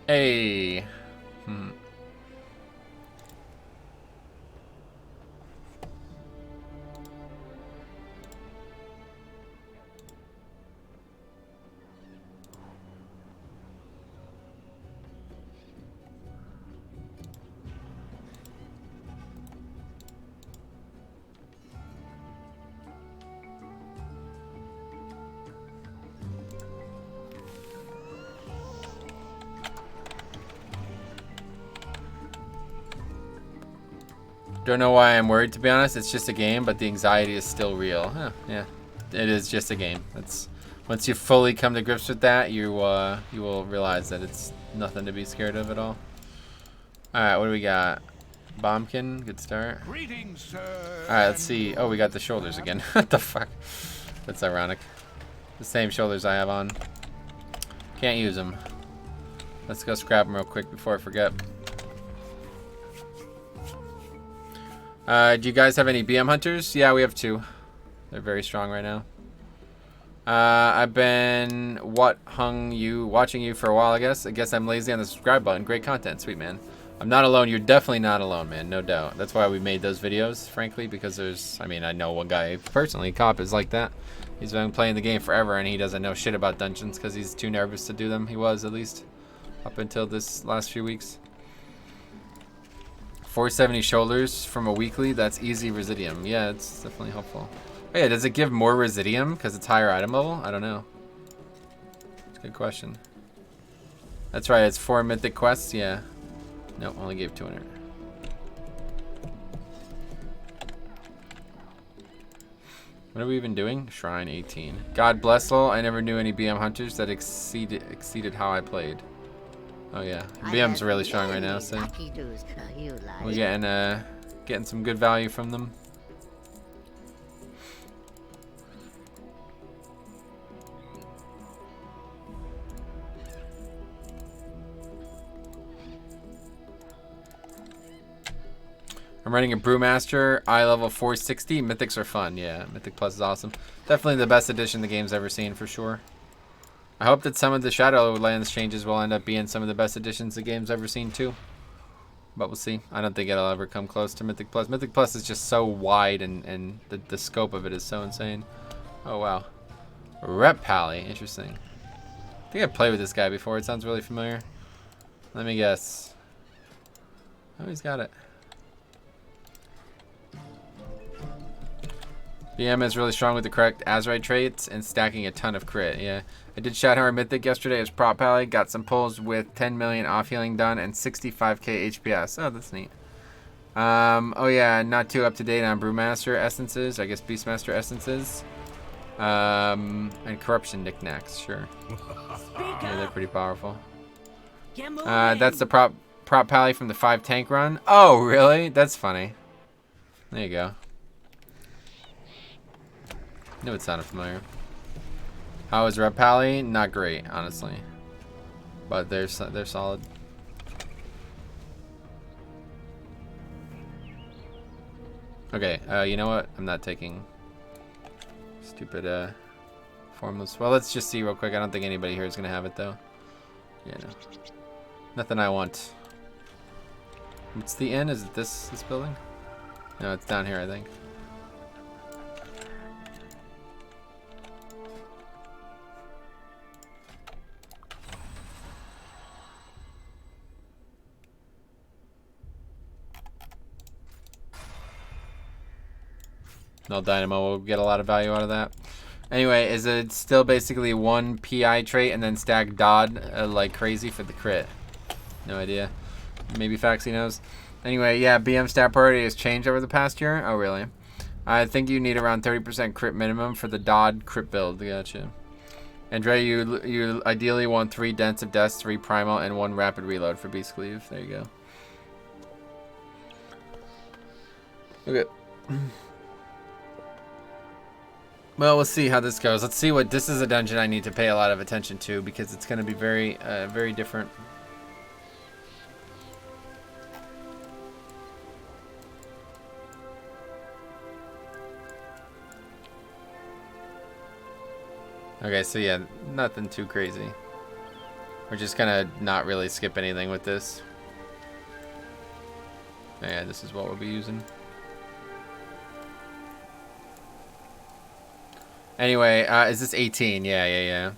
Hey. Don't know why I'm worried, to be honest. It's just a game, but the anxiety is still real. Huh, yeah, it is just a game. It's once you fully come to grips with that, you will realize that it's nothing to be scared of at all. All right, what do we got? Bombkin, good start. Greetings, sir. All right, let's see. Oh, we got the shoulders again. What the fuck? That's ironic. The same shoulders I have on. Can't use them. Let's go scrap them real quick before I forget. Do you guys have any BM hunters? Yeah, we have 2. They're very strong right now. I've been watching you for a while, I guess. I guess I'm lazy on the subscribe button. Great content, sweet man. I'm not alone. You're definitely not alone, man. No doubt. That's why we made those videos, frankly, because I know one guy personally, Cop, is like that. He's been playing the game forever, and he doesn't know shit about dungeons because he's too nervous to do them. He was, at least, up until this last few weeks. 470 shoulders from a weekly, that's easy residium. Yeah, it's definitely helpful. Oh yeah, does it give more residium because it's higher item level? I don't know. It's a good question. That's right, it's 4 mythic quests, yeah. Nope, only gave 200. What are we even doing? Shrine 18. God bless lol, I never knew any BM hunters that exceeded how I played. Oh yeah, BM's really strong right now, so we're getting some good value from them. I'm running a Brewmaster, eye level 460. Mythics are fun, yeah. Mythic Plus is awesome. Definitely the best addition the game's ever seen, for sure. I hope that some of the Shadowlands changes will end up being some of the best additions the game's ever seen too. But we'll see. I don't think it'll ever come close to Mythic Plus. Mythic Plus is just so wide and the scope of it is so insane. Oh wow. Rep Pally, interesting. I think I've played with this guy before. It sounds really familiar. Let me guess. Oh, he's got it. BM is really strong with the correct Azurite traits and stacking a ton of crit. Yeah, I did Shadowhammer Mythic yesterday as prop pally. Got some pulls with 10 million off healing done and 65k HPS. Oh, that's neat. Oh yeah, not too up to date on Brewmaster essences. I guess Beastmaster essences. And corruption knickknacks. Sure. Yeah, they're pretty powerful. That's the prop pally from the 5 tank run. Oh, really? That's funny. There you go. Knew it sounded familiar. How is Rep Pally? Not great, honestly. But they're solid. Okay, you know what? I'm not taking stupid formless. Well, let's just see real quick. I don't think anybody here is gonna have it though. Yeah, no. Nothing I want. What's the inn? Is it this building? No, it's down here, I think. No Dynamo, we'll get a lot of value out of that. Anyway, is it still basically one PI trait and then stack Dodd like crazy for the crit? No idea. Maybe Faxi knows. Anyway, yeah, BM stat priority has changed over the past year. Oh, really? I think you need around 30% crit minimum for the Dodd crit build. Gotcha. Andre, you ideally want 3 Dents of Death, 3 Primal, and 1 Rapid Reload for Beast Cleave. There you go. Okay. Well, we'll see how this goes. Let's see what... This is a dungeon I need to pay a lot of attention to because it's going to be very, very different. Okay, so yeah, nothing too crazy. We're just gonna not really skip anything with this. Yeah, this is what we'll be using. Anyway, is this 18? Yeah.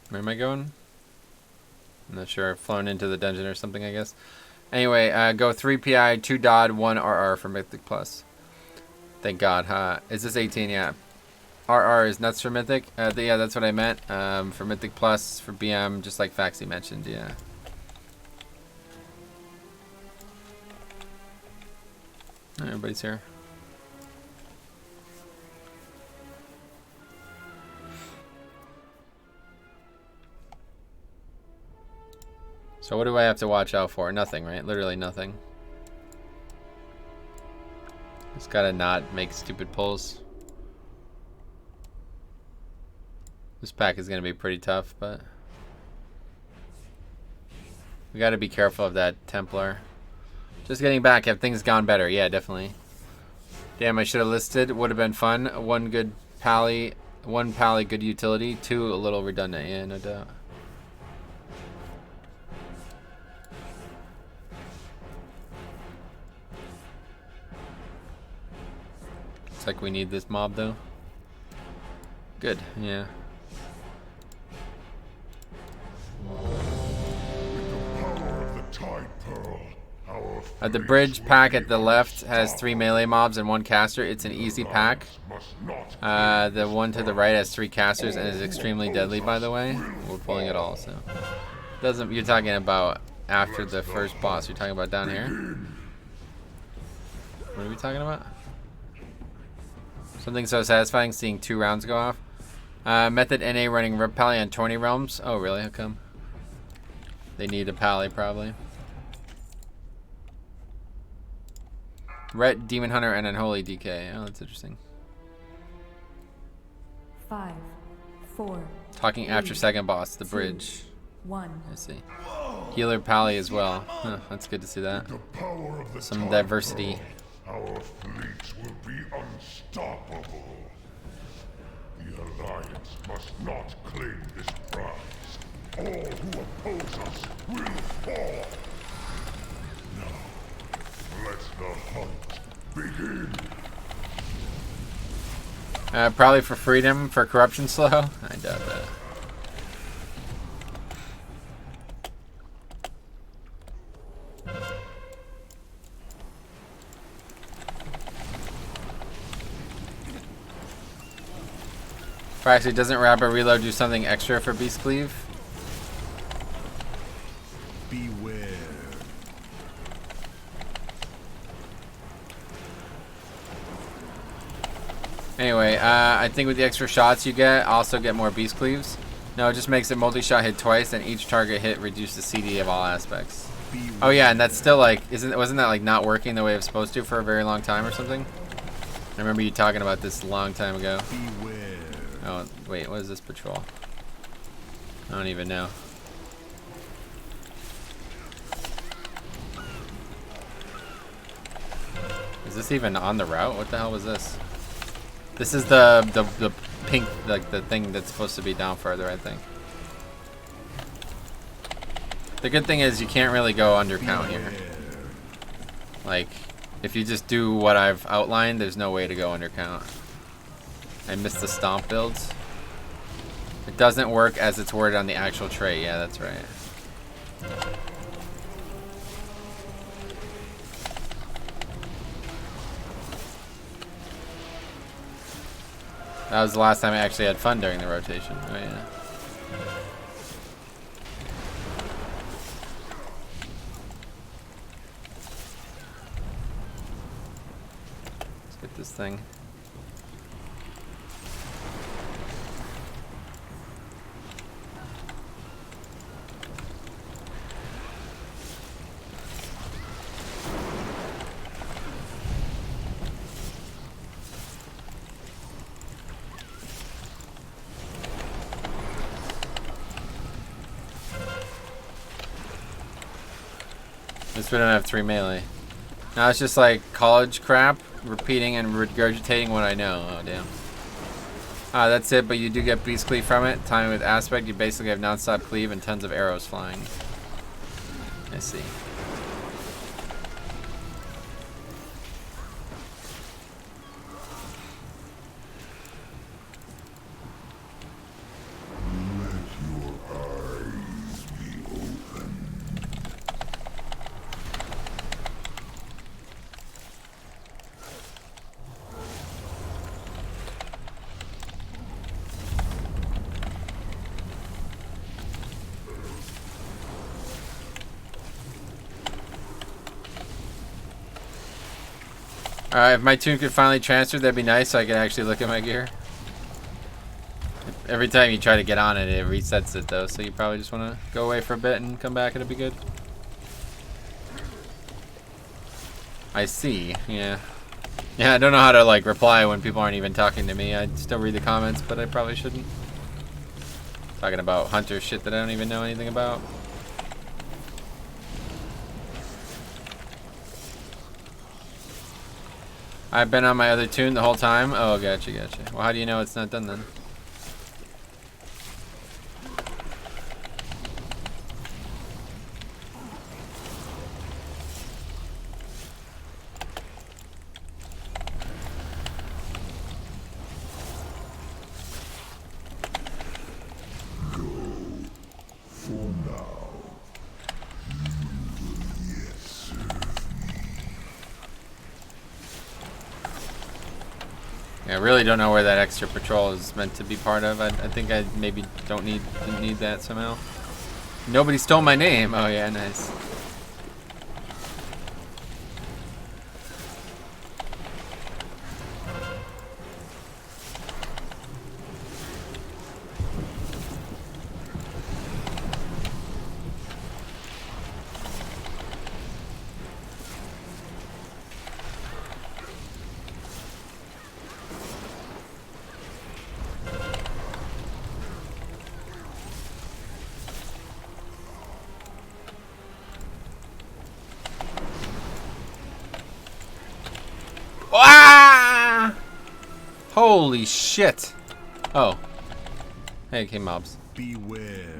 Where am I going? I'm not sure. I've flown into the dungeon or something, I guess. Anyway, go 3 PI, 2 Dodd, 1 RR for Mythic Plus. Thank God, huh? Is this 18? Yeah. RR is nuts for Mythic. Yeah, that's what I meant. For Mythic Plus, for BM, just like Faxi mentioned, yeah. Everybody's here. So what do I have to watch out for? Nothing, right? Literally nothing. Just gotta not make stupid pulls. This pack is gonna be pretty tough, but we gotta be careful of that Templar. Just getting back, have things gone better? Yeah, definitely. Damn, I should have listed. Would have been fun. 1 good pally, 1 pally good utility, 2 a little redundant. Yeah, no doubt. Looks like we need this mob though. Good, yeah. The bridge pack at the left has 3 melee mobs and 1 caster. It's an easy pack. The one to the right has 3 casters and is extremely deadly, by the way. We're pulling it all, so doesn't. You're talking about after the first boss. You're talking about down here. What are we talking about? Something so satisfying seeing 2 rounds go off. Method NA running Rip Pally on 20 realms. Oh, really? How come? They need a Pally, probably. Ret, Demon Hunter, and Unholy DK. Oh, that's interesting. 5, 4. Talking after second boss, the bridge. 1. I see. Healer Pally as well. Huh, that's good to see that. Some diversity. Our fleets will be unstoppable. The Alliance must not claim this prize. All who oppose us will fall. Now, let the hunt begin. Probably for freedom, for corruption slow. I doubt that. Actually, doesn't Rapid Reload do something extra for Beast Cleave? Beware. Anyway, I think with the extra shots you get, also get more Beast Cleaves. No, it just makes a multi-shot hit twice, and each target hit reduces CD of all aspects. Beware. Oh yeah, and that's still like, wasn't that like not working the way it was supposed to for a very long time or something? I remember you talking about this a long time ago. Beware. Oh, wait, what is this patrol? I don't even know. Is this even on the route? What the hell was this? This is the pink, like the thing that's supposed to be down further, I think. The good thing is you can't really go undercount here. Like, if you just do what I've outlined, there's no way to go undercount. I missed the stomp builds. It doesn't work as it's worded on the actual tray. Yeah, that's right. That was the last time I actually had fun during the rotation. Oh yeah. Let's get this thing. At least we don't have 3 melee. Now it's just like college crap, repeating and regurgitating what I know. Oh damn. That's it, but you do get beast cleave from it. Timing with aspect, you basically have non-stop cleave and tons of arrows flying. I see. If my tune could finally transfer, that'd be nice so I could actually look at my gear. Every time you try to get on it, it resets it though, so you probably just want to go away for a bit and come back, it'll be good. I see, yeah. Yeah, I don't know how to like reply when people aren't even talking to me. I still read the comments, but I probably shouldn't. Talking about hunter shit that I don't even know anything about. I've been on my other tune the whole time. Oh, gotcha, gotcha. Well, how do you know it's not done then? I really don't know where that extra patrol is meant to be part of. I think I maybe didn't need that somehow. Nobody stole my name. Oh yeah, nice. Ah! Holy shit! Oh. Hey, okay, mobs. Beware.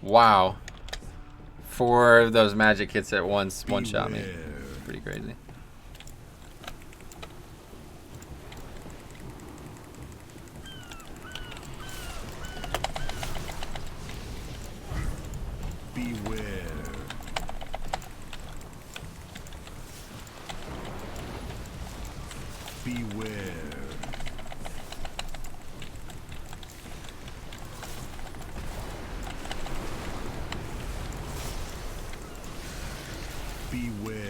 Wow. 4 of those magic hits at once one-shot me. Pretty crazy. Beware. Beware. Beware.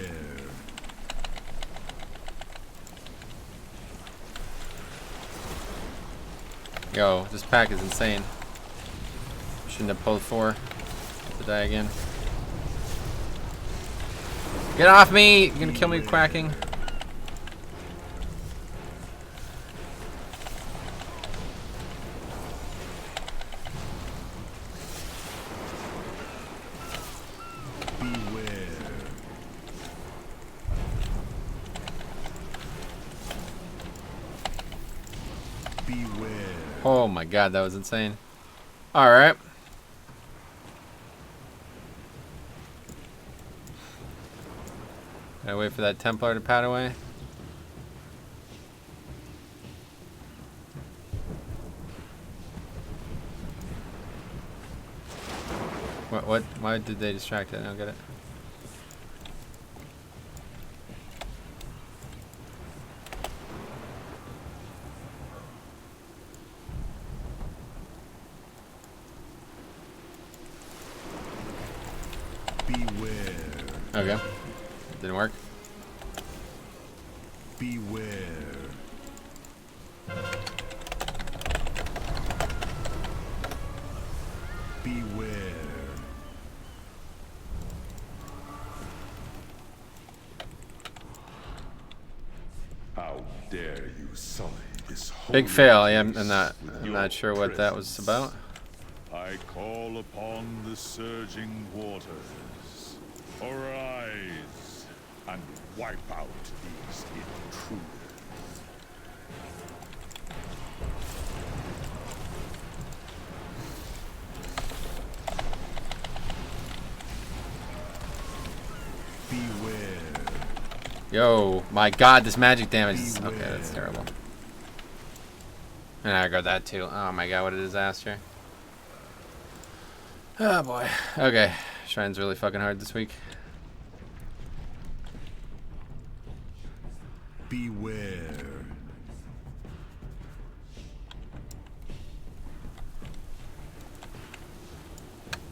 Yo, this pack is insane. Shouldn't have pulled 4 to die again. Get off me! You're gonna kill me with quacking. Oh my god, that was insane. Alright. Gotta wait for that Templar to pat away. What? Why did they distract it? I don't get it. Okay. Didn't work. Beware. Beware. How dare you sully this Big holy fail. Yeah, place I'm not sure what that was about. I call upon the surging waters. Arise and wipe out these intruders. Beware. Yo, my God, this magic damage is okay. That's terrible. And I got that too. Oh my God, what a disaster. Oh boy. Okay, Shrine's really fucking hard this week. Beware.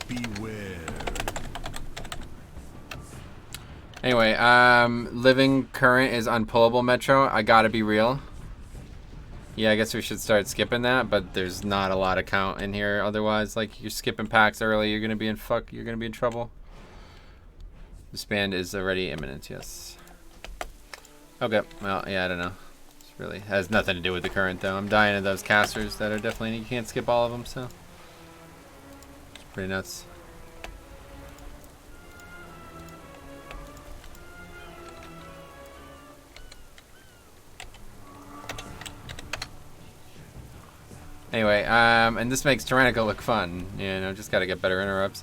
Beware. Anyway, living current is unpullable Metro. I gotta be real. Yeah, I guess we should start skipping that, but there's not a lot of count in here. Otherwise, like, you're skipping packs early, you're gonna be in trouble. Disband is already imminent, yes. Okay, well, yeah, I don't know. It really has nothing to do with the current, though. I'm dying of those casters that are definitely, you can't skip all of them, so. It's pretty nuts. Anyway, and this makes Tyrannica look fun. You know, just gotta get better interrupts.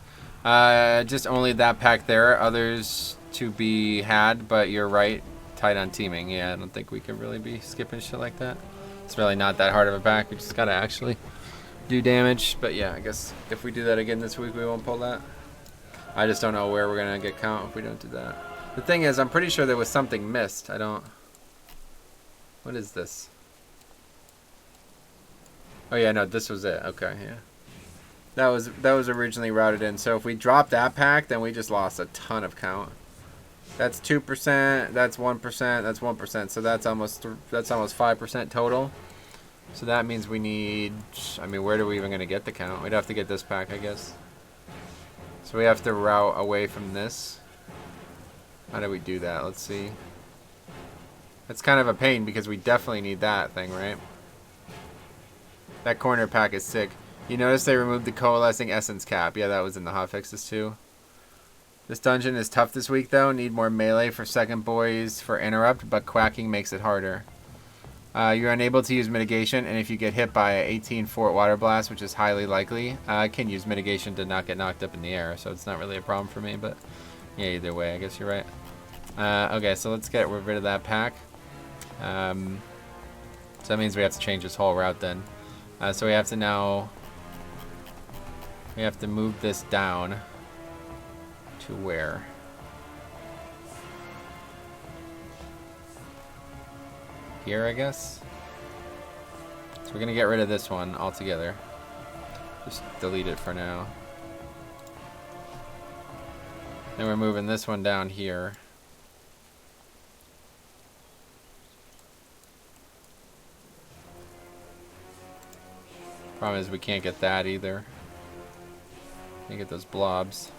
Just only that pack there. Others to be had, but you're right. Tight on teaming. Yeah, I don't think we could really be skipping shit like that. It's really not that hard of a pack. We just gotta actually do damage. But yeah, I guess if we do that again this week, we won't pull that. I just don't know where we're gonna get count if we don't do that. The thing is, I'm pretty sure there was something missed. I don't... What is this? Oh yeah, no, this was it. Okay, yeah. That was originally routed in. So if we drop that pack, then we just lost a ton of count. That's 2%, that's 1%, that's 1%. So that's almost 5% total. So that means we need, I mean, where are we even going to get the count? We'd have to get this pack, I guess. So we have to route away from this. How do we do that? Let's see. It's kind of a pain because we definitely need that thing, right? That corner pack is sick. You notice they removed the coalescing essence cap. Yeah, that was in the hotfixes too. This dungeon is tough this week though. Need more melee for second boys for interrupt, but quacking makes it harder. You're unable to use mitigation, and if you get hit by an 18 fort water blast, which is highly likely, I can use mitigation to not get knocked up in the air, so it's not really a problem for me, but yeah, either way, I guess you're right. Okay, so let's get rid of that pack. So that means we have to change this whole route then. So we have to now, we have to move this down to where? Here, I guess. So we're gonna get rid of this one altogether. Just delete it for now. Then we're moving this one down here. Problem is we can't get that either. Can't get those blobs.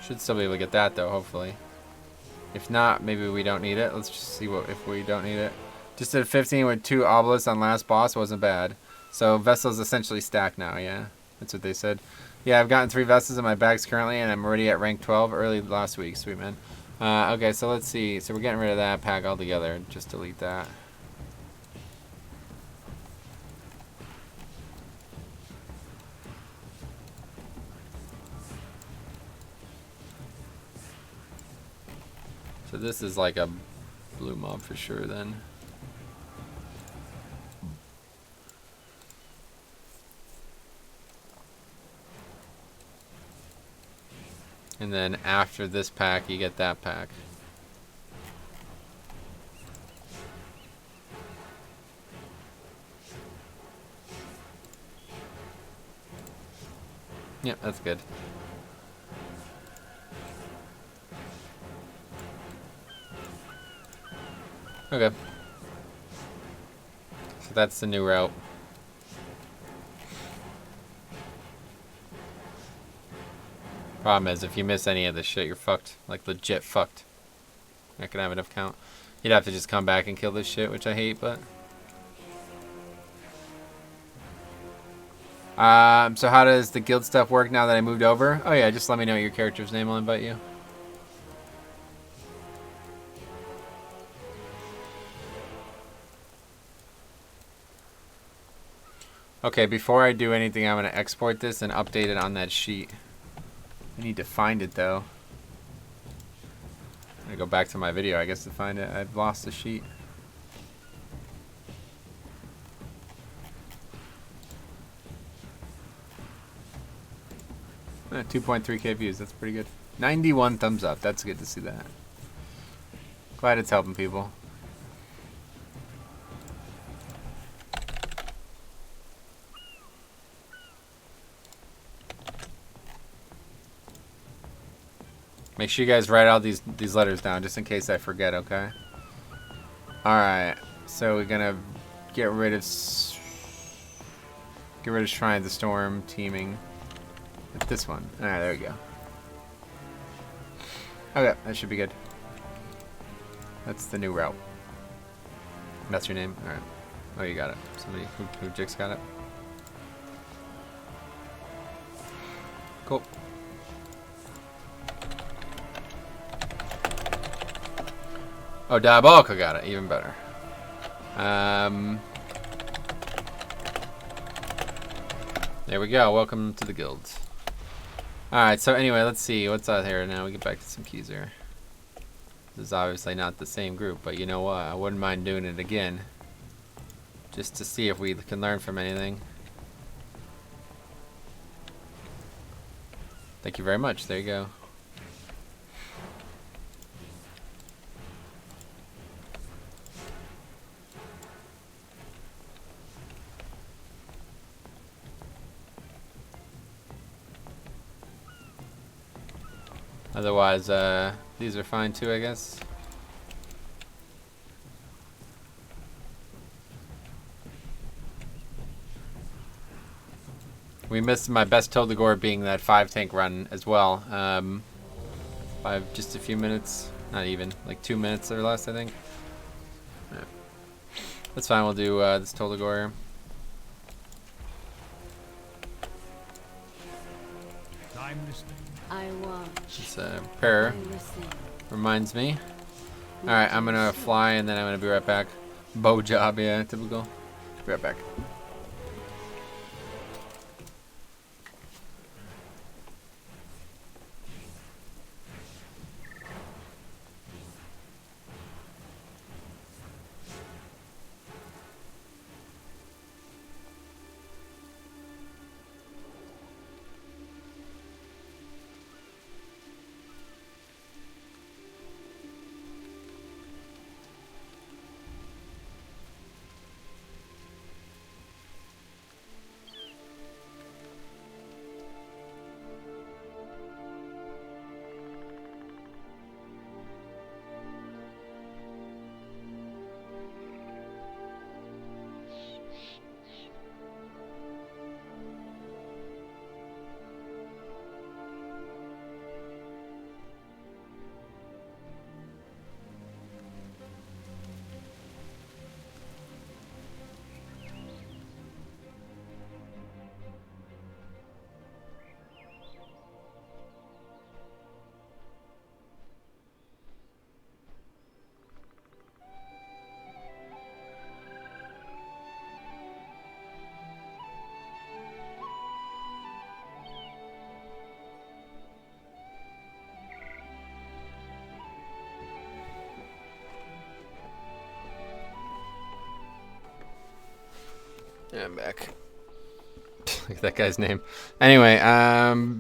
Should still be able to get that though, hopefully. If not, maybe we don't need it. Let's just see what if we don't need it. Just did 15 with 2 obelisks on last boss. Wasn't bad. So Vessel's essentially stacked now, yeah. That's what they said. Yeah, I've gotten 3 Vessels in my bags currently, and I'm already at rank 12 early last week. Sweet, man. Okay, so let's see. So we're getting rid of that pack altogether. Just delete that. So this is like a blue mob for sure then. And then after this pack, you get that pack. Yep, that's good. Okay. So that's the new route. Problem is, if you miss any of this shit, you're fucked. Like, legit fucked. Not gonna have enough count. You'd have to just come back and kill this shit, which I hate, but... so how does the guild stuff work now that I moved over? Oh yeah, just let me know your character's name, I'll invite you. Okay, before I do anything, I'm gonna export this and update it on that sheet. I need to find it though. I'm gonna go back to my video, I guess, to find it. I've lost the sheet. Eh, 2.3k views, that's pretty good. 91 thumbs up, that's good to see that. Glad it's helping people. Make sure you guys write all these letters down just in case I forget, okay? Alright, so we're gonna get rid of Shrine of the Storm teaming with this one. Alright, there we go. Okay, that should be good. That's the new route. That's your name? Alright. Oh, you got it. Somebody who Jix got it. Cool. Oh, Diabolical got it. Even better. There we go. Welcome to the guild. Alright, so anyway, let's see. What's out here now? We get back to some keys here. This is obviously not the same group, but you know what? I wouldn't mind doing it again. Just to see if we can learn from anything. Thank you very much. There you go. Otherwise, these are fine too, I guess. We missed my best Atal'Dazar being that 5-tank run as well. By just a few minutes. Not even. Like 2 minutes or less, I think. Yeah. That's fine, we'll do this Atal'Dazar. I watch. This prayer reminds me. Alright, I'm gonna fly and then I'm gonna be right back. Bow job, yeah, typical. Be right back. Yeah, I'm back. Look at that guy's name. Anyway,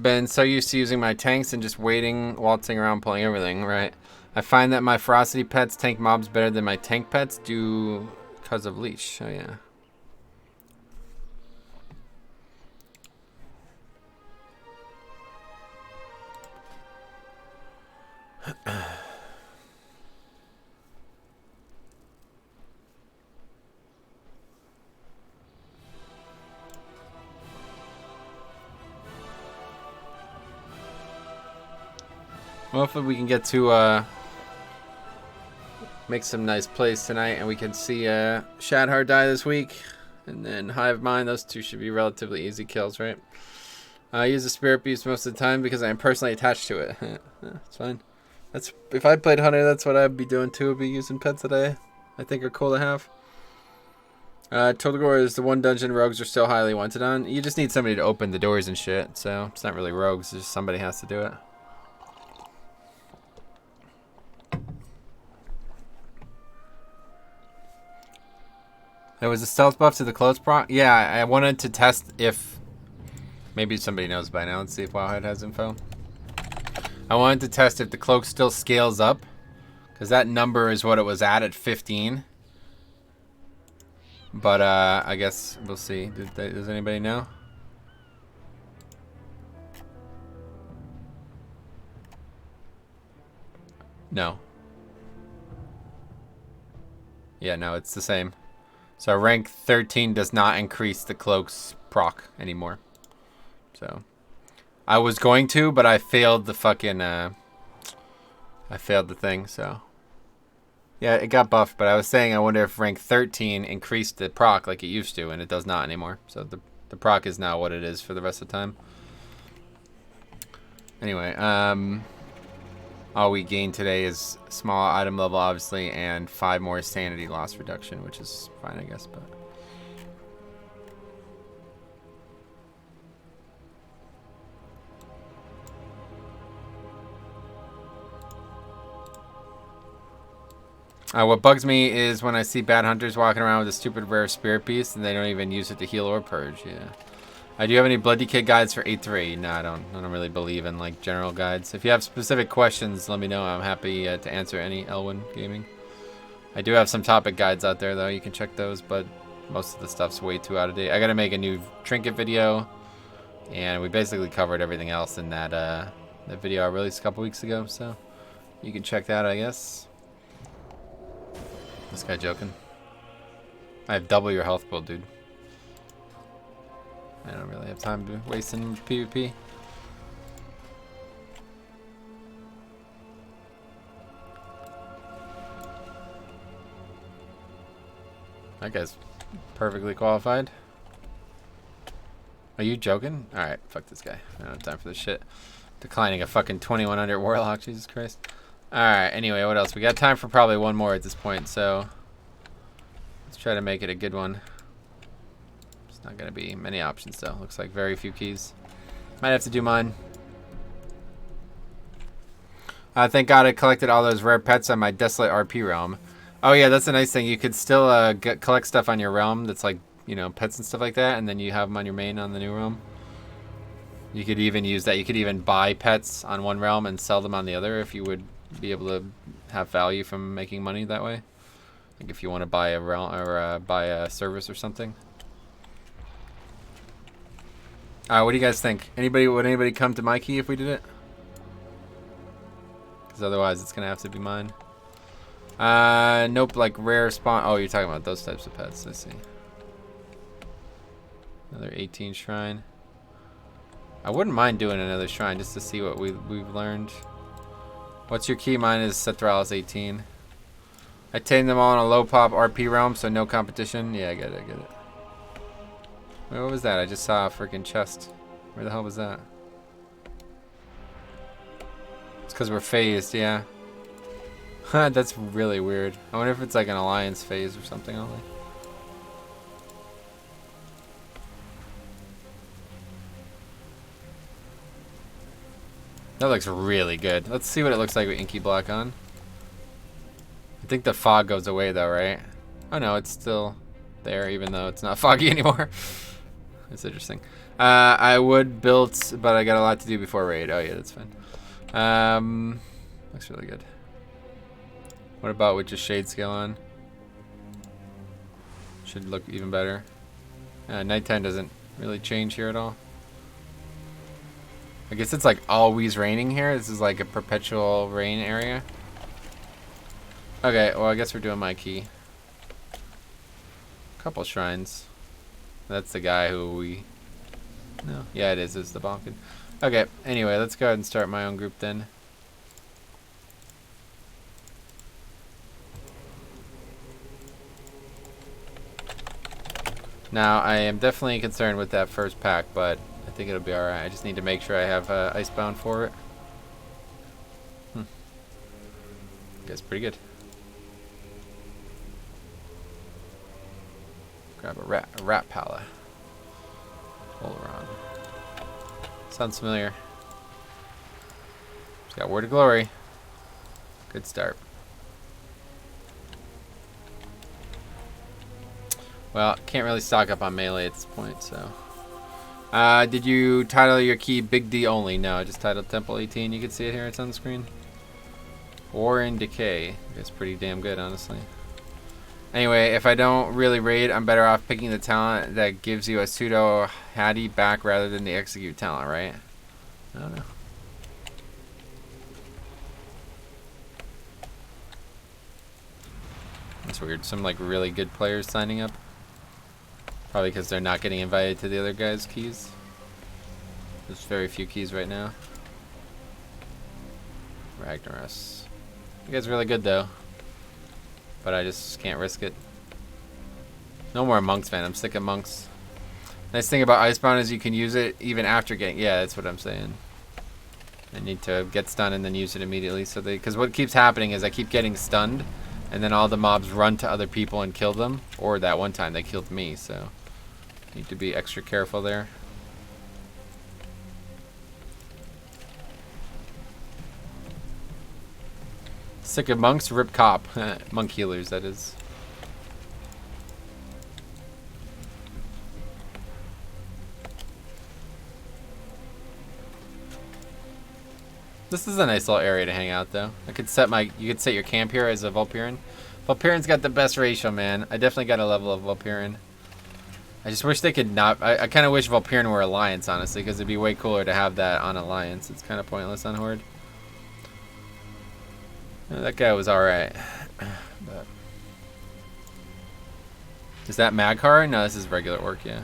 been so used to using my tanks and just waiting, waltzing around, pulling everything, right? I find that my ferocity pets tank mobs better than my tank pets do because of leash. Oh, yeah. Hopefully we can get to make some nice plays tonight, and we can see Shadhar die this week, and then Hive Mind. Those two should be relatively easy kills, right? I use the Spirit Beast most of the time because I am personally attached to it. It's fine. That's if I played Hunter, that's what I'd be doing too. I'd be using pets that I think are cool to have. Tolgor is the one dungeon rogues are still highly wanted on. You just need somebody to open the doors and shit, so it's not really rogues, it's just somebody has to do it. There was a stealth buff to the clothes proc? Yeah, I wanted to test if... Maybe somebody knows by now. Let's see if Wowhead has info. I wanted to test if the cloak still scales up, because that number is what it was at 15. But I guess we'll see. Does anybody know? No. Yeah, no, it's the same. So rank 13 does not increase the cloak's proc anymore. So I was going to, but I failed the fucking I failed the thing, so yeah, it got buffed, but I was saying I wonder if rank 13 increased the proc like it used to, and it does not anymore. So the proc is now what it is for the rest of the time. Anyway, all we gained today is small item level, obviously, and 5 more sanity loss reduction, which is fine, I guess, but... what bugs me is when I see bad hunters walking around with a stupid rare spirit piece and they don't even use it to heal or purge. Yeah. Do you have any Blood Decay guides for 8.3? No, I don't really believe in like general guides. If you have specific questions, let me know. I'm happy to answer any Elwyn gaming. I do have some topic guides out there though. You can check those, but most of the stuff's way too out of date. I gotta make a new trinket video, and we basically covered everything else in that that video I released a couple weeks ago. So you can check that, I guess. This guy joking. I have double your health pool, dude. I don't really have time to waste in PvP. That guy's perfectly qualified. Are you joking? Alright, fuck this guy. I don't have time for this shit. Declining a fucking 2100 Warlock, Jesus Christ. Alright, anyway, what else? We got time for probably one more at this point, so let's try to make it a good one. It's not going to be many options, though. Looks like very few keys. Might have to do mine. Thank God I collected all those rare pets on my Desolate RP realm. Oh, yeah, that's a nice thing. You could still collect stuff on your realm that's like, you know, pets and stuff like that, and then you have them on your main on the new realm. You could even use that. You could even buy pets on one realm and sell them on the other if you would be able to have value from making money that way. Like if you want to buy a realm or buy a service or something. What do you guys think? Would anybody come to my key if we did it? Because otherwise it's gonna have to be mine. Nope. Like rare spawn. Oh, you're talking about those types of pets. I see. Another 18 shrine. I wouldn't mind doing another shrine just to see what we've learned. What's your key? Mine is Sethraliss 18. I tamed them all in a low pop RP realm, so no competition. Yeah, I get it, Wait, what was that? I just saw a freaking chest. Where the hell was that? It's because we're phased, yeah. That's really weird. I wonder if it's like an alliance phase or something only. That looks really good. Let's see what it looks like with Inky Block on. I think the fog goes away though, right? Oh no, it's still there even though it's not foggy anymore. That's interesting. I would build, but I got a lot to do before raid. Oh yeah, that's fine. Looks really good. What about with just shade scale on? Should look even better. Nighttime doesn't really change here at all. I guess it's like always raining here. This is like a perpetual rain area. Okay, well I guess we're doing my key. Couple shrines. That's the guy who we... No. Yeah, it is. It's the Bonkin. Okay, anyway, let's go ahead and start my own group then. Now, I am definitely concerned with that first pack, but I think it'll be alright. I just need to make sure I have Icebound for it. That's pretty good. Grab a rat pala. Oleron. Sounds familiar. Just got Word of Glory. Good start. Well, can't really stock up on melee at this point, so. Did you title your key Big D only? No, I just titled Temple 18. You can see it here, it's on the screen. War and Decay. It's pretty damn good, honestly. Anyway, if I don't really raid, I'm better off picking the talent that gives you a pseudo Hattie back rather than the execute talent, right? I don't know. That's weird. Some like really good players signing up. Probably because they're not getting invited to the other guys' keys. There's very few keys right now. Ragnaros. You guys are really good though. But I just can't risk it. No more monks, man. I'm sick of monks. Nice thing about Icebound is you can use it even after getting... Yeah, that's what I'm saying. I need to get stunned and then use it immediately. So because what keeps happening is I keep getting stunned. And then all the mobs run to other people and kill them. Or that one time they killed me, so... Need to be extra careful there. Sick of monks, rip cop. Monk healers, that is. This is a nice little area to hang out, though. I could set you could set your camp here as a Vulpyran. Vulpyran's got the best ratio, man. I definitely got a level of Vulpyran. I just wish they could not... I kind of wish Vulpyran were Alliance, honestly, because it'd be way cooler to have that on Alliance. It's kind of pointless on Horde. That guy was alright. But... Is that Magcar? No, this is regular Orc, yeah.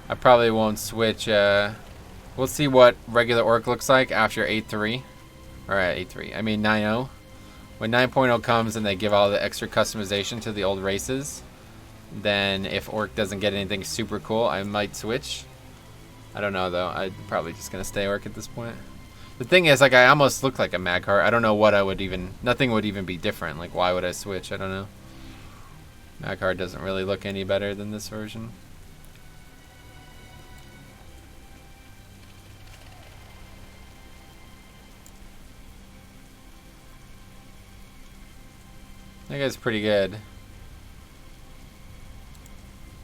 I probably won't switch. We'll see what regular Orc looks like after 8.3. Or at 8.3. I mean 9.0. When 9.0 comes and they give all the extra customization to the old races, then if Orc doesn't get anything super cool, I might switch. I don't know, though. I'm probably just going to stay Orc at this point. The thing is, like, I almost look like a Magcar. I don't know what I would even... Nothing would even be different. Like, why would I switch? I don't know. Magcar doesn't really look any better than this version. That guy's pretty good.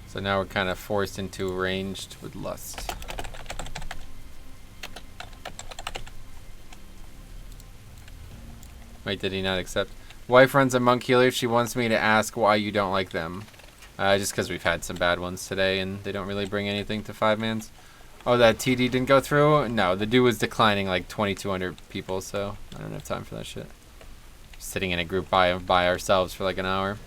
So now we're kind of forced into ranged with Lust. Wait, did he not accept? Wife runs a monk healer. She wants me to ask why you don't like them. Just because we've had some bad ones today and they don't really bring anything to 5-mans. Oh, that TD didn't go through? No, the dude was declining like 2,200 people, so I don't have time for that shit. Sitting in a group by ourselves for like an hour.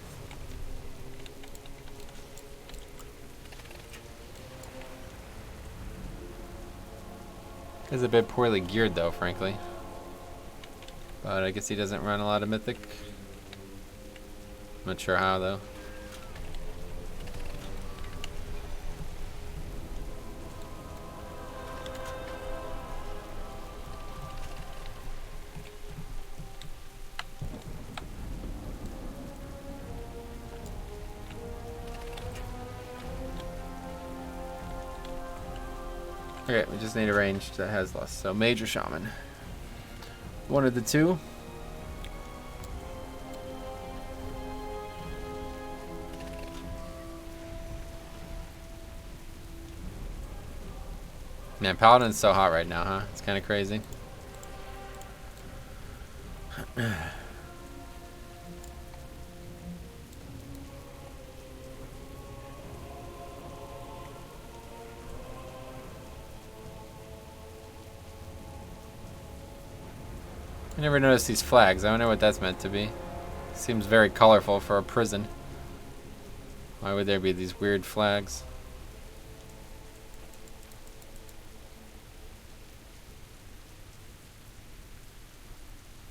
He's a bit poorly geared though, frankly. But I guess he doesn't run a lot of Mythic. I'm not sure how though. Okay, we just need a range that has less. So Major Shaman. One of the two. Man, Paladin's so hot right now, huh? It's kind of crazy. I never noticed these flags. I don't know what that's meant to be. Seems very colorful for a prison. Why would there be these weird flags?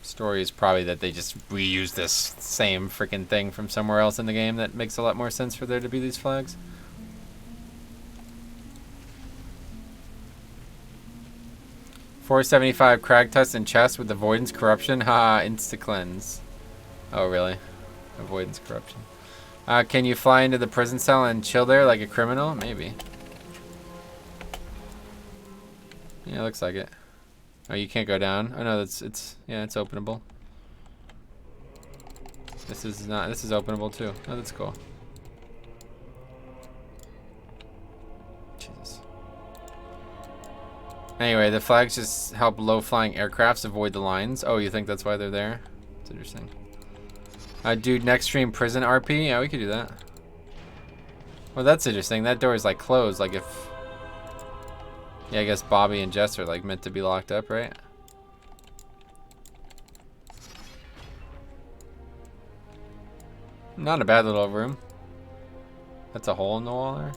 Story is probably that they just reuse this same freaking thing from somewhere else in the game that makes a lot more sense for there to be these flags. 475 Cragtusk and chest with avoidance corruption. Haha, insta cleanse. Oh really? Avoidance corruption. Can you fly into the prison cell and chill there like a criminal? Maybe. Yeah, looks like it. Oh, you can't go down. Oh no, it's openable. This is openable too. Oh, that's cool. Jesus. Anyway, the flags just help low-flying aircrafts avoid the lines. Oh, you think that's why they're there? That's interesting. Dude, next stream prison RP? Yeah, we could do that. Well, that's interesting. That door is like closed. Like if... Yeah, I guess Bobby and Jess are like meant to be locked up, right? Not a bad little room. That's a hole in the wall there.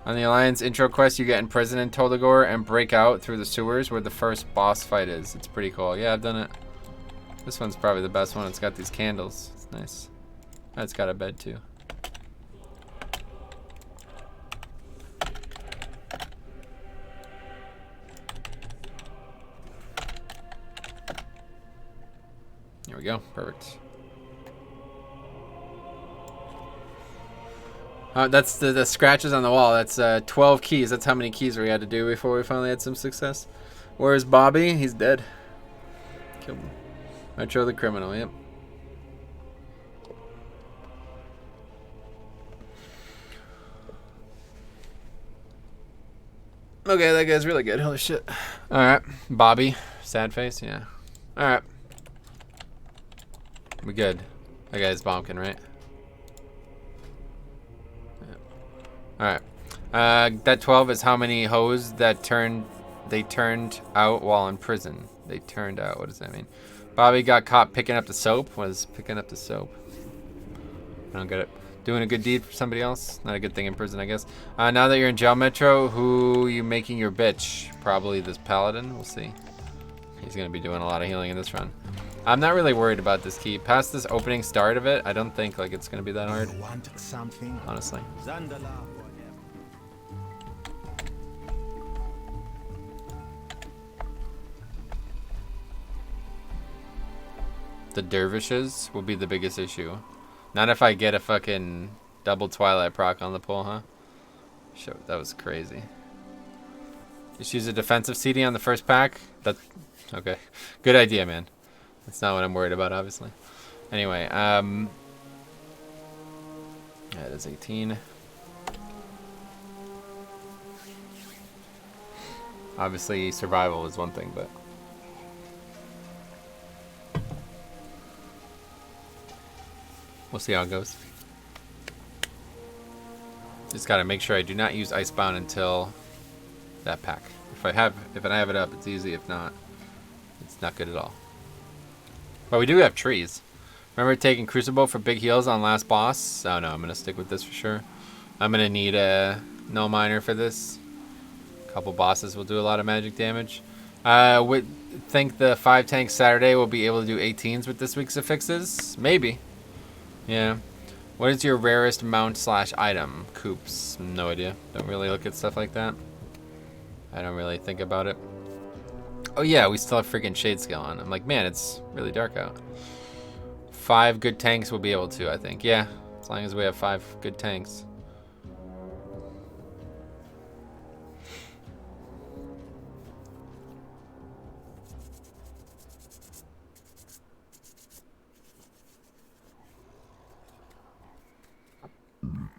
On the Alliance intro quest, you get in prison in Atal'Dazar and break out through the sewers where the first boss fight is. It's pretty cool. Yeah, I've done it. This one's probably the best one. It's got these candles. It's nice. It's got a bed too. Here we go. Perfect. That's the scratches on the wall. That's 12 keys. That's how many keys we had to do before we finally had some success. Where's Bobby? He's dead. Killed him. Metro the criminal, yep. Okay, that guy's really good. Holy shit. Alright. Bobby. Sad face, yeah. Alright. We good. That guy's Bombkin, right? Yeah. Alright. That 12 is how many hoes that they turned out while in prison. They turned out. What does that mean? Bobby got caught picking up the soap. What is picking up the soap? I don't get it. Doing a good deed for somebody else? Not a good thing in prison, I guess. Now that you're in jail, Metro, who you making your bitch? Probably this paladin. We'll see. He's going to be doing a lot of healing in this run. I'm not really worried about this key. Past this opening start of it, I don't think like it's going to be that hard. Honestly. The dervishes will be the biggest issue. Not if I get a fucking double Twilight proc on the pull, huh? Shit, that was crazy. Just use a defensive CD on the first pack. That's okay. Good idea, man. That's not what I'm worried about, obviously. Anyway, yeah, it is 18. Obviously, survival is one thing, but. We'll see how it goes. Just gotta make sure I do not use Icebound until that pack. If I have it up, it's easy. If not, it's not good at all. But we do have trees. Remember taking Crucible for big heals on last boss? Oh no, I'm gonna stick with this for sure. I'm gonna need a Null Miner for this. A couple bosses will do a lot of magic damage. Think the 5 tanks Saturday will be able to do 18s with this week's affixes? Maybe. Yeah. What is your rarest mount / item? Coops. No idea. Don't really look at stuff like that. I don't really think about it. Oh yeah, we still have freaking Shade Scale on. I'm like, man, it's really dark out. 5 good tanks will be able to, I think. Yeah, as long as we have 5 good tanks.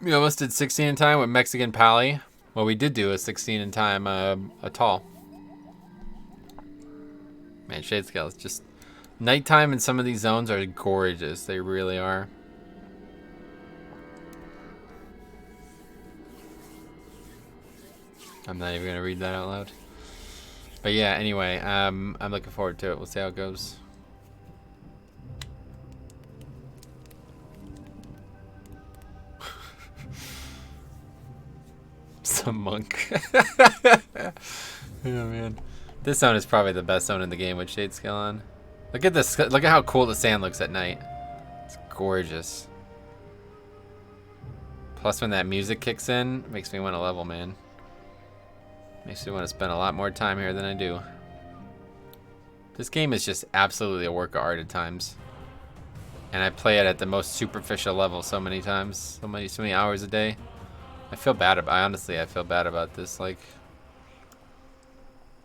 We almost did 16 in time with Mexican Pally. Well, we did do a 16 in time Atal. Man, Shade Scale is just... Nighttime in some of these zones are gorgeous. They really are. I'm not even going to read that out loud. But yeah, anyway, I'm looking forward to it. We'll see how it goes. Some monk. Oh man, this zone is probably the best zone in the game with Shade Scale on. Look at this. Look at how cool the sand looks at night. It's gorgeous. Plus, when that music kicks in, it makes me want to level, man. Makes me want to spend a lot more time here than I do. This game is just absolutely a work of art at times. And I play it at the most superficial level so many times, so many hours a day. I feel bad about, honestly, I feel bad about this. Like,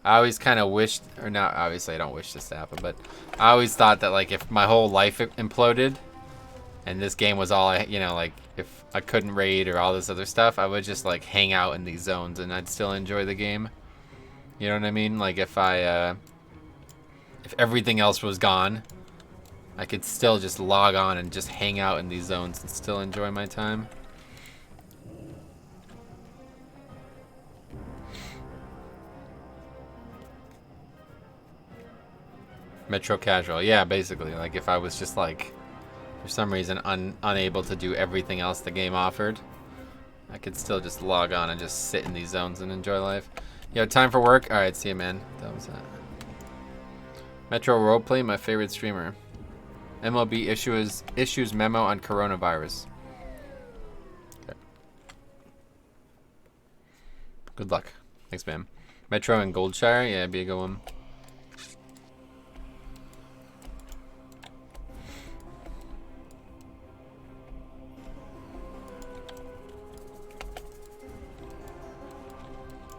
I always kind of wished, or not, obviously I don't wish this to happen, but I always thought that, like, if my whole life imploded and this game was all, you know, like, if I couldn't raid or all this other stuff, I would just, like, hang out in these zones and I'd still enjoy the game. You know what I mean? Like, if everything else was gone, I could still just log on and just hang out in these zones and still enjoy my time. Metro casual, yeah, basically. Like if I was just like, for some reason, unable to do everything else the game offered, I could still just log on and just sit in these zones and enjoy life. Yo, time for work? Alright, see you, man. That was that. Metro Roleplay, my favorite streamer. MLB issues memo on coronavirus. Okay. Good luck. Thanks, man. Metro and Goldshire? Yeah, be a good one.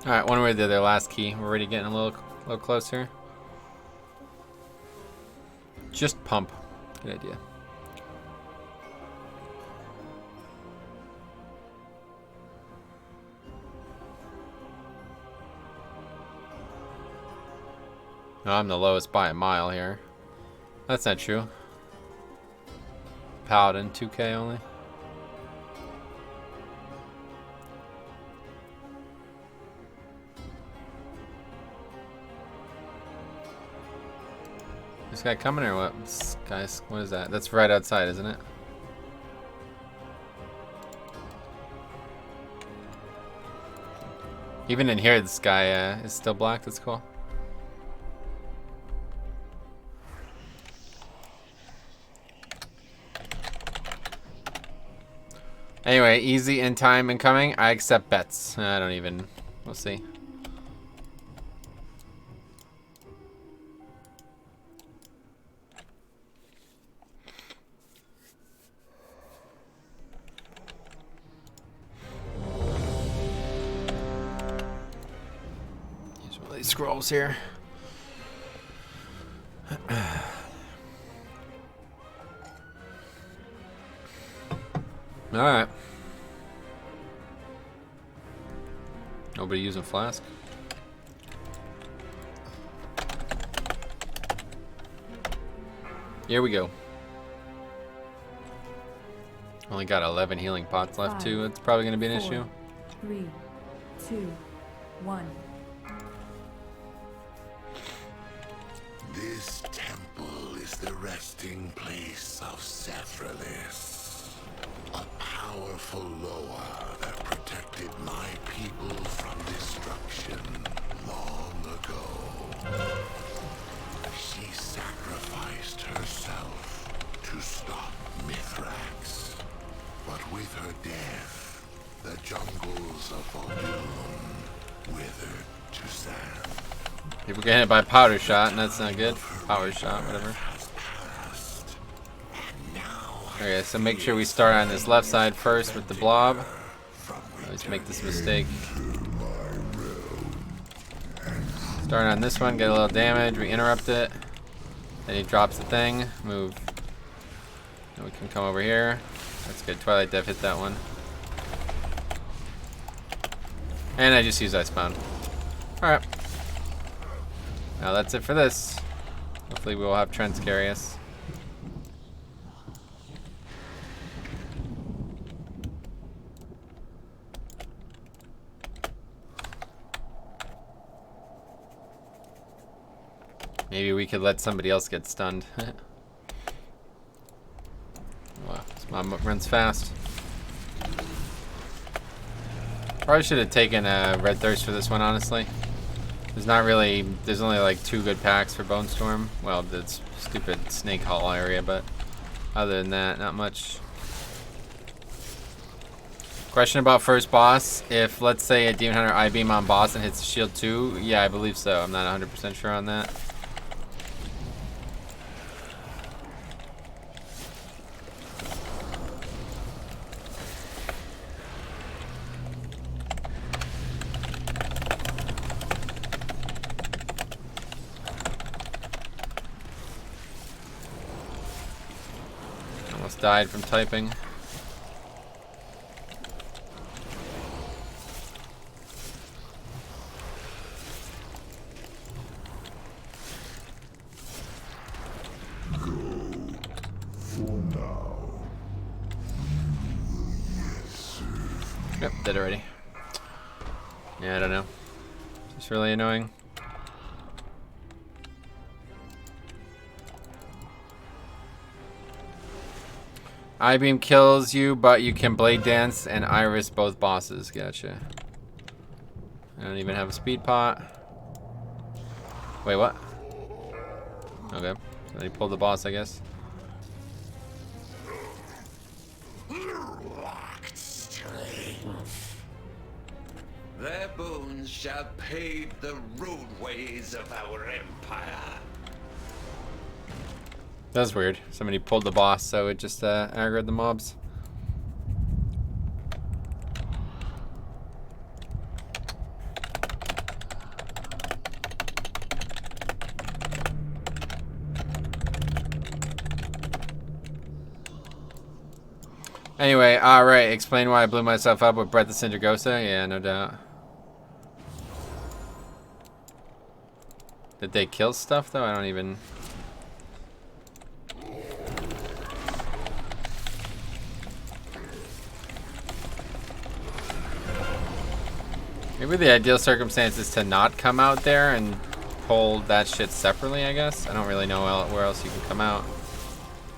Alright, one way or the other, last key. We're already getting a little closer. Just pump. Good idea. No, I'm the lowest by a mile here. That's not true. Paladin, 2K only. This guy coming or what? This guy's, what is that? That's right outside, isn't it? Even in here, this guy is still black. That's cool. Anyway, easy in time incoming. I accept bets. I don't even. We'll see. Scrolls here. All right. Nobody using flask. Here we go. Only got 11 healing pots left too. It's probably going to be an issue. 3, 2, 1. This temple is the resting place of Sethraliss, a powerful Loa that protected my people from destruction long ago. She sacrificed herself to stop Mithrax, but with her death, the jungles of Vol'dun withered to sand. People get hit by powder shot, and that's not good. Power shot, whatever. Okay, so make sure we start on this left side first with the blob. Let's make this mistake. Start on this one, get a little damage, we interrupt it. Then he drops the thing, move. And we can come over here. That's good, Twilight Dev hit that one. And I just used Icebound. Alright. Now that's it for this. Hopefully we will have Trents carry us. Maybe we could let somebody else get stunned. Wow, this mom runs fast. Probably should have taken a Red Thirst for this one, honestly. There's only like 2 good packs for Bone Storm. Well, the stupid Snake Hall area, but other than that, not much. Of Question about first boss. If, let's say, a Demon Hunter I-beam on boss and hits the shield too, yeah, I believe so. I'm not 100% sure on that. Almost died from typing. Yep, dead already. Yeah, I don't know. It's really annoying. I-beam kills you, but you can blade dance and iris both bosses. Gotcha. I don't even have a speed pot. Wait, what? Okay. So he pulled the boss, I guess. Their bones shall pave the roadways of our empire. That's weird. Somebody pulled the boss, so it just aggroed the mobs. Anyway, alright, explain why I blew myself up with Breath of Sindragosa. Yeah, no doubt. Did they kill stuff though? I don't even... Maybe the ideal circumstance is to not come out there and pull that shit separately, I guess. I don't really know where else you can come out.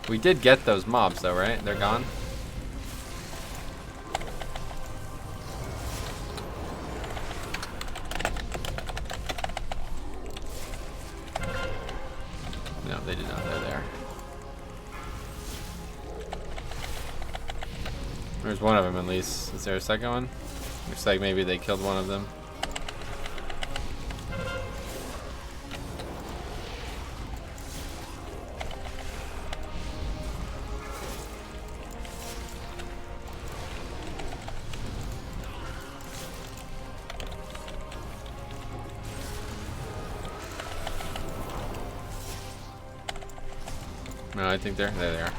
We did get those mobs though, right? They're gone? No, they did not. They're there. There's one of them at least. Is there a second one? Looks like maybe they killed one of them. No, I think there they are.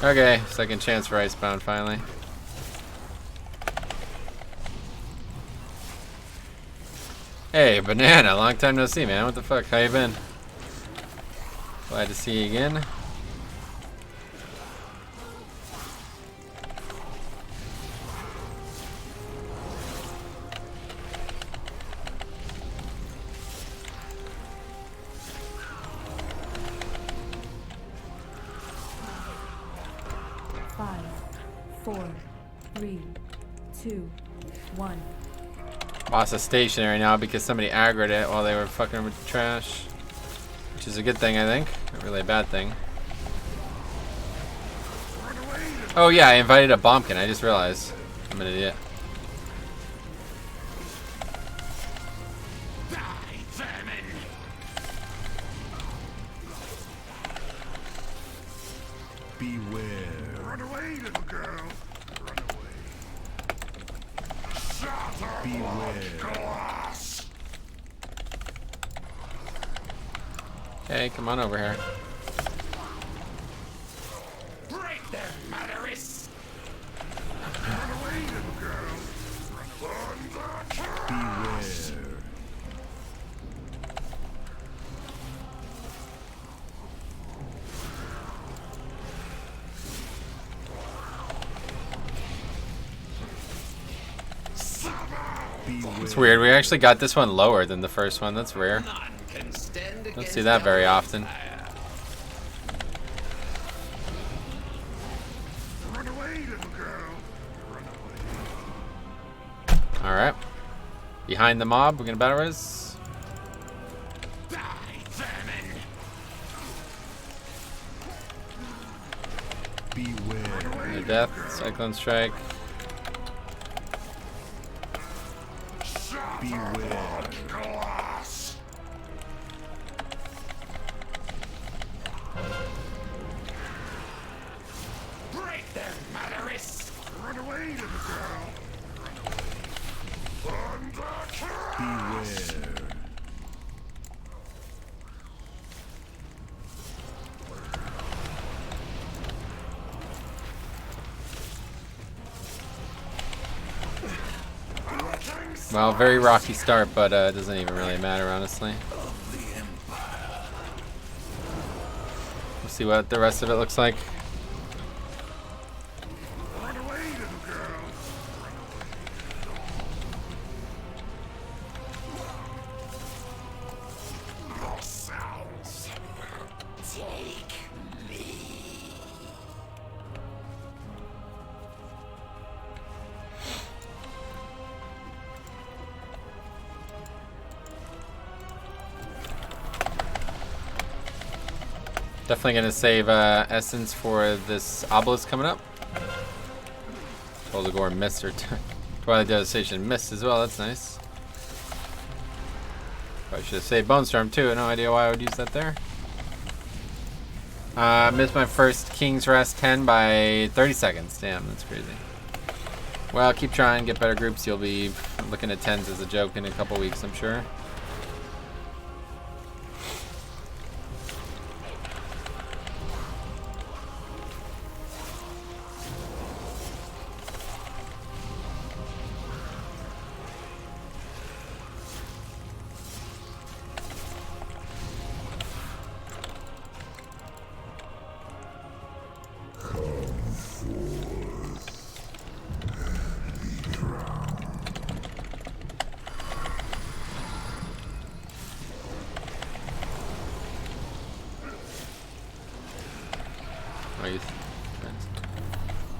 Okay, second chance for Icebound finally. Hey, Banana, long time no see, man. What the fuck? How you been? Glad to see you again. Five, 4, 3, 2, 1. Boss is stationary now because somebody aggroed it while they were fucking with the trash. Which is a good thing, I think. Not really a bad thing. Oh yeah, I invited a Bombkin. I just realized. I'm an idiot. Beware. Run away, little girl. Run away. Beware. Glass. Okay, come on over here. Break them, murderess. Run away, little girl. Run the beware. It's weird. We actually got this one lower than the first one. That's rare. Don't see that very often. Run away, little girl. Run away. Alright. Behind the mob, we're gonna battle res. Die, vermin. The death, Cyclone Strike. Beware. Glass. Break them, Matteris! Run away, little girl. Beware. Well, very rocky start, but it doesn't even really matter, honestly. We'll see what the rest of it looks like. Run away, little girl. Yourselves. Take me. Definitely gonna save essence for this obelisk coming up. Atal'Dazar missed, or Twilight Devastation missed as well. That's nice. Probably should have saved Bone Storm too. No idea why I would use that there. Missed my first King's Rest 10 by 30 seconds. Damn, that's crazy. Well, keep trying, get better groups. You'll be looking at 10s as a joke in a couple weeks, I'm sure.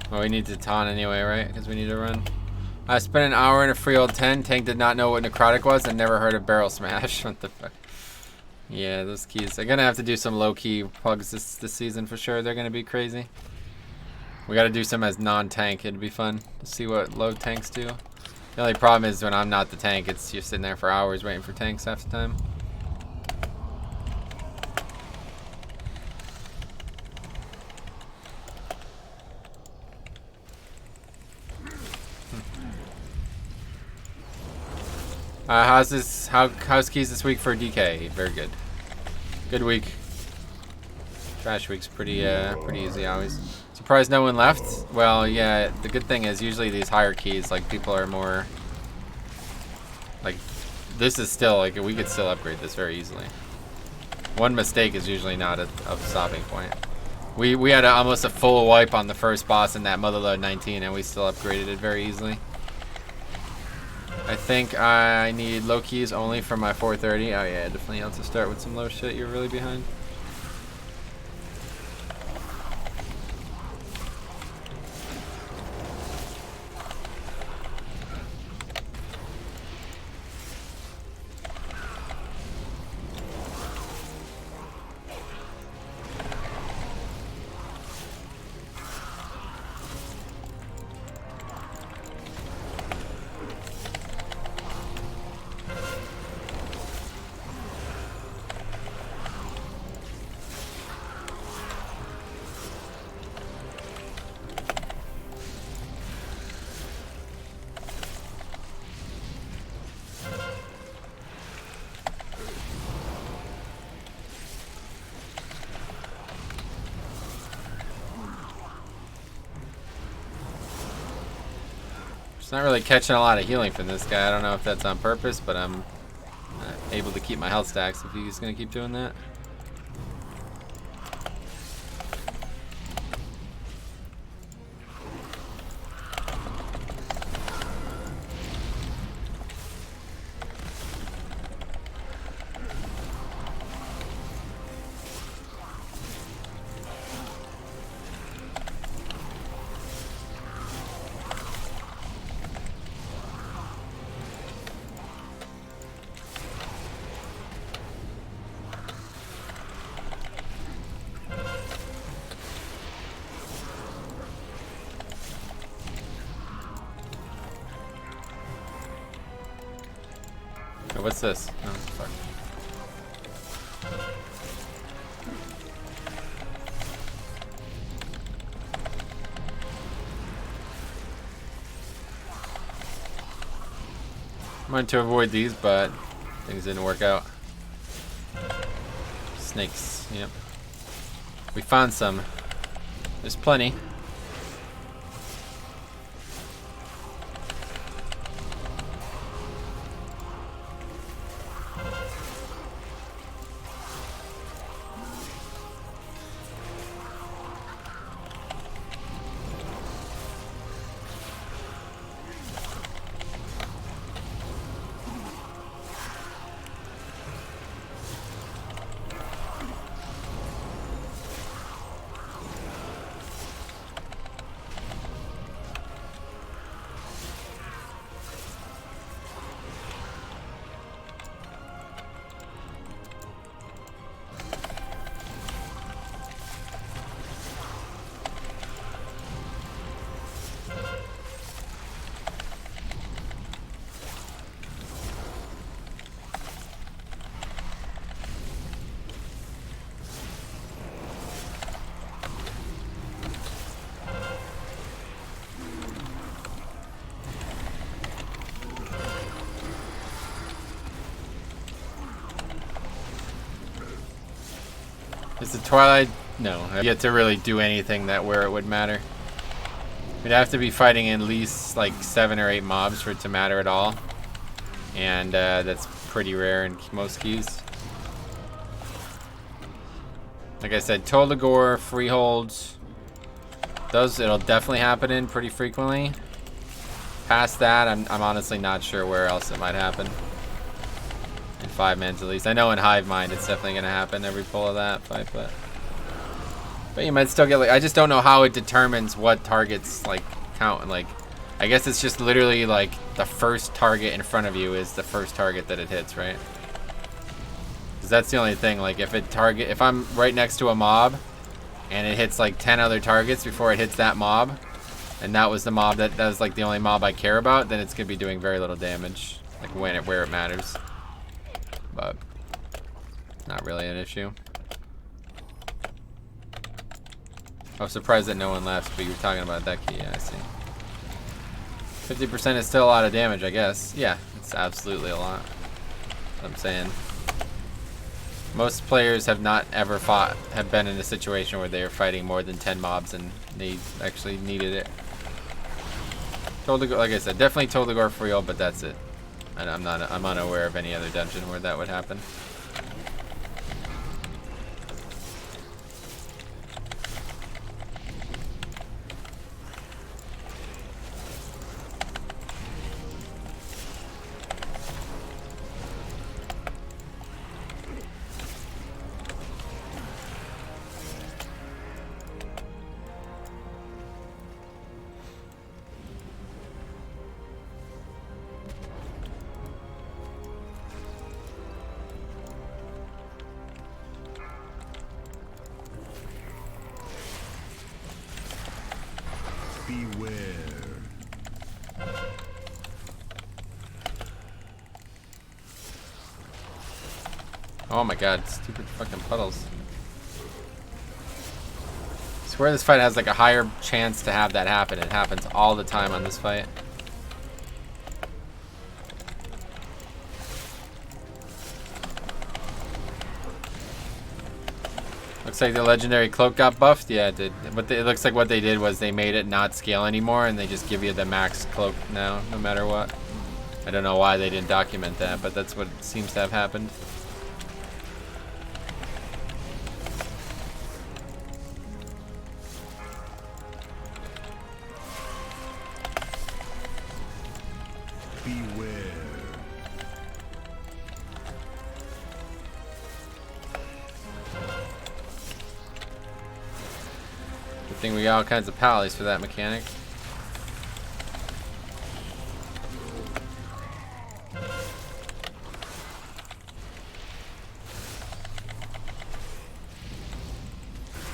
Oh, we need to taunt anyway, right? Because we need to run. I spent an hour in a free old 10. Tank did not know what necrotic was and never heard of barrel smash. What the fuck? Yeah, those keys. They're gonna have to do some low-key pugs this season for sure. They're gonna be crazy. We gotta do some as non-tank. It'd be fun to see what low tanks do. The only problem is when I'm not the tank, it's you're sitting there for hours waiting for tanks half the time. How's keys this week for DK? Very good. Good week. Trash week's pretty easy always. Surprised no one left? Well, yeah, the good thing is usually these higher keys, like, people are more, like, this is still, like, we could still upgrade this very easily. One mistake is usually not a stopping point. We had almost a full wipe on the first boss in that Motherload 19 and we still upgraded it very easily. I think I need low keys only for my 430. Oh yeah, definitely have to start with some low shit. You're really behind. It's not really catching a lot of healing from this guy. I don't know if that's on purpose, but I'm able to keep my health stacks if he's going to keep doing that. what's this? Oh, fuck. I wanted to avoid these, but things didn't work out. Snakes, yep. We found some. There's plenty. Is the Twilight? No, I've yet to really do anything that where it would matter. We'd have to be fighting at least like 7 or 8 mobs for it to matter at all. And that's pretty rare in most keys. Like I said, Atal'Dazar, freeholds. Those it'll definitely happen in pretty frequently. Past that, I'm honestly not sure where else it might happen. In 5 minutes at least. I know in Hive Mind it's definitely gonna happen every pull of that fight, but you might still get like, I just don't know how it determines what targets like count. Like, I guess it's just literally like the first target in front of you is the first target that it hits, right? Because that's the only thing. Like if I'm right next to a mob and it hits like 10 other targets before it hits that mob, and that was the mob that was like the only mob I care about, then it's gonna be doing very little damage, like where it matters. But not really an issue. I was surprised that no one left, but you were talking about that key. Yeah, I see. 50% is still a lot of damage, I guess. Yeah, it's absolutely a lot. That's what I'm saying. Most players have not ever have been in a situation where they are fighting more than 10 mobs and they actually needed it. Like I said, definitely Atal'Dazar for real, but that's it. And I'm unaware of any other dungeon where that would happen. Beware. Oh my god, stupid fucking puddles. I swear this fight has like a higher chance to have that happen. It happens all the time on this fight. Looks like the legendary cloak got buffed. Yeah, it did. But it looks like what they did was they made it not scale anymore, and they just give you the max cloak now, no matter what. I don't know why they didn't document that, but that's what seems to have happened. Beware. Good thing we got all kinds of pallies for that mechanic.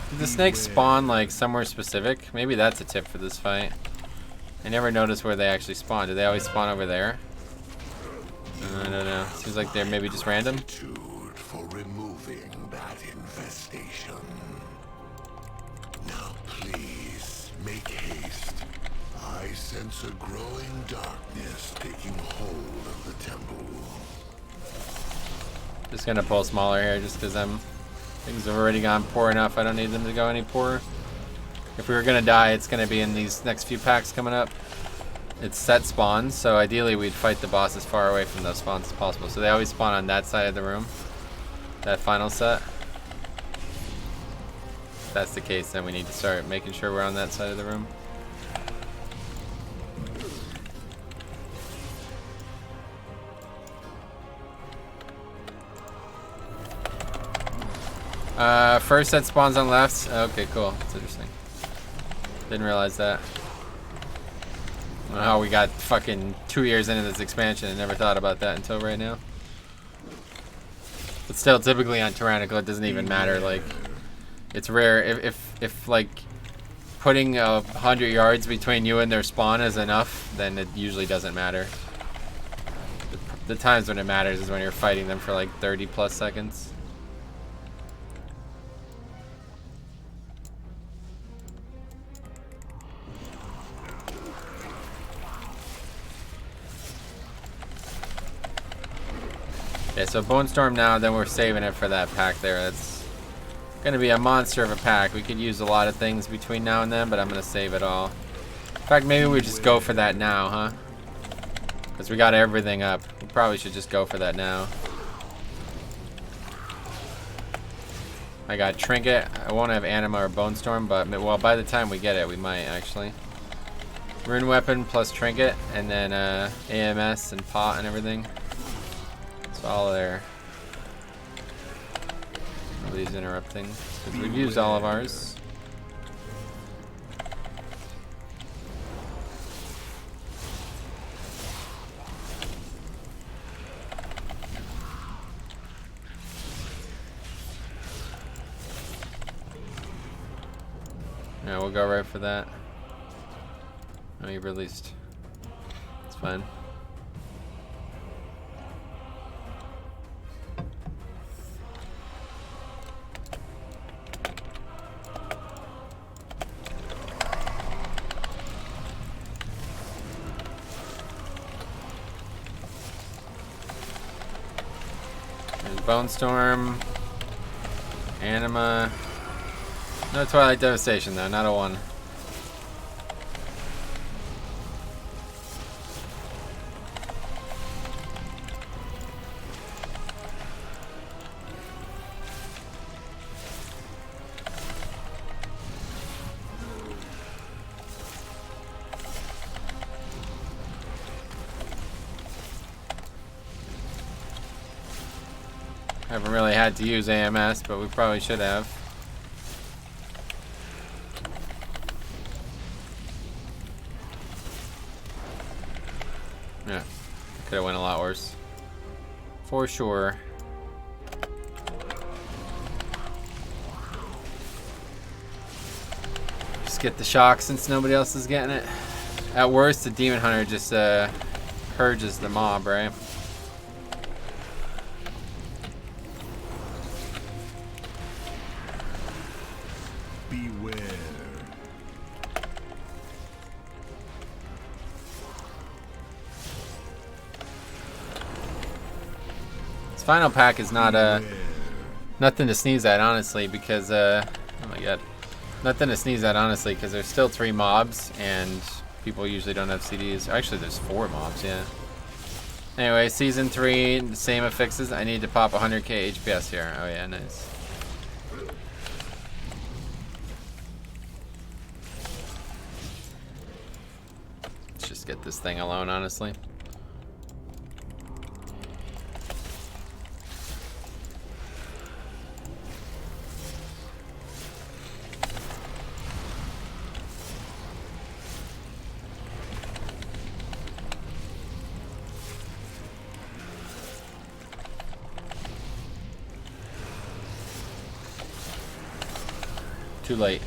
Did the snakes spawn like somewhere specific? Maybe that's a tip for this fight. I never noticed where they actually spawn. Do they always spawn over there? don't know. Seems like they're maybe just random. For removing that infestation. Now please, make haste. I sense a growing darkness taking hold of the temple. Just gonna pull smaller here just because things have already gone poor enough. I don't need them to go any poorer. If we were gonna die, it's gonna be in these next few packs coming up. It's set spawns, so ideally we'd fight the boss as far away from those spawns as possible. So they always spawn on that side of the room, that final set. If that's the case, then we need to start making sure we're on that side of the room. First set spawns on left. Okay, cool. That's interesting. Didn't realize that. I don't know how we got fucking 2 years into this expansion and never thought about that until right now. But still, typically on Tyrannical, it doesn't even matter. Like, it's rare if like putting 100 yards between you and their spawn is enough, then it usually doesn't matter. The times when it matters is when you're fighting them for like 30 plus seconds. Yeah, so Bone Storm now, then we're saving it for that pack there. That's gonna be a monster of a pack. We could use a lot of things between now and then, but I'm gonna save it all. In fact, maybe we just go for that now, huh? Because we got everything up. We probably should just go for that now. I got Trinket. I won't have Anima or Bone Storm, but well, by the time we get it, we might actually. Rune Weapon plus Trinket, and then AMS and Pot and everything. All there. Nobody's interrupting because we've used all of ours. Yeah, we'll go right for that. Oh, you released. It's fine. Bone Storm, Anima, no Twilight Devastation though, not a 1. Haven't really had to use AMS, but we probably should have. Yeah, could have went a lot worse. For sure. Just get the shock since nobody else is getting it. At worst, the Demon Hunter just purges the mob, right? Final pack is not nothing to sneeze at, honestly, because oh my god, nothing to sneeze at, honestly, because there's still 3 mobs and people usually don't have CDs. Actually, there's 4 mobs, yeah. Anyway, season 3, the same affixes. I need to pop 100k HPS here. Oh yeah, nice. Let's just get this thing alone, honestly. Too late.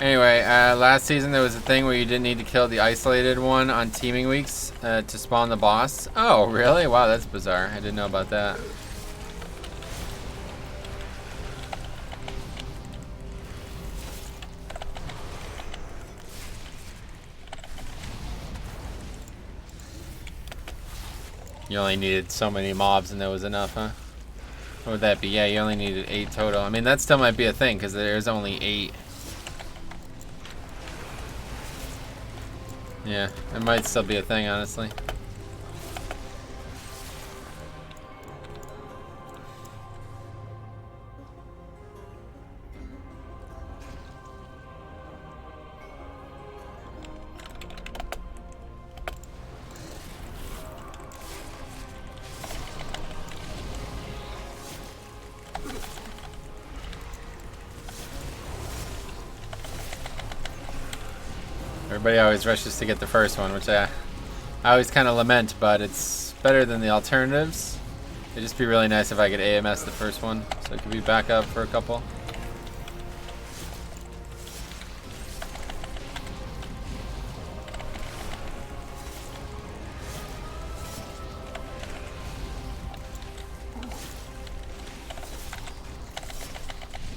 Anyway, last season there was a thing where you didn't need to kill the isolated one on teaming weeks to spawn the boss. Oh, really? Wow, that's bizarre. I didn't know about that. You only needed so many mobs and there was enough, huh? What would that be? Yeah, you only needed 8 total. I mean, that still might be a thing because there's only 8. Yeah, it might still be a thing, honestly. Everybody always rushes to get the first one, which I always kind of lament, but it's better than the alternatives. It'd just be really nice if I could AMS the first one, so it could be back up for a couple.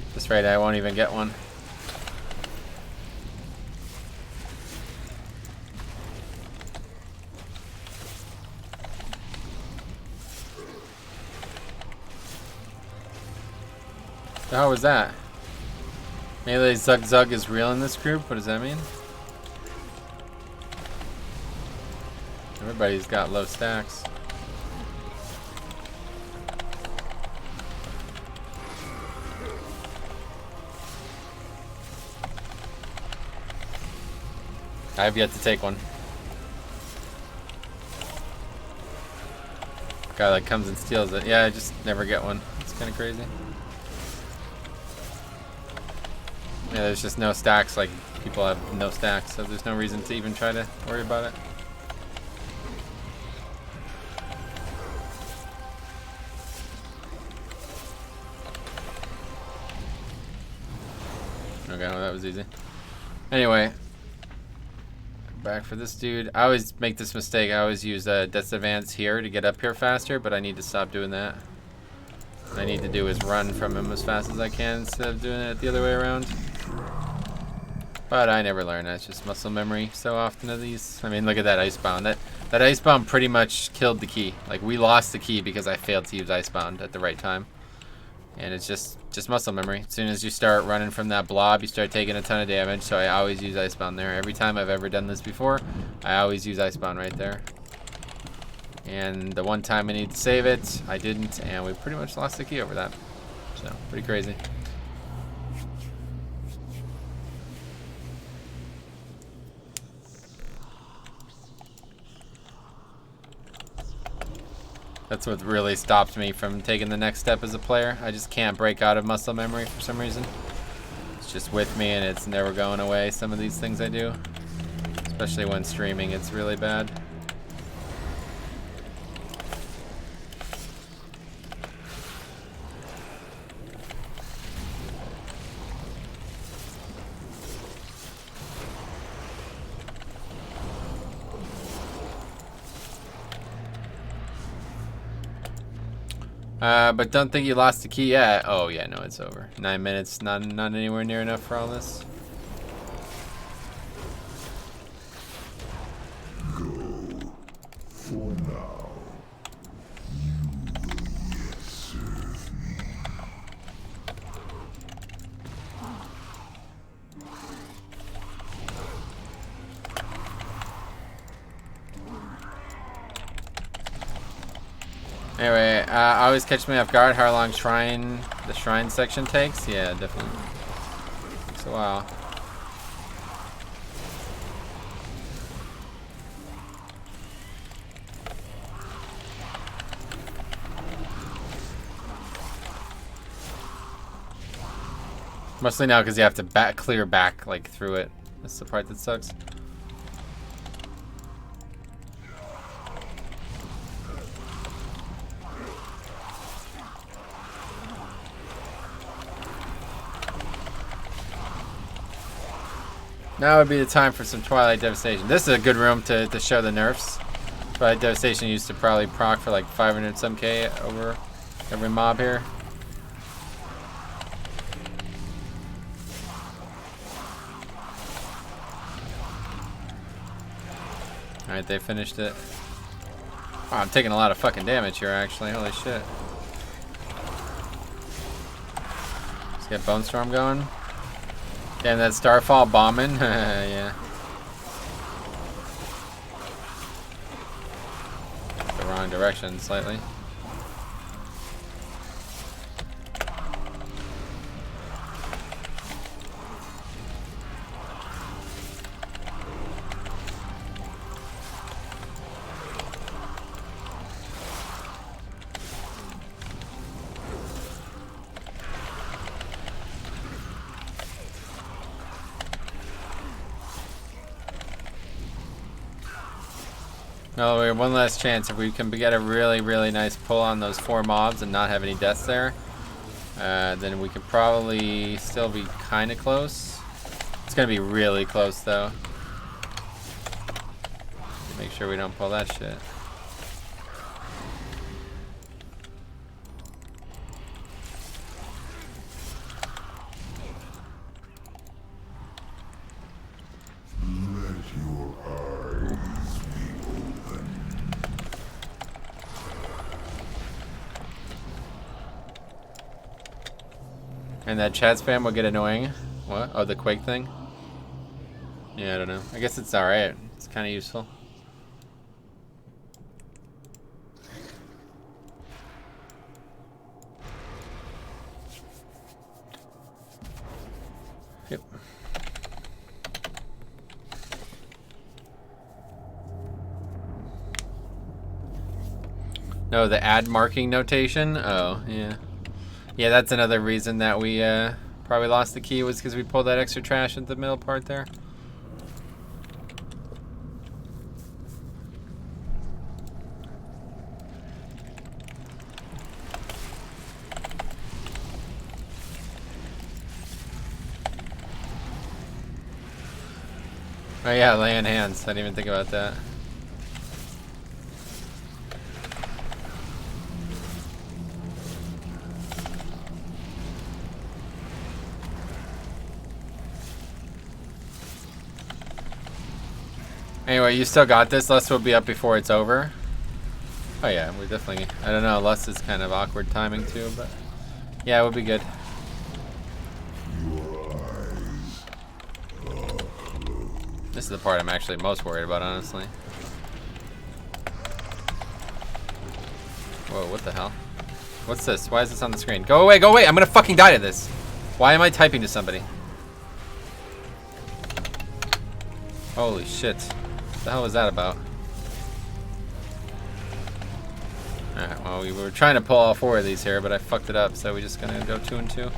At this rate, I won't even get one. How was that? Melee Zug Zug is real in this group? What does that mean? Everybody's got low stacks. I have yet to take one. Guy like comes and steals it. Yeah, I just never get one. It's kind of crazy. Yeah, there's just no stacks, like people have no stacks, so there's no reason to even try to worry about it. Okay, well that was easy. Anyway, back for this dude. I always make this mistake. I always use Death's Advance here to get up here faster, but I need to stop doing that. What I need to do is run from him as fast as I can instead of doing it the other way around. But I never learn. That's just muscle memory so often of these. I mean, look at that Icebound. That Icebound pretty much killed the key. Like, we lost the key because I failed to use Icebound at the right time. And it's just muscle memory. As soon as you start running from that blob, you start taking a ton of damage. So I always use Icebound there. Every time I've ever done this before, I always use Icebound right there. And the one time I need to save it, I didn't. And we pretty much lost the key over that. So, pretty crazy. That's what really stopped me from taking the next step as a player. I just can't break out of muscle memory for some reason. It's just with me and it's never going away, some of these things I do. Especially when streaming, it's really bad. But don't think you lost the key yet. Oh yeah, no, it's over. 9 minutes, not anywhere near enough for all this. Go for now. You will yet serve me. Anyway, always catch me off guard how long the shrine section takes. Yeah, definitely. Takes a while. Mostly now because you have to clear back like through it. That's the part that sucks. Now would be the time for some Twilight Devastation. This is a good room to show the nerfs. Twilight Devastation used to probably proc for like 500 some K over every mob here. Alright, they finished it. Wow, I'm taking a lot of fucking damage here actually, holy shit. Let's get Bone Storm going. Damn, that Starfall bombing, yeah. The wrong direction slightly. No, we have one last chance. If we can get a really, really nice pull on those 4 mobs and not have any deaths there, then we could probably still be kind of close. It's going to be really close, though. Make sure we don't pull that shit. And that chat spam will get annoying. What? Oh, the Quake thing? Yeah, I don't know. I guess it's alright. It's kind of useful. Yep. No, the add marking notation? Oh, yeah. Yeah, that's another reason that we probably lost the key, was because we pulled that extra trash at the middle part there. Oh yeah, laying hands. I didn't even think about that. Anyway, you still got this. Lust will be up before it's over. Oh yeah, we definitely... I don't know, Lust is kind of awkward timing too, but... Yeah, it would be good. This is the part I'm actually most worried about, honestly. Whoa, what the hell? What's this? Why is this on the screen? Go away, go away! I'm gonna fucking die to this! Why am I typing to somebody? Holy shit. What the hell was that about? Alright, well, we were trying to pull all 4 of these here, but I fucked it up, so we're just gonna go 2 and 2.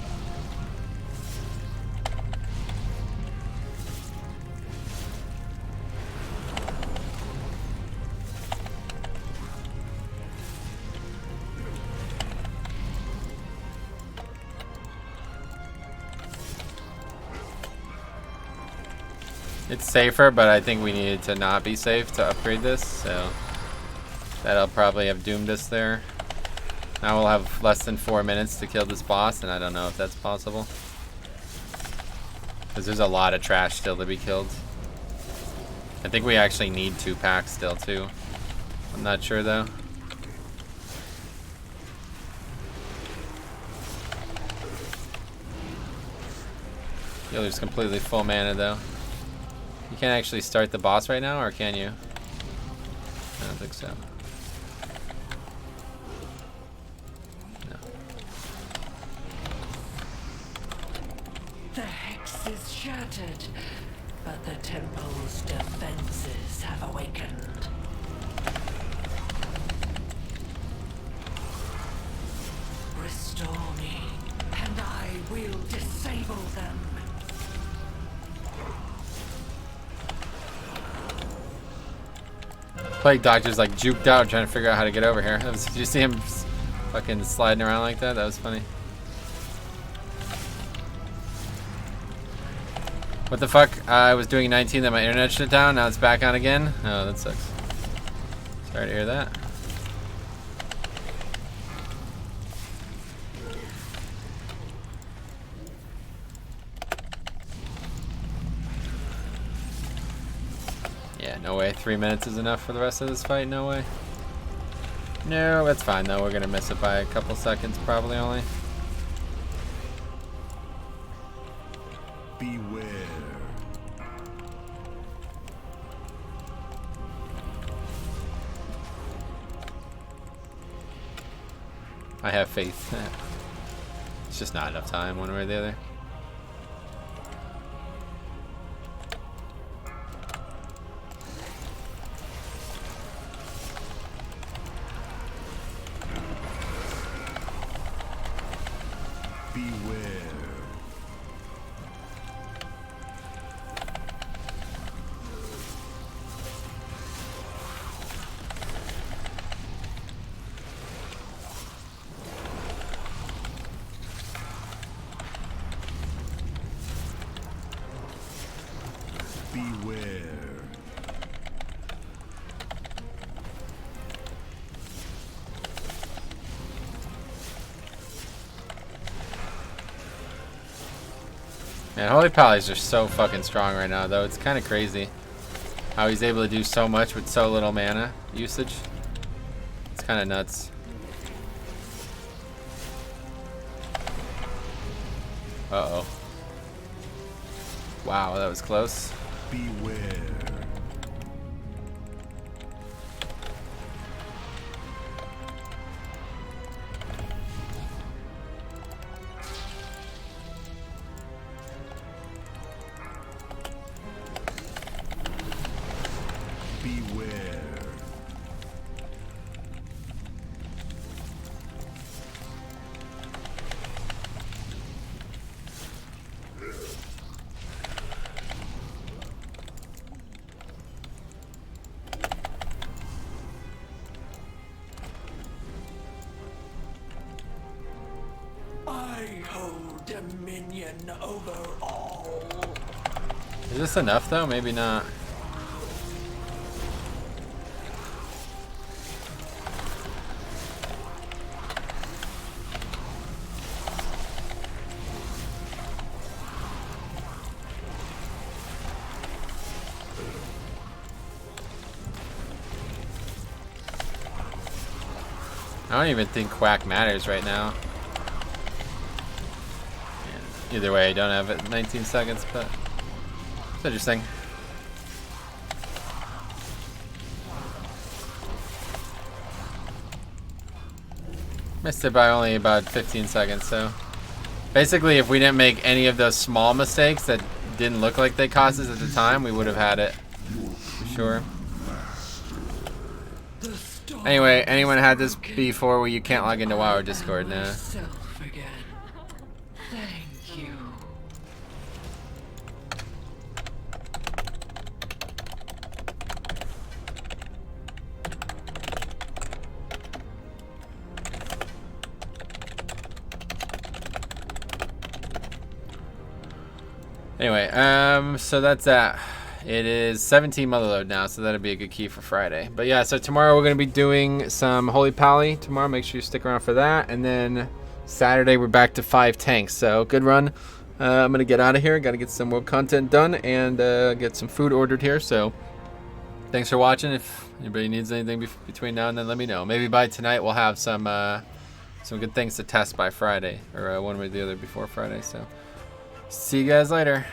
It's safer, but I think we needed to not be safe to upgrade this, so that'll probably have doomed us there. Now we'll have less than 4 minutes to kill this boss, and I don't know if that's possible. Because there's a lot of trash still to be killed. I think we actually need 2 packs still, too. I'm not sure, though. Healer's completely full mana, though. You can't actually start the boss right now, or can you? I don't think so. No. The hex is shattered, but the temple's defenses have awakened. Restore me, and I will disable them. Plague Doctor's like juked out trying to figure out how to get over here. Did you see him fucking sliding around like that? That was funny. What the fuck? I was doing 19, then my internet shut down. Now it's back on again. Oh, that sucks. Sorry to hear that. Yeah, no way. 3 minutes is enough for the rest of this fight? No way. No, that's fine though. We're gonna miss it by a couple seconds probably only. Beware. I have faith. It's just not enough time one way or the other. Man, Holy Pallies are so fucking strong right now, though. It's kind of crazy how he's able to do so much with so little mana usage. It's kind of nuts. Uh-oh. Wow, that was close. Beware. Dominion over all. Is this enough though? Maybe not. I don't even think Quack matters right now. Either way, I don't have it 19 seconds, but it's interesting. Missed it by only about 15 seconds, so basically if we didn't make any of those small mistakes that didn't look like they cost us at the time, we would have had it for sure. Anyway, anyone had this before where you can't log into WoW or Discord now? Anyway, so that's that. It is 17 motherload now, so that'll be a good key for Friday. But yeah, so tomorrow we're going to be doing some Holy Pally tomorrow. Make sure you stick around for that. And then Saturday we're back to 5 tanks. So good run. I'm going to get out of here. Got to get some world content done and get some food ordered here. So thanks for watching. If anybody needs anything between now and then, let me know. Maybe by tonight we'll have some good things to test by Friday. Or one way or the other before Friday. So see you guys later.